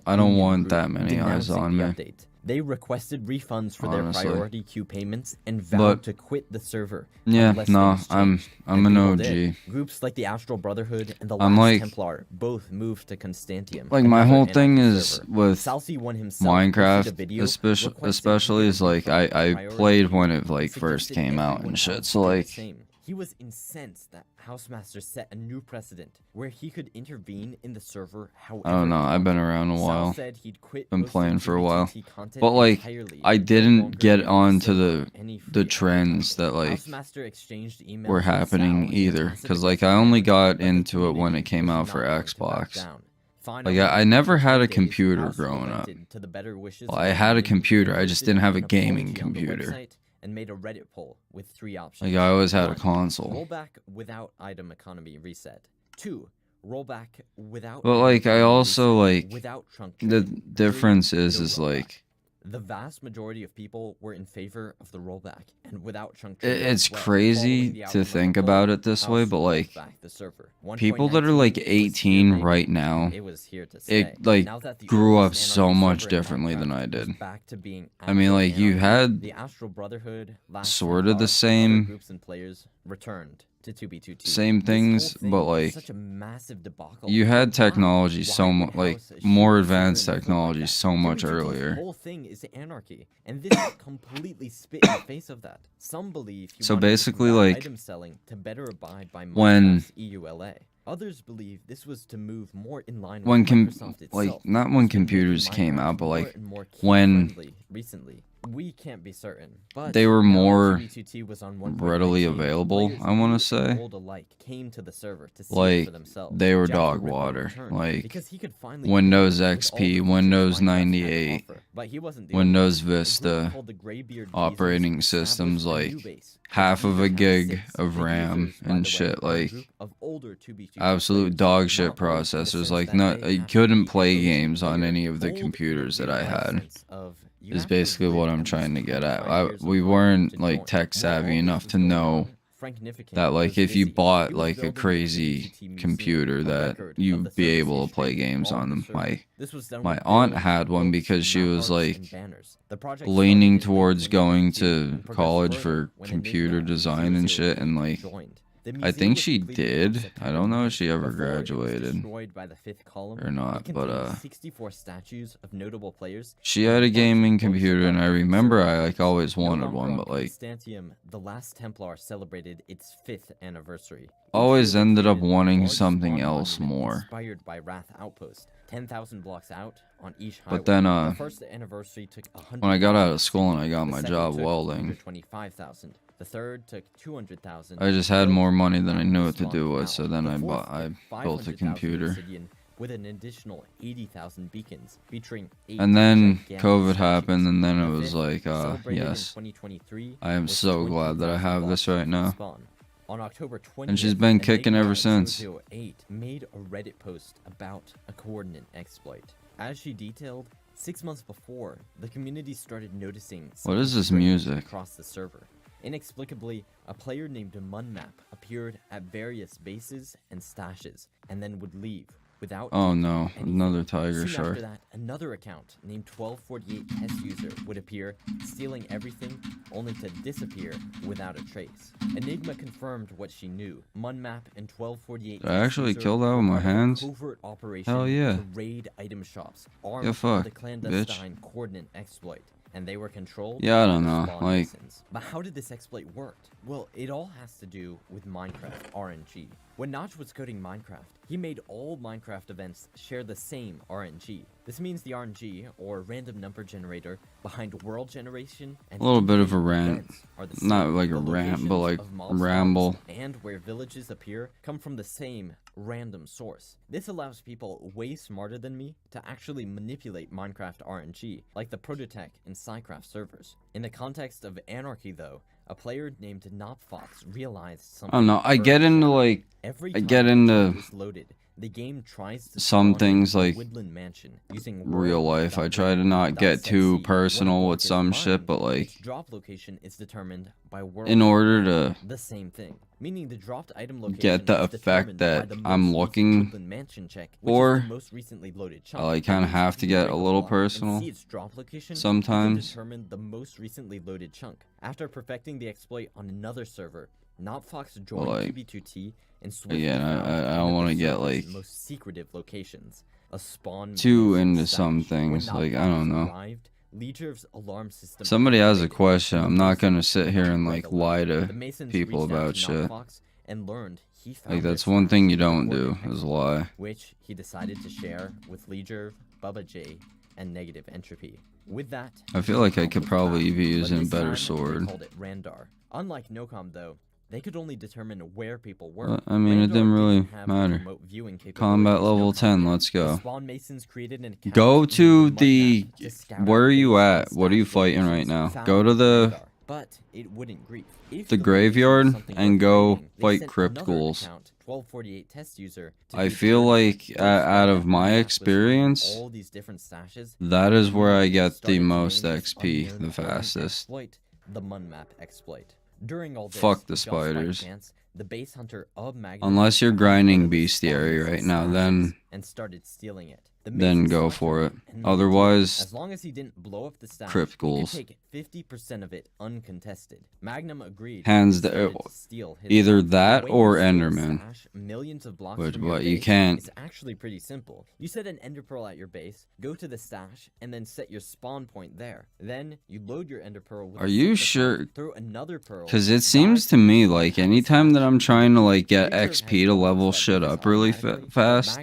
S3: I don't
S2: union
S3: want
S2: group
S3: that many eyes
S2: denouncing
S3: on
S2: the
S3: me.
S2: update. They requested refunds for
S3: Honestly.
S2: their priority queue payments and vowed
S3: But-
S2: to quit the server.
S3: Yeah,
S2: unless
S3: no,
S2: things
S3: I'm
S2: changed.
S3: an
S2: And people
S3: OG.
S2: did. Groups like the Astral Brotherhood and the
S3: I'm
S2: Last
S3: like-
S2: Templar both moved to Constantium.
S3: Like my
S2: another
S3: whole thing
S2: anarchy
S3: is
S2: server.
S3: with
S2: Salsi won himself posted a
S3: Minecraft,
S2: video
S3: especially is like I played when it like first came out and shit. So like
S2: he was incensed that Housemaster set a new precedent where he could intervene in the server however
S3: I don't know.
S2: he
S3: I've been
S2: wanted.
S3: around a
S2: Sal
S3: while.
S2: said he'd quit
S3: Been
S2: posting
S3: playing for a while.
S2: 2b2t content
S3: But like
S2: entirely
S3: I
S2: and no
S3: didn't
S2: longer
S3: get
S2: give
S3: onto
S2: server
S3: the
S2: any
S3: the
S2: free
S3: trends that like
S2: Housemaster exchanged emails
S3: were
S2: with Sal
S3: happening
S2: and
S3: either,
S2: passive
S3: because like I only
S2: aggressive,
S3: got
S2: but the
S3: into it when it
S2: community
S3: came
S2: was
S3: out for
S2: not going to back
S3: Xbox.
S2: down.
S3: Like
S2: Finally,
S3: I never had a
S2: after 3 days,
S3: computer
S2: House
S3: growing up.
S2: relented to the better wishes
S3: Well,
S2: of
S3: I
S2: the
S3: had a
S2: community,
S3: computer, I just
S2: posted
S3: didn't have a
S2: an apology
S3: gaming
S2: on the
S3: computer.
S2: website, and made a Reddit poll with 3 options.
S3: Like I always had a
S2: 1.
S3: console.
S2: Rollback without item economy reset. 2. Rollback without.
S3: But like I also like
S2: without trunk
S3: the
S2: trading. 3.
S3: difference
S2: No
S3: is
S2: rollback.
S3: like
S2: The vast majority of people were in favor of the rollback and without chunk trading
S3: it's
S2: as well.
S3: crazy
S2: Following the
S3: to
S2: outcome of
S3: think
S2: the poll,
S3: about it this way,
S2: House
S3: but like
S2: rolled back the server.
S3: people that are like
S2: 1.19 was here,
S3: 18
S2: baby.
S3: right now,
S2: It was here to stay.
S3: it like
S2: Now that the
S3: grew up
S2: oldest
S3: so
S2: anarchy
S3: much
S2: server in
S3: differently than I
S2: Minecraft is
S3: did.
S2: back to being
S3: I mean,
S2: active
S3: like you
S2: anarchy,
S3: had
S2: the Astral Brotherhood, Last
S3: sort of the
S2: Templar, and other
S3: same
S2: groups and players returned to 2b2t.
S3: same
S2: This whole
S3: things,
S2: thing
S3: but
S2: was
S3: like
S2: such a massive debacle.
S3: you had
S2: Why?
S3: technology
S2: Why
S3: so
S2: would
S3: much like
S2: House shoot
S3: more
S2: a server
S3: advanced
S2: and move it like
S3: technology
S2: that?
S3: so much
S2: 2b2t's
S3: earlier.
S2: whole thing is anarchy, and this completely spit in the face of that. Some believe he
S3: So
S2: wanted to
S3: basically,
S2: combat
S3: like,
S2: item selling to better abide by
S3: when-
S2: Minecraft's EULA. Others believe this was to move more in line with
S3: When
S2: Microsoft itself.
S3: like not when
S2: who's been making
S3: computers came
S2: Minecraft
S3: out, but
S2: more
S3: like
S2: and more
S3: when
S2: kid-friendly recently. We can't be certain, but
S3: they were
S2: now that
S3: more
S2: 2b2t was on 1.19,
S3: readily available,
S2: players
S3: I want
S2: new
S3: to
S2: and
S3: say.
S2: old alike came to the server to see it
S3: Like
S2: for themselves.
S3: they were
S2: Jasper
S3: dog
S2: Rickman
S3: water.
S2: returned
S3: Like
S2: because he could finally
S3: Windows
S2: compete with all the
S3: XP,
S2: features
S3: Windows
S2: Minecraft had to
S3: 98,
S2: offer. But he wasn't the
S3: Windows
S2: only one. A group
S3: Vista,
S2: called the Greybeard
S3: operating
S2: Geezers
S3: systems
S2: established a
S3: like
S2: new base.
S3: half
S2: The
S3: of a
S2: Geezers had
S3: gig
S2: 6
S3: of
S2: big
S3: RAM
S2: users, by
S3: and
S2: the way,
S3: shit,
S2: are a
S3: like
S2: group of older 2b2t
S3: absolute
S2: players,
S3: dog shit
S2: not old in the
S3: processors.
S2: sense
S3: Like
S2: that
S3: not
S2: they
S3: you
S2: have
S3: couldn't
S2: the
S3: play
S2: ability
S3: games
S2: to
S3: on
S2: player,
S3: any of the
S2: old in
S3: computers that
S2: the
S3: I had.
S2: sense of you
S3: Is
S2: have to
S3: basically
S2: agree
S3: what
S2: at
S3: I'm
S2: least
S3: trying to get at.
S2: 25 years of
S3: We
S2: work
S3: weren't
S2: to
S3: like
S2: join.
S3: tech
S2: While all
S3: savvy
S2: this
S3: enough
S2: was
S3: to
S2: going
S3: know
S2: on, Frank Nifikin
S3: that like
S2: was
S3: if you
S2: busy.
S3: bought
S2: He was
S3: like a
S2: building the
S3: crazy
S2: 2b2t museum,
S3: computer
S2: a
S3: that
S2: record of
S3: you'd
S2: the
S3: be
S2: service
S3: able to play
S2: history
S3: games
S2: on
S3: on
S2: the
S3: them.
S2: server. This was done
S3: My
S2: with
S3: aunt
S2: bills,
S3: had one
S2: books,
S3: because she
S2: map
S3: was
S2: arts,
S3: like
S2: and banners. The project
S3: leaning
S2: started in
S3: towards going
S2: 1992
S3: to
S2: and progressed
S3: college
S2: further
S3: for
S2: when
S3: computer
S2: Enigma
S3: design and shit,
S2: 003
S3: and like
S2: joined. The
S3: I
S2: museum
S3: think
S2: was
S3: she
S2: completed on
S3: did. I
S2: September
S3: don't know if
S2: 9th.
S3: she ever
S2: Before it was
S3: graduated
S2: destroyed by the fifth column,
S3: or not,
S2: it
S3: but
S2: contained 64 statues of notable players.
S3: she had a
S2: and
S3: gaming
S2: books
S3: computer, and I
S2: about
S3: remember
S2: server
S3: I like always
S2: No
S3: wanted
S2: longer
S3: one,
S2: on
S3: but like
S2: Constantium, the Last Templar celebrated its 5th anniversary.
S3: always
S2: Each year they
S3: ended up
S2: created the
S3: wanting
S2: largest
S3: something
S2: modern
S3: else
S2: monument
S3: more.
S2: Inspired by Wrath Outpost, 10,000 blocks out on each highway.
S3: But then
S2: The first anniversary took
S3: when I got out of school and I
S2: 100,000.
S3: got
S2: The
S3: my
S2: second
S3: job
S2: took
S3: welding,
S2: 125,000. The third took 200,000.
S3: I just
S2: The
S3: had
S2: fourth
S3: more money than I knew what to
S2: spawned
S3: do with,
S2: out.
S3: so then
S2: The
S3: I
S2: fourth
S3: built I
S2: took
S3: built a
S2: 500,000
S3: computer.
S2: obsidian. with an additional 80,000 beacons featuring 8
S3: And then
S2: gigantic
S3: COVID
S2: statues.
S3: happened, and then it
S2: The
S3: was
S2: fifth,
S3: like,
S2: celebrated in
S3: yes.
S2: 2023,
S3: I am
S2: was
S3: so glad that I
S2: 20,000
S3: have this
S2: blocks
S3: right
S2: from
S3: now.
S2: spawn. On October 20th,
S3: And she's been kicking
S2: Enigma
S3: ever since.
S2: 008 made a Reddit post about a coordinate exploit. As she detailed, 6 months before, the community started noticing
S3: What is this
S2: something strange
S3: music?
S2: across the server. Inexplicably, a player named Munmap appeared at various bases and stashes, and then would leave without
S3: Oh
S2: taking
S3: no,
S2: anything.
S3: another tiger
S2: Soon
S3: shark.
S2: after that, another account named 1248 test user would appear, stealing everything, only to disappear without a trace. Enigma confirmed what she knew. Munmap and 1248
S3: Did I actually
S2: test
S3: kill
S2: user
S3: that with
S2: were
S3: my
S2: part of a
S3: hands?
S2: covert operation
S3: Hell yeah.
S2: to raid item shops, armed
S3: Yeah, fuck,
S2: with a clandestine coordinate exploit. And they were controlled
S3: Yeah, I
S2: by
S3: don't
S2: the
S3: know,
S2: spawn
S3: like-
S2: masons. But how did this exploit work? Well, it all has to do with Minecraft RNG. When Notch was coding Minecraft, he made all Minecraft events share the same RNG. This means the RNG, or random number generator, behind world generation and
S3: A little bit of a
S2: in-game
S3: rant.
S2: events are the
S3: Not
S2: same.
S3: like a
S2: The
S3: rant, but like
S2: locations of mob
S3: ramble.
S2: spawns and where villages appear come from the same random source. This allows people way smarter than me to actually manipulate Minecraft RNG, like the Prototech and Psycraft servers. In the context of Anarchy though, a player named Knopfox realized something.
S3: I don't know, I get into like,
S2: Every
S3: I
S2: time
S3: get
S2: a
S3: into
S2: chunk is loaded, the game tries to
S3: some
S2: spawn
S3: things
S2: a
S3: like
S2: woodland mansion using
S3: real life. I try to not get too personal with some shit, but like,
S2: drop location is determined by world
S3: in order to
S2: the same thing, meaning the dropped item location
S3: get the
S2: is
S3: effect
S2: determined by
S3: that
S2: the
S3: I'm
S2: most recent
S3: looking
S2: woodland mansion check, which is
S3: for,
S2: the most recently loaded chunk.
S3: I like kind of have to get a little personal
S2: See its drop location, you can
S3: sometimes.
S2: determine the most recently loaded chunk. After perfecting the exploit on another server, Knopfox joined
S3: Like,
S2: 2B2T and swiftly
S3: again,
S2: found
S3: I
S2: one
S3: don't
S2: of
S3: want
S2: the
S3: to get
S2: server's
S3: like
S2: most secretive locations, a spawn
S3: too
S2: mason
S3: into
S2: stash.
S3: some
S2: When
S3: things. Like, I
S2: Knopfox
S3: don't know.
S2: arrived, Leger's alarm system
S3: Somebody has a
S2: activated,
S3: question.
S2: and
S3: I'm
S2: the
S3: not
S2: masons
S3: gonna sit here and
S2: red
S3: like
S2: alert.
S3: lie
S2: The
S3: to
S2: masons
S3: people
S2: reached out
S3: about
S2: to
S3: shit.
S2: Knopfox and learned he found
S3: Like,
S2: their
S3: that's one
S2: stash
S3: thing you
S2: in the
S3: don't do,
S2: coordinate
S3: is
S2: exploit,
S3: lie.
S2: which he decided to share with Leger, Bubba J, and Negative Entropy. With that,
S3: I feel like I could probably be
S2: but
S3: using a
S2: this
S3: better
S2: time, they
S3: sword.
S2: called it Randar. Unlike Nocom though, they could only determine where people were.
S3: But, I mean, it
S2: Randar
S3: didn't really
S2: have the
S3: matter.
S2: remote viewing
S3: Combat
S2: capabilities
S3: level
S2: Nocom
S3: 10,
S2: did.
S3: let's
S2: The
S3: go.
S2: Spawn Masons created an account
S3: Go
S2: using
S3: to
S2: Mud
S3: the...
S2: Map to scout
S3: Where
S2: out
S3: are you
S2: base
S3: at?
S2: and
S3: What are you
S2: stash
S3: fighting right
S2: locations
S3: now?
S2: found
S3: Go to
S2: in
S3: the...
S2: Randar, but it wouldn't grief. If
S3: the
S2: the
S3: graveyard
S2: location was something
S3: and
S2: worth
S3: go
S2: raiding, they
S3: fight
S2: sent
S3: crypt
S2: another
S3: ghouls.
S2: account, 1248 test user, to
S3: I
S2: do
S3: feel
S2: journey.
S3: like
S2: Those
S3: out
S2: found
S3: of
S2: that
S3: my
S2: Mud Map was
S3: experience,
S2: all these different stashes,
S3: that is where I get the
S2: started to
S3: most
S2: name this
S3: XP
S2: unknown
S3: the
S2: coordinate
S3: fastest.
S2: exploit, the Munmap exploit. During all this,
S3: Fuck the
S2: just by
S3: spiders.
S2: chance, the base hunter of Magnum
S3: Unless you're
S2: found
S3: grinding
S2: one of the
S3: bestiary
S2: spawn
S3: right now,
S2: stashes
S3: then
S2: and started stealing it. The
S3: then
S2: Mason
S3: go
S2: selected
S3: for it.
S2: and made a deal.
S3: Otherwise,
S2: As long as he didn't blow up the stash,
S3: crypt
S2: he could
S3: ghouls.
S2: take 50% of it uncontested. Magnum agreed.
S3: Hands
S2: and
S3: the,
S2: started to steal his
S3: either
S2: stuff.
S3: that
S2: The way
S3: or
S2: you steal a
S3: Enderman.
S2: stash millions of blocks
S3: But
S2: from your
S3: you
S2: base
S3: can't.
S2: is actually pretty simple. You set an ender pearl at your base, go to the stash, and then set your spawn point there. Then you load your ender pearl with
S3: Are
S2: a
S3: you
S2: super
S3: sure?
S2: pump, throw another pearl.
S3: Because it seems to me like anytime that I'm trying to like get XP to level shit up really fast,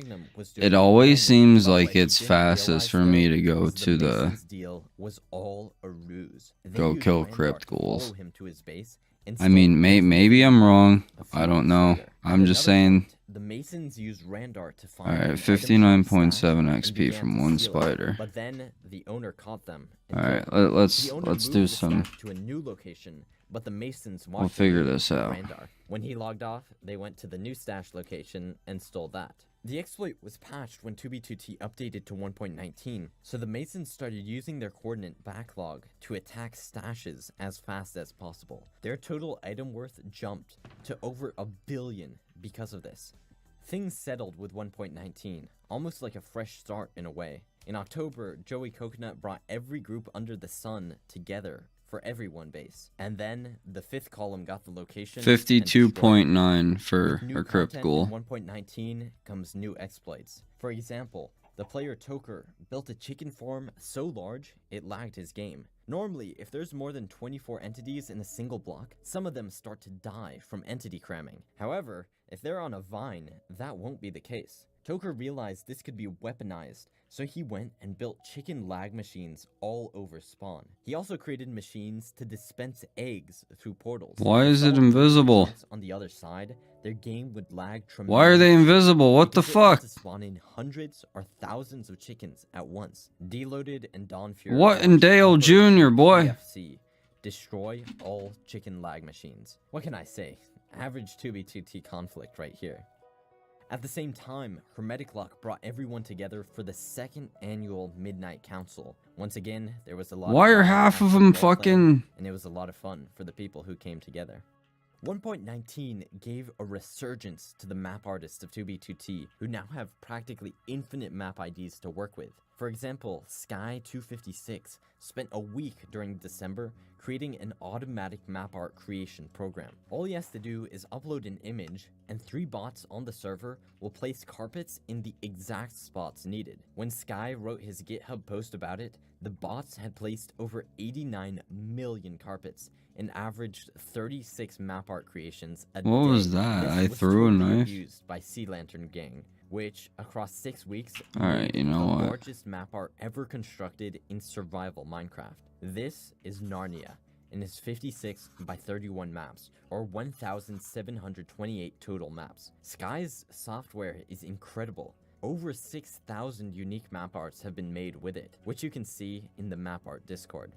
S3: it always seems like it's fastest for me to go to the
S2: deal was all a ruse. They
S3: go
S2: used
S3: kill
S2: Randar
S3: crypt
S2: to
S3: ghouls.
S2: follow him to his base and
S3: I mean,
S2: stole
S3: maybe I'm wrong.
S2: a few
S3: I don't
S2: months
S3: know.
S2: later.
S3: I'm
S2: At
S3: just
S2: another
S3: saying.
S2: point, the Masons used Randar to find
S3: Alright,
S2: an item shop
S3: 59.7
S2: stash and
S3: XP
S2: began
S3: from
S2: to
S3: one
S2: steal it.
S3: spider.
S2: But then the owner caught them. and
S3: Alright,
S2: killed them.
S3: let's
S2: The owner
S3: do
S2: moved the
S3: some.
S2: stash to a new location, but the Masons
S3: We'll
S2: watched
S3: figure
S2: him
S3: this
S2: with
S3: out.
S2: Randar. When he logged off, they went to the new stash location and stole that. The exploit was patched when 2B2T updated to 1.19, so the Masons started using their coordinate backlog to attack stashes as fast as possible. Their total item worth jumped to over 1 billion because of this. Things settled with 1.19, almost like a fresh start in a way. In October, Joey Coconut brought every group under the sun together for everyone base. And then the 5th column got the location.
S3: 52.9 for a crypt ghoul.
S2: 1.19 comes new exploits. For example, the player Toker built a chicken farm so large it lagged his game. Normally, if there's more than 24 entities in a single block, some of them start to die from entity cramming. However, if they're on a vine, that won't be the case. Toker realized this could be weaponized, so he went and built chicken lag machines all over spawn. He also created machines to dispense eggs through portals.
S14: Why is it invisible?
S2: On the other side, their game would lag tremendously.
S14: Why are they invisible? What the fuck?
S2: To spawn in hundreds or thousands of chickens at once. Deloaded and Dawn Fury.
S14: What in Dale Jr., boy?
S2: KFC. Destroy all chicken lag machines. What can I say? Average 2v2t conflict right here. At the same time, Hermetic Lock brought everyone together for the second annual Midnight Council. Once again, there was a lot
S14: Why are half of them fucking...
S2: And it was a lot of fun for the people who came together. 1.19 gave a resurgence to the map artists of 2b2t, who now have practically infinite map IDs to work with. For example, Sky256 spent a week during December creating an automatic map art creation program. All he has to do is upload an image, and 3 bots on the server will place carpets in the exact spots needed. When Sky wrote his GitHub post about it, the bots had placed over 89 million carpets and averaged 36 map art creations a day.
S14: What was that? I threw a knife?
S2: Used by Sea Lantern Gang, which across 6 weeks
S14: Alright, you know
S2: the
S14: what?
S2: largest map art ever constructed in survival Minecraft. This is Narnia, and it's 56 by 31 maps, or 1,728 total maps. Sky's software is incredible. Over 6,000 unique map arts have been made with it, which you can see in the map art Discord.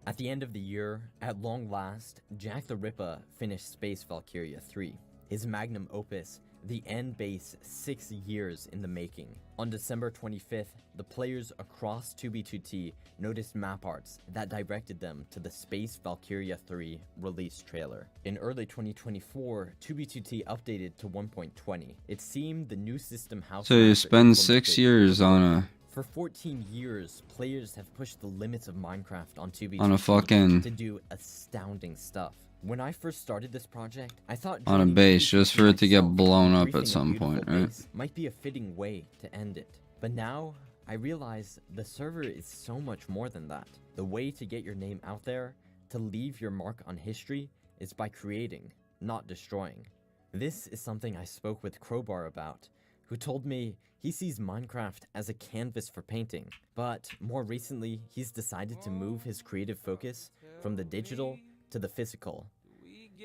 S2: At the end of the year, at long last, Jack the Ripper finished Space Valkyria 3, his magnum opus, the end base 6 years in the making. On December 25th, the players across 2b2t noticed map arts that directed them to the Space Valkyria 3 release trailer. In early 2024, 2b2t updated to 1.20. It seemed the new system house.
S14: So you spend 6 years on a...
S2: For 14 years, players have pushed the limits of Minecraft on 2b2t
S14: on a fucking...
S2: to do astounding stuff. When I first started this project, I thought
S14: on a base just for it to get blown up at some point, right?
S2: Might be a fitting way to end it. But now, I realize the server is so much more than that. The way to get your name out there, to leave your mark on history, is by creating, not destroying. This is something I spoke with Crowbar about, who told me he sees Minecraft as a canvas for painting, but more recently, he's decided to move his creative focus from the digital to the physical.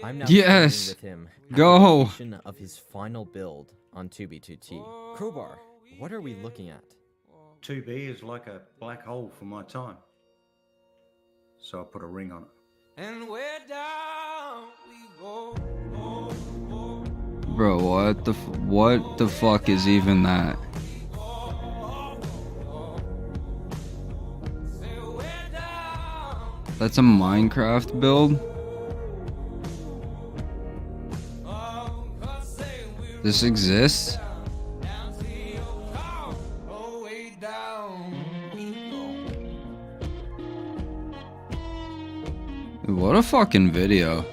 S2: I'm now with him
S14: go
S2: of his final build on 2b2t. Crowbar, what are we looking at?
S15: 2b is like a black hole for my time, so I put a ring on it.
S16: And where down we go.
S14: Bro, what the fuck is even that? That's a Minecraft build? This exists? What a fucking video.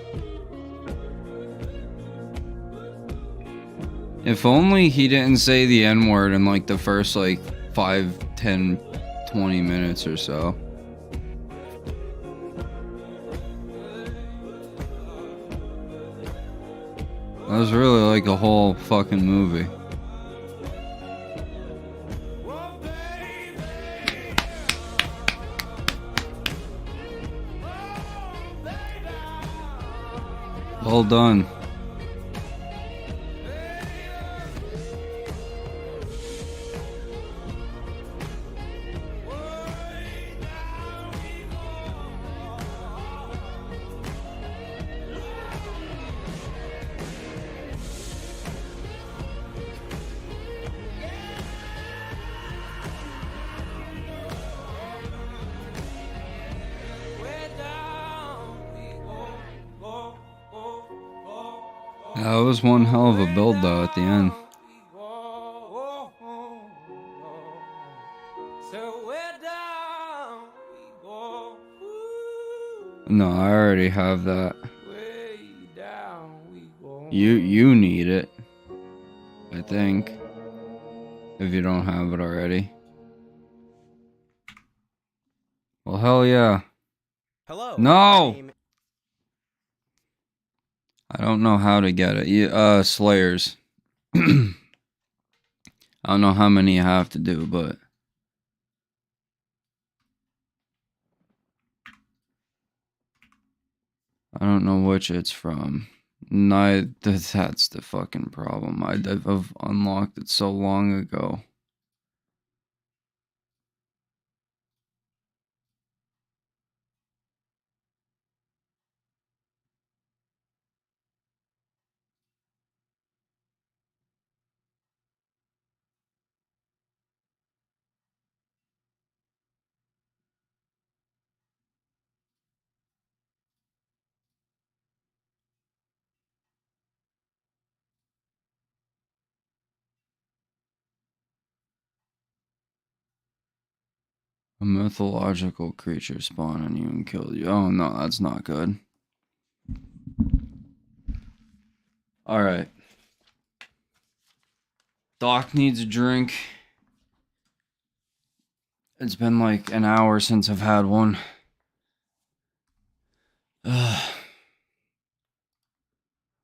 S14: If only he didn't say the N-word in like the first like 5, 10, 20 minutes or so. That was really like a whole fucking movie. Well done. That was one hell of a build though at the end. No, I already have that. You need it, I think, if you don't have it already. Well, hell yeah.
S17: Hello.
S14: No. I don't know how to get it. Slayers. I don't know how many you have to do, but I don't know which it's from. That's the fucking problem. I've unlocked it so long ago. A mythological creature spawned on you and killed you. Oh no, that's not good. Alright. Doc needs a drink. It's been like an hour since I've had one. One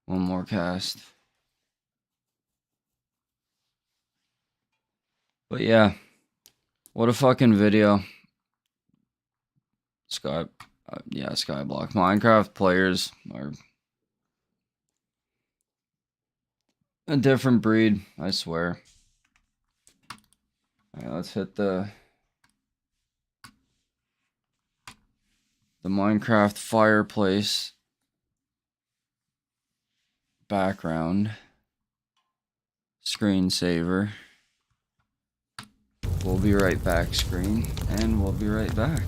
S14: more cast. But yeah. What a fucking video. Skyblock. Minecraft players are a different breed, I swear. Alright, let's hit the Minecraft fireplace background screensaver. We'll be right back screen, and we'll be right back.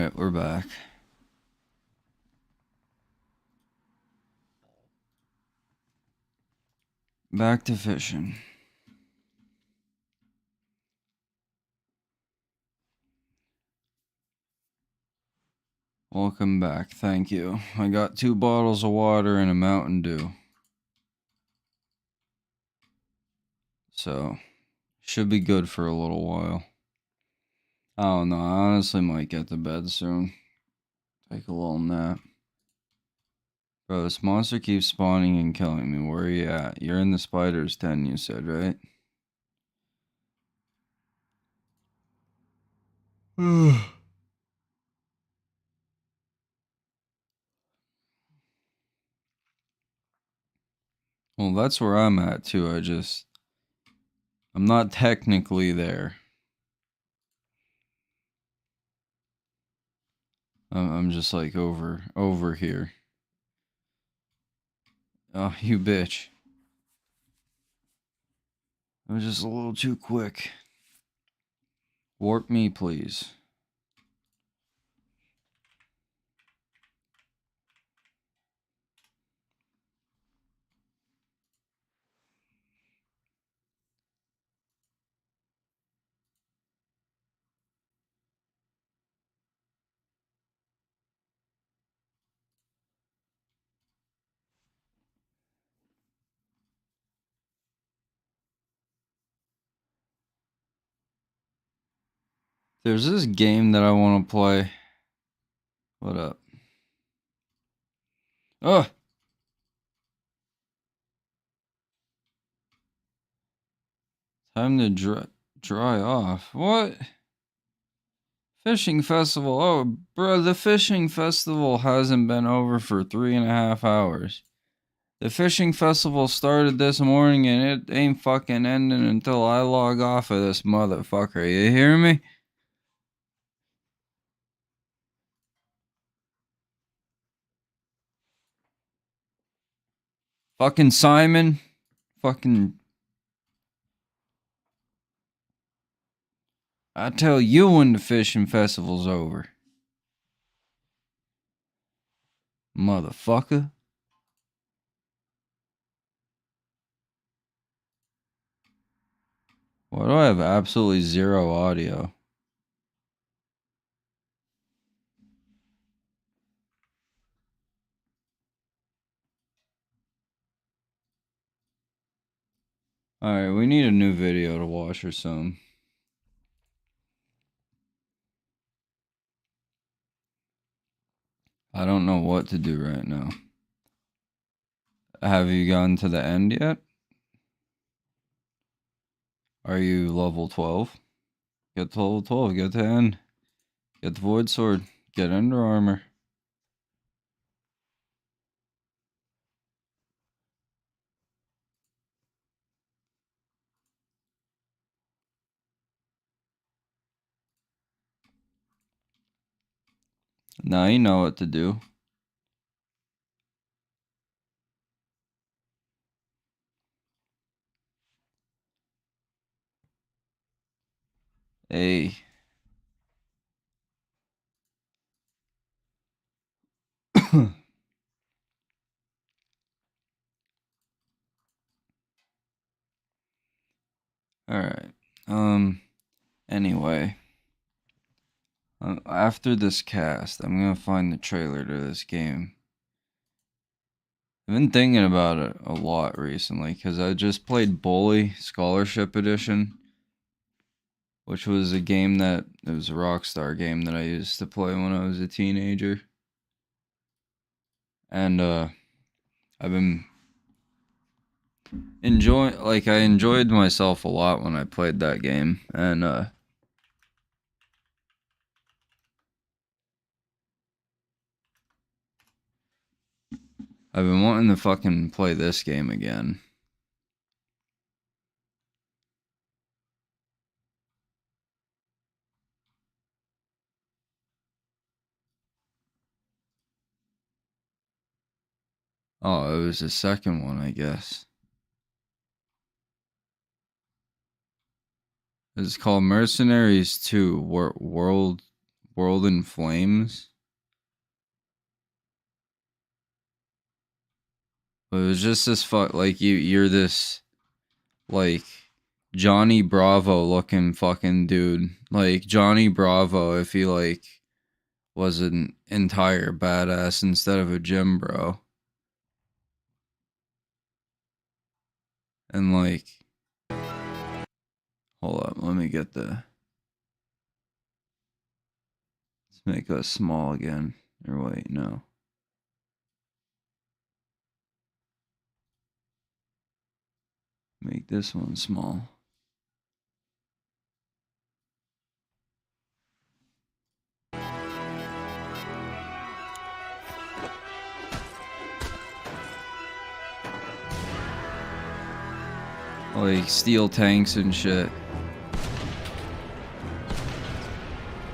S14: Alright, we're back. Back to fishing. Welcome back, thank you. I got 2 bottles of water and a Mountain Dew. So, should be good for a little while. I don't know, I honestly might get to bed soon. Take a little nap. Bro, this monster keeps spawning and killing me. Where are you at? You're in the spider's den, you said, right? Well, that's where I'm at, too. I'm not technically there. I'm just, like, over here. Oh, you bitch. I was just a little too quick. Warp me, please. There's this game that I want to play. What up? Ugh! Time to dry off. What? Fishing festival. Oh, bro, the fishing festival hasn't been over for 3.5 hours. The fishing festival started this morning and it ain't fucking ending until I log off of this motherfucker. You hear me? Fucking Simon. Fucking... I tell you when the fishing festival's over. Motherfucker. Why do I have absolutely zero audio? Alright, we need a new video to watch or something. I don't know what to do right now. Have you gotten to the end yet? Are you level 12? Get to level 12, get to end. Get the Void Sword, get Under Armor. Now you know what to do. Hey. Alright. Anyway. After this cast, I'm gonna find the trailer to this game. I've been thinking about it a lot recently, because I just played Bully Scholarship Edition, which was a game it was a Rockstar game that I used to play when I was a teenager. And, I've been I enjoyed myself a lot when I played that game, and, I've been wanting to fucking play this game again. Oh, it was the second one, I guess. It's called Mercenaries 2 World World in Flames. But it was just this like you're this like Johnny Bravo looking fucking dude. Like Johnny Bravo if he like was an entire badass instead of a gym bro. And like, hold up, let me get let's make us small again. Or wait, no. Make this one small. Like steel tanks and shit.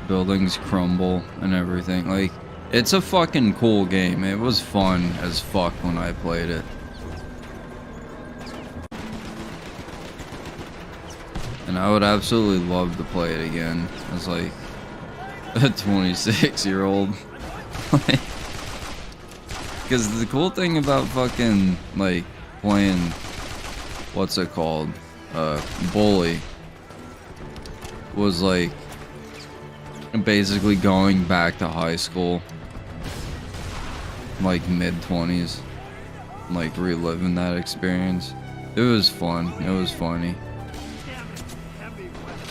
S14: Buildings crumble and everything. Like, it's a fucking cool game. It was fun as fuck when I played it. And I would absolutely love to play it again as like a 26-year-old. Because the cool thing about fucking like playing, what's it called, Bully, was like basically going back to high school, like mid-20s, like reliving that experience. It was fun. It was funny.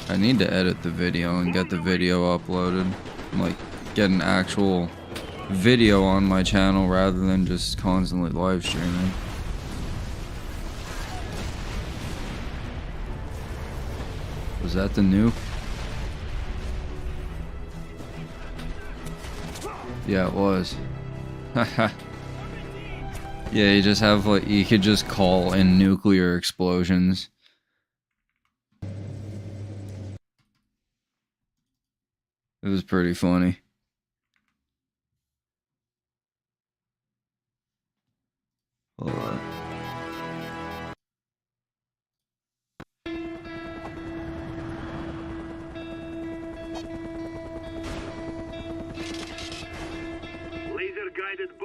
S14: I need to edit the video and get the video uploaded. Like, get an actual video on my channel rather than just constantly live streaming. Was that the nuke? Yeah, it was. Yeah, you just have like, you could just call in nuclear explosions. It was pretty funny. Hold on.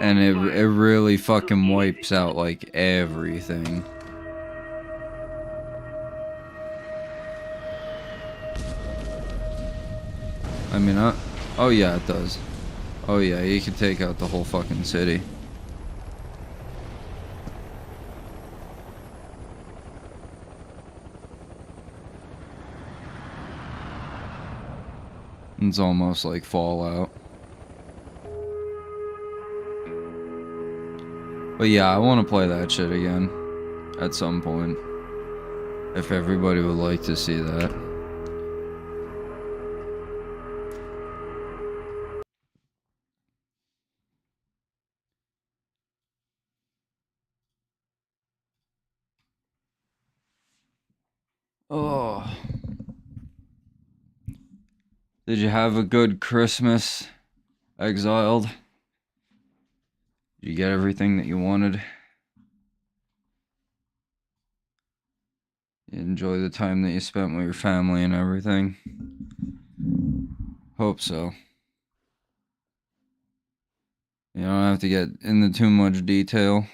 S14: And it really fucking wipes out like everything. I mean, oh yeah, it does. Oh yeah, you can take out the whole fucking city. It's almost like Fallout. But yeah, I want to play that shit again at some point. If everybody would like to see that. Oh. Did you have a good Christmas, Exiled? Did you get everything that you wanted? You enjoy the time that you spent with your family and everything? Hope so. You don't have to get into too much detail.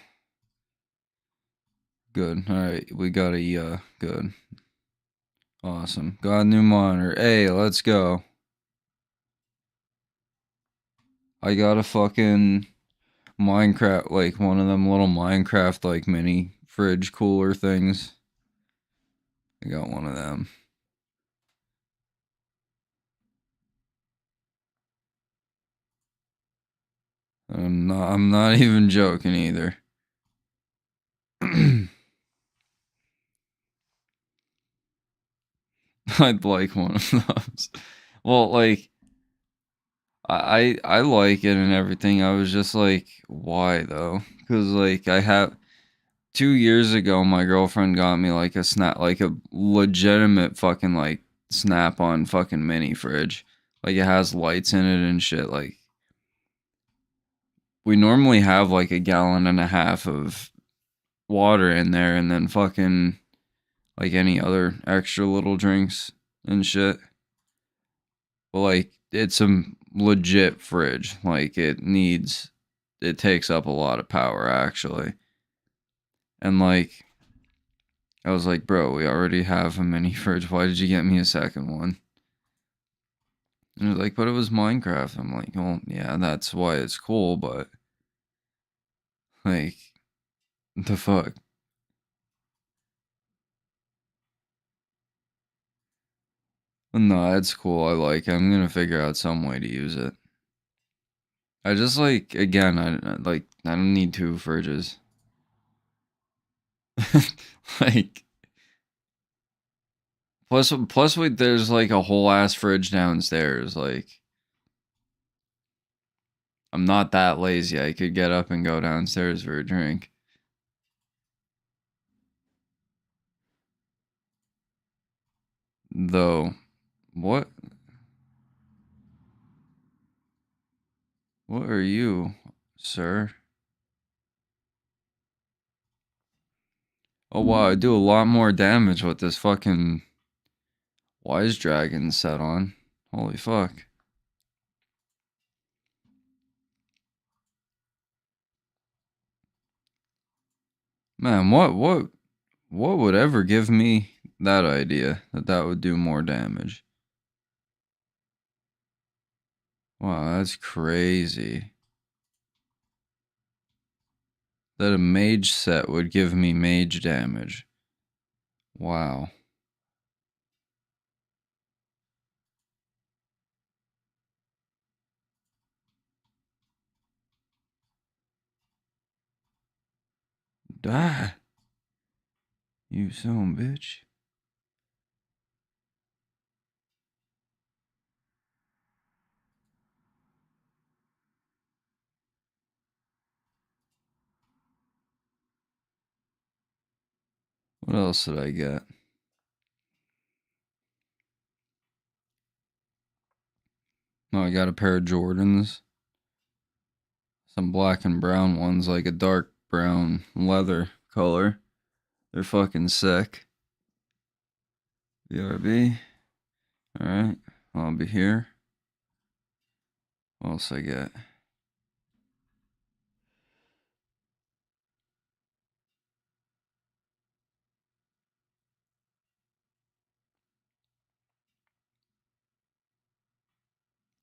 S14: Good. Alright, we got a, good. Awesome. Got a new monitor. Hey, let's go. I got a fucking Minecraft, like one of them little Minecraft, like mini fridge cooler things. I got one of them. I'm not even joking either. I'd like one of those. Well, like, I like it and everything. I was just like, why though? Because like 2 years ago, my girlfriend got me like a legitimate fucking like snap-on fucking mini fridge. Like it has lights in it and shit. Like we normally have like 1.5 gallons of water in there, and then fucking like any other extra little drinks and shit. But like it's a legit fridge. Like, it takes up a lot of power, actually. And, like, I was like, bro, we already have a mini fridge. Why did you get me a second one? And he was like, but it was Minecraft. I'm like, well, yeah, that's why it's cool, but, like, the fuck? No, it's cool. I like it. I'm gonna figure out some way to use it. I just, like, again, I don't need 2 fridges. Like, plus there's, like, a whole ass fridge downstairs. Like, I'm not that lazy. I could get up and go downstairs for a drink. Though, what are you, sir? Oh wow, I do a lot more damage with this fucking Wise Dragon set on. Holy fuck. Man, what would ever give me that idea that would do more damage? Wow, that's crazy. That a mage set would give me mage damage. Wow. Die. You son of a bitch. What else did I get? Oh, I got a pair of Jordans. Some black and brown ones, like a dark brown leather color. They're fucking sick. BRB. Alright, I'll be here. What else I get?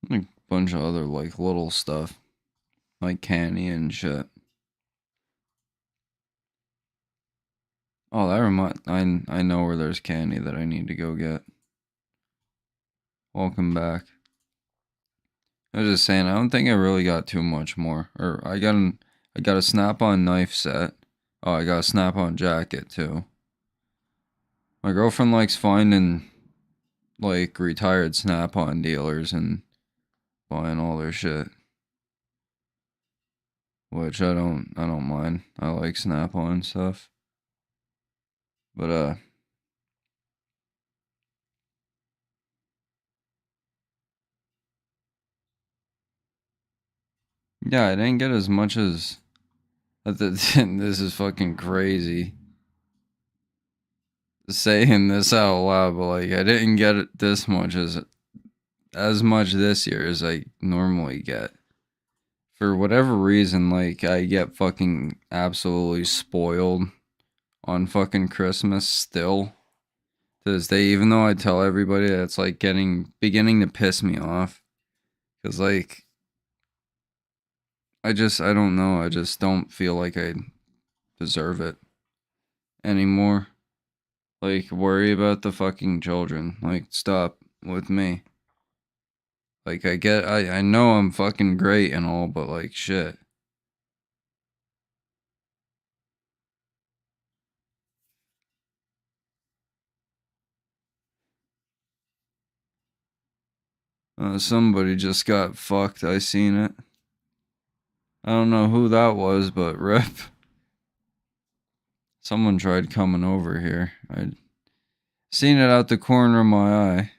S14: Like a bunch of other, like, little stuff. Like candy and shit. Oh, that I know where there's candy that I need to go get. Welcome back. I was just saying, I don't think I really got too much more. Or I got a snap-on knife set. Oh, I got a snap-on jacket too. My girlfriend likes finding, like, retired snap-on dealers and buying all their shit. Which I don't mind. I like snap-on stuff. But yeah, I didn't get as much as this is fucking crazy saying this out loud, but like I didn't get it this much as much this year as I normally get. For whatever reason, like I get fucking absolutely spoiled on fucking Christmas still to this day, even though I tell everybody that it's like beginning to piss me off. Cause like I don't know, I just don't feel like I deserve it anymore. Like, worry about the fucking children. Like, stop with me. Like, I know I'm fucking great and all, but like, shit. Somebody just got fucked. I seen it. I don't know who that was, but rip. Someone tried coming over here. I'd seen it out the corner of my eye.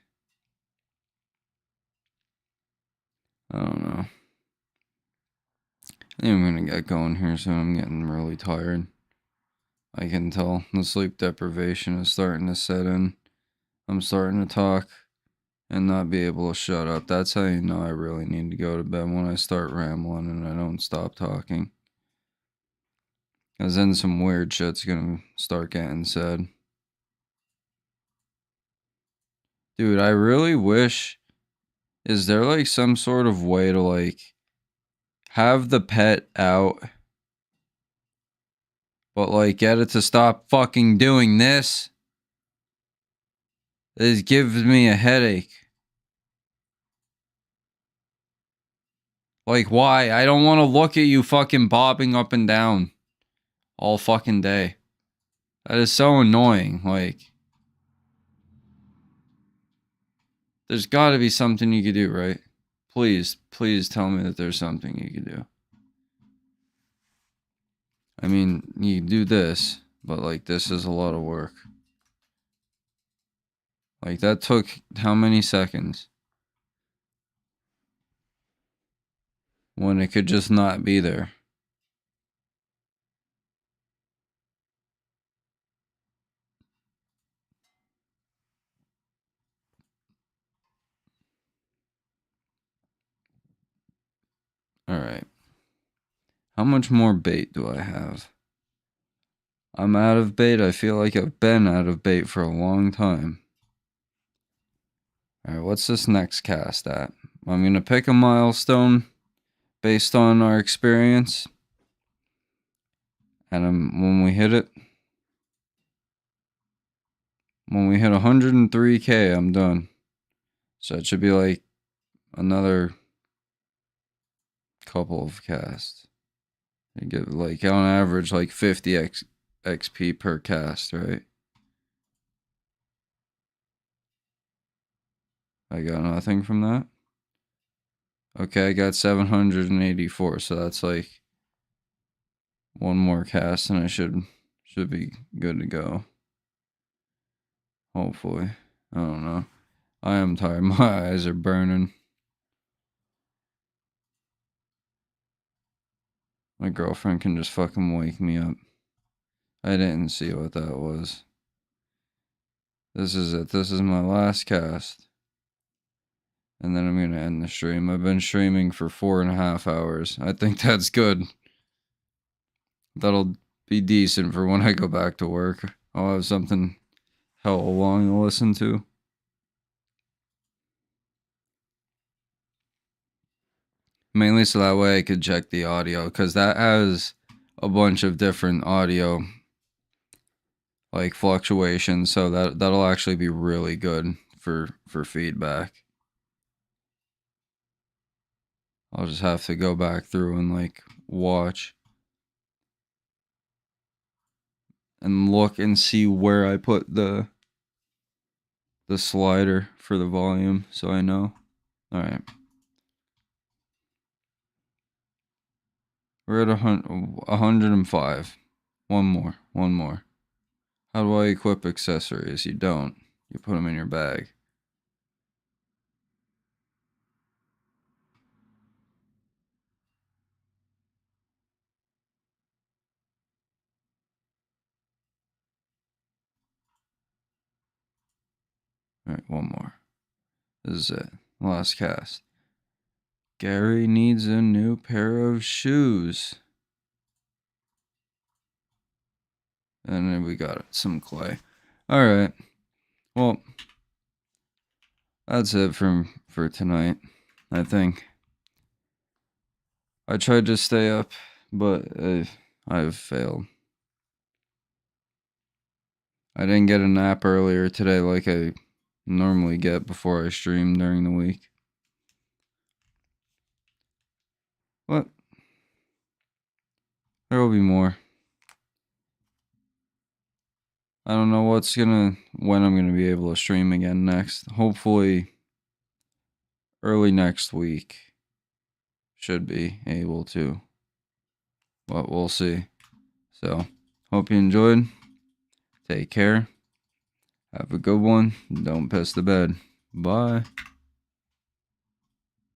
S14: I don't know. I think I'm gonna get going here soon. I'm getting really tired. I can tell the sleep deprivation is starting to set in. I'm starting to talk and not be able to shut up. That's how you know I really need to go to bed, when I start rambling and I don't stop talking. Because then some weird shit's gonna start getting said. Dude, I really wish... Is there like some sort of way to like have the pet out, but like get it to stop fucking doing this? It gives me a headache. Like, why? I don't want to look at you fucking bobbing up and down all fucking day. That is so annoying. Like, there's got to be something you could do, right? Please, please tell me that there's something you could do. I mean, you do this, but like, this is a lot of work. Like, that took how many seconds? When it could just not be there. Alright. How much more bait do I have? I'm out of bait. I feel like I've been out of bait for a long time. Alright, what's this next cast at? I'm going to pick a milestone based on our experience. And when we hit it... When we hit 103k, I'm done. So it should be like another couple of casts. You get like on average like 50 XP per cast, right? I got nothing from that. Okay, I got 784, so that's like one more cast and I should be good to go. Hopefully. I don't know. I am tired. My eyes are burning. My girlfriend can just fucking wake me up. I didn't see what that was. This is it. This is my last cast. And then I'm going to end the stream. I've been streaming for 4.5 hours. I think that's good. That'll be decent for when I go back to work. I'll have something hell long to listen to. Mainly so that way I could check the audio, because that has a bunch of different audio like fluctuations, so that'll actually be really good for feedback. I'll just have to go back through and like watch and look and see where I put the slider for the volume, so I know. All right. We're at 105. One more. How do I equip accessories? You don't. You put them in your bag. Alright, one more. This is it. Last cast. Gary needs a new pair of shoes. And then we got some clay. Alright. Well, that's it for tonight, I think. I tried to stay up, but I've failed. I didn't get a nap earlier today like I normally get before I stream during the week. What? There will be more. I don't know when I'm gonna be able to stream again next. Hopefully early next week. Should be able to. But we'll see. So, hope you enjoyed. Take care. Have a good one. Don't piss the bed. Bye.